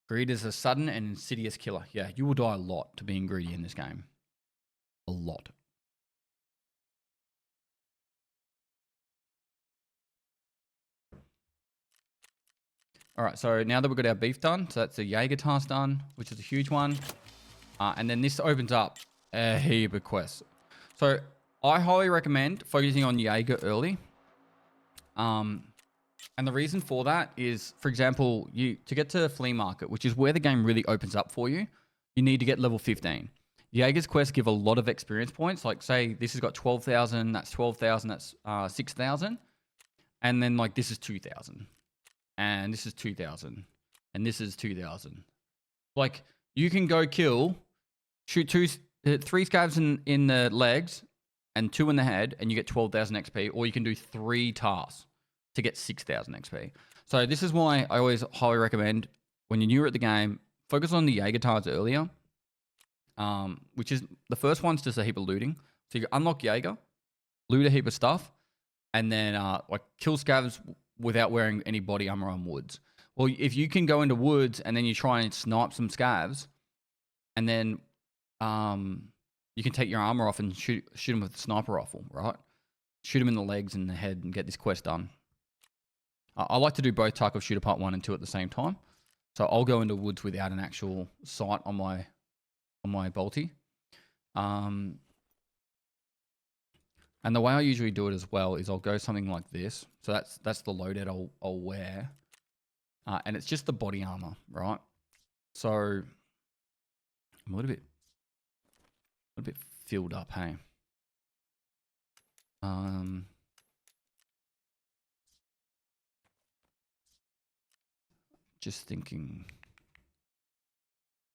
Greed is a sudden and insidious killer. Yeah, you will die a lot to being greedy in this game. A lot. All right, so now that we've got our beef done, so that's the Jaeger task done, which is a huge one. And then this opens up a heap of quests. So I highly recommend focusing on Jaeger early. And the reason for that is, for example, to get to Flea Market, which is where the game really opens up for you, you need to get level 15. Jaeger's quests give a lot of experience points. Like say this has got 12,000, that's 12,000, that's 6,000. And then like this is 2,000. And this is 2,000. And this is 2,000. Like you can go shoot 3 scavs in the legs and 2 in the head and you get 12,000 XP. Or you can do 3 tasks to get 6,000 XP. So this is why I always highly recommend when you're newer at the game, focus on the Jaeger tasks earlier. Which is the first one's just a heap of looting. So you unlock Jaeger, loot a heap of stuff, and then like kill scavs without wearing any body armor on woods. Well, if you can go into woods and then you try and snipe some scavs, and then you can take your armor off and shoot them with a sniper rifle, right? Shoot them in the legs and the head and get this quest done. I like to do both Tarkov Shooter Part 1 and 2 at the same time. So I'll go into woods without an actual sight on my bolty. And the way I usually do it as well is I'll go something like this. So that's the loadout I'll wear. And it's just the body armor, right? So I'm a little bit filled up, hey. Just thinking.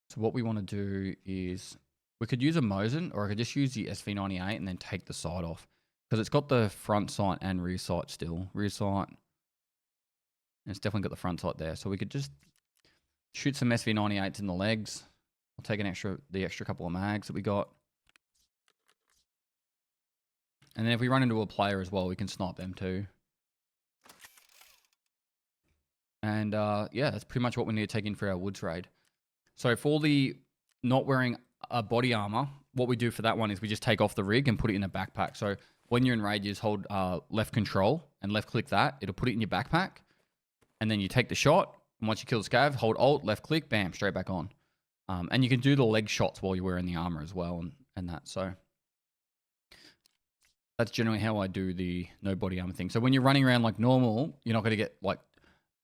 So what we want to do is we could use a Mosin, or I could just use the SV98 and then take the sight off, because it's got the front sight and rear sight still. Rear sight. And it's definitely got the front sight there. So we could just shoot some SV98s in the legs. I'll take the extra couple of mags that we got. And then if we run into a player as well, we can snipe them too. And yeah, that's pretty much what we need to take in for our woods raid. So for the not wearing a body armor, what we do for that one is we just take off the rig and put it in a backpack. So when you're in raid, you just hold left control and left click that. It'll put it in your backpack. And then you take the shot. And once you kill the scav, hold alt, left click, bam, straight back on. And you can do the leg shots while you're wearing the armor as well and that. So that's generally how I do the no body armor thing. So when you're running around like normal, you're not going to get like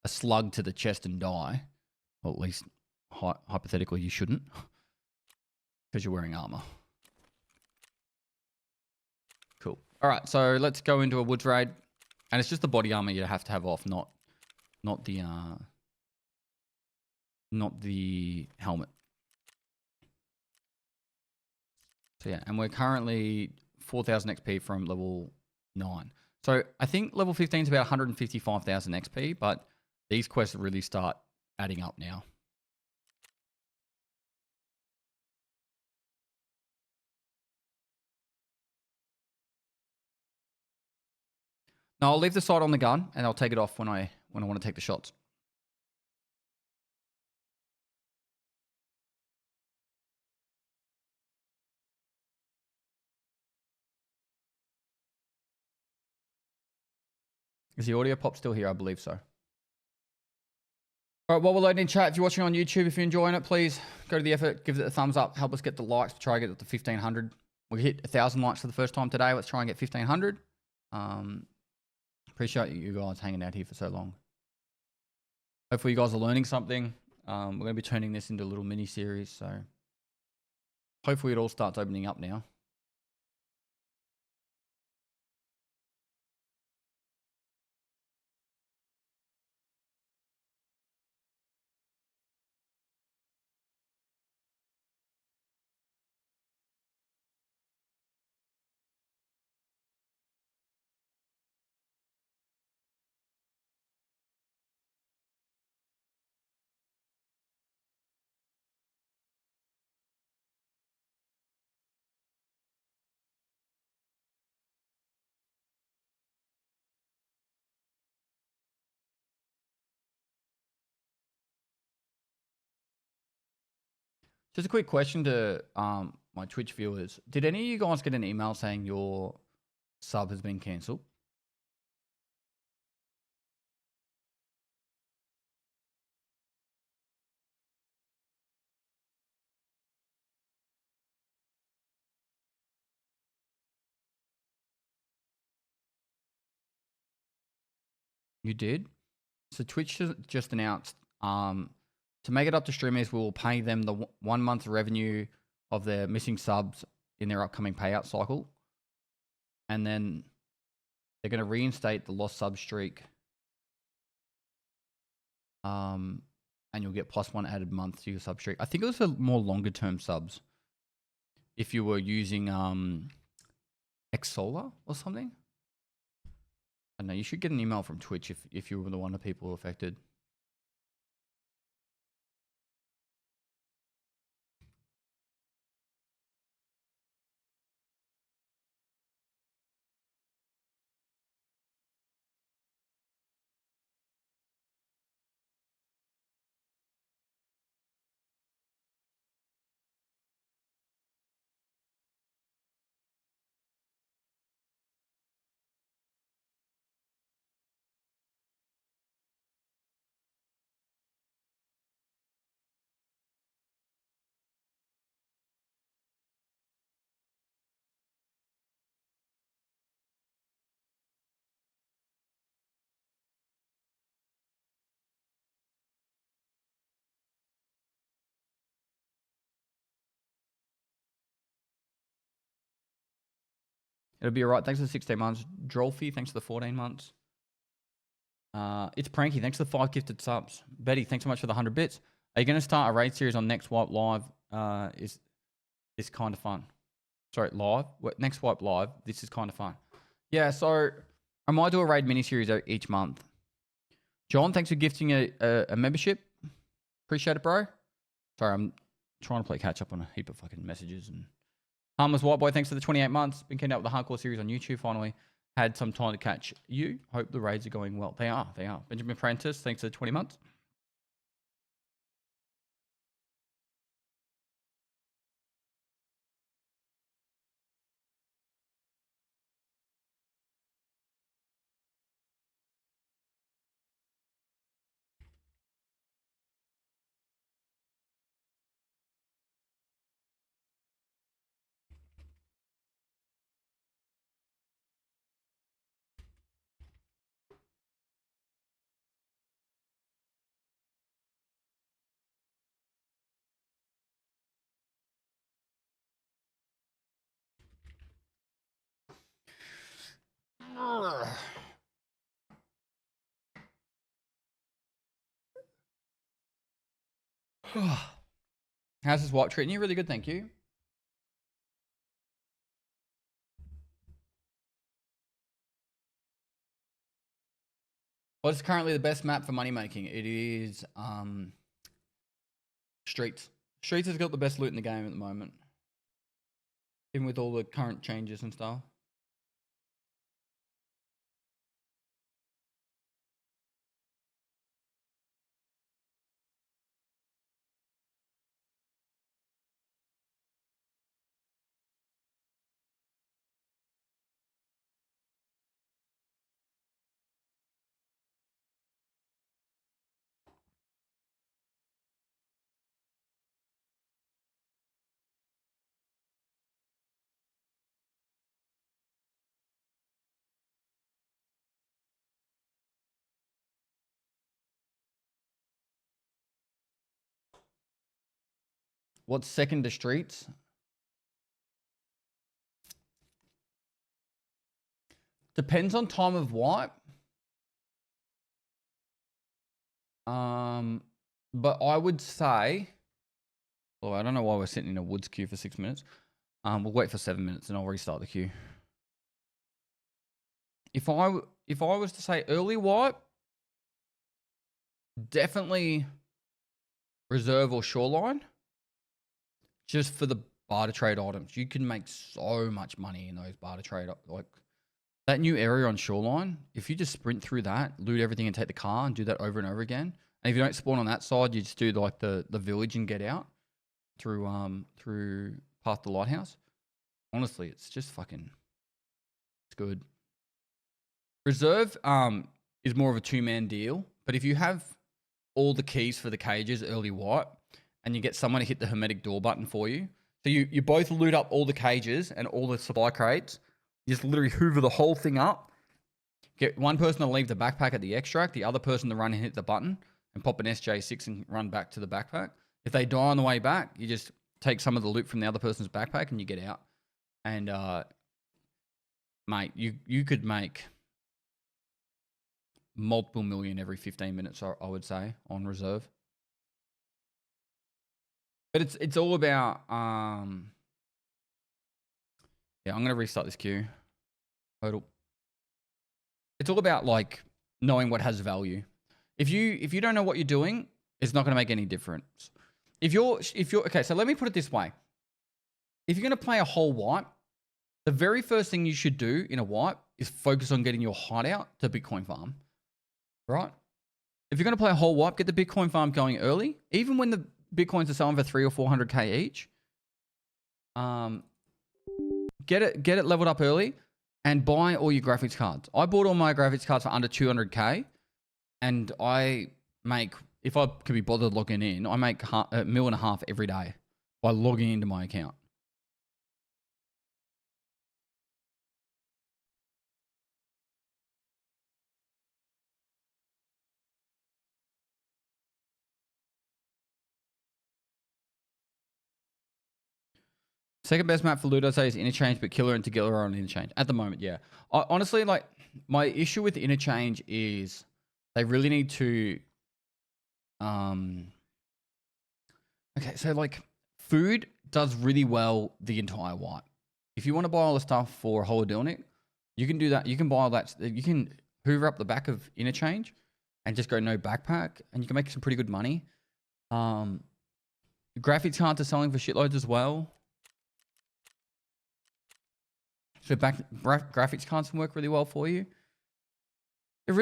a slug to the chest and die. Well, at least hypothetically you shouldn't, because you're wearing armor. Cool. All right, so let's go into a woods raid, and it's just the body armor you have to have off, not the helmet. So yeah, and we're currently 4,000 XP from level 9. So I think level 15 is about 155,000 XP, but these quests really start adding up now. Now I'll leave the sight on the gun and I'll take it off when I want to take the shots. Is the audio pop still here? I believe so. All right, while we're loading in chat, if you're watching on YouTube, if you're enjoying it, please go to the effort, give it a thumbs up, help us get the likes, try and get it to 1,500. We hit 1,000 likes for the first time today. Let's try and get 1,500. Appreciate you guys hanging out here for so long. Hopefully you guys are learning something. We're going to be turning this into a little mini series, so hopefully it all starts opening up now. Just a quick question to my Twitch viewers. Did any of you guys get an email saying your sub has been cancelled? You did? So Twitch just announced to make it up to streamers, we will pay them the 1 month revenue of their missing subs in their upcoming payout cycle. And then they're going to reinstate the lost sub streak. And you'll get +1 added month to your sub streak. I think it was for more longer term subs. If you were using Xsolar or something. I don't know, you should get an email from Twitch if you were the one of people affected. It'll be alright. Thanks for the 16 months. Drolfy, thanks for the 14 months. It's Pranky, thanks for the 5 gifted subs. Betty, thanks so much for the 100 bits. Are you going to start a raid series on Next Wipe Live? Is kind of fun. Sorry, live? Next Wipe Live. This is kind of fun. Yeah, so I might do a raid miniseries each month. John, thanks for gifting a membership. Appreciate it, bro. Sorry, I'm trying to play catch up on a heap of fucking messages and... Harmless White Boy, thanks for the 28 months. Been keen out with the hardcore series on YouTube. Finally had some time to catch you. Hope the raids are going well. They are. Benjamin Prentice, thanks for the 20 months. How's this wipe treating you? Really good, thank you. What's currently the best map for money making? It is Streets. Streets has got the best loot in the game at the moment. Even with all the current changes and stuff. What's second to Streets? Depends on time of wipe. But I would say, well, I don't know why we're sitting in a woods queue for 6 minutes. We'll wait for 7 minutes and I'll restart the queue. If I was to say early wipe, definitely reserve or shoreline. Just for the barter trade items. You can make so much money in those barter trade. Like that new area on shoreline, if you just sprint through that, loot everything and take the car and do that over and over again. And if you don't spawn on that side, you just do like the village and get out. through past the lighthouse. Honestly, it's just fucking, it's good. Reserve is more of a 2-man deal, but if you have all the keys for the cages early white, and you get someone to hit the hermetic door button for you, so you both loot up all the cages and all the supply crates. You just literally hoover the whole thing up. Get one person to leave the backpack at the extract, the other person to run and hit the button and pop an SJ6 and run back to the backpack. If they die on the way back, you just take some of the loot from the other person's backpack and you get out. And mate, you could make multiple million every 15 minutes, I would say, on reserve. But it's all about yeah, I'm gonna restart this queue. Total. It's all about like knowing what has value. If you don't know what you're doing, it's not gonna make any difference. If you're okay, so let me put it this way. If you're gonna play a whole wipe, the very first thing you should do in a wipe is focus on getting your hideout to Bitcoin farm. Right? If you're gonna play a whole wipe, get the Bitcoin farm going early, even when the Bitcoins are selling for 300 or 400k each. Get it leveled up early and buy all your graphics cards. I bought all my graphics cards for under 200k, and I make, if I could be bothered logging in, I make $1.5 million every day by logging into my account. Second best map for loot, I'd say, is Interchange, but Killer and Tagilla are on Interchange. At the moment, yeah. Honestly, like, my issue with Interchange is they really need to... Okay, so, like, food does really well the entire wipe. If you want to buy all the stuff for Holodilnic, you can do that. You can buy all that. You can hoover up the back of Interchange and just go no backpack, and you can make some pretty good money. Graphics cards are selling for shitloads as well. So graphics cards can work really well for you. It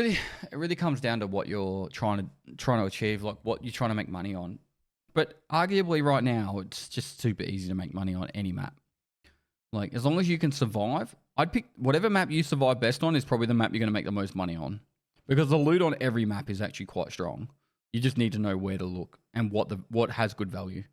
really comes down to what you're trying to achieve, like what you're trying to make money on. But arguably right now, it's just super easy to make money on any map. Like, as long as you can survive, I'd pick whatever map you survive best on is probably the map you're going to make the most money on. Because the loot on every map is actually quite strong. You just need to know where to look and what has good value.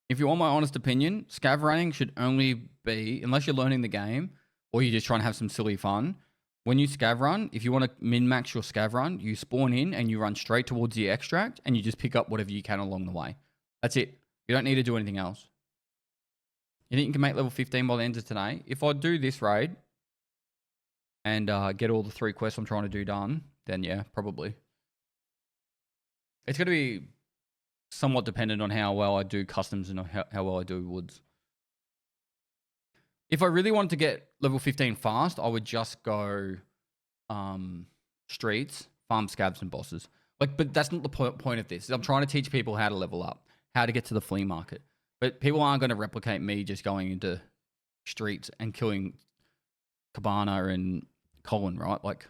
If you want my honest opinion, scav running should only be, unless you're learning the game or you're just trying to have some silly fun, when you scav run, if you want to min-max your scav run, you spawn in and you run straight towards the extract and you just pick up whatever you can along the way. That's it. You don't need to do anything else. You think you can make level 15 by the end of today? If I do this raid and get all the 3 quests I'm trying to do done, then yeah, probably. It's going to be somewhat dependent on how well I do customs and how well I do woods. If I really wanted to get level 15 fast, I would just go streets, farm scabs and bosses. Like, but that's not the point of this. I'm trying to teach people how to level up, how to get to the flea market. But people aren't going to replicate me just going into streets and killing Cabana and Colin, right? Like,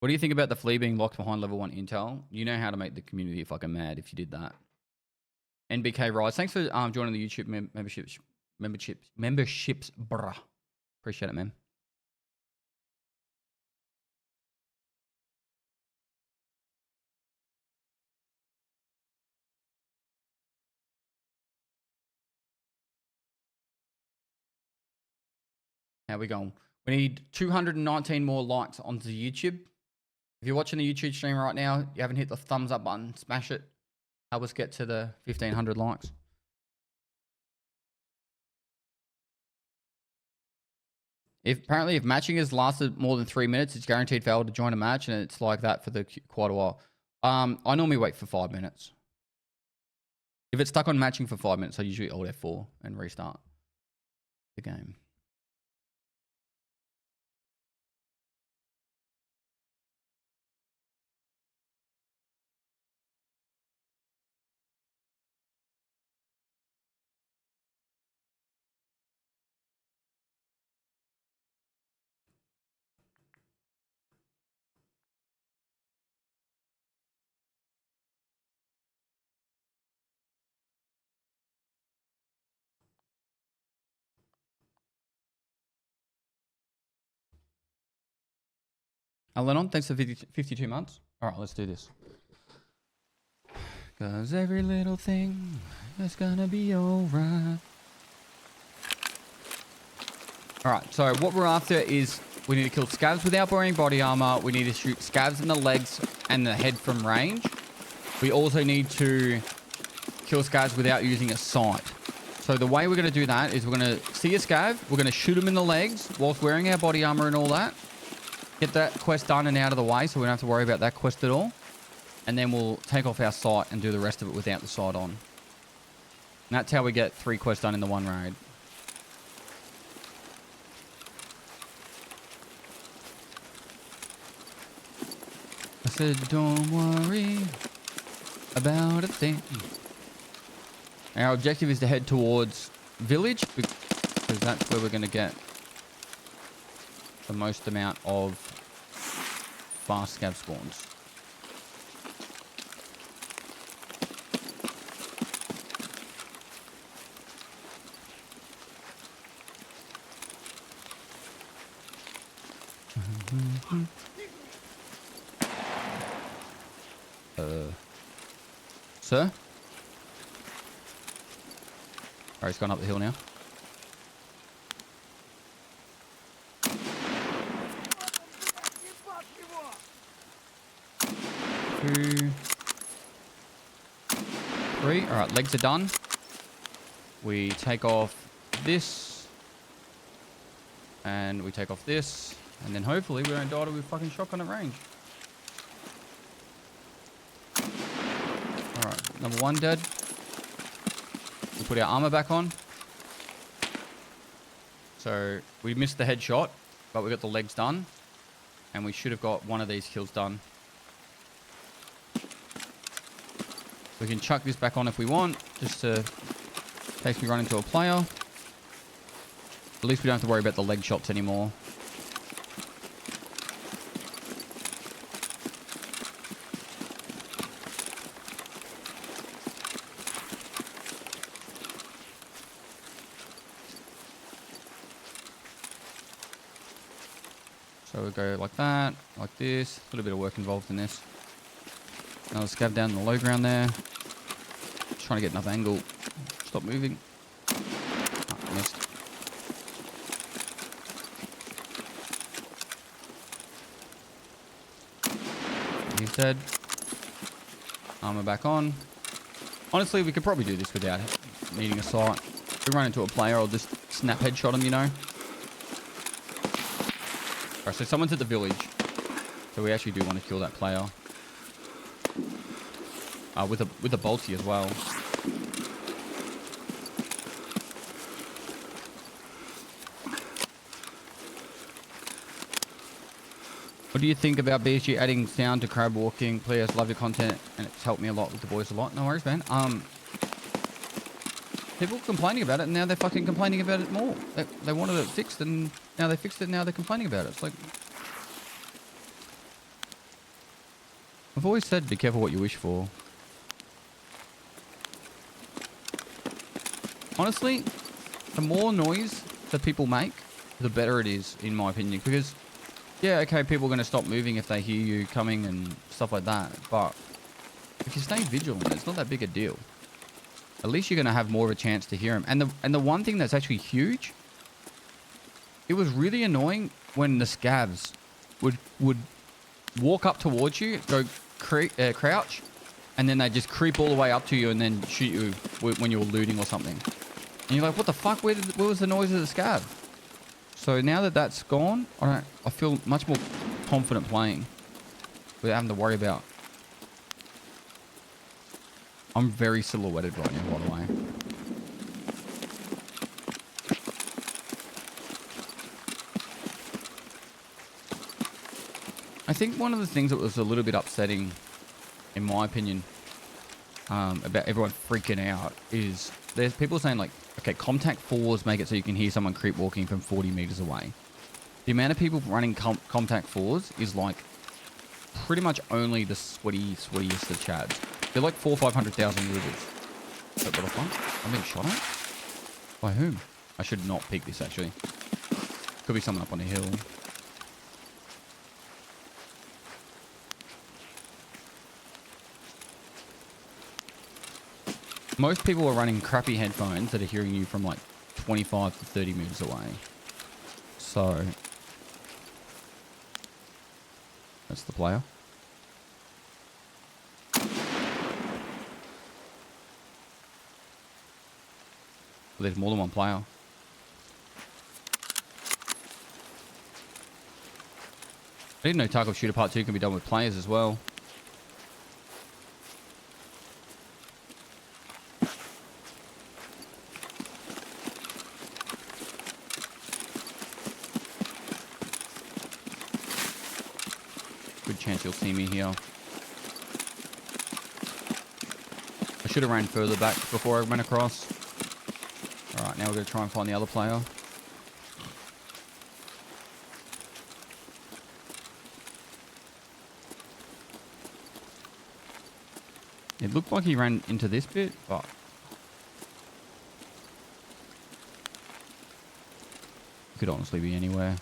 what do you think about the Flea being locked behind level 1 intel? You know how to make the community fucking mad if you did that. NBK Rise, thanks for joining the YouTube memberships, bruh. Appreciate it, man. How we going? We need 219 more likes onto YouTube. If you're watching the YouTube stream right now, you haven't hit the thumbs up button, smash it. Help us get to the 1,500 likes. Apparently, if matching has lasted more than 3 minutes, it's guaranteed fail to join a match, and it's like that for quite a while. I normally wait for 5 minutes. If it's stuck on matching for 5 minutes, I usually Alt F4 and restart the game. Lennon, thanks for 52 months. All right, let's do this. Cause every little thing is gonna be alright. Alright, so what we're after is we need to kill scavs without wearing body armor. We need to shoot scavs in the legs and the head from range. We also need to kill scavs without using a sight. So the way we're going to do that is we're going to see a scav, we're going to shoot him in the legs whilst wearing our body armor and all that. Get that quest done and out of the way so we don't have to worry about that quest at all. And then we'll take off our sight and do the rest of it without the sight on. And that's how we get 3 quests done in the one raid. I said, don't worry about a thing. Our objective is to head towards village because that's where we're going to get the most amount of fast scav spawns. Sir? Alright, he's gone up the hill now. Two, three. Alright, legs are done. We take off this. And we take off this. And then hopefully we don't die to a fucking shotgun at range. Alright, number 1 dead. We put our armor back on. So we missed the headshot, but we got the legs done. And we should have got one of these kills done. We can chuck this back on if we want, just to in case we run into a player. At least we don't have to worry about the leg shots anymore. So we go like that, like this. A little bit of work involved in this. Another scav down in the low ground there. Just trying to get enough angle. Stop moving. Oh, missed. He's dead. Armor back on. Honestly, we could probably do this without needing a sight. If we run into a player, I'll just snap headshot him, you know. Alright, so someone's at the village. So we actually do want to kill that player. With a bolty as well. What do you think about BSG adding sound to crab walking? Players love your content and it's helped me a lot with the boys a lot. No worries, man. People complaining about it and now they're fucking complaining about it more. They wanted it fixed and now they fixed it and now they're complaining about it. It's like... I've always said be careful what you wish for. Honestly, the more noise that people make, the better it is, in my opinion. Because, yeah, okay, people are going to stop moving if they hear you coming and stuff like that. But if you stay vigilant, it's not that big a deal. At least you're going to have more of a chance to hear them. And the one thing that's actually huge, it was really annoying when the scavs would walk up towards you, go crouch, and then they just creep all the way up to you and then shoot you when you're looting or something. And you're like, what the fuck? Where was the noise of the scav? So now that that's gone, I feel much more confident playing without having to worry about I'm very silhouetted right now, by the way. I think one of the things that was a little bit upsetting, in my opinion, about everyone freaking out is there's people saying like, okay, contact 4s make it so you can hear someone creep walking from 40 meters away. The amount of people running contact 4s is like pretty much only the sweatiest of chads. They're like 400,000 or 500,000 users. Wait, what the fuck? I'm being shot at? By whom? I should not peek this actually. Could be someone up on a hill. Most people are running crappy headphones that are hearing you from like 25 to 30 meters away. So that's the player. There's more than one player. I didn't know Tarkov Shooter Part 2 can be done with players as well. Good chance you'll see me here. I should have ran further back before I went across. Alright, now we're going to try and find the other player. It looked like he ran into this bit, but it could honestly be anywhere.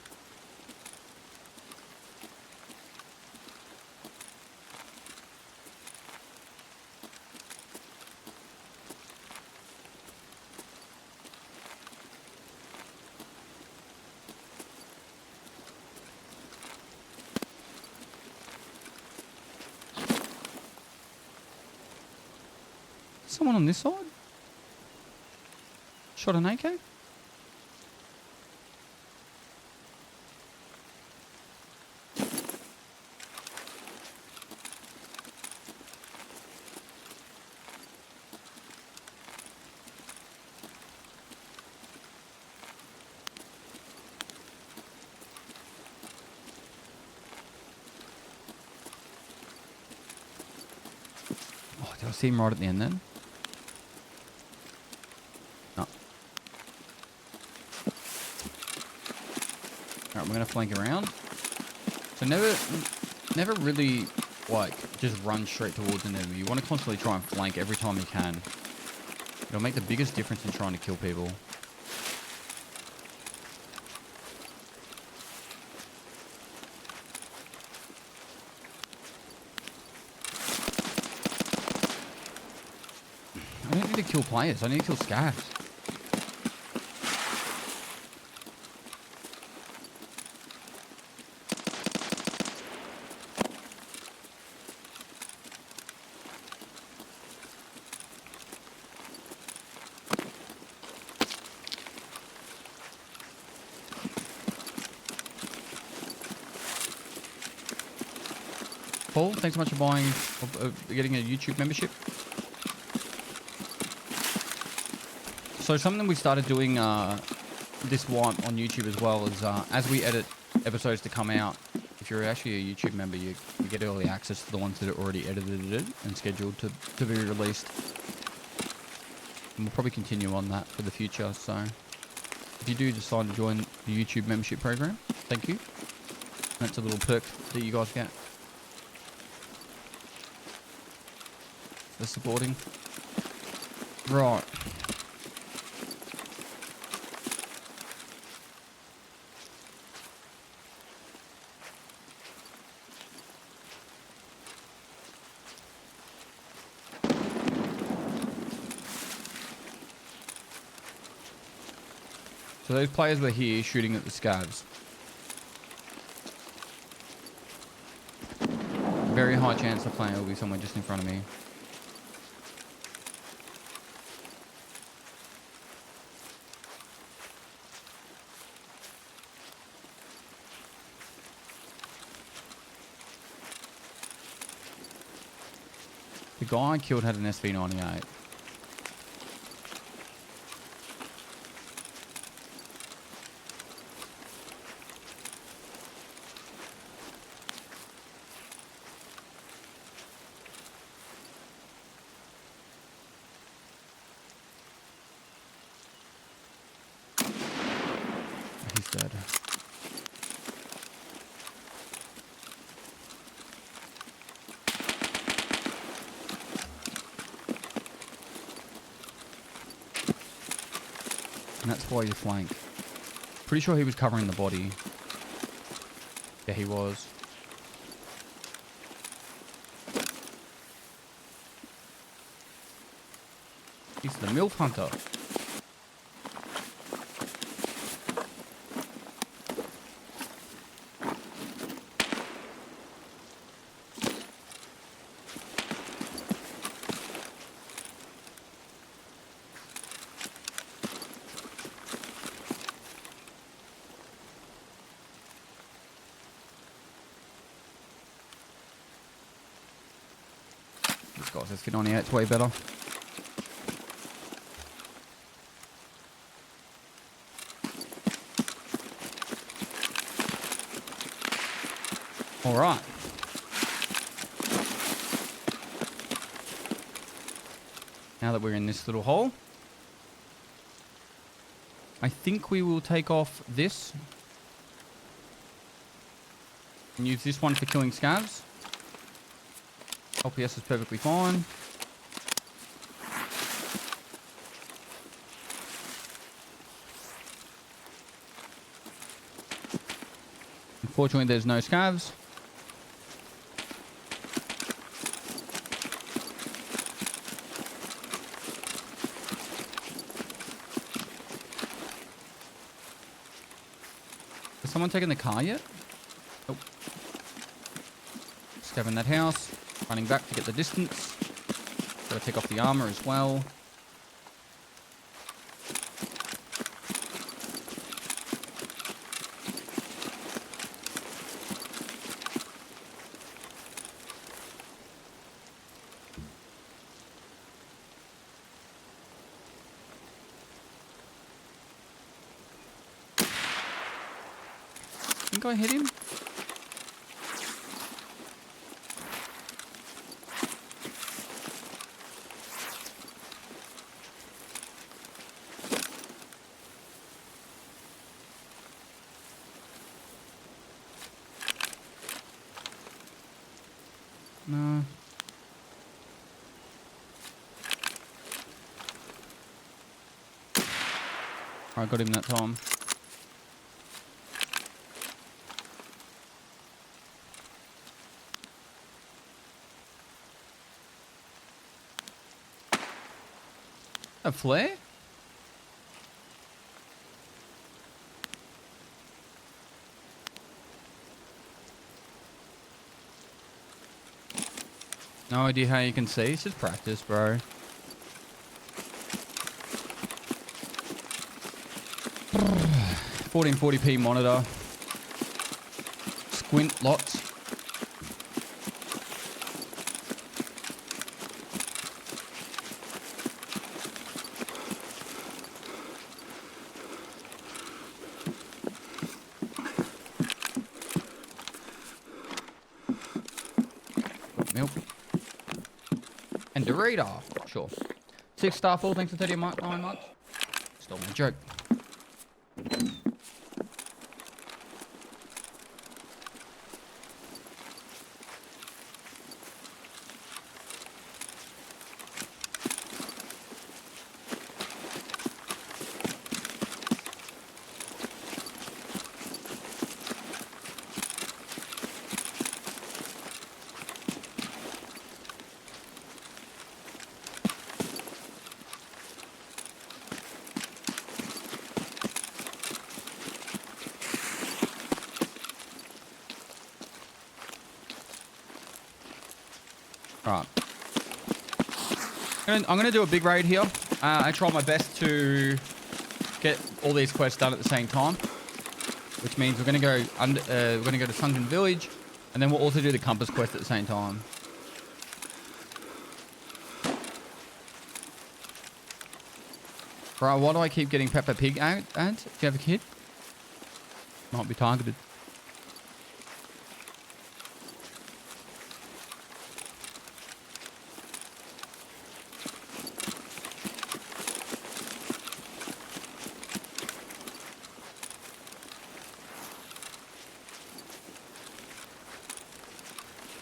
Someone on this side? Shot an AK? Oh, did I see him right at the end then? Alright, we're going to flank around. So never really, like, just run straight towards an enemy. You want to constantly try and flank every time you can. It'll make the biggest difference in trying to kill people. I don't need to kill players. I need to kill scavs. Paul, thanks so much for buying, getting a YouTube membership. So something we started doing this one on YouTube as well is as we edit episodes to come out, if you're actually a YouTube member, you get early access to the ones that are already edited and scheduled to be released. And we'll probably continue on that for the future. So if you do decide to join the YouTube membership program, thank you. That's a little perk that you guys get. The supporting. Right. So those players were here shooting at the scavs. Very high chance the player will be somewhere just in front of me. The guy I killed had an SV98. He's dead. And that's why you flank. Pretty sure he was covering the body. Yeah, he was. He's the MILF hunter. Guys, let's get on here. It's way better. All right. Now that we're in this little hole, I think we will take off this and use this one for killing scavs. LPS is perfectly fine. Unfortunately, there's no scavs. Has someone taken the car yet? Oh. Scavenging that house. Running back to get the distance. Gotta take off the armor as well. Think I hit him? No. I got him that time. A flare? No idea how you can see. It's just practice, bro. $1440p monitor. Squint lots. Milk. And Dorito. Sure. 6 star full, thanks for 39 months. Stole my joke. Right. I'm gonna do a big raid here. I try my best to get all these quests done at the same time, which means we're gonna go to Sunken Village, and then we'll also do the compass quest at the same time. Bro, why do I keep getting Peppa Pig ads? Do you have a kid? Might be targeted.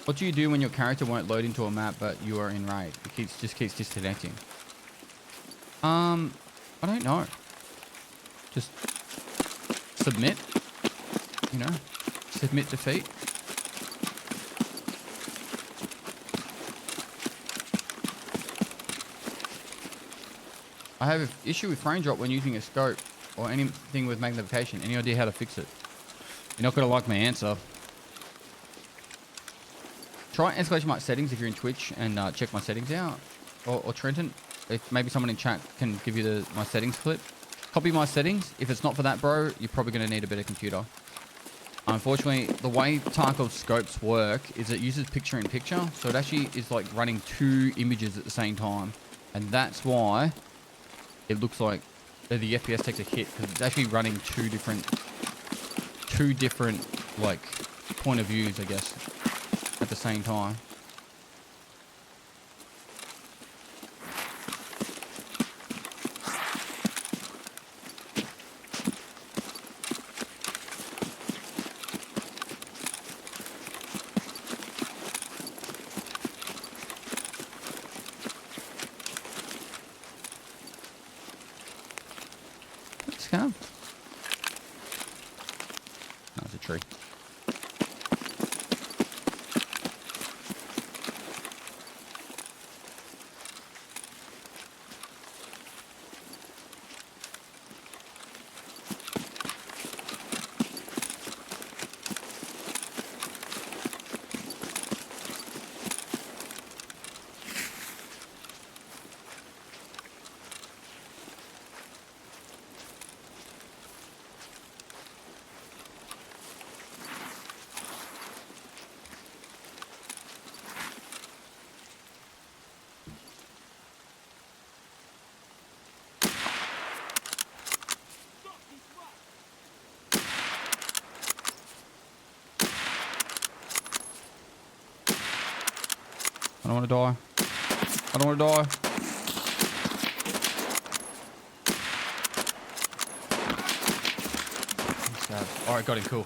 What do you do when your character won't load into a map but you are in raid? It just keeps disconnecting. I don't know. Just submit. You know, submit defeat. I have an issue with frame drop when using a scope or anything with magnification. Any idea how to fix it? You're not gonna like my answer. Try escalation mark settings if you're in Twitch and check my settings out. Or Trenton, if maybe someone in chat can give you my settings clip. Copy my settings. If it's not for that, bro, you're probably going to need a better computer. Unfortunately, the way Tarkov scopes work is it uses picture-in-picture. So it actually is like running 2 images at the same time. And that's why it looks like the FPS takes a hit. Because it's actually running two different like point of views, I guess, at the same time. Scav? No, it's a tree. I don't want to die. I don't want to die. Alright, got him. Cool.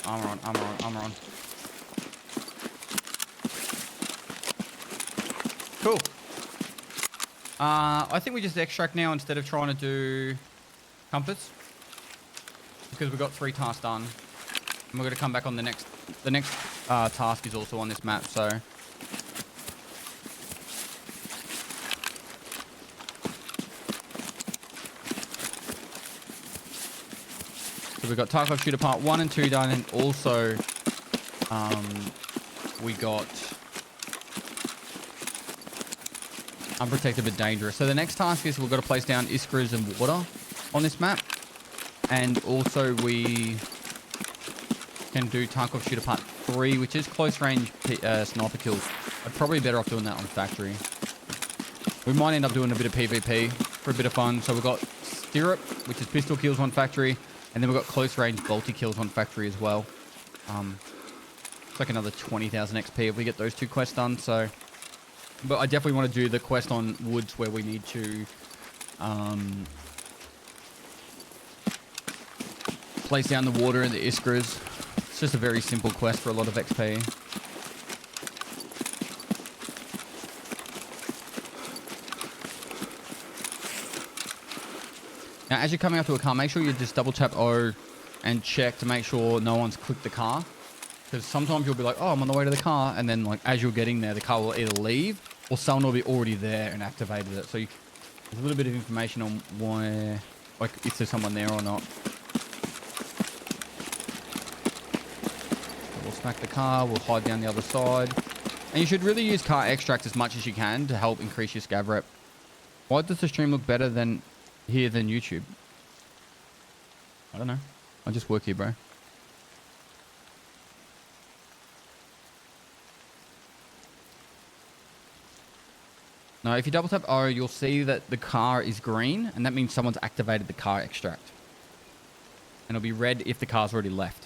Armor on, armor on, armor on. Cool. I think we just extract now instead of trying to do compass. Because we've got 3 tasks done. And we're going to come back on the next... The next task is also on this map, so... So we've got Tarkov Shooter Part 1 and 2 done, and also we got Unprotected but Dangerous. So the next task is we've got to place down Iskras and water on this map. And also we can do Tarkov Shooter Part 3, which is close range sniper kills. I'd probably be better off doing that on factory. We might end up doing a bit of PvP for a bit of fun. So we've got Stirrup, which is pistol kills on factory. And then we've got close range bolty kills on factory as well. It's like another 20,000 XP if we get those 2 quests done. So, but I definitely want to do the quest on woods where we need to place down the water and the Iskras. It's just a very simple quest for a lot of XP. Now, as you're coming up to a car, make sure you just double tap O and check to make sure no one's clicked the car. Because sometimes you'll be like, oh, I'm on the way to the car. And then like as you're getting there, the car will either leave or someone will be already there and activated it. So there's a little bit of information on where, like if there's someone there or not. So we'll smack the car, we'll hide down the other side. And you should really use car extract as much as you can to help increase your scav rep. Why does the stream look better than here than YouTube? I don't know. I just work here, bro. No, if you double tap O, you'll see that the car is green, and that means someone's activated the car extract. And it'll be red if the car's already left.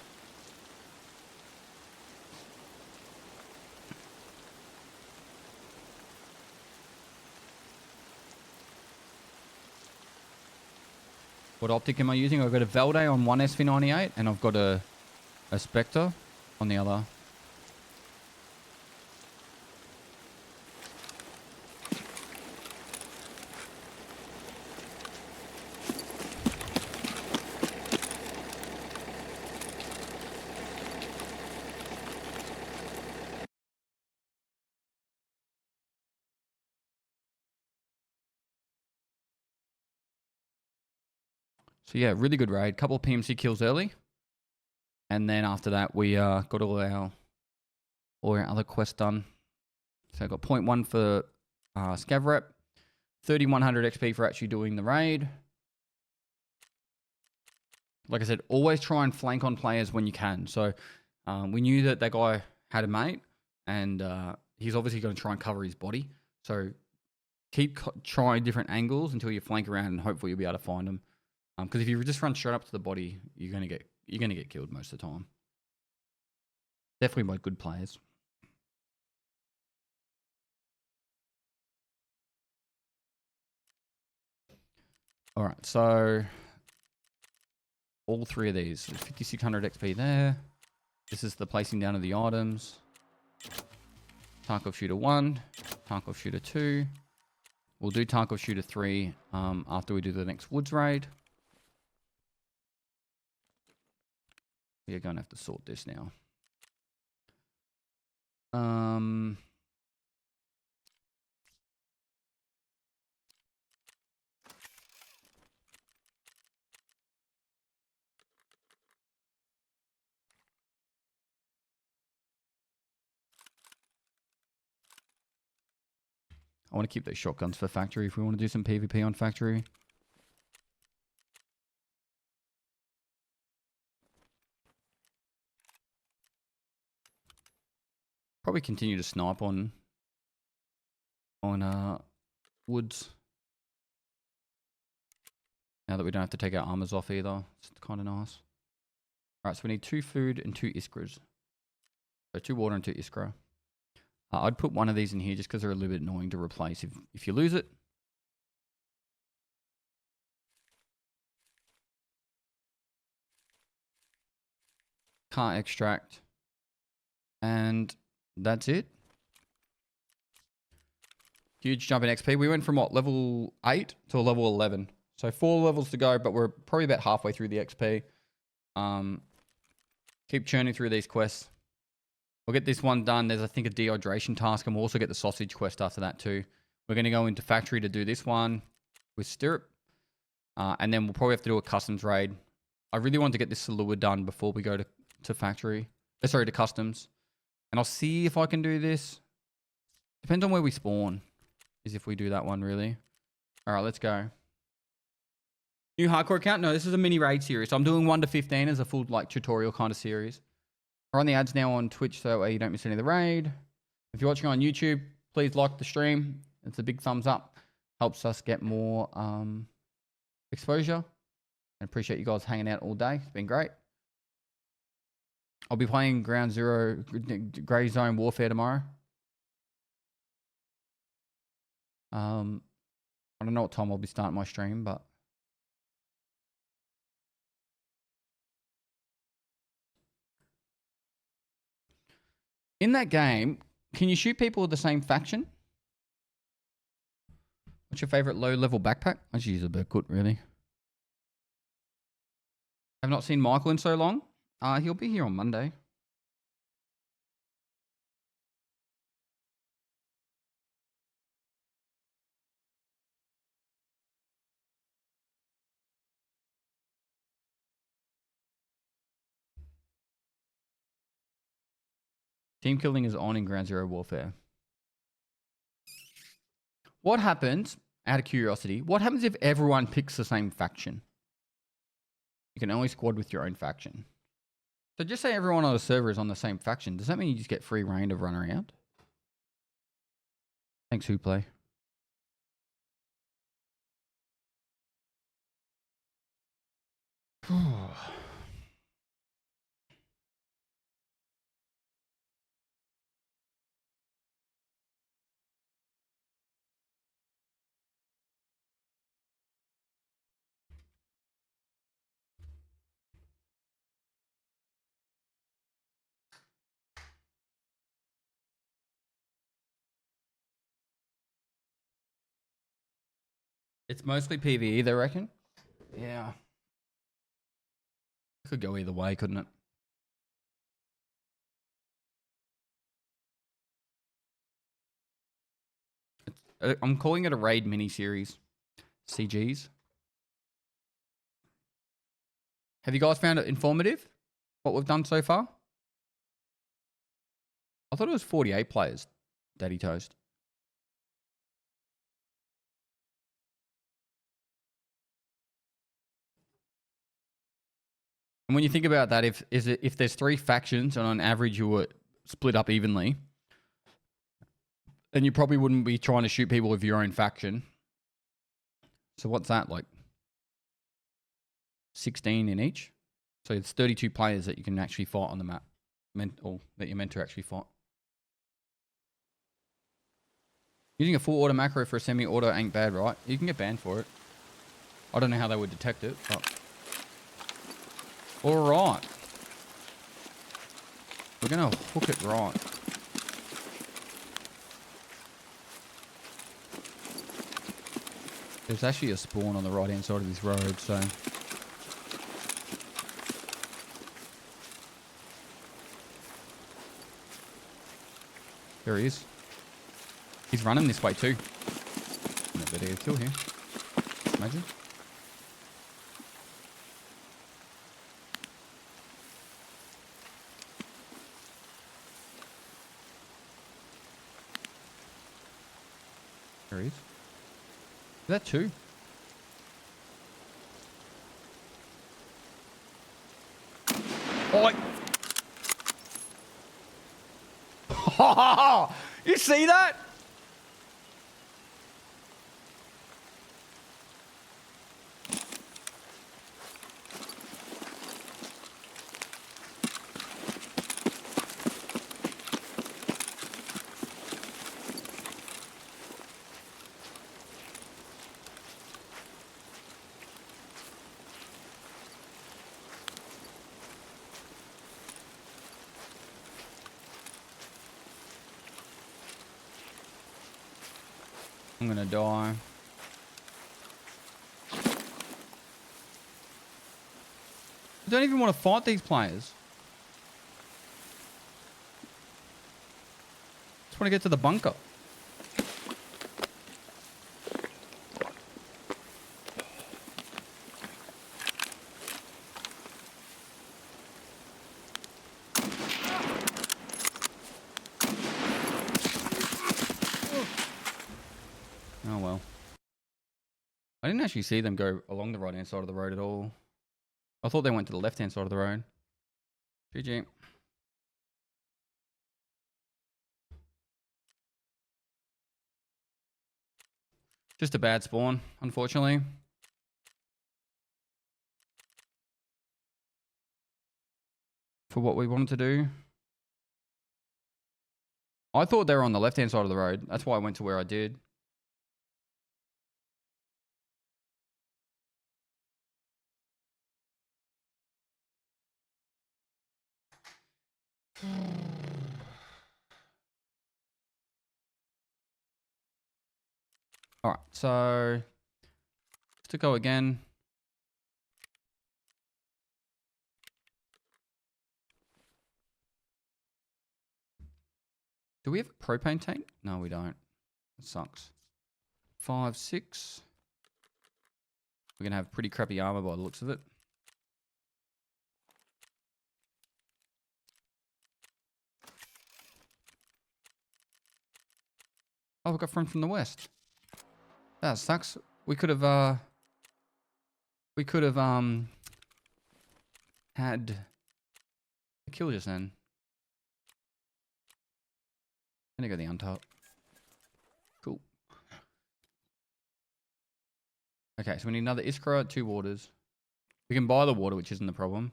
What optic am I using? I've got a VOD on one SV98, and I've got a Spectre on the other. So yeah, really good raid. Couple of PMC kills early. And then after that, we got all our other quests done. So I got 0.1 for Scav rep, 3100 XP for actually doing the raid. Like I said, always try and flank on players when you can. So we knew that guy had a mate, and he's obviously going to try and cover his body. So keep trying different angles until you flank around, and hopefully you'll be able to find him. Because if you just run straight up to the body, you're gonna get killed most of the time. Definitely by good players. All right, so all three of these, 5600 XP there. This is the placing down of the items. Tarkov Shooter 1, Tarkov Shooter 2. We'll do Tarkov Shooter 3 after we do the next woods raid. We're going to have to sort this now. I want to keep those shotguns for factory if we want to do some PvP on factory. Probably continue to snipe on woods. Now that we don't have to take our armors off either. It's kind of nice. Alright, so we need 2 food and 2 iskras. So 2 water and 2 iskra. I'd put one of these in here just because they're a little bit annoying to replace if you lose it. Car extract. And that's it. Huge jump in XP. We went from what, level 8 to level 11. So 4 levels to go, but we're probably about halfway through the XP. Keep churning through these quests. We'll get this one done. There's, I think, a dehydration task, and we'll also get the sausage quest after that too. We're going to go into factory to do this one with Stirrup. And then we'll probably have to do a customs raid. I really want to get this Salua done before we go to factory. Sorry, to customs. And I'll see if I can do this. Depends on where we spawn, is if we do that one, really. All right, let's go. New hardcore account? No, this is a mini raid series. So I'm doing 1 to 15 as a full like tutorial kind of series. We're on the ads now on Twitch, so that way you don't miss any of the raid. If you're watching on YouTube, please like the stream. It's a big thumbs up. Helps us get more exposure. And appreciate you guys hanging out all day. It's been great. I'll be playing Ground Zero Grey Zone Warfare tomorrow. I don't know what time I'll be starting my stream, but in that game, can you shoot people with the same faction? What's your favorite low-level backpack? I just use a Berkut, really. I've not seen Michael in so long. He'll be here on Monday. Team killing is on in Ground Zero Warfare. What happens, out of curiosity, what happens if everyone picks the same faction? You can only squad with your own faction. So just say everyone on the server is on the same faction. Does that mean you just get free reign to run around? Thanks, Who Play. It's mostly PvE, they reckon? Yeah. It could go either way, couldn't it? I'm calling it a raid mini-series. CGs. Have you guys found it informative? What we've done so far? I thought it was 48 players, Daddy Toast. And when you think about that, if there's 3 factions and on average you were split up evenly, then you probably wouldn't be trying to shoot people with your own faction. So what's that, like 16 in each? So it's 32 players that you can actually fight on the map, or that you're meant to actually fight. Using a full auto macro for a semi-auto ain't bad, right? You can get banned for it. I don't know how they would detect it, but... Alright. We're going to hook it right. There's actually a spawn on the right-hand side of this road, so... There he is. He's running this way too. No better get a kill here. Imagine. There he is. Is that 2? Oh! You see that? I'm gonna die. I don't even want to fight these players. Just want to get to the bunker. Oh well. I didn't actually see them go along the right-hand side of the road at all. I thought they went to the left-hand side of the road. GG. Just a bad spawn, unfortunately. For what we wanted to do. I thought they were on the left-hand side of the road. That's why I went to where I did. All right, so just to go again. Do we have a propane tank? No, we don't. It sucks. 5, 6. We're going to have pretty crappy armor by the looks of it. Oh, we got friend from the west. That sucks. We could have had a kill just then. I'm gonna go the untop. Cool. Okay, so we need another Iskra, 2 waters. We can buy the water, which isn't the problem.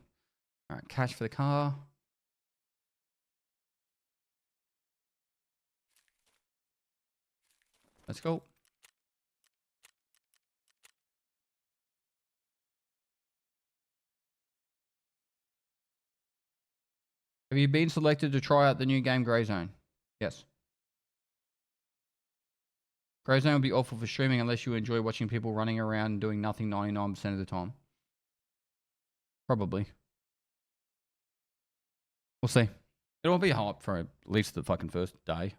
All right, cash for the car. Let's go. Have you been selected to try out the new game Grey Zone? Yes. Grey Zone will be awful for streaming unless you enjoy watching people running around doing nothing 99% of the time. Probably. We'll see. It won't be hype for at least the fucking first day.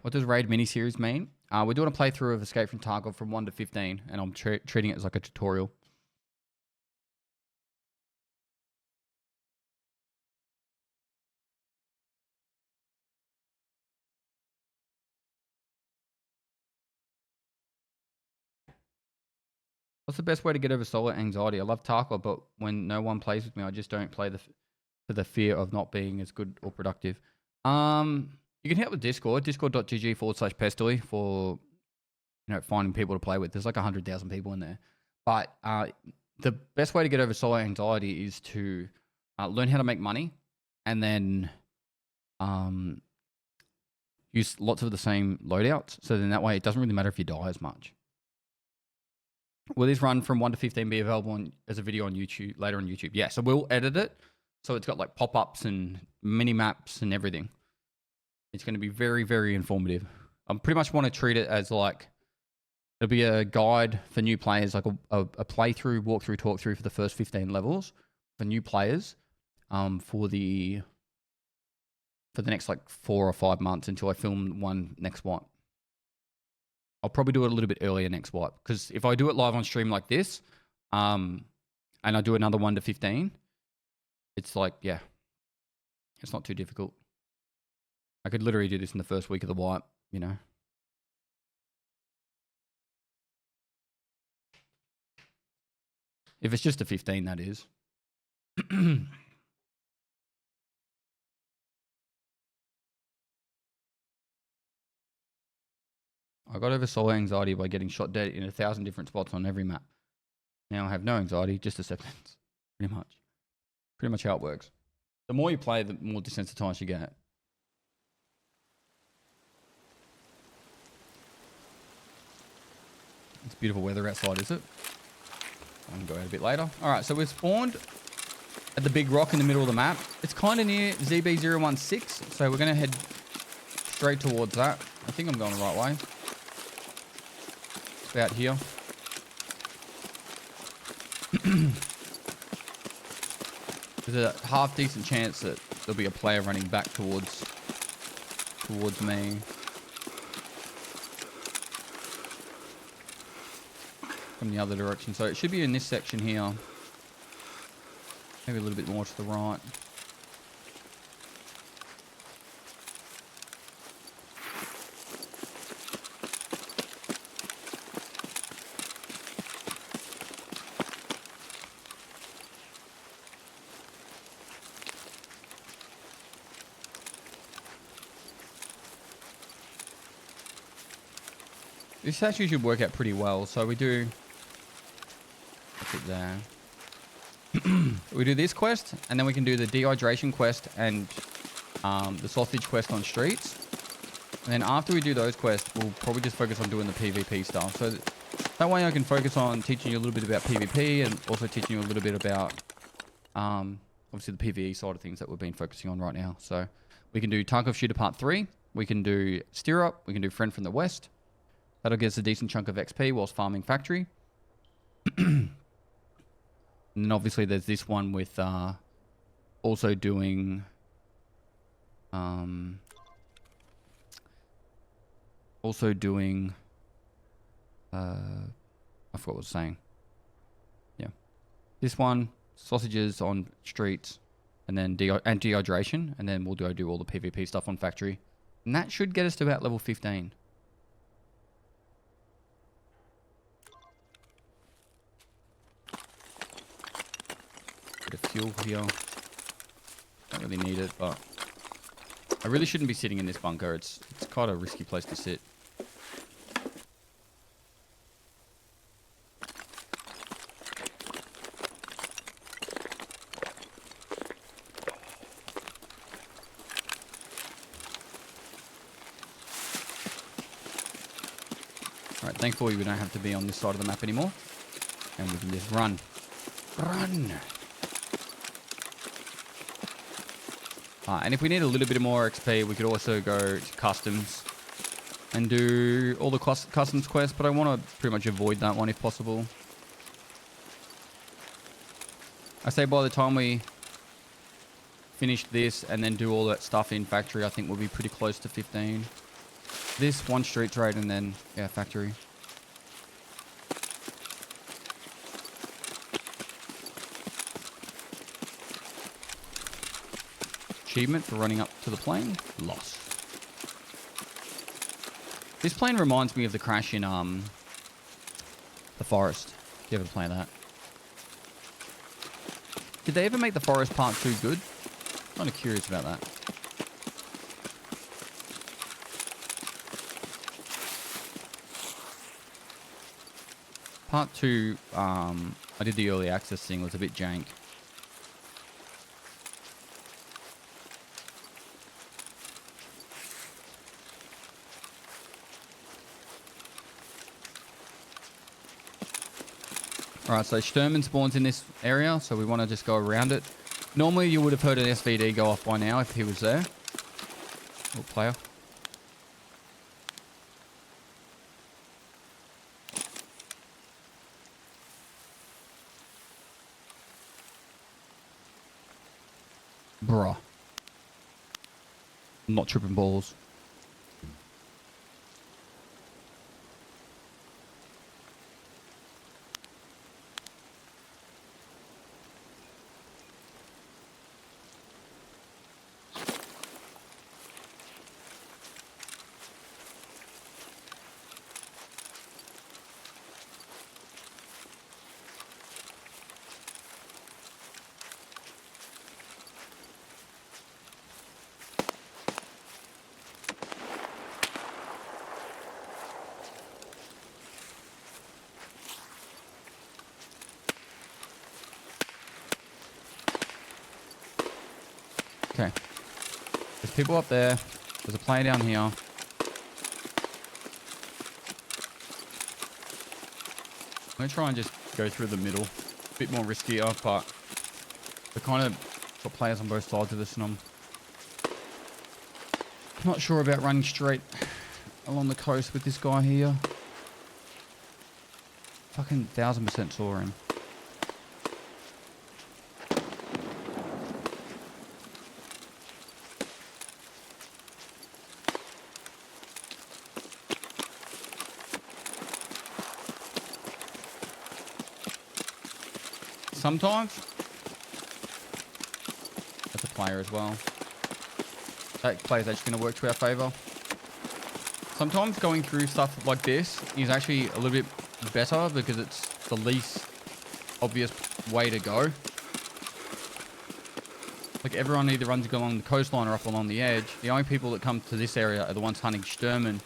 What does raid miniseries mean? We're doing a playthrough of Escape from Tarkov from 1 to 15, and I'm treating it as like a tutorial. What's the best way to get over solo anxiety? I love Tarkov, but when no one plays with me, I just don't play for the fear of not being as good or productive. You can hit up the Discord, discord.gg/Pestily for finding people to play with. There's like 100,000 people in there. But the best way to get over solo anxiety is to learn how to make money and then use lots of the same loadouts. So then that way it doesn't really matter if you die as much. Will this run from 1 to 15 be available as a video on YouTube later on YouTube? Yeah, so we'll edit it. So it's got like pop-ups and mini maps and everything. It's going to be very, very informative. I pretty much want to treat it as like, it'll be a guide for new players, like a playthrough, walkthrough, talkthrough for the first 15 levels for new players for the next like 4 or 5 months until I film one next wipe. I'll probably do it a little bit earlier next wipe because if I do it live on stream like this and I do another 1 to 15, it's like, yeah, it's not too difficult. I could literally do this in the first week of the wipe, If it's just a 15, that is. I got over solo anxiety by getting shot dead in 1,000 different spots on every map. Now I have no anxiety, just acceptance. Pretty much. Pretty much how it works. The more you play, the more desensitized you get. It's beautiful weather outside, is it? I can go out a bit later. Alright, so we're spawned at the big rock in the middle of the map. It's kind of near ZB016, so we're going to head straight towards that. I think I'm going the right way. It's about here. There's a half decent chance that there'll be a player running back towards me. From the other direction. So it should be in this section here. Maybe a little bit more to the right. This actually should work out pretty well. So we do... Put it there. We do this quest, and then we can do the dehydration quest and the sausage quest on streets. And then after we do those quests, we'll probably just focus on doing the PvP stuff. So that way I can focus on teaching you a little bit about PvP and also teaching you a little bit about obviously the PvE side of things that we've been focusing on right now. So we can do Tarkov Shooter Part 3. We can do Steer Up. We can do Friend from the West. That'll get us a decent chunk of XP whilst farming Factory. And then obviously there's this one with also doing I forgot what I was saying. Yeah. This one, sausages on streets, and then dehydration, and then we'll do all the PvP stuff on factory. And that should get us to about level 15. Bit of fuel here. Don't really need it, but I really shouldn't be sitting in this bunker. It's quite a risky place to sit. Alright, thankfully we don't have to be on this side of the map anymore. And we can just run. Run! And if we need a little bit more XP, we could also go to customs and do all the customs quests, but I want to pretty much avoid that one if possible. I say by the time we finish this and then do all that stuff in factory, I think we'll be pretty close to 15. This, one street trade, and then, yeah, factory. Achievement for running up to the plane. Lost. This plane reminds me of the crash in the forest. If you ever play that. Did they ever make the forest part 2 good? Kind of curious about that. Part 2, I did the early access thing. It was a bit jank. Alright, so Sturman spawns in this area, so we want to just go around it. Normally you would have heard an SVD go off by now if he was there. Little player. Bruh. I'm not tripping balls. Okay. There's people up there. There's a player down here. I'm going to try and just go through the middle. A bit more riskier, but we're kind of got players on both sides of this, and I'm not sure about running straight along the coast with this guy here. Fucking 1000% saw him. Sometimes that's a player as well. That player's actually going to work to our favor. Sometimes going through stuff like this is actually a little bit better because it's the least obvious way to go. Like everyone either runs along the coastline or up along the edge. The only people that come to this area are the ones hunting Sturman.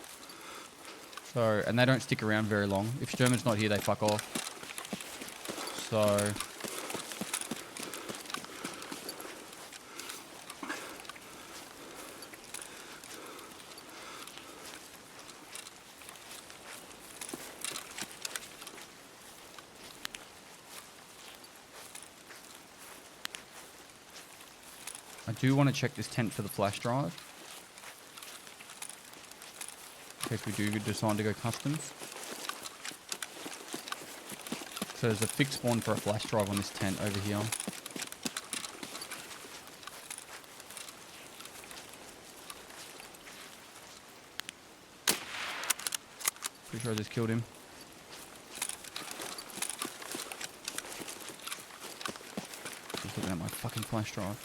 So, and they don't stick around very long. If Sturman's not here, they fuck off. So I do want to check this tent for the flash drive. In case we do decide to go customs. So there's a fixed spawn for a flash drive on this tent over here. Pretty sure I just killed him. Just looking at my fucking flash drive.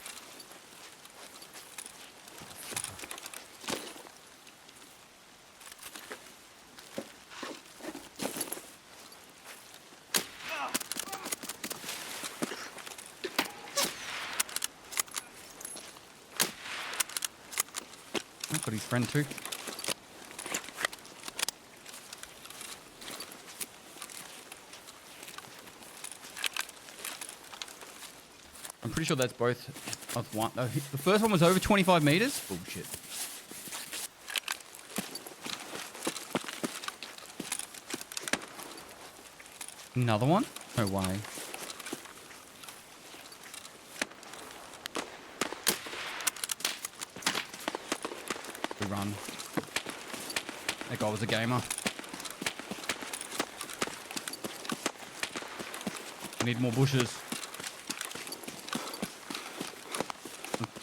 I've got his friend too. I'm pretty sure that's both of one. No, the first one was over 25 meters. Bullshit. Another one? No way. We run. That guy was a gamer. I need more bushes.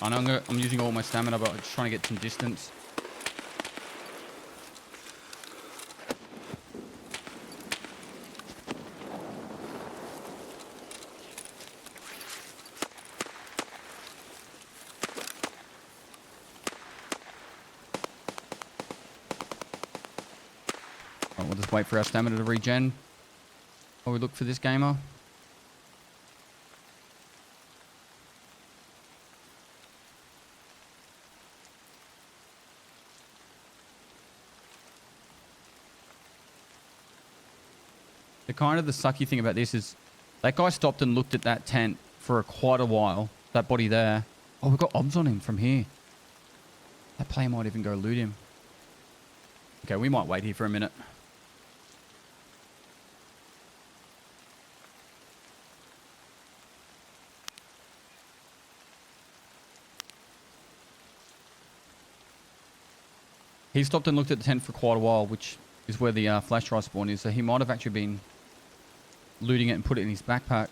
I know I'm using all my stamina, but I'm just trying to get some distance. Right, we'll just wait for our stamina to regen while we look for this gamer. The sucky thing about this is that guy stopped and looked at that tent for quite a while. That body there. Oh, we've got obs on him from here. That player might even go loot him. Okay, we might wait here for a minute. He stopped and looked at the tent for quite a while, which is where the flash drive spawn is. So he might have actually been looting it and put it in his backpack.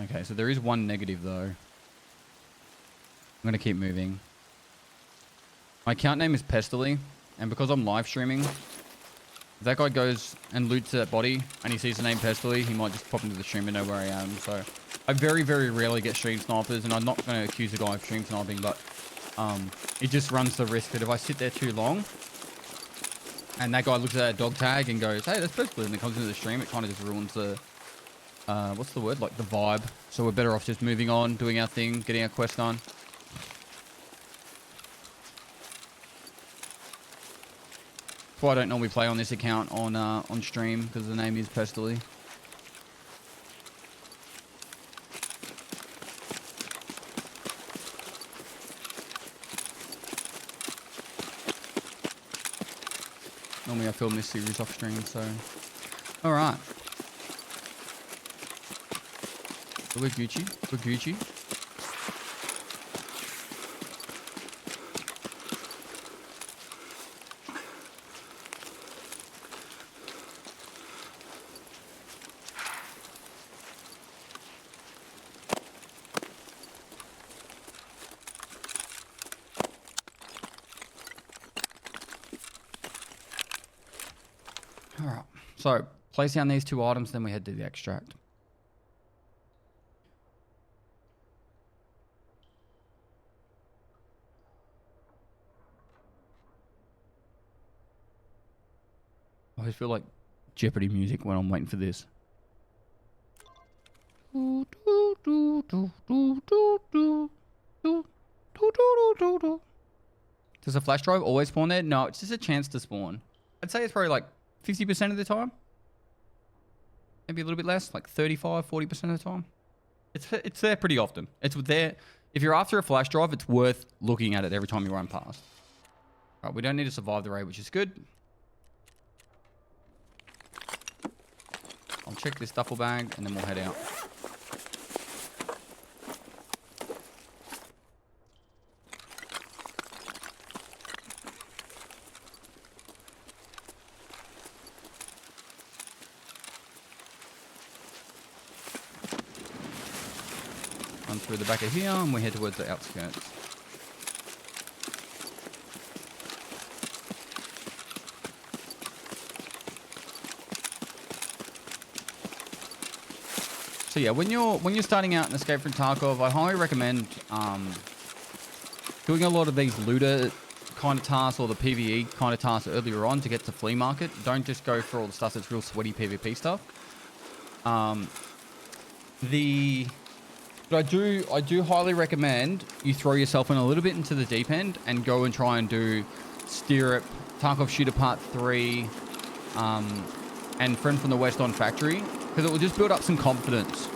Okay, so there is one negative though. I'm going to keep moving. My account name is Pestily, and because I'm live streaming, if that guy goes and loots that body and he sees the name Pestily, he might just pop into the stream and know where I am. So I very, very rarely get stream snipers, and I'm not going to accuse the guy of stream sniping, but it just runs the risk that if I sit there too long and that guy looks at that dog tag and goes, hey, that's Pestily, and it comes into the stream, it kind of just ruins the, what's the word? Like the vibe. So we're better off just moving on, doing our thing, getting our quest done. That's why I don't normally play on this account on stream, because the name is Pestily. Normally I film this series off stream, so... Alright. So we're Gucci. We're Gucci. Alright, so place down these two items, then we head to the extract. I always feel like Jeopardy music when I'm waiting for this. Does a flash drive always spawn there? No, it's just a chance to spawn. I'd say it's probably like 50% of the time. Maybe a little bit less, like 35, 40% of the time. It's there pretty often. It's there. If you're after a flash drive, it's worth looking at it every time you run past. All right, we don't need to survive the raid, which is good. I'll check this duffel bag and then we'll head out. through the back of here, and we head towards the outskirts. So yeah, when you're starting out in Escape from Tarkov, I highly recommend doing a lot of these looter kind of tasks or the PvE kind of tasks earlier on to get to Flea Market. Don't just go for all the stuff that's real sweaty PvP stuff. But I do highly recommend you throw yourself in a little bit into the deep end and go and try and do Stirrup, Tarkov Shooter Part 3, and Friend from the West on Factory, because it will just build up some confidence.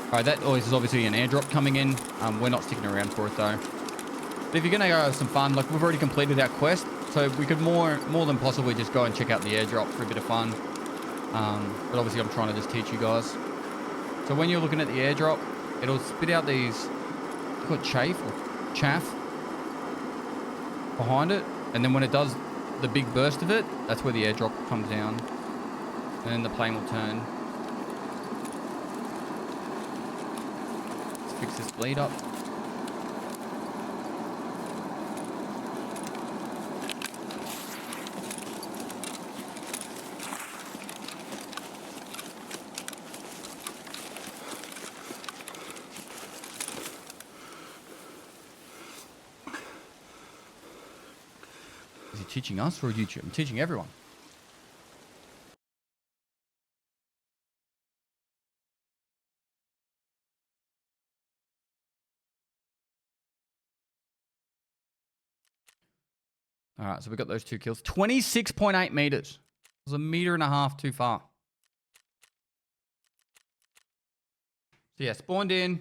Alright, that is obviously an airdrop coming in. We're not sticking around for it though. But if you're going to go have some fun, like we've already completed our quest, so we could more than possibly just go and check out the airdrop for a bit of fun. But obviously I'm trying to just teach you guys. So when you're looking at the airdrop, it'll spit out these, called chaff behind it. And then when it does the big burst of it, that's where the airdrop comes down. And then the plane will turn. Let's fix this bleed up. Is he teaching us or YouTube? I'm teaching everyone. All right, so we got those 2 kills. 26.8 meters. It was 1.5 meters too far. So yeah, spawned in.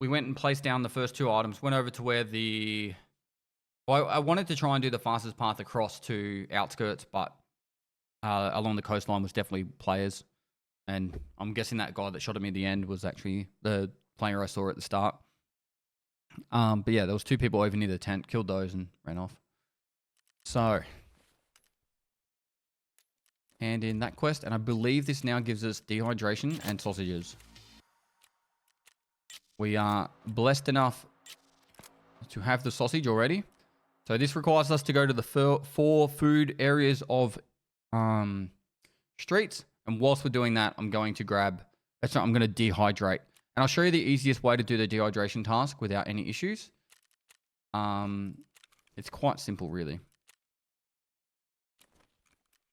We went and placed down the first 2 items. Went over to where the... Well, I wanted to try and do the fastest path across to outskirts, but along the coastline was definitely players. And I'm guessing that guy that shot at me at the end was actually the player I saw at the start. But yeah, there was 2 people over near the tent, killed those and ran off. So, hand in that quest, and I believe this now gives us dehydration and sausages. We are blessed enough to have the sausage already. So this requires us to go to the 4 food areas of streets, and whilst we're doing that, I'm going to I'm going to dehydrate. And I'll show you the easiest way to do the dehydration task without any issues. It's quite simple, really.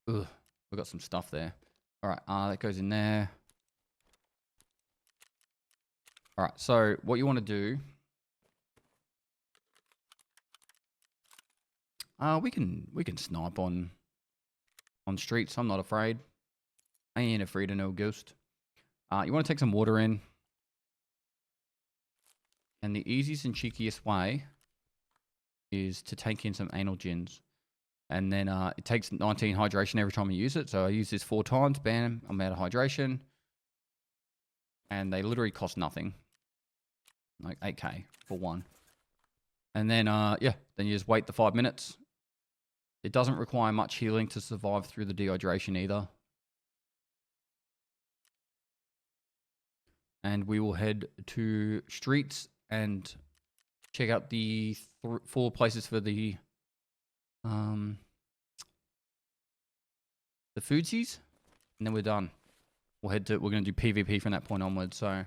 Ugh, we've got some stuff there. All right, that goes in there. All right, so what you want to do... we can snipe on streets. I'm not afraid. I ain't afraid of no ghost. You want to take some water in. And the easiest and cheekiest way is to take in some anal gins. And then it takes 19 hydration every time you use it. So I use this 4 times. Bam, I'm out of hydration. And they literally cost nothing. Like 8k for 1. And then, yeah, then you just wait the 5 minutes. It doesn't require much healing to survive through the dehydration either. And we will head to streets and check out the 4 places for the foodsies, and then we're done. We're going to do PvP from that point onwards. So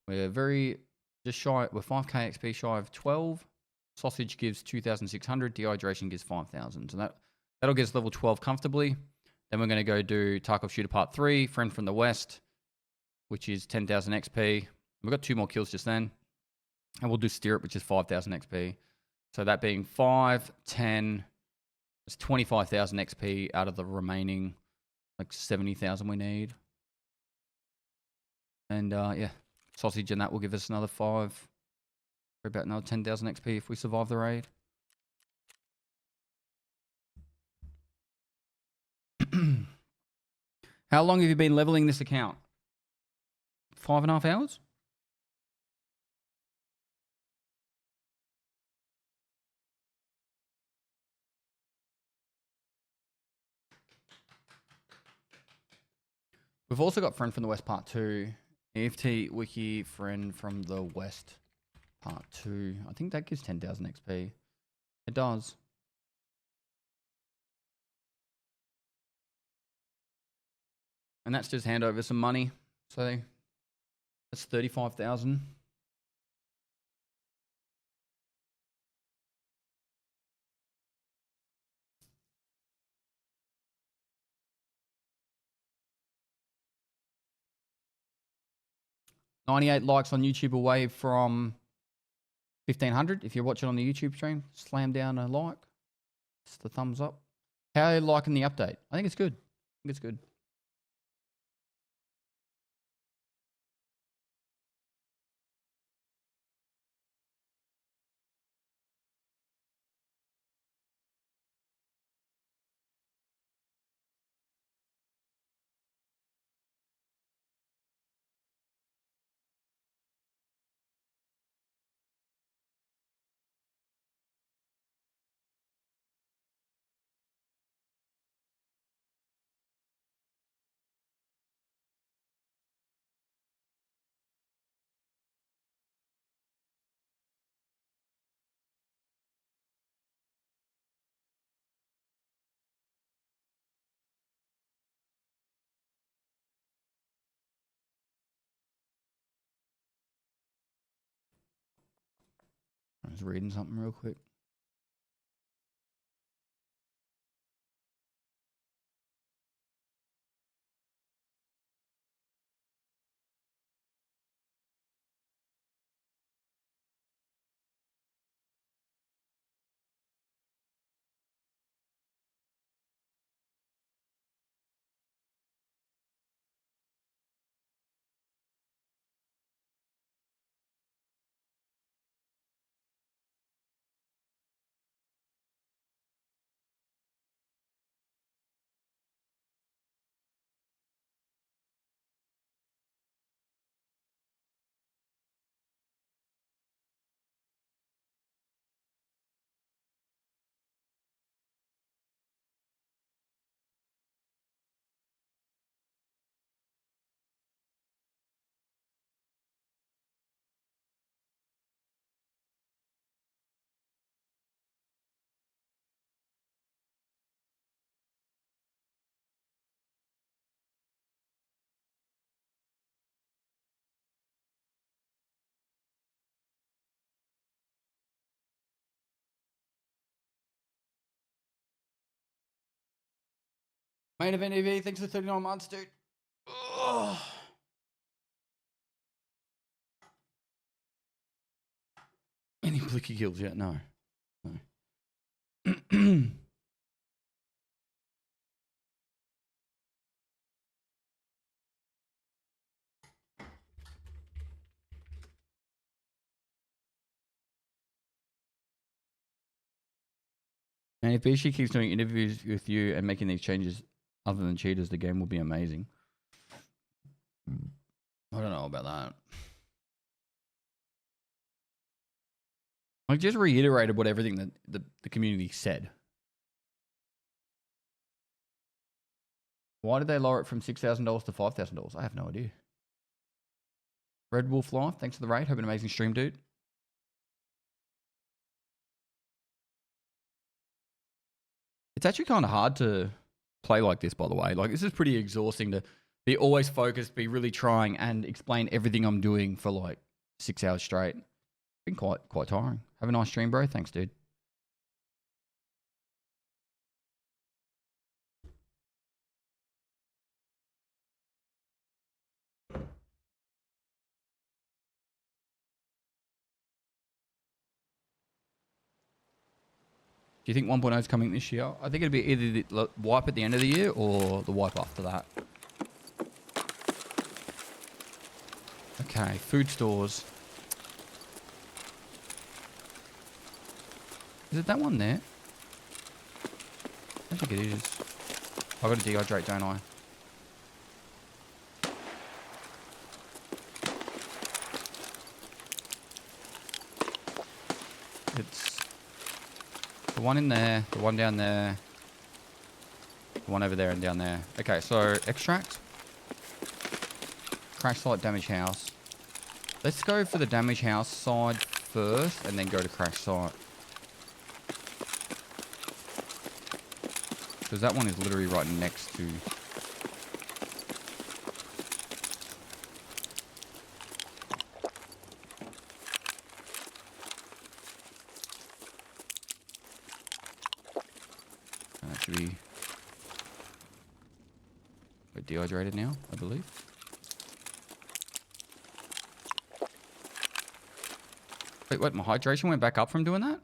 we're just shy. We're 5k XP shy of 12. Sausage gives 2,600. Dehydration gives 5,000. So that'll get us level 12 comfortably. Then we're going to go do Tarkov Shooter Part 3, Friend from the West, which is 10,000 XP. We've got 2 more kills just then. And we'll do Stirrup, which is 5,000 XP. So that being 5, 10, it's 25,000 XP out of the remaining like 70,000 we need. And yeah, sausage and that will give us another 5. About another 10,000 XP if we survive the raid. How long have you been leveling this account? 5.5 hours? We've also got Friend from the West Part 2. EFT wiki friend from the West, part 2. I think that gives 10,000 XP. It does. And that's just hand over some money. So that's 35,000. $98 likes on YouTube away from 1,500. If you're watching on the YouTube stream, slam down a like. It's the thumbs up. How are you liking the update? I think it's good. I think it's good. I was reading something real quick. Main event EV, thanks for 39 months, dude. Ugh. Any blicky kills yet? No. No. And if Bishi keeps doing interviews with you and making these changes other than cheaters, the game will be amazing. I don't know about that. I just reiterated what everything that the community said. Why did they lower it from $6,000 to $5,000? I have no idea. Red Wolf Life, thanks for the raid. Hope an amazing stream, dude. It's actually kind of hard to play like this, by the way. Like, this is pretty exhausting to be always focused, be really trying, and explain everything I'm doing for like 6 hours straight. Been quite tiring. Have a nice stream, bro. Thanks, dude. Do you think 1.0 is coming this year? I think it'd be either the wipe at the end of the year or the wipe after that. Okay, food stores. Is it that one there? I think it is. I gotta dehydrate, don't I? It's the one in there, the one down there, the one over there and down there. Okay, so extract. crash site, damage house. Let's go for the damage house side first and then go to crash site. Because that one is literally right next to... That should be... We're dehydrated now, I believe. Wait, what? My hydration went back up from doing that?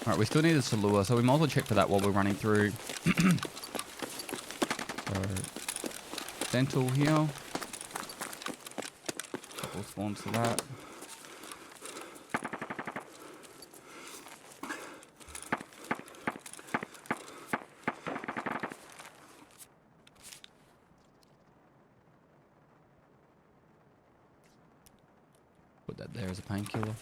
Alright, we still need a Salua, so we might as well check for that while we're running through. So, dental here. Couple of spawns for that. Put that there as a painkiller.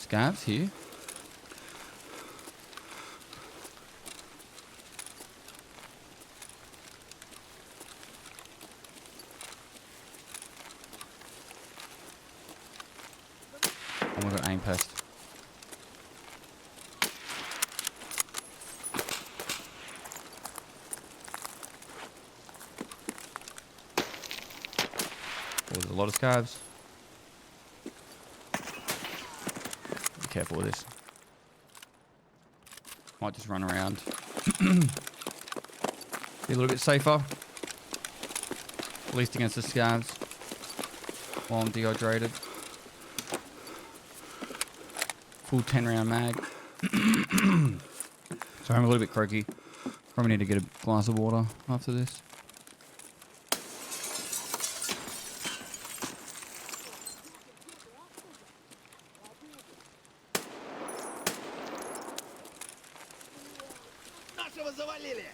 Scavs here. Oh, we've got aim pest. Oh, there's a lot of scavs. Careful with this. Might just run around. Be a little bit safer. At least against the scavs. While I'm dehydrated. Full 10 round mag. Sorry, I'm a little bit croaky. Probably need to get a glass of water after this. Нашего завалили!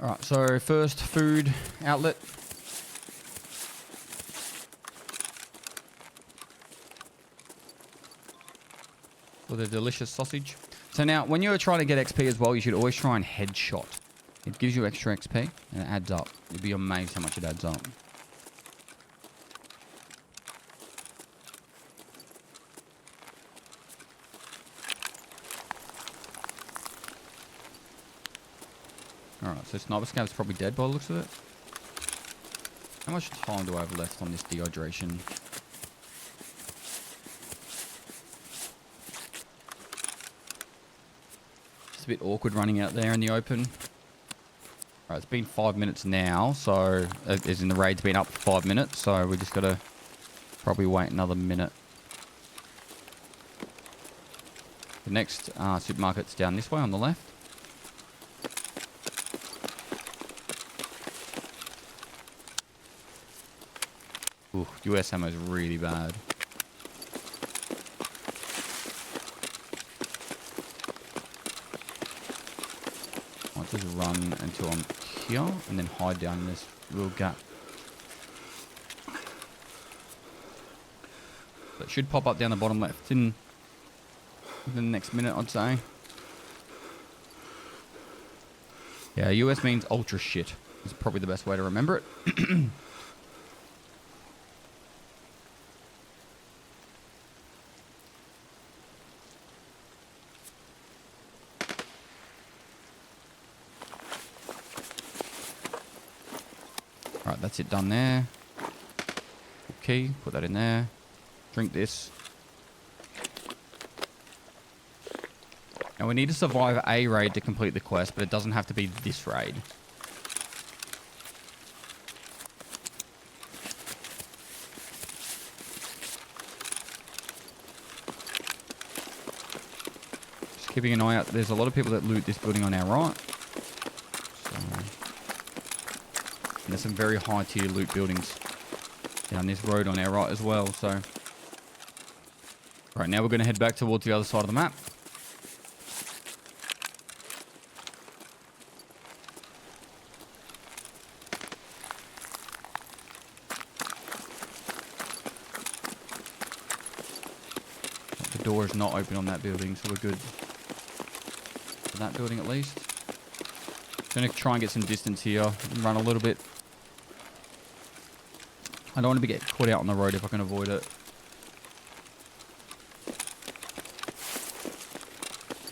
Alright, so first food outlet. For the delicious sausage. So now, when you're trying to get XP as well, you should always try and headshot. It gives you extra XP and it adds up. You'd be amazed how much it adds up. Alright, so Sniper Scav's probably dead by the looks of it. How much time do I have left on this dehydration? It's a bit awkward running out there in the open. Alright, it's been 5 minutes now, so as in the raid's been up for 5 minutes, so we just gotta probably wait another minute. The next supermarket's down this way on the left. Ooh, US ammo is really bad. I'll just run until I'm here and then hide down in this little gap. So it should pop up down the bottom left in the next minute, I'd say. Yeah, US means ultra shit. Is probably the best way to remember it. Alright, that's it done there. Okay, put that in there. Drink this. Now we need to survive a raid to complete the quest, but it doesn't have to be this raid. Just keeping an eye out. There's a lot of people that loot this building on our right. So, and there's some very high tier loot buildings down this road on our right as well. So, right now we're going to head back towards the other side of the map. The door is not open on that building, so we're good. For that building at least. Gonna try and get some distance here and run a little bit. I don't want to get caught out on the road if I can avoid it.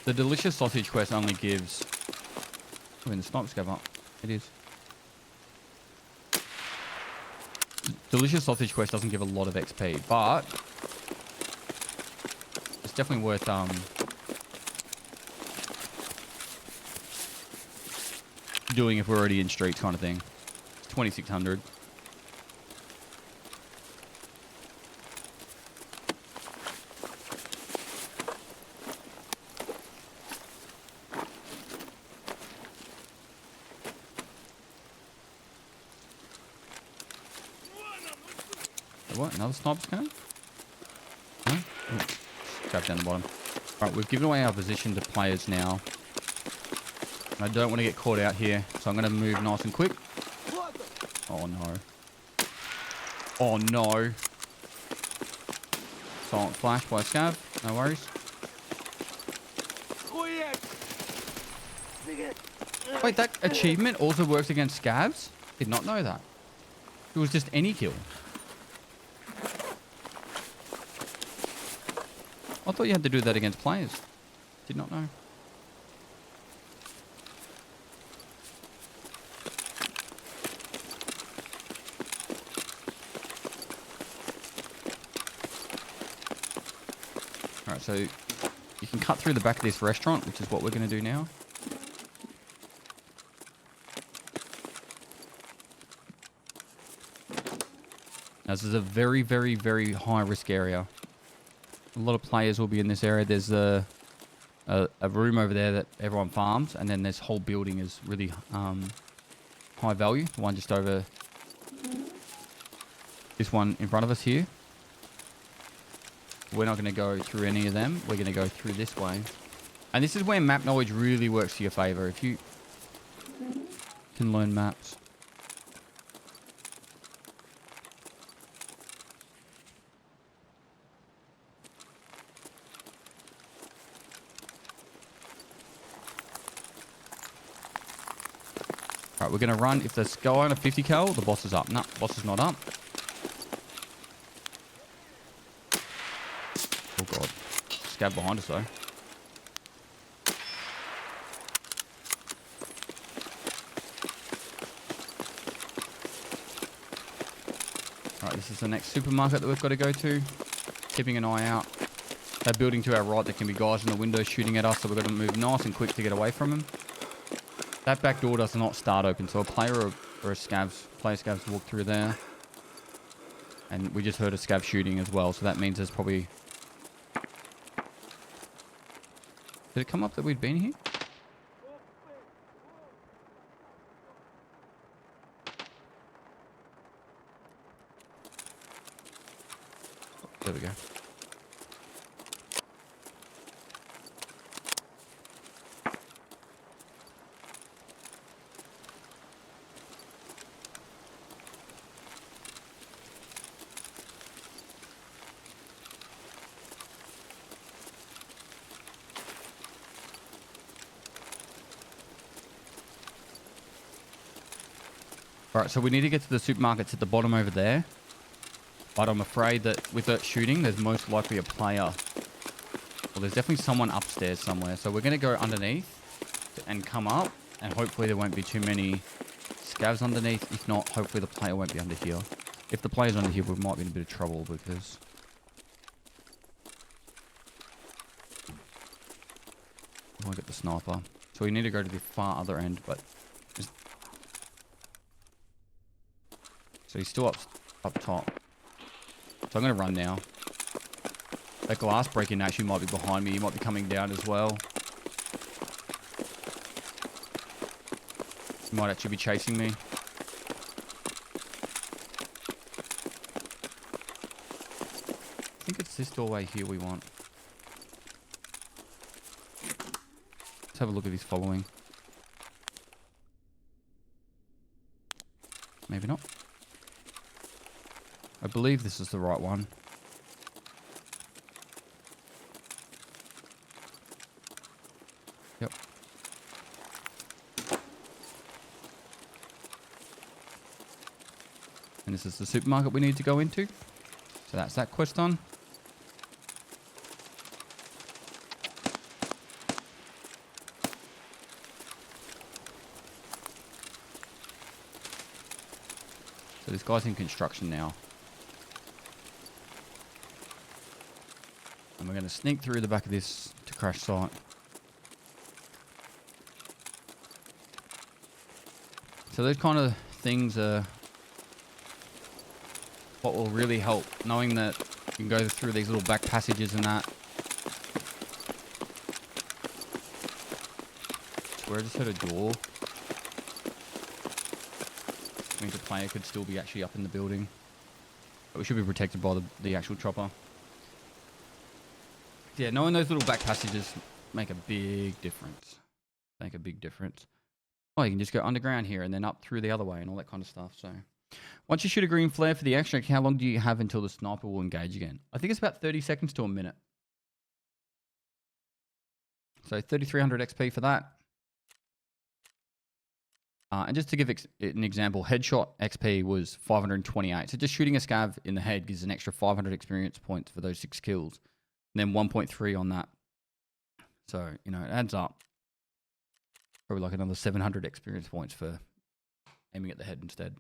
The delicious sausage quest only gives... When the sniper scav up. It is. Delicious sausage quest doesn't give a lot of XP, but... It's definitely worth... doing if we're already in streets kind of thing. It's 2600. What? Another sniper scan? Huh? Grab down the bottom. Alright, we've given away our position to players now. I don't want to get caught out here, so I'm going to move nice and quick. Oh no. Oh no. Silent flash by Scav. No worries. Wait, that achievement also works against Scavs? Did not know that. It was just any kill. I thought you had to do that against players. Did not know. Alright, so you can cut through the back of this restaurant, which is what we're going to do now. Now, this is a very, very, very high risk area. A lot of players will be in this area. There's a room over there that everyone farms, and then this whole building is really high value. The one just over this one in front of us here. We're not going to go through any of them. We're going to go through this way. And this is where map knowledge really works to your favor. If you can learn maps. Alright, we're going to run. If there's guy on a 50 cal, the boss is up. No, boss is not up. Oh god. Scav behind us though. Alright, this is the next supermarket that we've got to go to. Keeping an eye out. That building to our right, there can be guys in the window shooting at us, so we've got to move nice and quick to get away from them. That back door does not start open, so a player or a player scavs walk through there. And we just heard a scav shooting as well, so that means there's probably... Did it come up that we'd been here? There we go. Alright, so we need to get to the supermarkets at the bottom over there. But I'm afraid that with that shooting, there's most likely a player. Well, there's definitely someone upstairs somewhere. So we're going to go underneath and come up. And hopefully there won't be too many scavs underneath. If not, hopefully the player won't be under here. If the player's under here, we might be in a bit of trouble because... I want to get the sniper. So we need to go to the far other end, but... So he's still up top. So I'm going to run now. That glass break-in actually might be behind me. He might be coming down as well. He might actually be chasing me. I think it's this doorway here we want. Let's have a look if he's following. Maybe not. I believe this is the right one. Yep. And this is the supermarket we need to go into. So that's that quest done. So this guy's in construction now. And we're going to sneak through the back of this to crash site. So those kind of things are what will really help, knowing that you can go through these little back passages and that. Where I just heard a door. I means the player could still be actually up in the building. But we should be protected by the actual chopper. Yeah, knowing those little back passages make a big difference. Make a big difference. Oh, you can just go underground here and then up through the other way and all that kind of stuff. So, once you shoot a green flare for the extract, how long do you have until the sniper will engage again? I think it's about 30 seconds to a minute. So 3,300 XP for that. And just to give an example, headshot XP was 528. So just shooting a scav in the head gives an extra 500 experience points for those 6 kills. And then 1.3 on that. So, you know, it adds up. Probably like another 700 experience points for aiming at the head instead.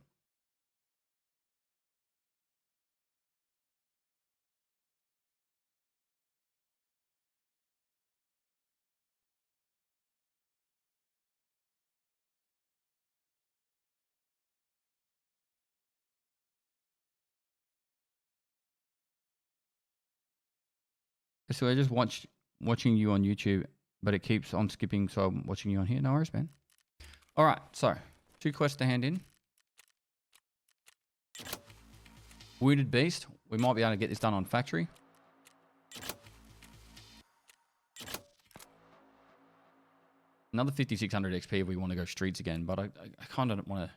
So I just watching you on YouTube, but it keeps on skipping, so I'm watching you on here. No worries, man. All right, so 2 quests to hand in. Wounded Beast. We might be able to get this done on factory. Another 5,600 XP if we want to go streets again, but I kind of want to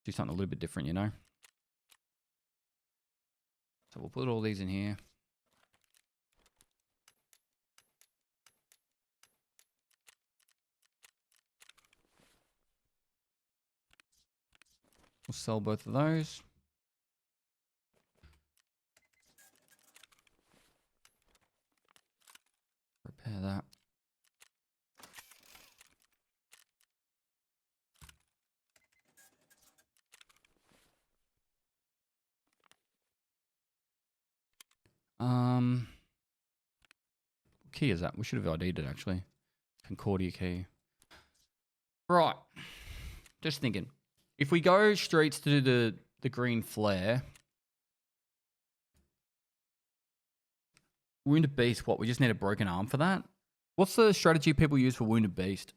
do something a little bit different, you know? So we'll put all these in here. We'll sell both of those. Repair that. What key is that? We should have VOD'd it actually. Concordia key. Right. Just thinking. If we go streets to do the green flare, Wounded Beast, what? We just need a broken arm for that? What's the strategy people use for Wounded Beast?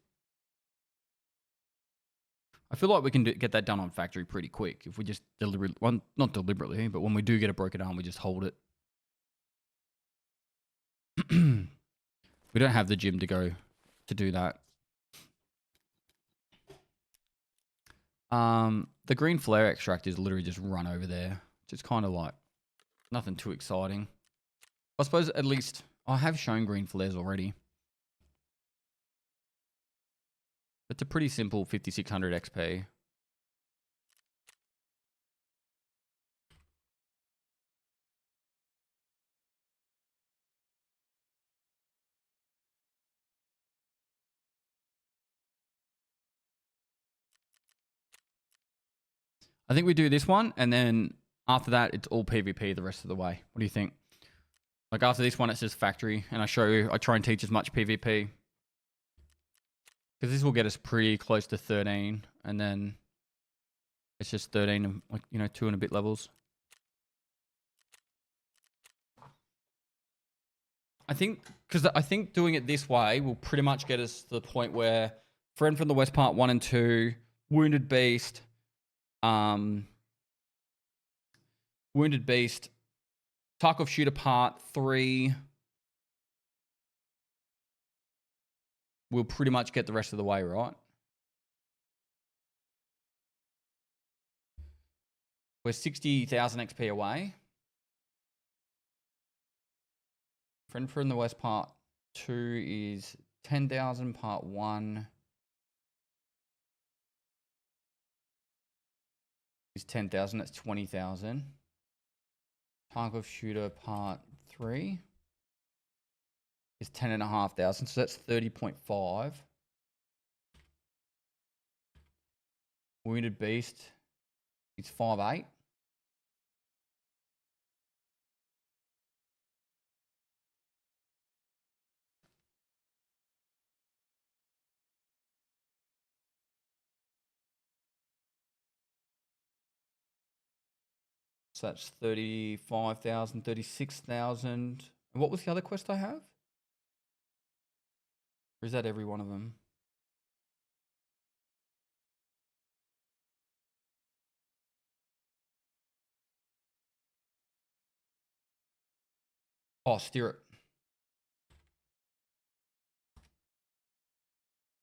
I feel like we can get that done on factory pretty quick if we just deliberately, well, not deliberately, but when we do get a broken arm, we just hold it. We don't have the gym to go to do that. The green flare extract is literally just run over there. Just kind of like nothing too exciting. I suppose at least I have shown green flares already. It's a pretty simple 5,600 XP. I think we do this one, and then after that, it's all PvP the rest of the way. What do you think? Like after this one, it's just factory, and I try and teach as much PvP. Because this will get us pretty close to 13, and then it's just 13 and, like, you know, 2 and a bit levels. I think doing it this way will pretty much get us to the point where Friend from the West Part 1 and 2, Wounded Beast, Tarkov Shooter Part 3. We'll pretty much get the rest of the way, right? We're 60,000 XP away. Friend from the West Part 2 is 10,000. Part 1 is 10,000. That's 20,000. Tarkov Shooter Part 3 is 10,500. So that's 30.5. Wounded Beast is 5.8. So that's 35,000, 36,000. And what was the other quest I have? Or is that every one of them? Oh, steer it.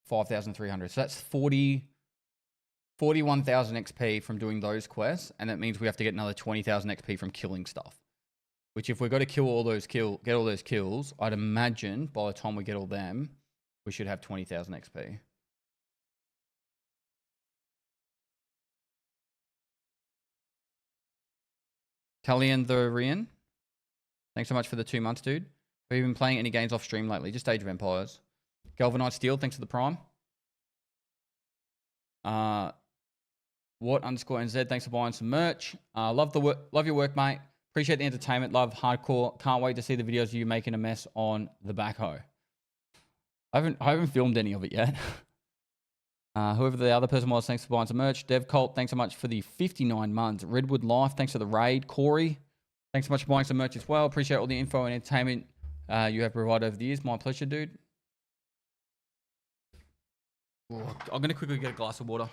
5,300. So that's 41,000 XP from doing those quests, and that means we have to get another 20,000 XP from killing stuff. Which, if we're going to get all those kills, I'd imagine by the time we get all them, we should have 20,000 XP. Talian the Rian, thanks so much for the 2 months, dude. Have you been playing any games off stream lately? Just Age of Empires. Galvanite Steel, thanks for the prime. What _ NZ, thanks for buying some merch. Love your work, mate. Appreciate the entertainment. Love hardcore. Can't wait to see the videos of you making a mess on the backhoe. I haven't filmed any of it yet. Whoever the other person was, thanks for buying some merch. Dev Colt, thanks so much for the 59 months. Redwood Life, thanks for the raid. Corey, thanks so much for buying some merch as well. Appreciate all the info and entertainment you have provided over the years. My pleasure, dude. Oh, I'm going to quickly get a glass of water.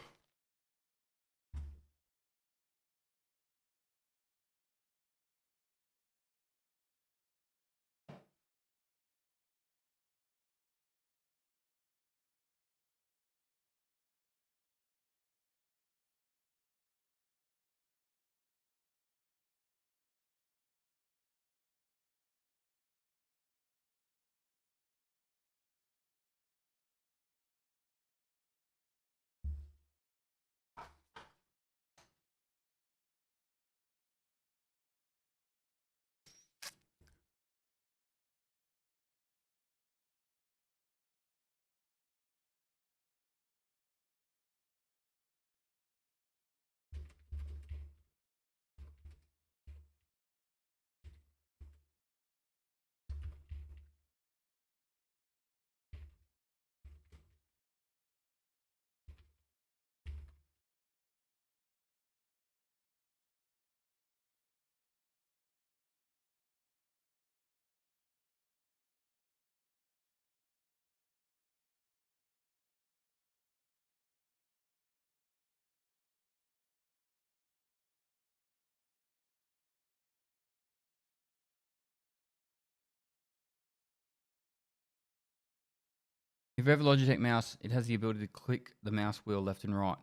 If you have a Logitech mouse, it has the ability to click the mouse wheel left and right.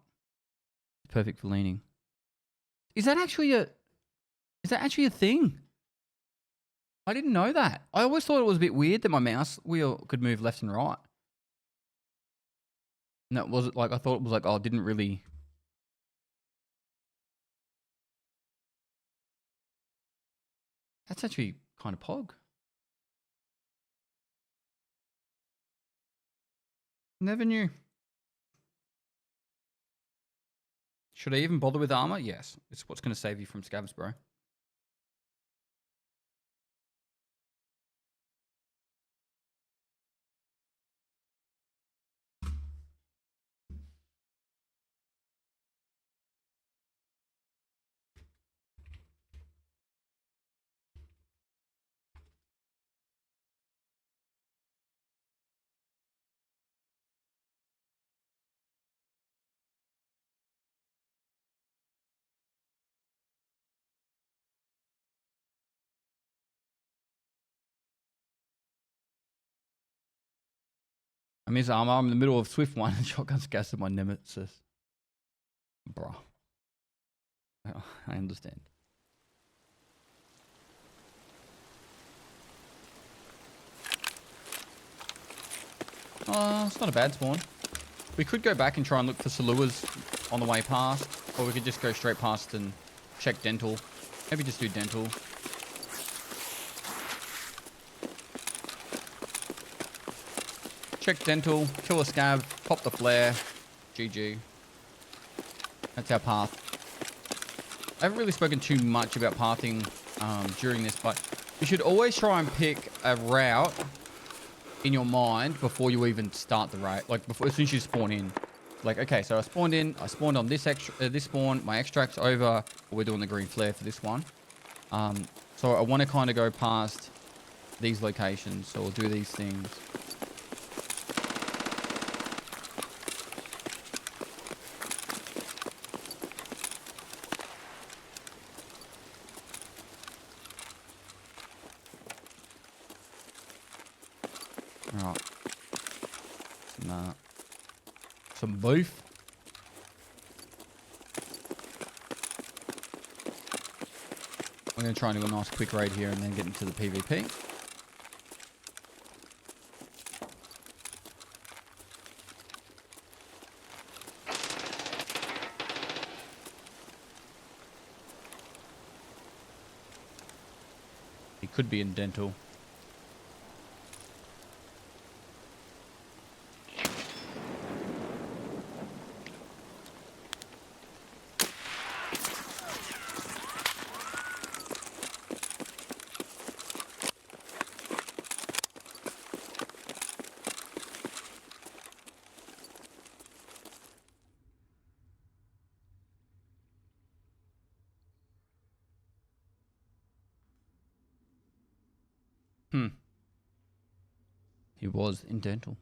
It's perfect for leaning. Is that actually a thing? I didn't know that. I always thought it was a bit weird that my mouse wheel could move left and right. No, was it like, I thought it was like, oh, it didn't really. That's actually kind of pog. Never knew. Should I even bother with armor? Yes. It's what's going to save you from scavs, bro. I miss armor. I'm in the middle of Swift 1 and shotgun scats at my nemesis. Bruh. I understand. It's not a bad spawn. We could go back and try and look for Saluas on the way past. Or we could just go straight past and check dental. Maybe just do dental. Check dental, kill a scav, pop the flare. GG. That's our path. I haven't really spoken too much about pathing during this, but you should always try and pick a route in your mind before you even start the raid. Like before, as soon as you spawn in. Like, okay, so I spawned on this this spawn, my extract's over, we're doing the green flare for this one. So I want to kind of go past these locations or do these things. Alright. Some beef. I'm going to try and do a nice quick raid here and then get into the PvP. He could be in dental. He was in dental.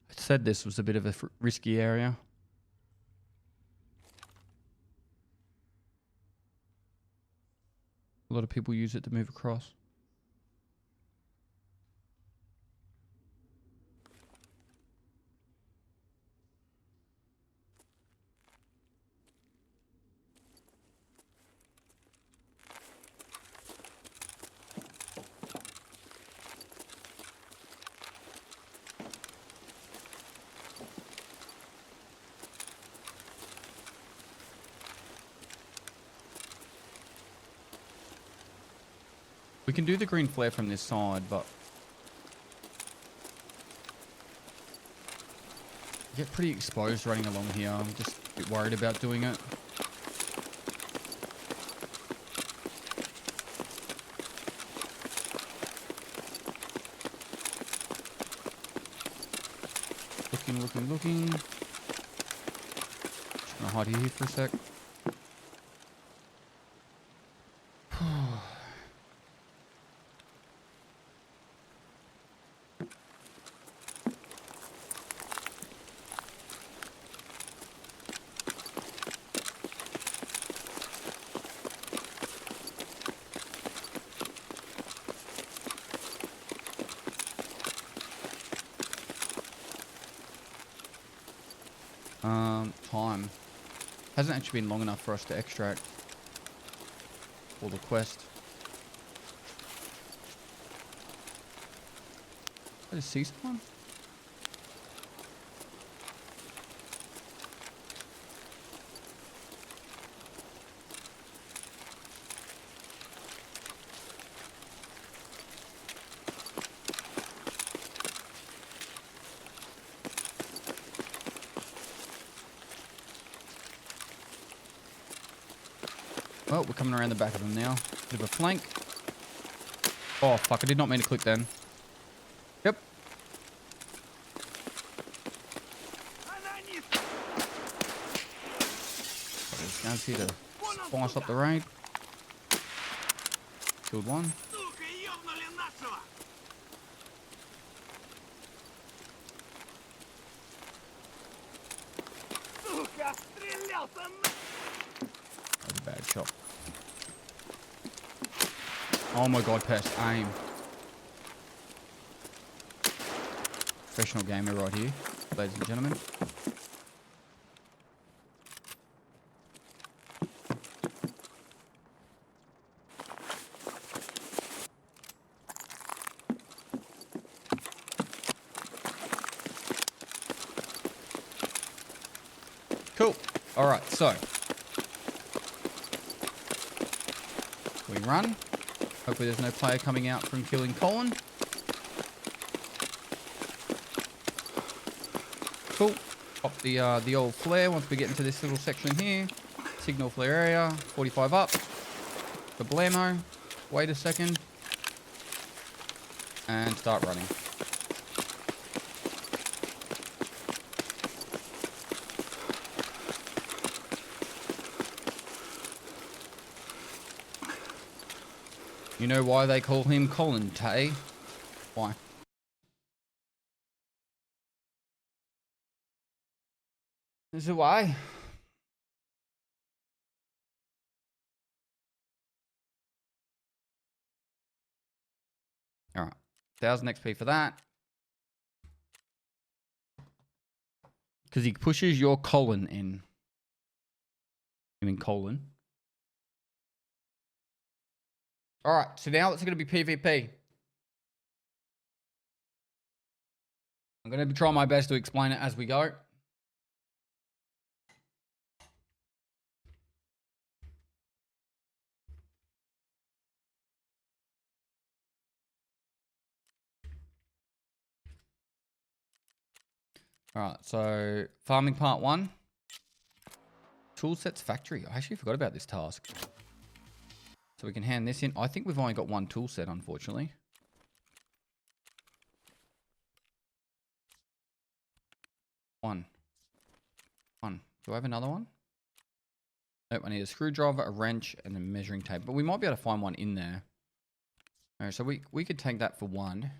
I said this was a bit of a risky area. A lot of people use it to move across. We can do the green flare from this side, but I get pretty exposed running along here. I'm just a bit worried about doing it. Looking. Just gonna hide here for a sec. Time. Hasn't actually been long enough for us to extract all the quest. Did I see someone? Well, we're coming around the back of them now. Bit of a flank. Oh, fuck. I did not mean to click then. Yep. There's guys here to spice up the raid. Killed one. Сука, ёбнули нашего! Сука, стрелялся на... That was a bad shot. Oh my god, Pest. Aim. Professional gamer right here, ladies and gentlemen. Cool. Alright, so. We run. Hopefully there's no player coming out from killing Colin. Cool. Pop the old flare once we get into this little section here. Signal flare area. 45 up. The blammo. Wait a second. And start running. You know why they call him Colin, Tay? Why? Is it why? Alright. 1000 XP for that. Because he pushes your colon in. I mean colon. Alright, so now it's going to be PvP. I'm going to try my best to explain it as we go. Alright, so farming part 1. Toolsets factory. I actually forgot about this task. So we can hand this in. I think we've only got one tool set, unfortunately. One. Do I have another one? Nope, I need a screwdriver, a wrench, and a measuring tape. But we might be able to find one in there. Alright, so we could take that for one.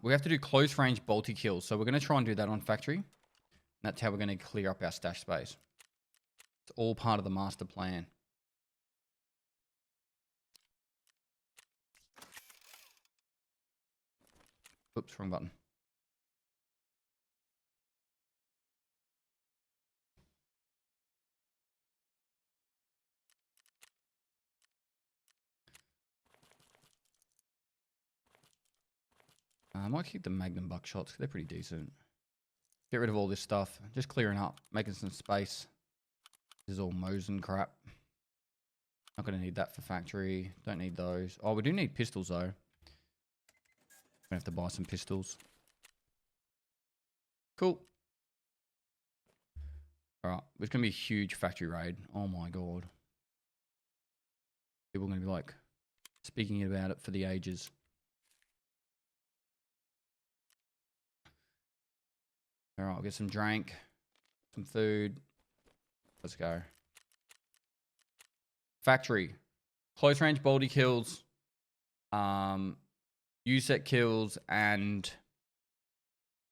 We have to do close range bolty kills. So we're going to try and do that on factory. That's how we're going to clear up our stash space. It's all part of the master plan. Oops, wrong button. I might keep the Magnum buckshots. They're pretty decent. Get rid of all this stuff. Just clearing up. Making some space. This is all Mosin crap. Not going to need that for factory. Don't need those. Oh, we do need pistols, though. We have to buy some pistols. Cool. Alright. It's going to be a huge factory raid. Oh, my God. People are going to be, like, speaking about it for the ages. Alright, I'll get some drink, some food. Let's go. Factory. Close range bolty kills. USEC kills and...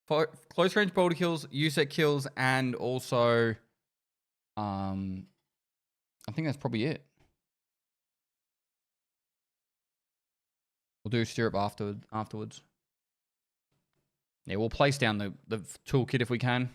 Close range bolty kills, USEC kills, and also... I think that's probably it. We'll do stirrup afterwards. Yeah, we'll place down the toolkit if we can.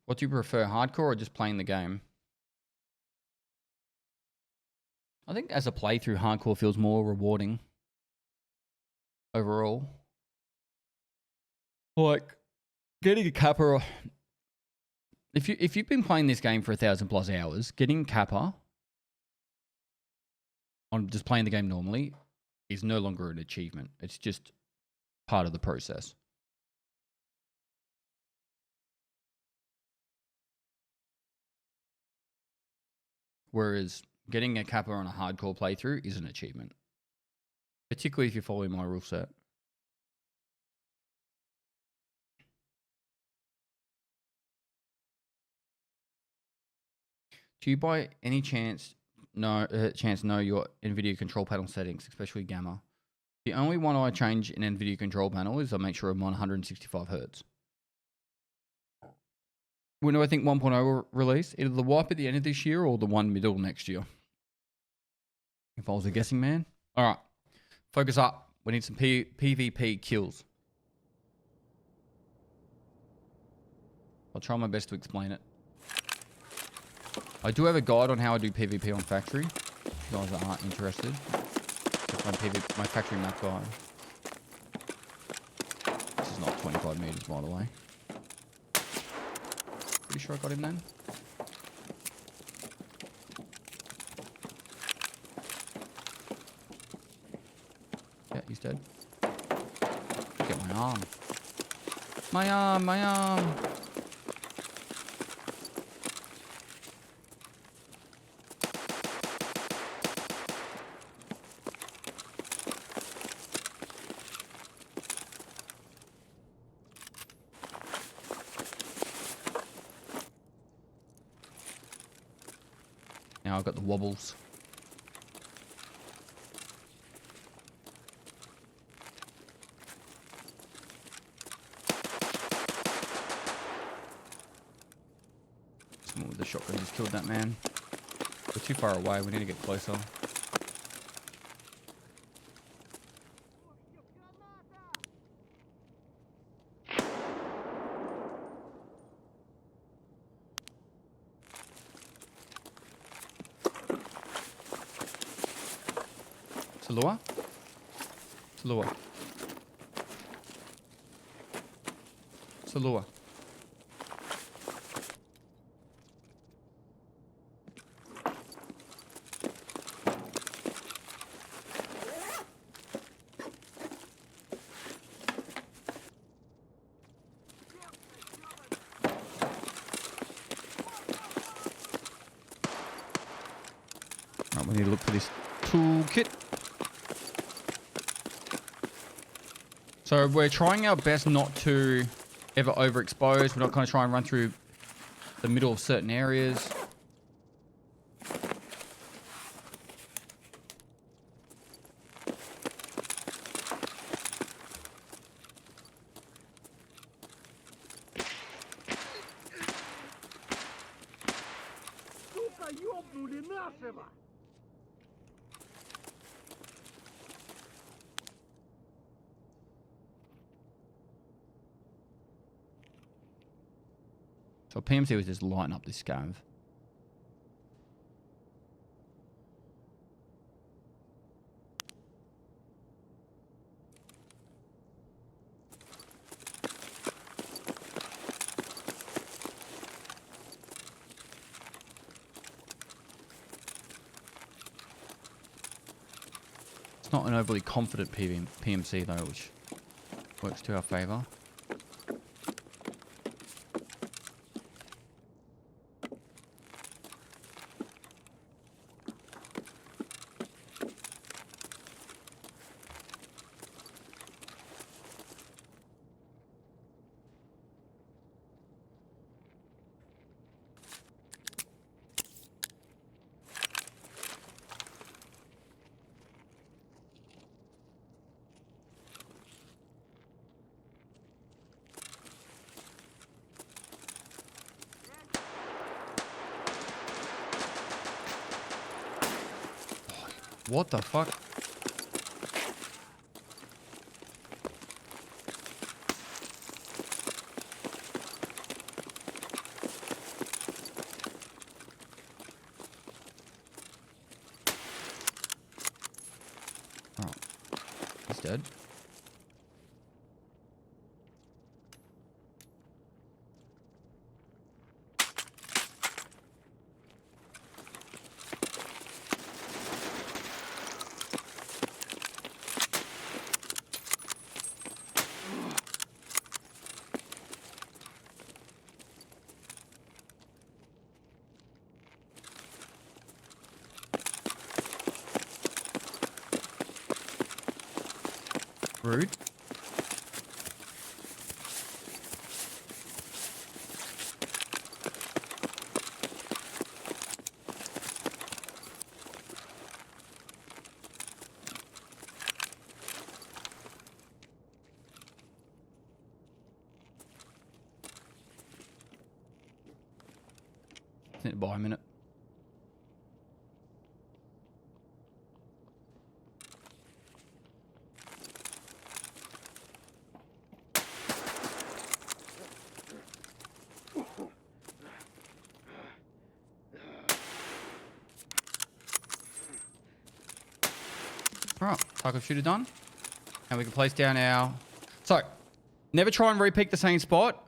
What do you prefer, hardcore or just playing the game? I think as a playthrough, hardcore feels more rewarding overall. Like getting a kappa, if you've been playing this game for 1,000+ hours, getting kappa on just playing the game normally is no longer an achievement. It's just part of the process. Whereas getting a kappa on a hardcore playthrough is an achievement. Particularly if you're following my rule set. Do you by any chance know your NVIDIA control panel settings, especially gamma? The only one I change in NVIDIA control panel is I make sure I'm on 165 Hz. When do I think 1.0 will release? Either the wipe at the end of this year or the one middle next year. If I was a guessing man. All right. Focus up. We need some PvP kills. I'll try my best to explain it. I do have a guide on how I do PvP on factory. If you guys aren't interested. It's my factory map guide. This is not 25 meters, by the way. Pretty sure I got him then. Yeah, he's dead. Get my arm. My arm, my arm. Now I've got the wobbles. Someone with the shotgun just killed that man. We're too far away. We need to get closer. Salua? Salua. Salua. Right, we need to look for this toolkit. So we're trying our best not to ever overexpose. We're not going to try and run through the middle of certain areas. Сука, ёбнули нашего! So PMC was just lighting up this scav. It's not an overly confident PMC though, which works to our favour. What the fuck? Oh, he's dead. Rude. Need to buy a minute. Alright, Tarkov shooter done. And we can place down our... So, never try and repeat the same spot.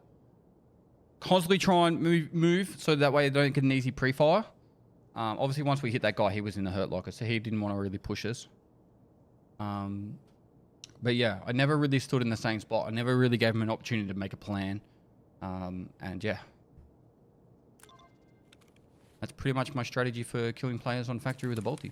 Constantly try and move so that way they don't get an easy pre-fire. Obviously, once we hit that guy, he was in the hurt locker, so he didn't want to really push us. But yeah, I never really stood in the same spot. I never really gave him an opportunity to make a plan. And yeah. That's pretty much my strategy for killing players on factory with a bolty.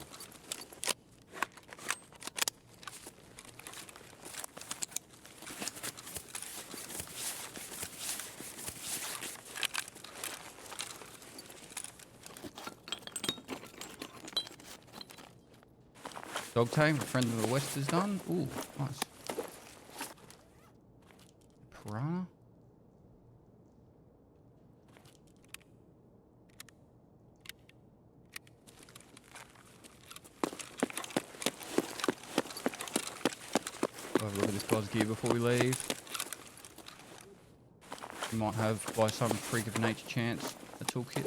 Dog tag, friend of the West is done. Ooh, nice. Piranha. We'll have a look at this guy's gear before we leave. We might have, by some freak of nature chance, a toolkit.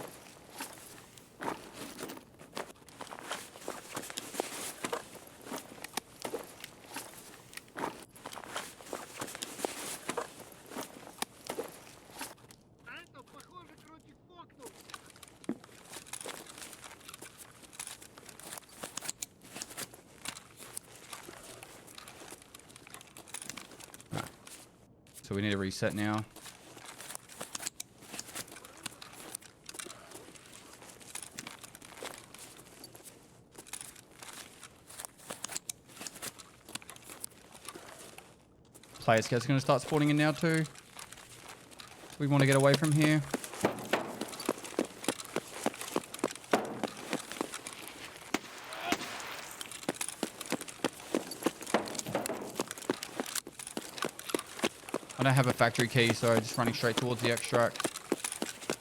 So we need to reset now. Player scouts going to start spawning in now too. We want to get away from here. I don't have a factory key, so just running straight towards the extract.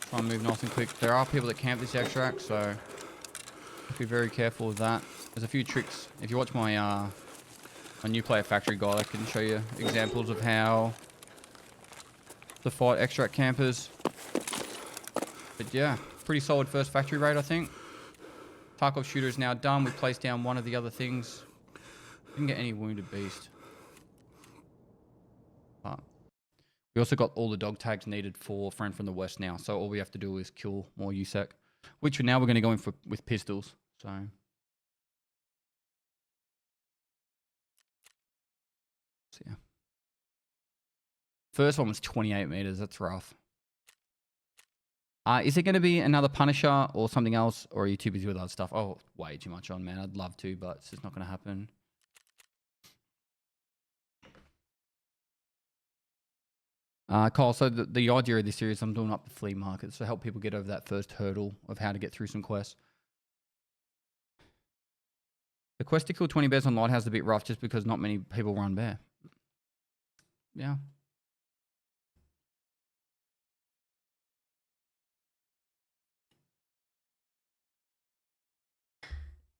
Try and move nice and quick. There are people that camp this extract, so be very careful with that. There's a few tricks. If you watch my my new player factory guide, I can show you examples of how to fight extract campers. But yeah, pretty solid first factory raid, I think. Tarkov shooter is now done. We placed down one of the other things. Didn't get any wounded beast. But we also got all the dog tags needed for Friend from the West now. So all we have to do is kill more USEC. Which now we're going to go in for with pistols. So yeah. First one was 28 meters. That's rough. Is it going to be another Punisher or something else? Or are you too busy with other stuff? Oh, way too much on, man. I'd love to, but it's just not going to happen. Kyle, so the idea of this series, I'm doing up the flea market to help people get over that first hurdle of how to get through some quests. The quest to kill 20 bears on Lighthouse is a bit rough just because not many people run bear. Yeah.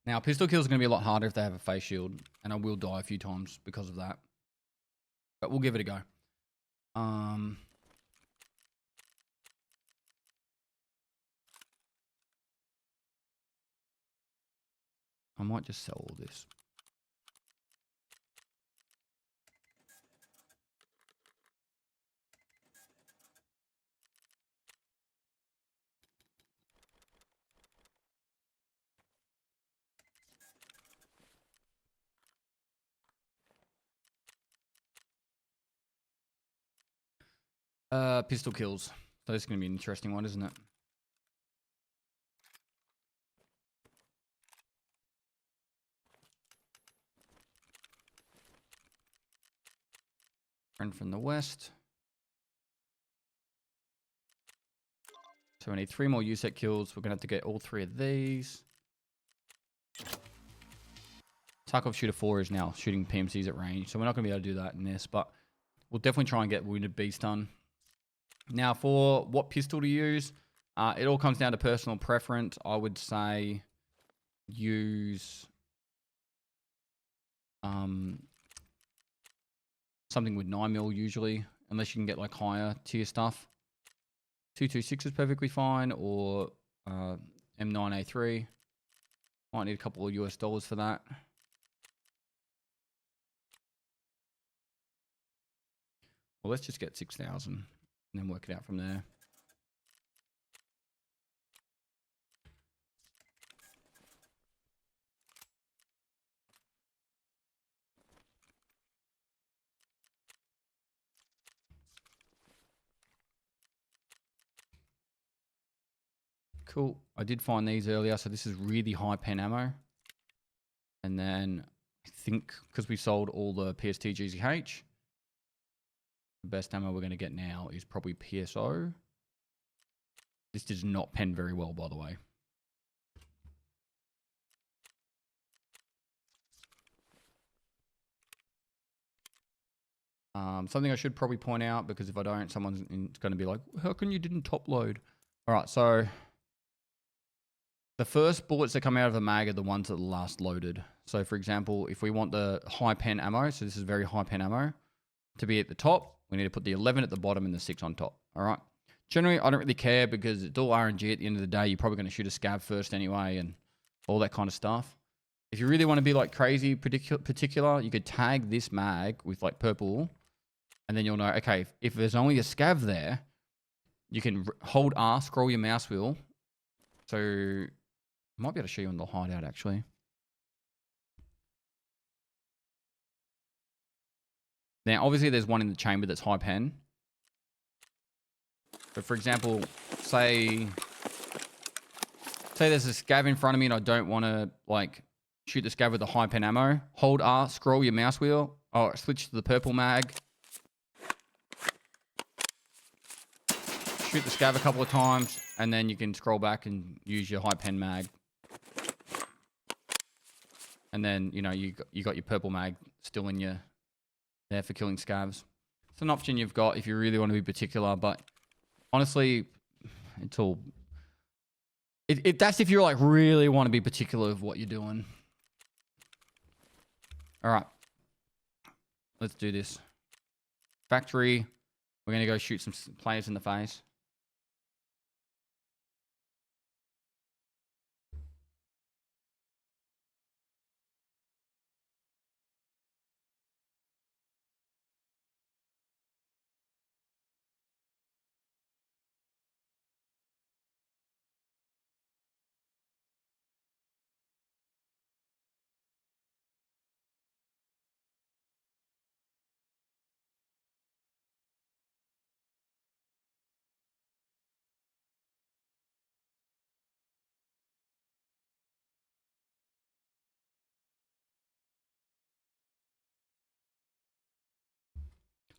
Now, pistol kills are going to be a lot harder if they have a face shield, and I will die a few times because of that. But we'll give it a go. I might just sell all this. Pistol kills. So this is going to be an interesting one, isn't it? Friend from the west. So we need 3 more USEC kills. We're going to have to get all 3 of these. Tarkov Shooter 4 is now shooting PMCs at range. So we're not going to be able to do that in this. But we'll definitely try and get Wounded Beast done. Now for what pistol to use. It all comes down to personal preference. I would say use something with 9mm usually. Unless you can get like higher tier stuff. 226 is perfectly fine, or M9A3. Might need a couple of US dollars for that. Well, let's just get 6,000 and then work it out from there. Cool. I did find these earlier, so this is really high pen ammo. And then I think because we sold all the PST GZH, the best ammo we're going to get now is probably PSO. This does not pen very well, by the way. Something I should probably point out, because if I don't, someone's going to be like, how come you didn't top load? All right, so the first bullets that come out of the mag are the ones that are last loaded. So for example, if we want the high pen ammo, so this is very high pen ammo, to be at the top, we need to put the 11 at the bottom and the 6 on top. All right. Generally, I don't really care because it's all RNG at the end of the day. You're probably going to shoot a scav first anyway and all that kind of stuff. If you really want to be like crazy particular, you could tag this mag with like purple, and then you'll know, okay, if there's only a scav there, you can hold R, scroll your mouse wheel. So I might be able to show you in the hideout actually. Now, obviously there's one in the chamber that's high pen. But for example, say there's a scav in front of me and I don't want to like shoot the scav with the high pen ammo. Hold R, scroll your mouse wheel, or switch to the purple mag. Shoot the scav a couple of times, and then you can scroll back and use your high pen mag. And then, you know, you got your purple mag still in your there for killing scavs. It's an option you've got if you really want to be particular, but honestly, it's all... that's if you like really want to be particular of what you're doing. All right. Let's do this. Factory. We're going to go shoot some players in the face.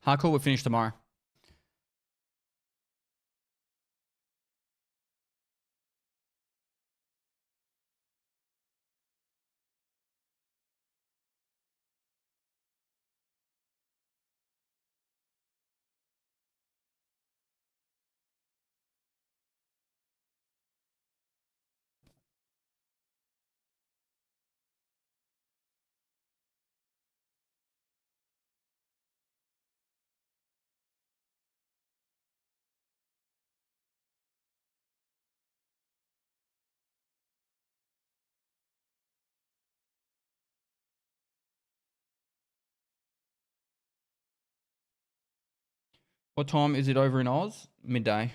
Hardcore will finish tomorrow. What time is it over in Oz? Midday.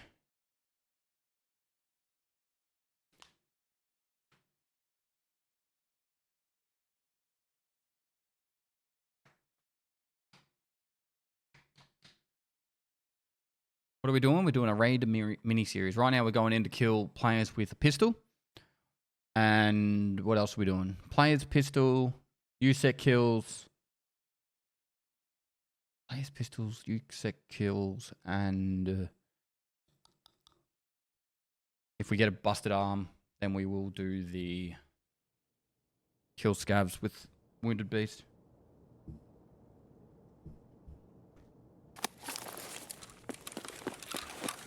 What are we doing? We're doing a raid mini series. Right now we're going in to kill players with a pistol. And what else are we doing? Players, pistol, USEC kills. Players, pistols, USEC kills, and if we get a busted arm, then we will do the kill scavs with wounded beast.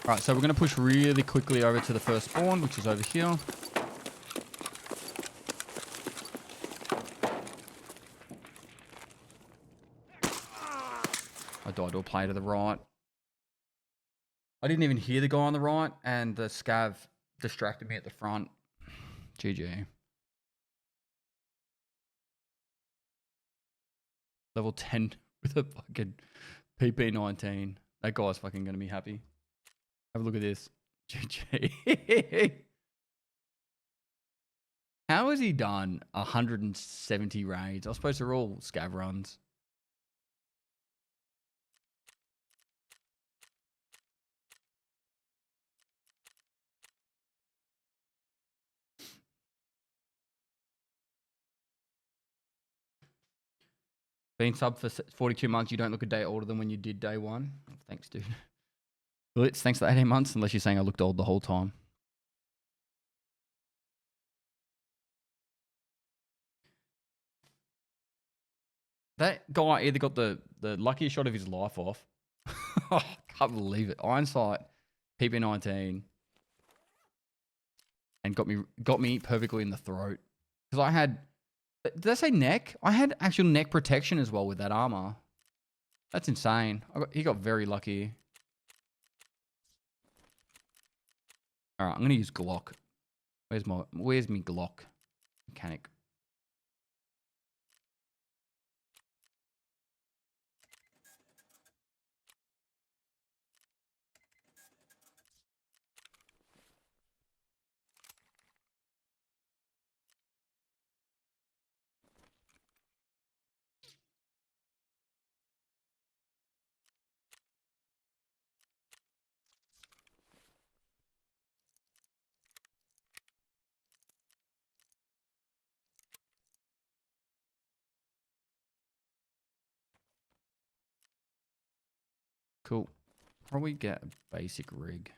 Right, so we're going to push really quickly over to the first spawn, which is over here. I died to a player to the right. I didn't even hear the guy on the right, and the scav distracted me at the front. GG. Level 10 with a fucking PP19. That guy's fucking going to be happy. Have a look at this. GG. How has he done 170 raids? I suppose they're all scav runs. Been sub for 42 months, you don't look a day older than when you did day one. Oh, thanks, dude. Blitz, thanks for 18 months, unless you're saying I looked old the whole time. That guy either got the luckiest shot of his life off. I can't believe it. Ironsight, PP19, and got me perfectly in the throat. Because I had, did I say neck? I had actual neck protection as well with that armor. That's insane. He got very lucky. All right, I'm gonna use Glock. Where's me Glock mechanic? Cool. Probably get a basic rig.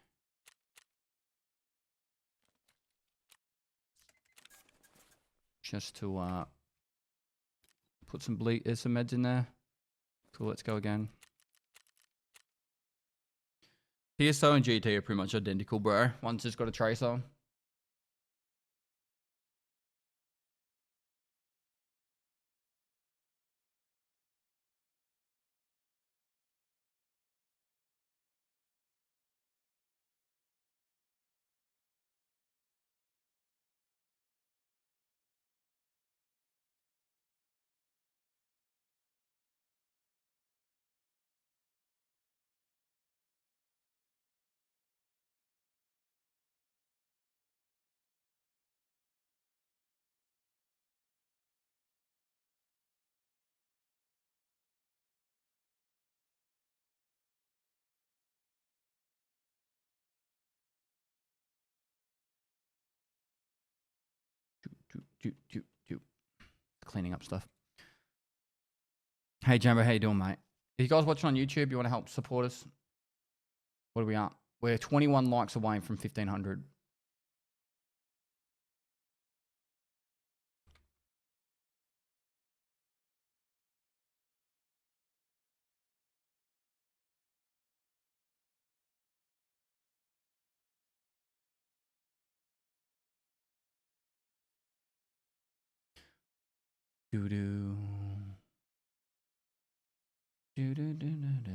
Just to put some some meds in there. Cool, let's go again. PSO and GT are pretty much identical, bro. One's just got a tracer. Cleaning up stuff. Hey Jambo, how you doing, mate? If you guys watching on YouTube, you want to help support us? What are we at? We're 21 likes away from 1,500. Do do do do do do.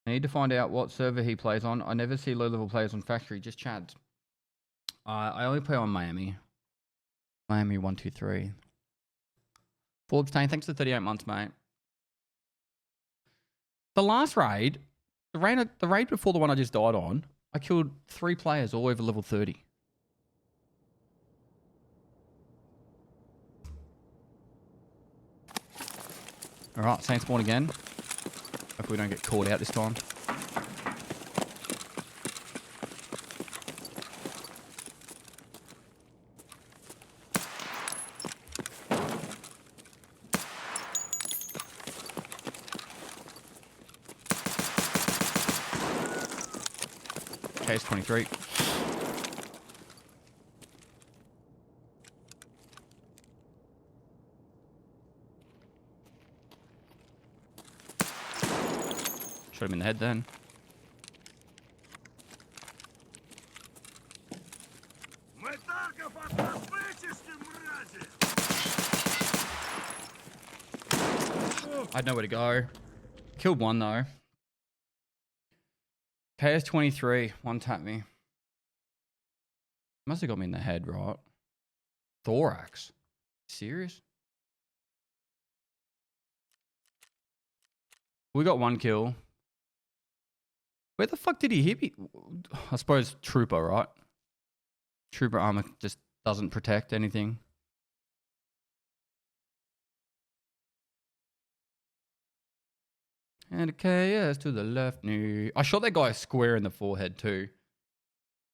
I need to find out what server he plays on. I never see low-level players on Factory, just Chads. I only play on Miami. Miami 123. Forbes Tane, thanks for 38 months, mate. The last raid, the raid before the one I just died on, I killed 3 players all over level 30. Alright, Saints spawn again. Hope we don't get caught out this time. Case 23. Shot him in the head then. I had nowhere to go. Killed one though. KS23, one tap me. Must have got me in the head, right? Thorax. Serious? We got 1 kill. Where the fuck did he hit me? I suppose Trooper, right? Trooper armor just doesn't protect anything. And a KS to the left knee. I shot that guy square in the forehead too.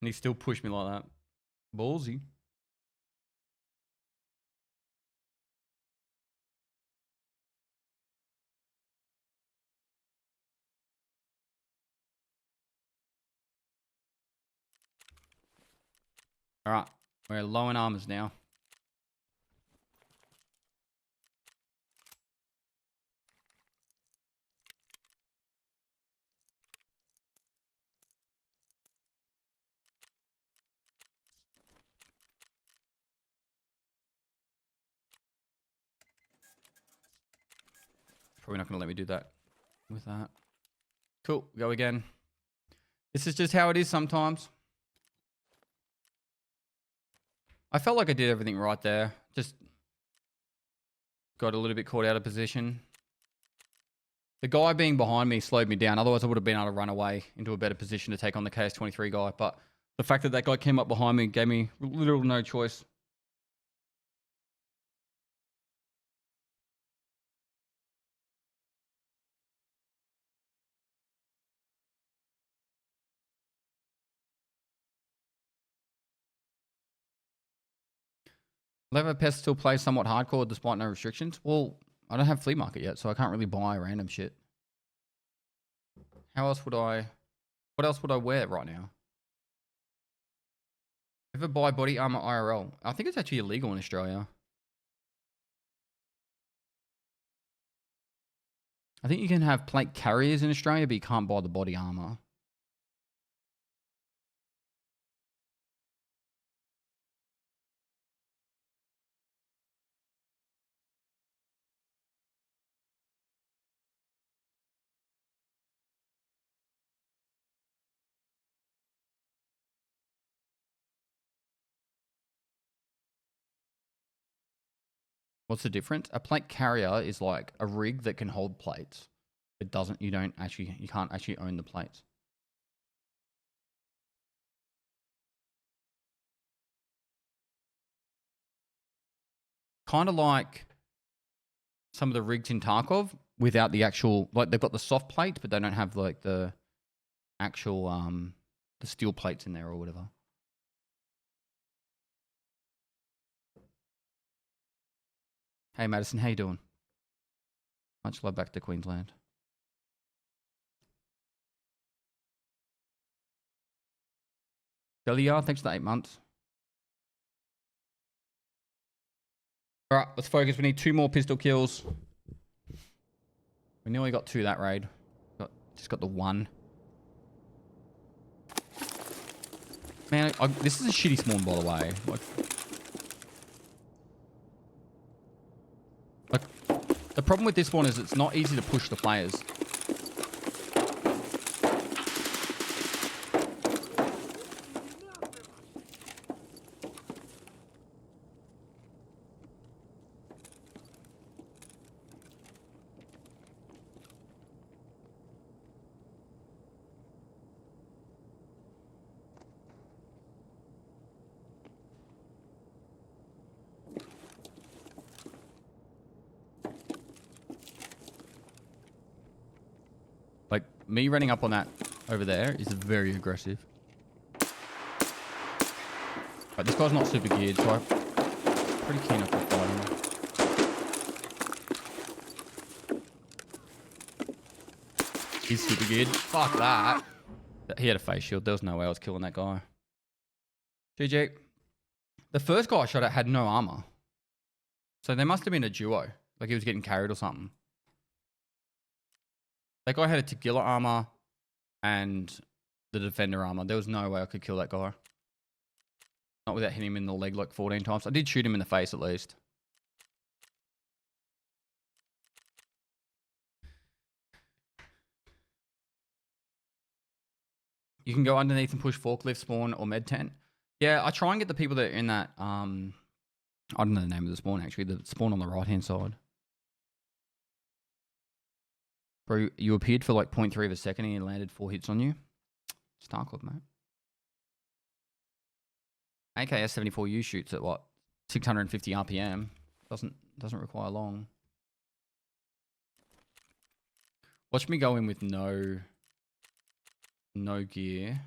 And he still pushed me like that. Ballsy. Alright, we're low in armors now. Probably not going to let me do that with that. Cool, go again. This is just how it is sometimes. I felt like I did everything right there. Just got a little bit caught out of position. The guy being behind me slowed me down. Otherwise, I would have been able to run away into a better position to take on the KS23 guy. But the fact that that guy came up behind me gave me literally no choice. Lever Pest still plays somewhat hardcore despite no restrictions. Well, I don't have Flea Market yet, so I can't really buy random shit. How else would I... What else would I wear right now? Ever buy body armor IRL? I think it's actually illegal in Australia. I think you can have plate carriers in Australia, but you can't buy the body armor. What's the difference? A plate carrier is like a rig that can hold plates. It doesn't, you can't actually own the plates. Kind of like some of the rigs in Tarkov without the actual, like they've got the soft plate, but they don't have like the actual, the steel plates in there or whatever. Hey Madison, how you doing? Much love back to Queensland. Delia, thanks for the 8 months. Alright, let's focus. We need 2 more pistol kills. We nearly got 2 that raid. Just got the 1. Man, this is a shitty spawn, by the way. The problem with this one is it's not easy to push the players. me running up on that over there is very aggressive. But this guy's not super geared, so I'm pretty keen on fighting him. He's super geared. Fuck that. He had a face shield. There was no way I was killing that guy. GG. The first guy I shot at had no armor. So they must have been a duo. Like he was getting carried or something. That guy had a tequila armor and the defender armor. There was no way I could kill that guy. Not without hitting him in the leg like 14 times. I did shoot him in the face at least. You can go underneath and push forklift spawn or med tent. Yeah, I try and get the people that are in that, I don't know the name of the spawn actually, the spawn on the right hand side. Bro, you appeared for like 0.3 of a second and he landed 4 hits on you. It's Tarkov, mate. AKS-74U shoots at what? 650 RPM. Doesn't require long. Watch me go in with no gear.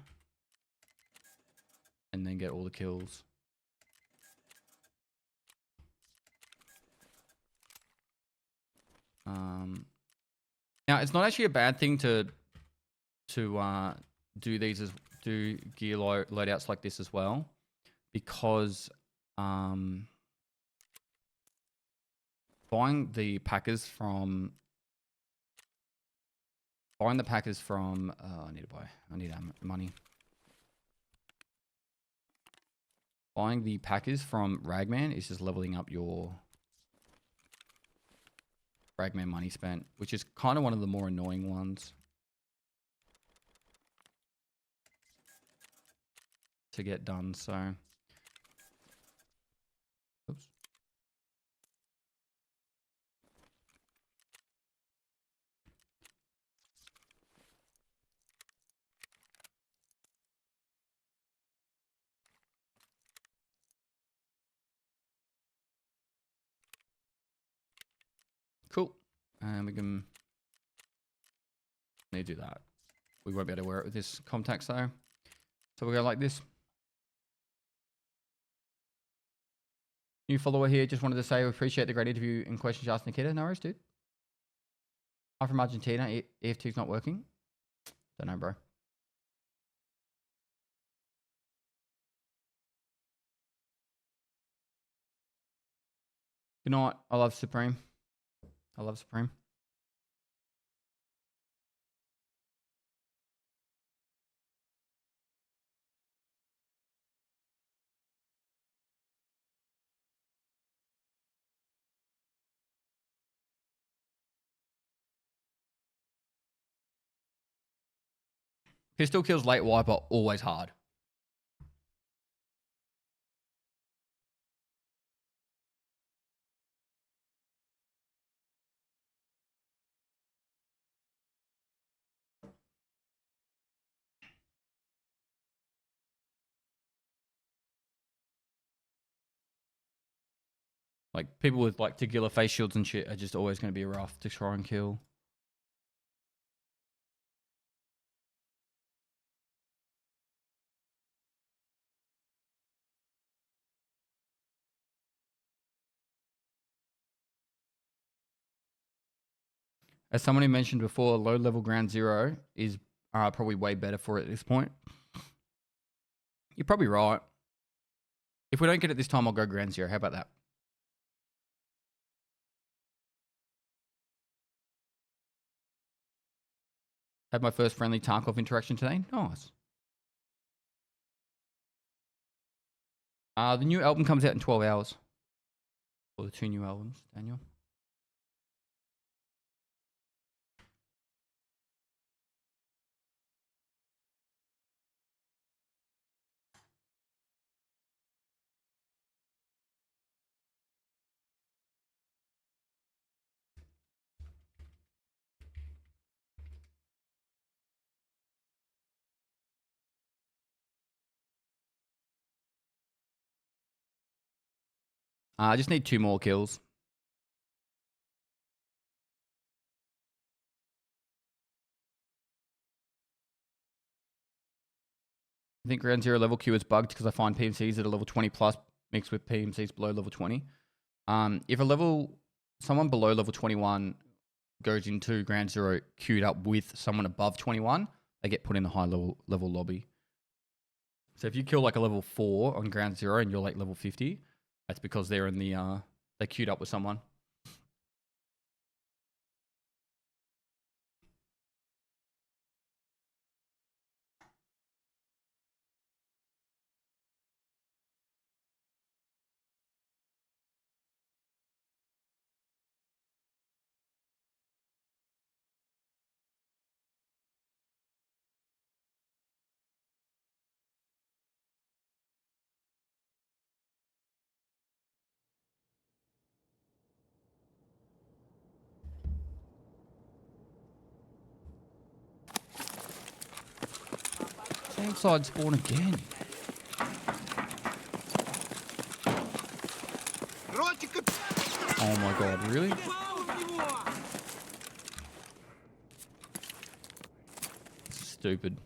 And then get all the kills. Now it's not actually a bad thing to do gear loadouts like this as well, because buying the packers from I need money. Buying the packers from Ragman is just leveling up your Ragman money spent, which is kind of one of the more annoying ones to get done. So, oops. Cool. And we can need to do that. We won't be able to wear it with this contacts though. So we'll go like this. New follower here. Just wanted to say we appreciate the great interview and questions you asked Nikita. No worries, dude. I'm from Argentina. EF2's not working. Don't know, bro. Good night. I love Supreme. I love Supreme. Pistol kills late wiper always hard. Like people with like tequila face shields and shit are just always going to be rough to try and kill. As someone who mentioned before, low level ground zero is probably way better for it at this point. You're probably right. If we don't get it this time, I'll go ground zero. How about that? Had my first friendly Tarkov interaction today. Nice. The new album comes out in 12 hours. Or the 2 new albums, Daniel. I just need 2 more kills. I think Ground Zero level Q is bugged because I find PMCs that are level 20 plus mixed with PMCs below level 20. If someone below level 21 goes into Ground Zero queued up with someone above 21, they get put in the high level lobby. So if you kill like a level 4 on Ground Zero and you're like level 50, that's because they're in the they queued up with someone. Same side spawn again. Oh my god, really? Stupid.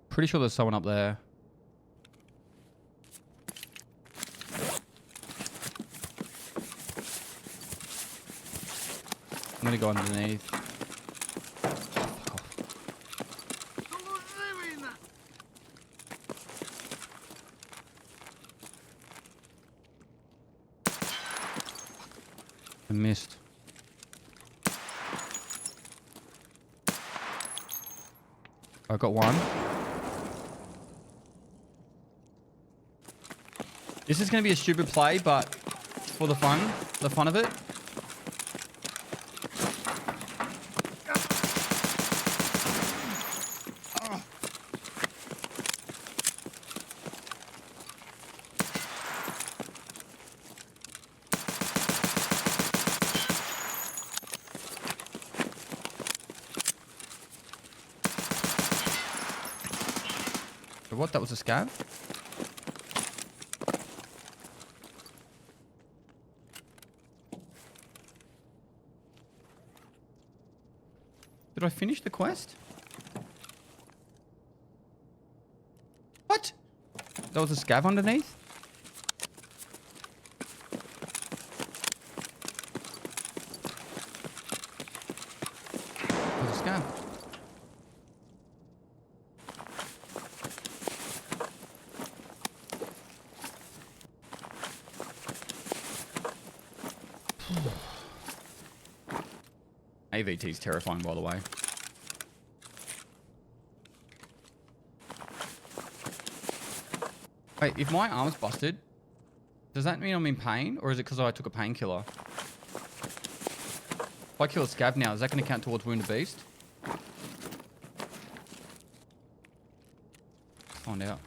Pretty sure there's someone up there. I'm gonna go underneath. Fuck off. I missed. I got one. This is going to be a stupid play, but for the fun of it. What? That was a Scav? Did I finish the quest? What? That was a Scav underneath? That was a Scav. AVT is terrifying, by the way. Wait, if my arm's busted, does that mean I'm in pain, or is it because I took a painkiller? If I kill a Scav now, is that going to count towards Wounded Beast? Let's find out.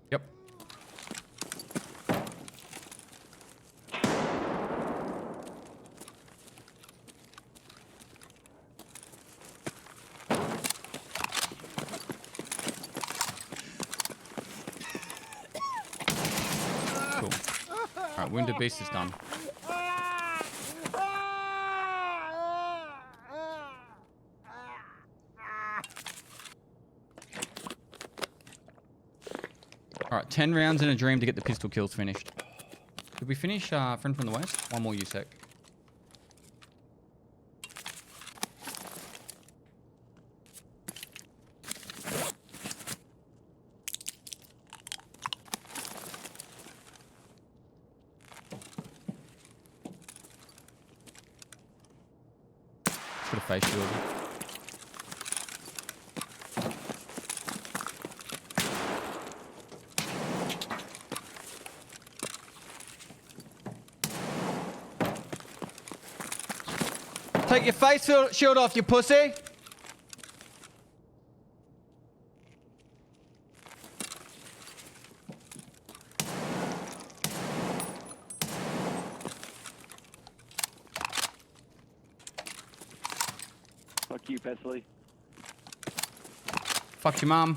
Yep. Cool. Alright, Wounded Beast is done. Alright, 10 rounds in a dream to get the pistol kills finished. Did we finish Friend from the West? One more USEC. Put a face shield. Take your face shield off, you pussy. Fuck you, Pestily. Fuck your mum.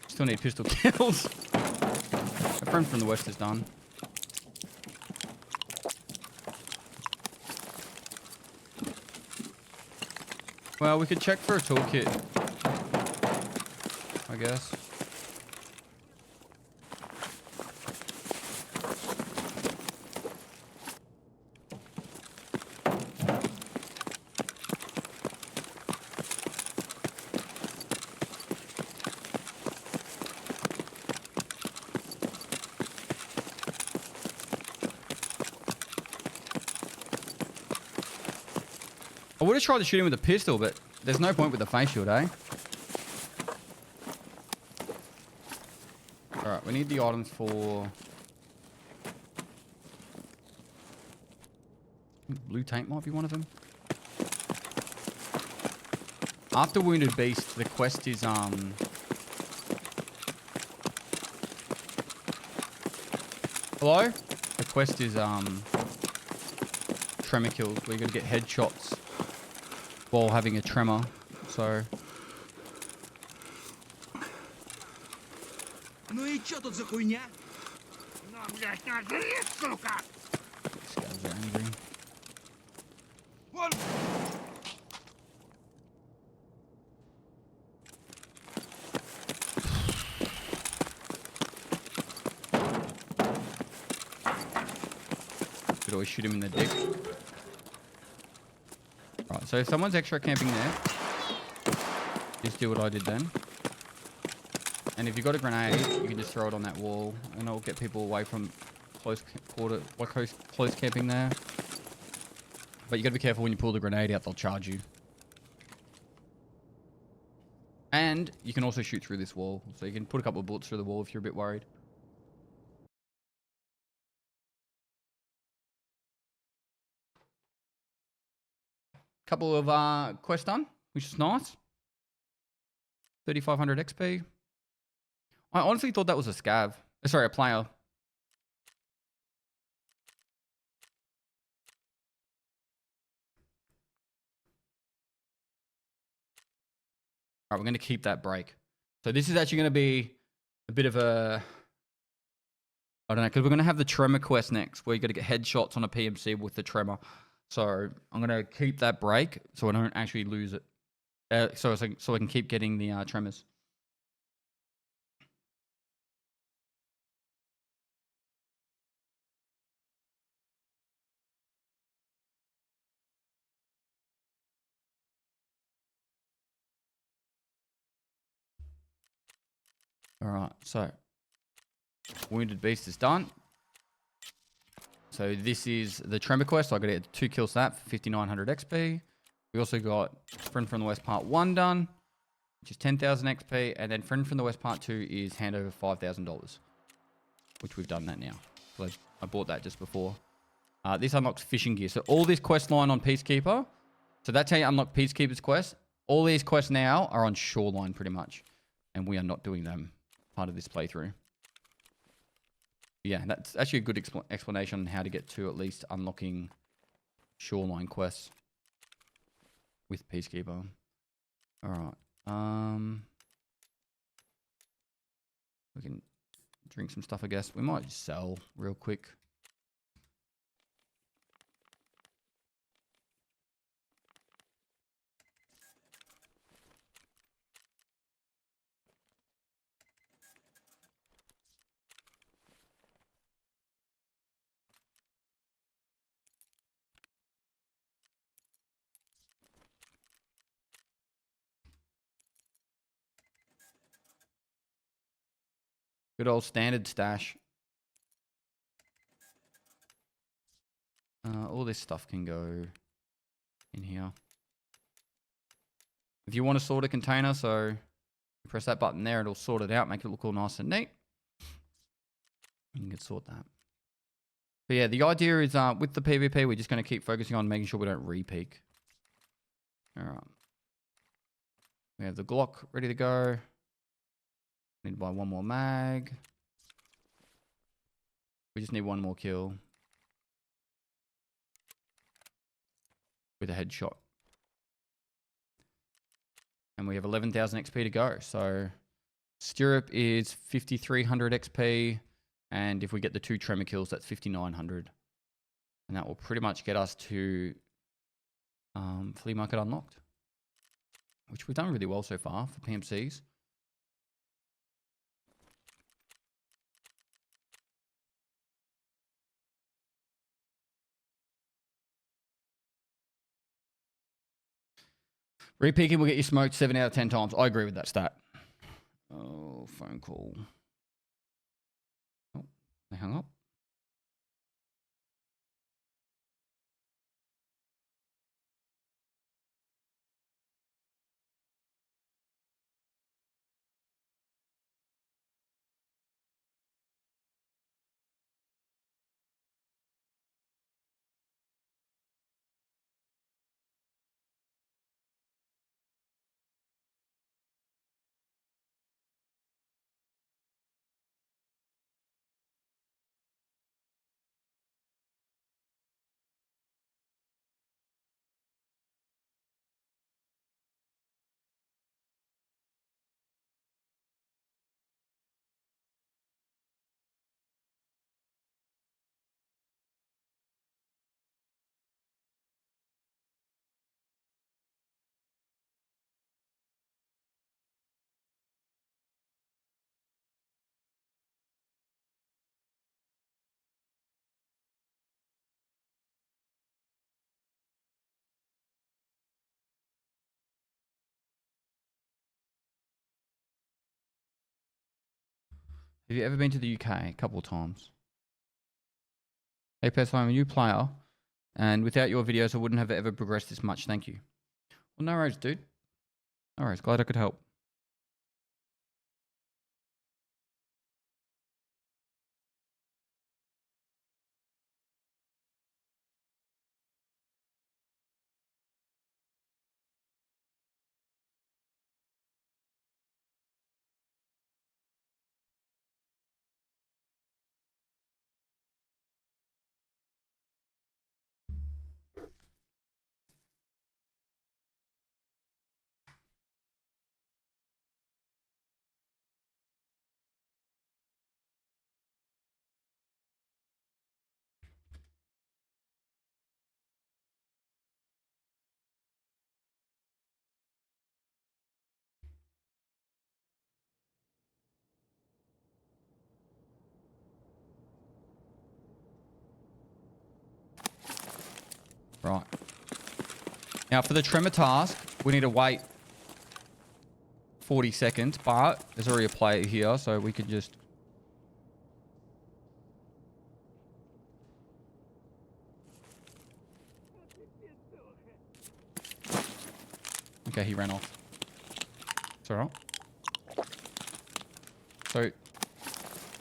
Still need pistol kills. A friend from the west is done. Well, we could check for a toolkit, I guess. I would have tried to shoot him with a pistol, but there's no point with the face shield, eh? Alright, we need the items for... Blue tank might be one of them. After Wounded Beast, the quest is, Hello? The quest is, tremor kills, where you gotta get headshots while having a tremor, so... Ну и чё тут за хуйня? Ну, блядь, нажри, сука! Scavs are angry. Вон! Could always shoot him in the dick. Right, so if someone's extra camping there, just do what I did then. And if you've got a grenade, you can just throw it on that wall, and it'll get people away from close camping there. But you got to be careful when you pull the grenade out; they'll charge you. And you can also shoot through this wall, so you can put a couple of bullets through the wall if you're a bit worried. Couple of quests done, which is nice. 3,500 XP. I honestly thought that was a scav. Sorry, a player. Alright, we're going to keep that break. So this is actually going to be a bit of a... I don't know, because we're going to have the tremor quest next, where you got to get headshots on a PMC with the tremor. So I'm going to keep that break so I don't actually lose it. So I can keep getting the tremors. Alright, so Wounded Beast is done. So this is the Tremor quest. So I got to get 2 kills for that for 5,900 XP. We also got Friend from the West Part 1 done, which is 10,000 XP. And then Friend from the West Part 2 is hand over $5,000, which we've done that now. So I bought that just before. This unlocks fishing gear. So all this quest line on Peacekeeper. So that's how you unlock Peacekeeper's quest. All these quests now are on Shoreline pretty much. And we are not doing them part of this playthrough. Yeah, that's actually a good explanation on how to get to at least unlocking Shoreline quests with Peacekeeper. Alright. We can drink some stuff, I guess. We might just sell real quick. Good old standard stash. All this stuff can go in here. If you want to sort a container, so you press that button there, it'll sort it out, make it look all nice and neat. You can sort that. But yeah, the idea is with the PvP, we're just going to keep focusing on making sure we don't re-peak. Alright. We have the Glock ready to go. Need to buy one more mag. We just need one more kill. With a headshot. And we have 11,000 XP to go. So Stirrup is 5,300 XP. And if we get the 2 tremor kills, that's 5,900. And that will pretty much get us to Flea Market unlocked. Which we've done really well so far for PMCs. Repeaking will get you smoked 7 out of 10 times. I agree with that stat. Oh, phone call. Oh, they hung up. Have you ever been to the UK? A couple of times. Hey, Pestily, I'm a new player, and without your videos, I wouldn't have ever progressed this much. Thank you. Well, no worries, dude. No worries. Glad I could help. Right. Now, for the tremor task, we need to wait 40 seconds, but there's already a player here, so we could just... Okay, he ran off. It's alright. So,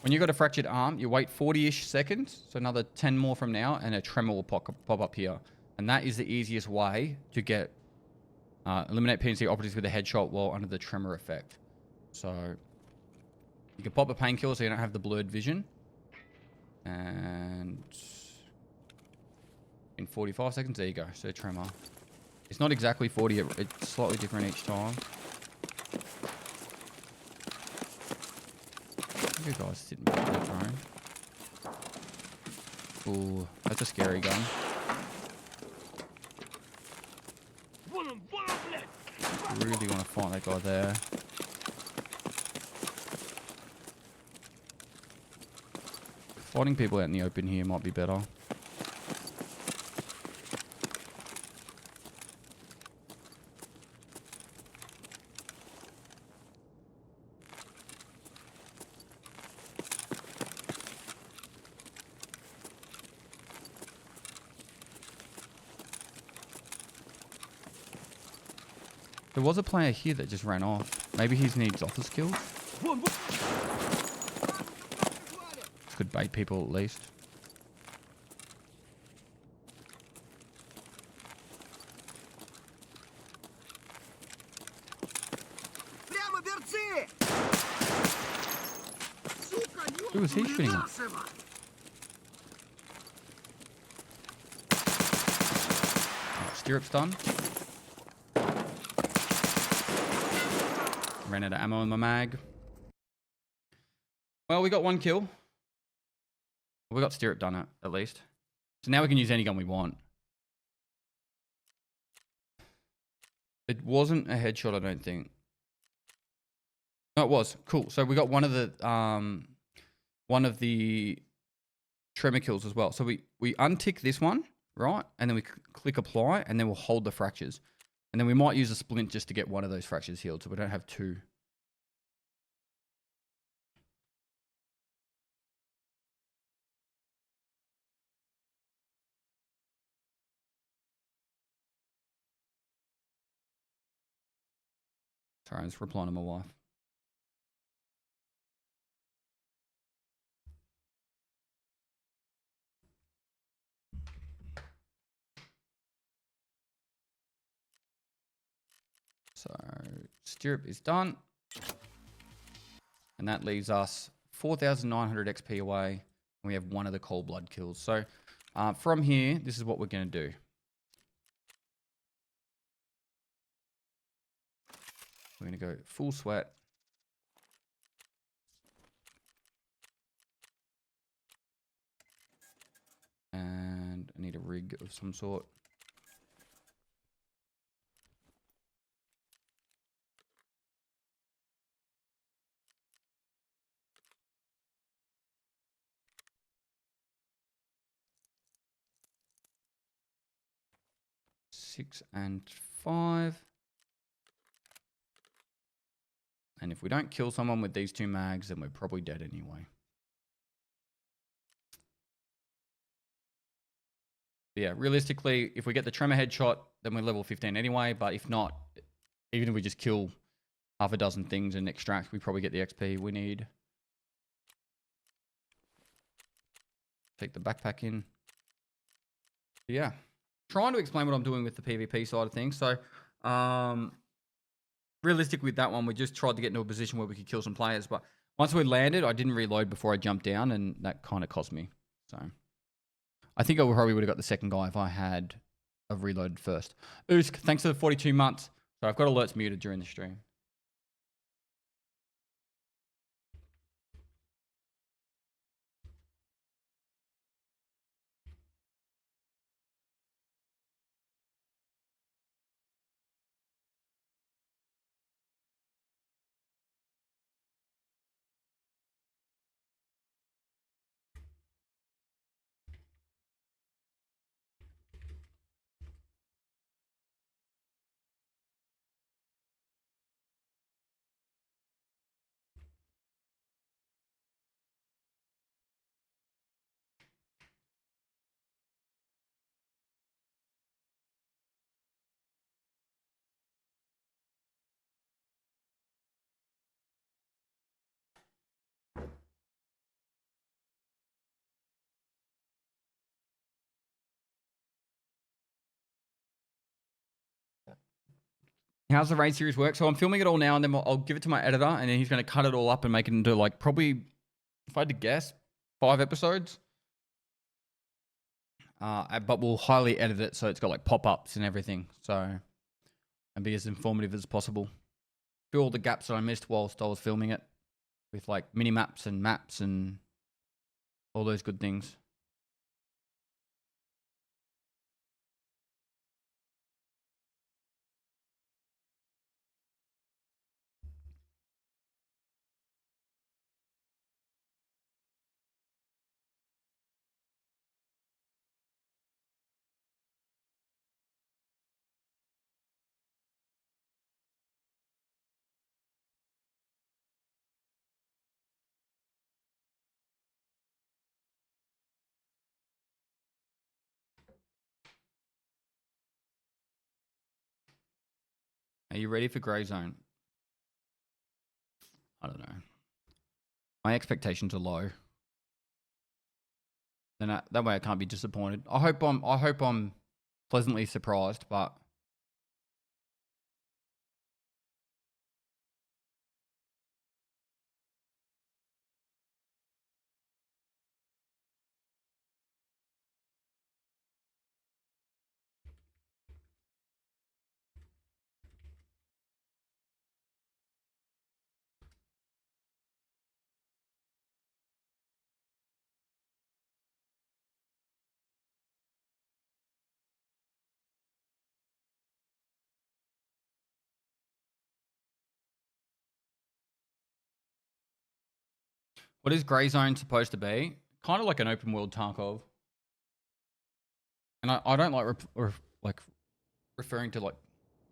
when you got a fractured arm, you wait 40-ish seconds, so another 10 more from now, and a tremor will pop up here. And that is the easiest way to get eliminate PNC operatives with a headshot while under the tremor effect. So you can pop a painkiller so you don't have the blurred vision. And in 45 seconds, there you go. So tremor. It's not exactly 40. It's slightly different each time. You guys sitting back in the drone. Ooh, that's a scary gun. Really want to fight that guy there. Fighting people out in the open here might be better. There was a player here that just ran off. Maybe he needs office skills. Could bait people at least. Прямо берцы! Сука, Who was he shooting at? ёбаный Stirrup's done. Ran out of ammo in my mag. Well, we got 1 kill. We got Stirrup done at least. So now we can use any gun we want. It wasn't a headshot, I don't think. No, it was. Cool. So we got one of the tremor kills as well. So we untick this one, right? And then we click apply, and then we'll hold the fractures. And then we might use a splint just to get one of those fractures healed, so we don't have 2. Sorry, I'm just replying to my wife. So, Stirrup is done. And that leaves us 4,900 XP away. And we have 1 of the cold blood kills. So, from here, this is what we're going to do. We're going to go full sweat. And I need a rig of some sort. Six and 5. And if we don't kill someone with these 2 mags, then we're probably dead anyway. But yeah, realistically, if we get the tremor headshot, then we're level 15 anyway. But if not, even if we just kill half a dozen things and extract, we probably get the XP we need. Take the backpack in. But yeah, trying to explain what I'm doing with the PvP side of things. So, realistic with that one, we just tried to get into a position where we could kill some players. But once we landed, I didn't reload before I jumped down, and that kind of cost me. So, I think I probably would have got the second guy if I had reloaded first. Usk, thanks for the 42 months. So I've got alerts muted during the stream. How's the raid series work? So I'm filming it all now, and then I'll give it to my editor, and then he's going to cut it all up and make it into, like, probably, if I had to guess, 5 episodes. But we'll highly edit it so it's got, like, pop-ups and everything. So, and be as informative as possible. Fill all the gaps that I missed whilst I was filming it with, like, mini-maps and maps and all those good things. Are you ready for Grey Zone? I don't know. My expectations are low. Then that way I can't be disappointed. I hope I'm pleasantly surprised, but what is Grey Zone supposed to be? Kind of like an open world Tarkov. And I don't like referring to like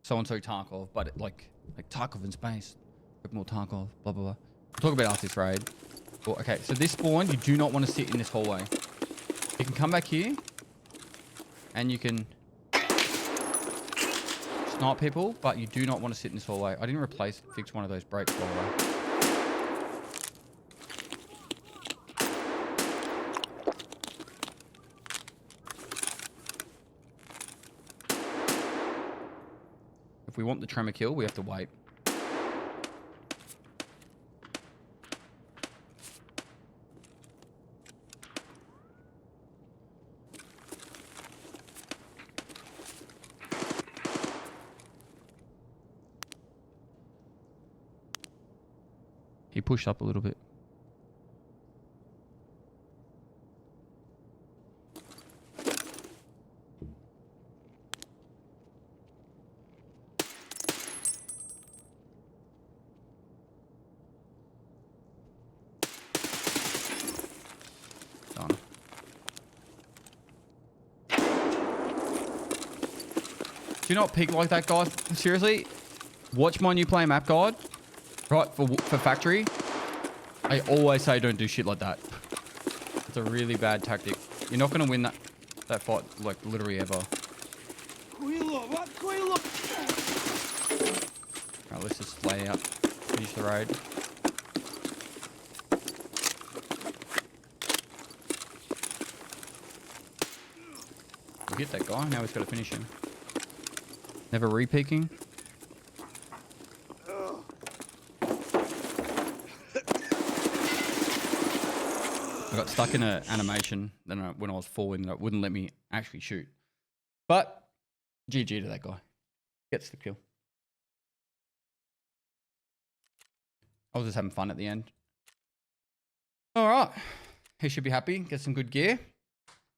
so and so Tarkov, but like Tarkov in space, open world Tarkov, blah blah blah. We'll talk about after this raid. Well, okay, so this spawn, you do not want to sit in this hallway. You can come back here, and you can snipe people, but you do not want to sit in this hallway. I didn't fix one of those breaks, by the way. If we want the tremor kill, we have to wait. He pushed up a little bit. Done. Do you not peek like that, guys? Seriously? Watch my new play map guide. Right, for factory, I always say don't do shit like that. It's a really bad tactic. You're not going to win that fight, like, literally ever. Alright, let's just lay out. Finish the raid. We hit that guy, now we've got to finish him. Never re-peeking. I got stuck in an animation then when I was falling that wouldn't let me actually shoot. But GG to that guy. Gets the kill. I was just having fun at the end. All right. He should be happy. Get some good gear.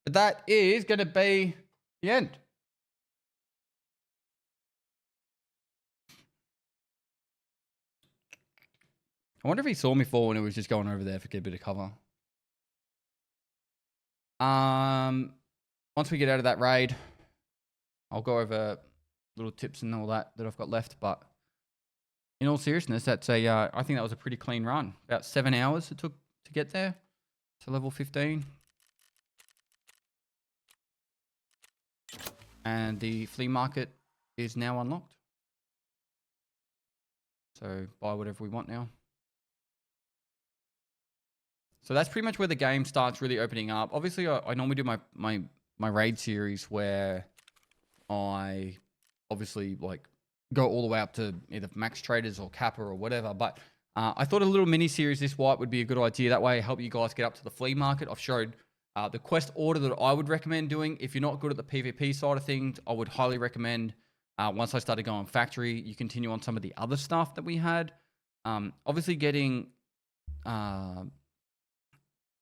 But that is going to be the end. I wonder if he saw me fall and he was just going over there for get a bit of cover. Once we get out of that raid, I'll go over little tips and all that I've got left. But in all seriousness, that's I think that was a pretty clean run. About 7 hours it took to get there to level 15. And the flea market is now unlocked. So buy whatever we want now. So that's pretty much where the game starts really opening up. Obviously, I normally do my raid series where I obviously like go all the way up to either max traders or kappa or whatever. But I thought a little mini series this white would be a good idea. That way, help you guys get up to the flea market. I've showed the quest order that I would recommend doing. If you're not good at the PvP side of things, I would highly recommend once I started going factory, you continue on some of the other stuff that we had. Obviously, getting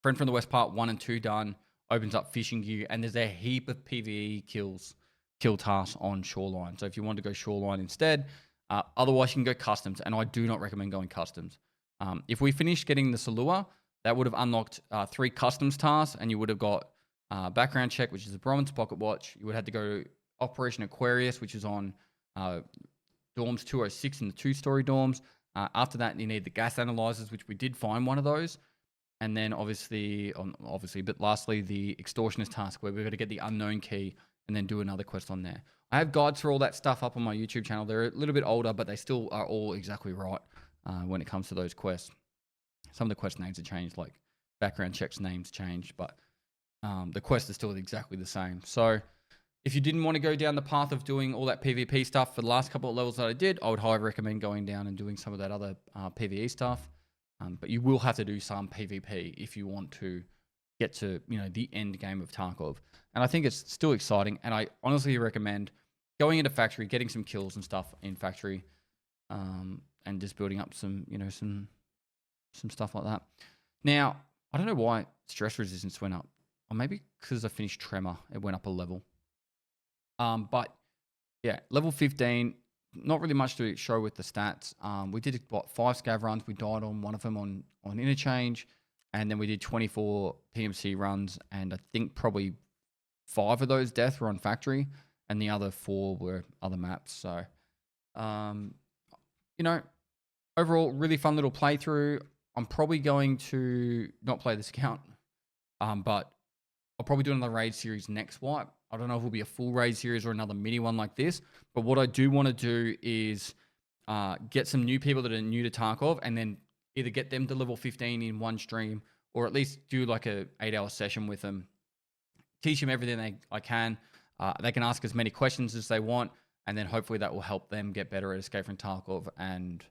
Friend from the West Part 1 and 2 done opens up fishing gear, and there's a heap of PvE kill tasks on Shoreline. So if you want to go Shoreline instead, otherwise you can go customs, and I do not recommend going customs. If we finished getting the Salua, that would have unlocked 3 customs tasks, and you would have got background check, which is a Bromance pocket watch. You would have to go Operation Aquarius, which is on dorms 206 in the 2-story dorms. After that, you need the gas analyzers, which we did find one of those. And then obviously, but lastly, the extortionist task where we've got to get the unknown key and then do another quest on there. I have guides for all that stuff up on my YouTube channel. They're a little bit older, but they still are all exactly right when it comes to those quests. Some of the quest names have changed, like background checks names changed, but the quest is still exactly the same. So if you didn't want to go down the path of doing all that PvP stuff for the last couple of levels that I did, I would highly recommend going down and doing some of that other PvE stuff. But you will have to do some PvP if you want to get to, you know, the end game of Tarkov. And I think it's still exciting. And I honestly recommend going into factory, getting some kills and stuff in factory, and just building up some, you know, some stuff like that. Now, I don't know why stress resistance went up. Or maybe because I finished Tremor, it went up a level. But yeah, level 15, not really much to show with the stats. We did, what, 5 scav runs. We died on one of them on interchange. And then we did 24 PMC runs. And I think probably 5 of those deaths were on factory. And the other 4 were other maps. So, you know, overall, really fun little playthrough. I'm probably going to not play this account. But I'll probably do another raid series next wipe. I don't know if it'll be a full raid series or another mini one like this. But what I do want to do is get some new people that are new to Tarkov and then either get them to level 15 in one stream or at least do like a 8-hour session with them. Teach them everything I can. They can ask as many questions as they want. And then hopefully that will help them get better at Escape from Tarkov. And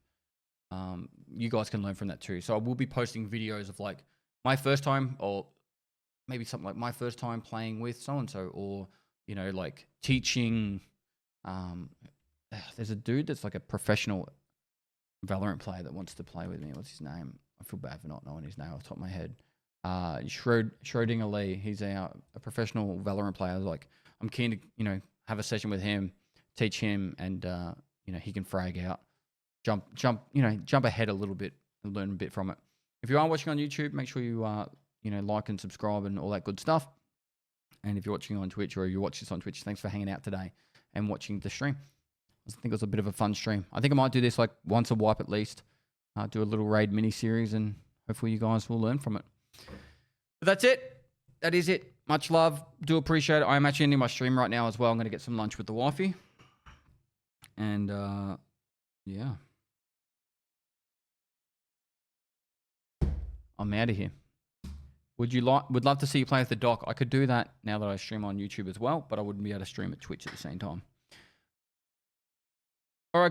you guys can learn from that too. So I will be posting videos of like my first time or maybe something like my first time playing with so-and-so or, you know, like teaching. There's a dude that's like a professional Valorant player that wants to play with me. What's his name? I feel bad for not knowing his name off the top of my head. Schrodinger Lee. He's a professional Valorant player. Like, I'm keen to, you know, have a session with him, teach him, and, you know, he can frag out, jump ahead a little bit and learn a bit from it. If you are watching on YouTube, make sure you, you know, like and subscribe and all that good stuff. And if you're watching on Twitch or you watch this on Twitch, thanks for hanging out today and watching the stream. I think it was a bit of a fun stream. I think I might do this like once a wipe at least. Do a little raid mini series and hopefully you guys will learn from it. But that's it. That is it. Much love. Do appreciate it. I'm actually ending my stream right now as well. I'm going to get some lunch with the wifey. And yeah. I'm out of here. Would love to see you play with the doc. I could do that now that I stream on YouTube as well, but I wouldn't be able to stream at Twitch at the same time. All right, guys.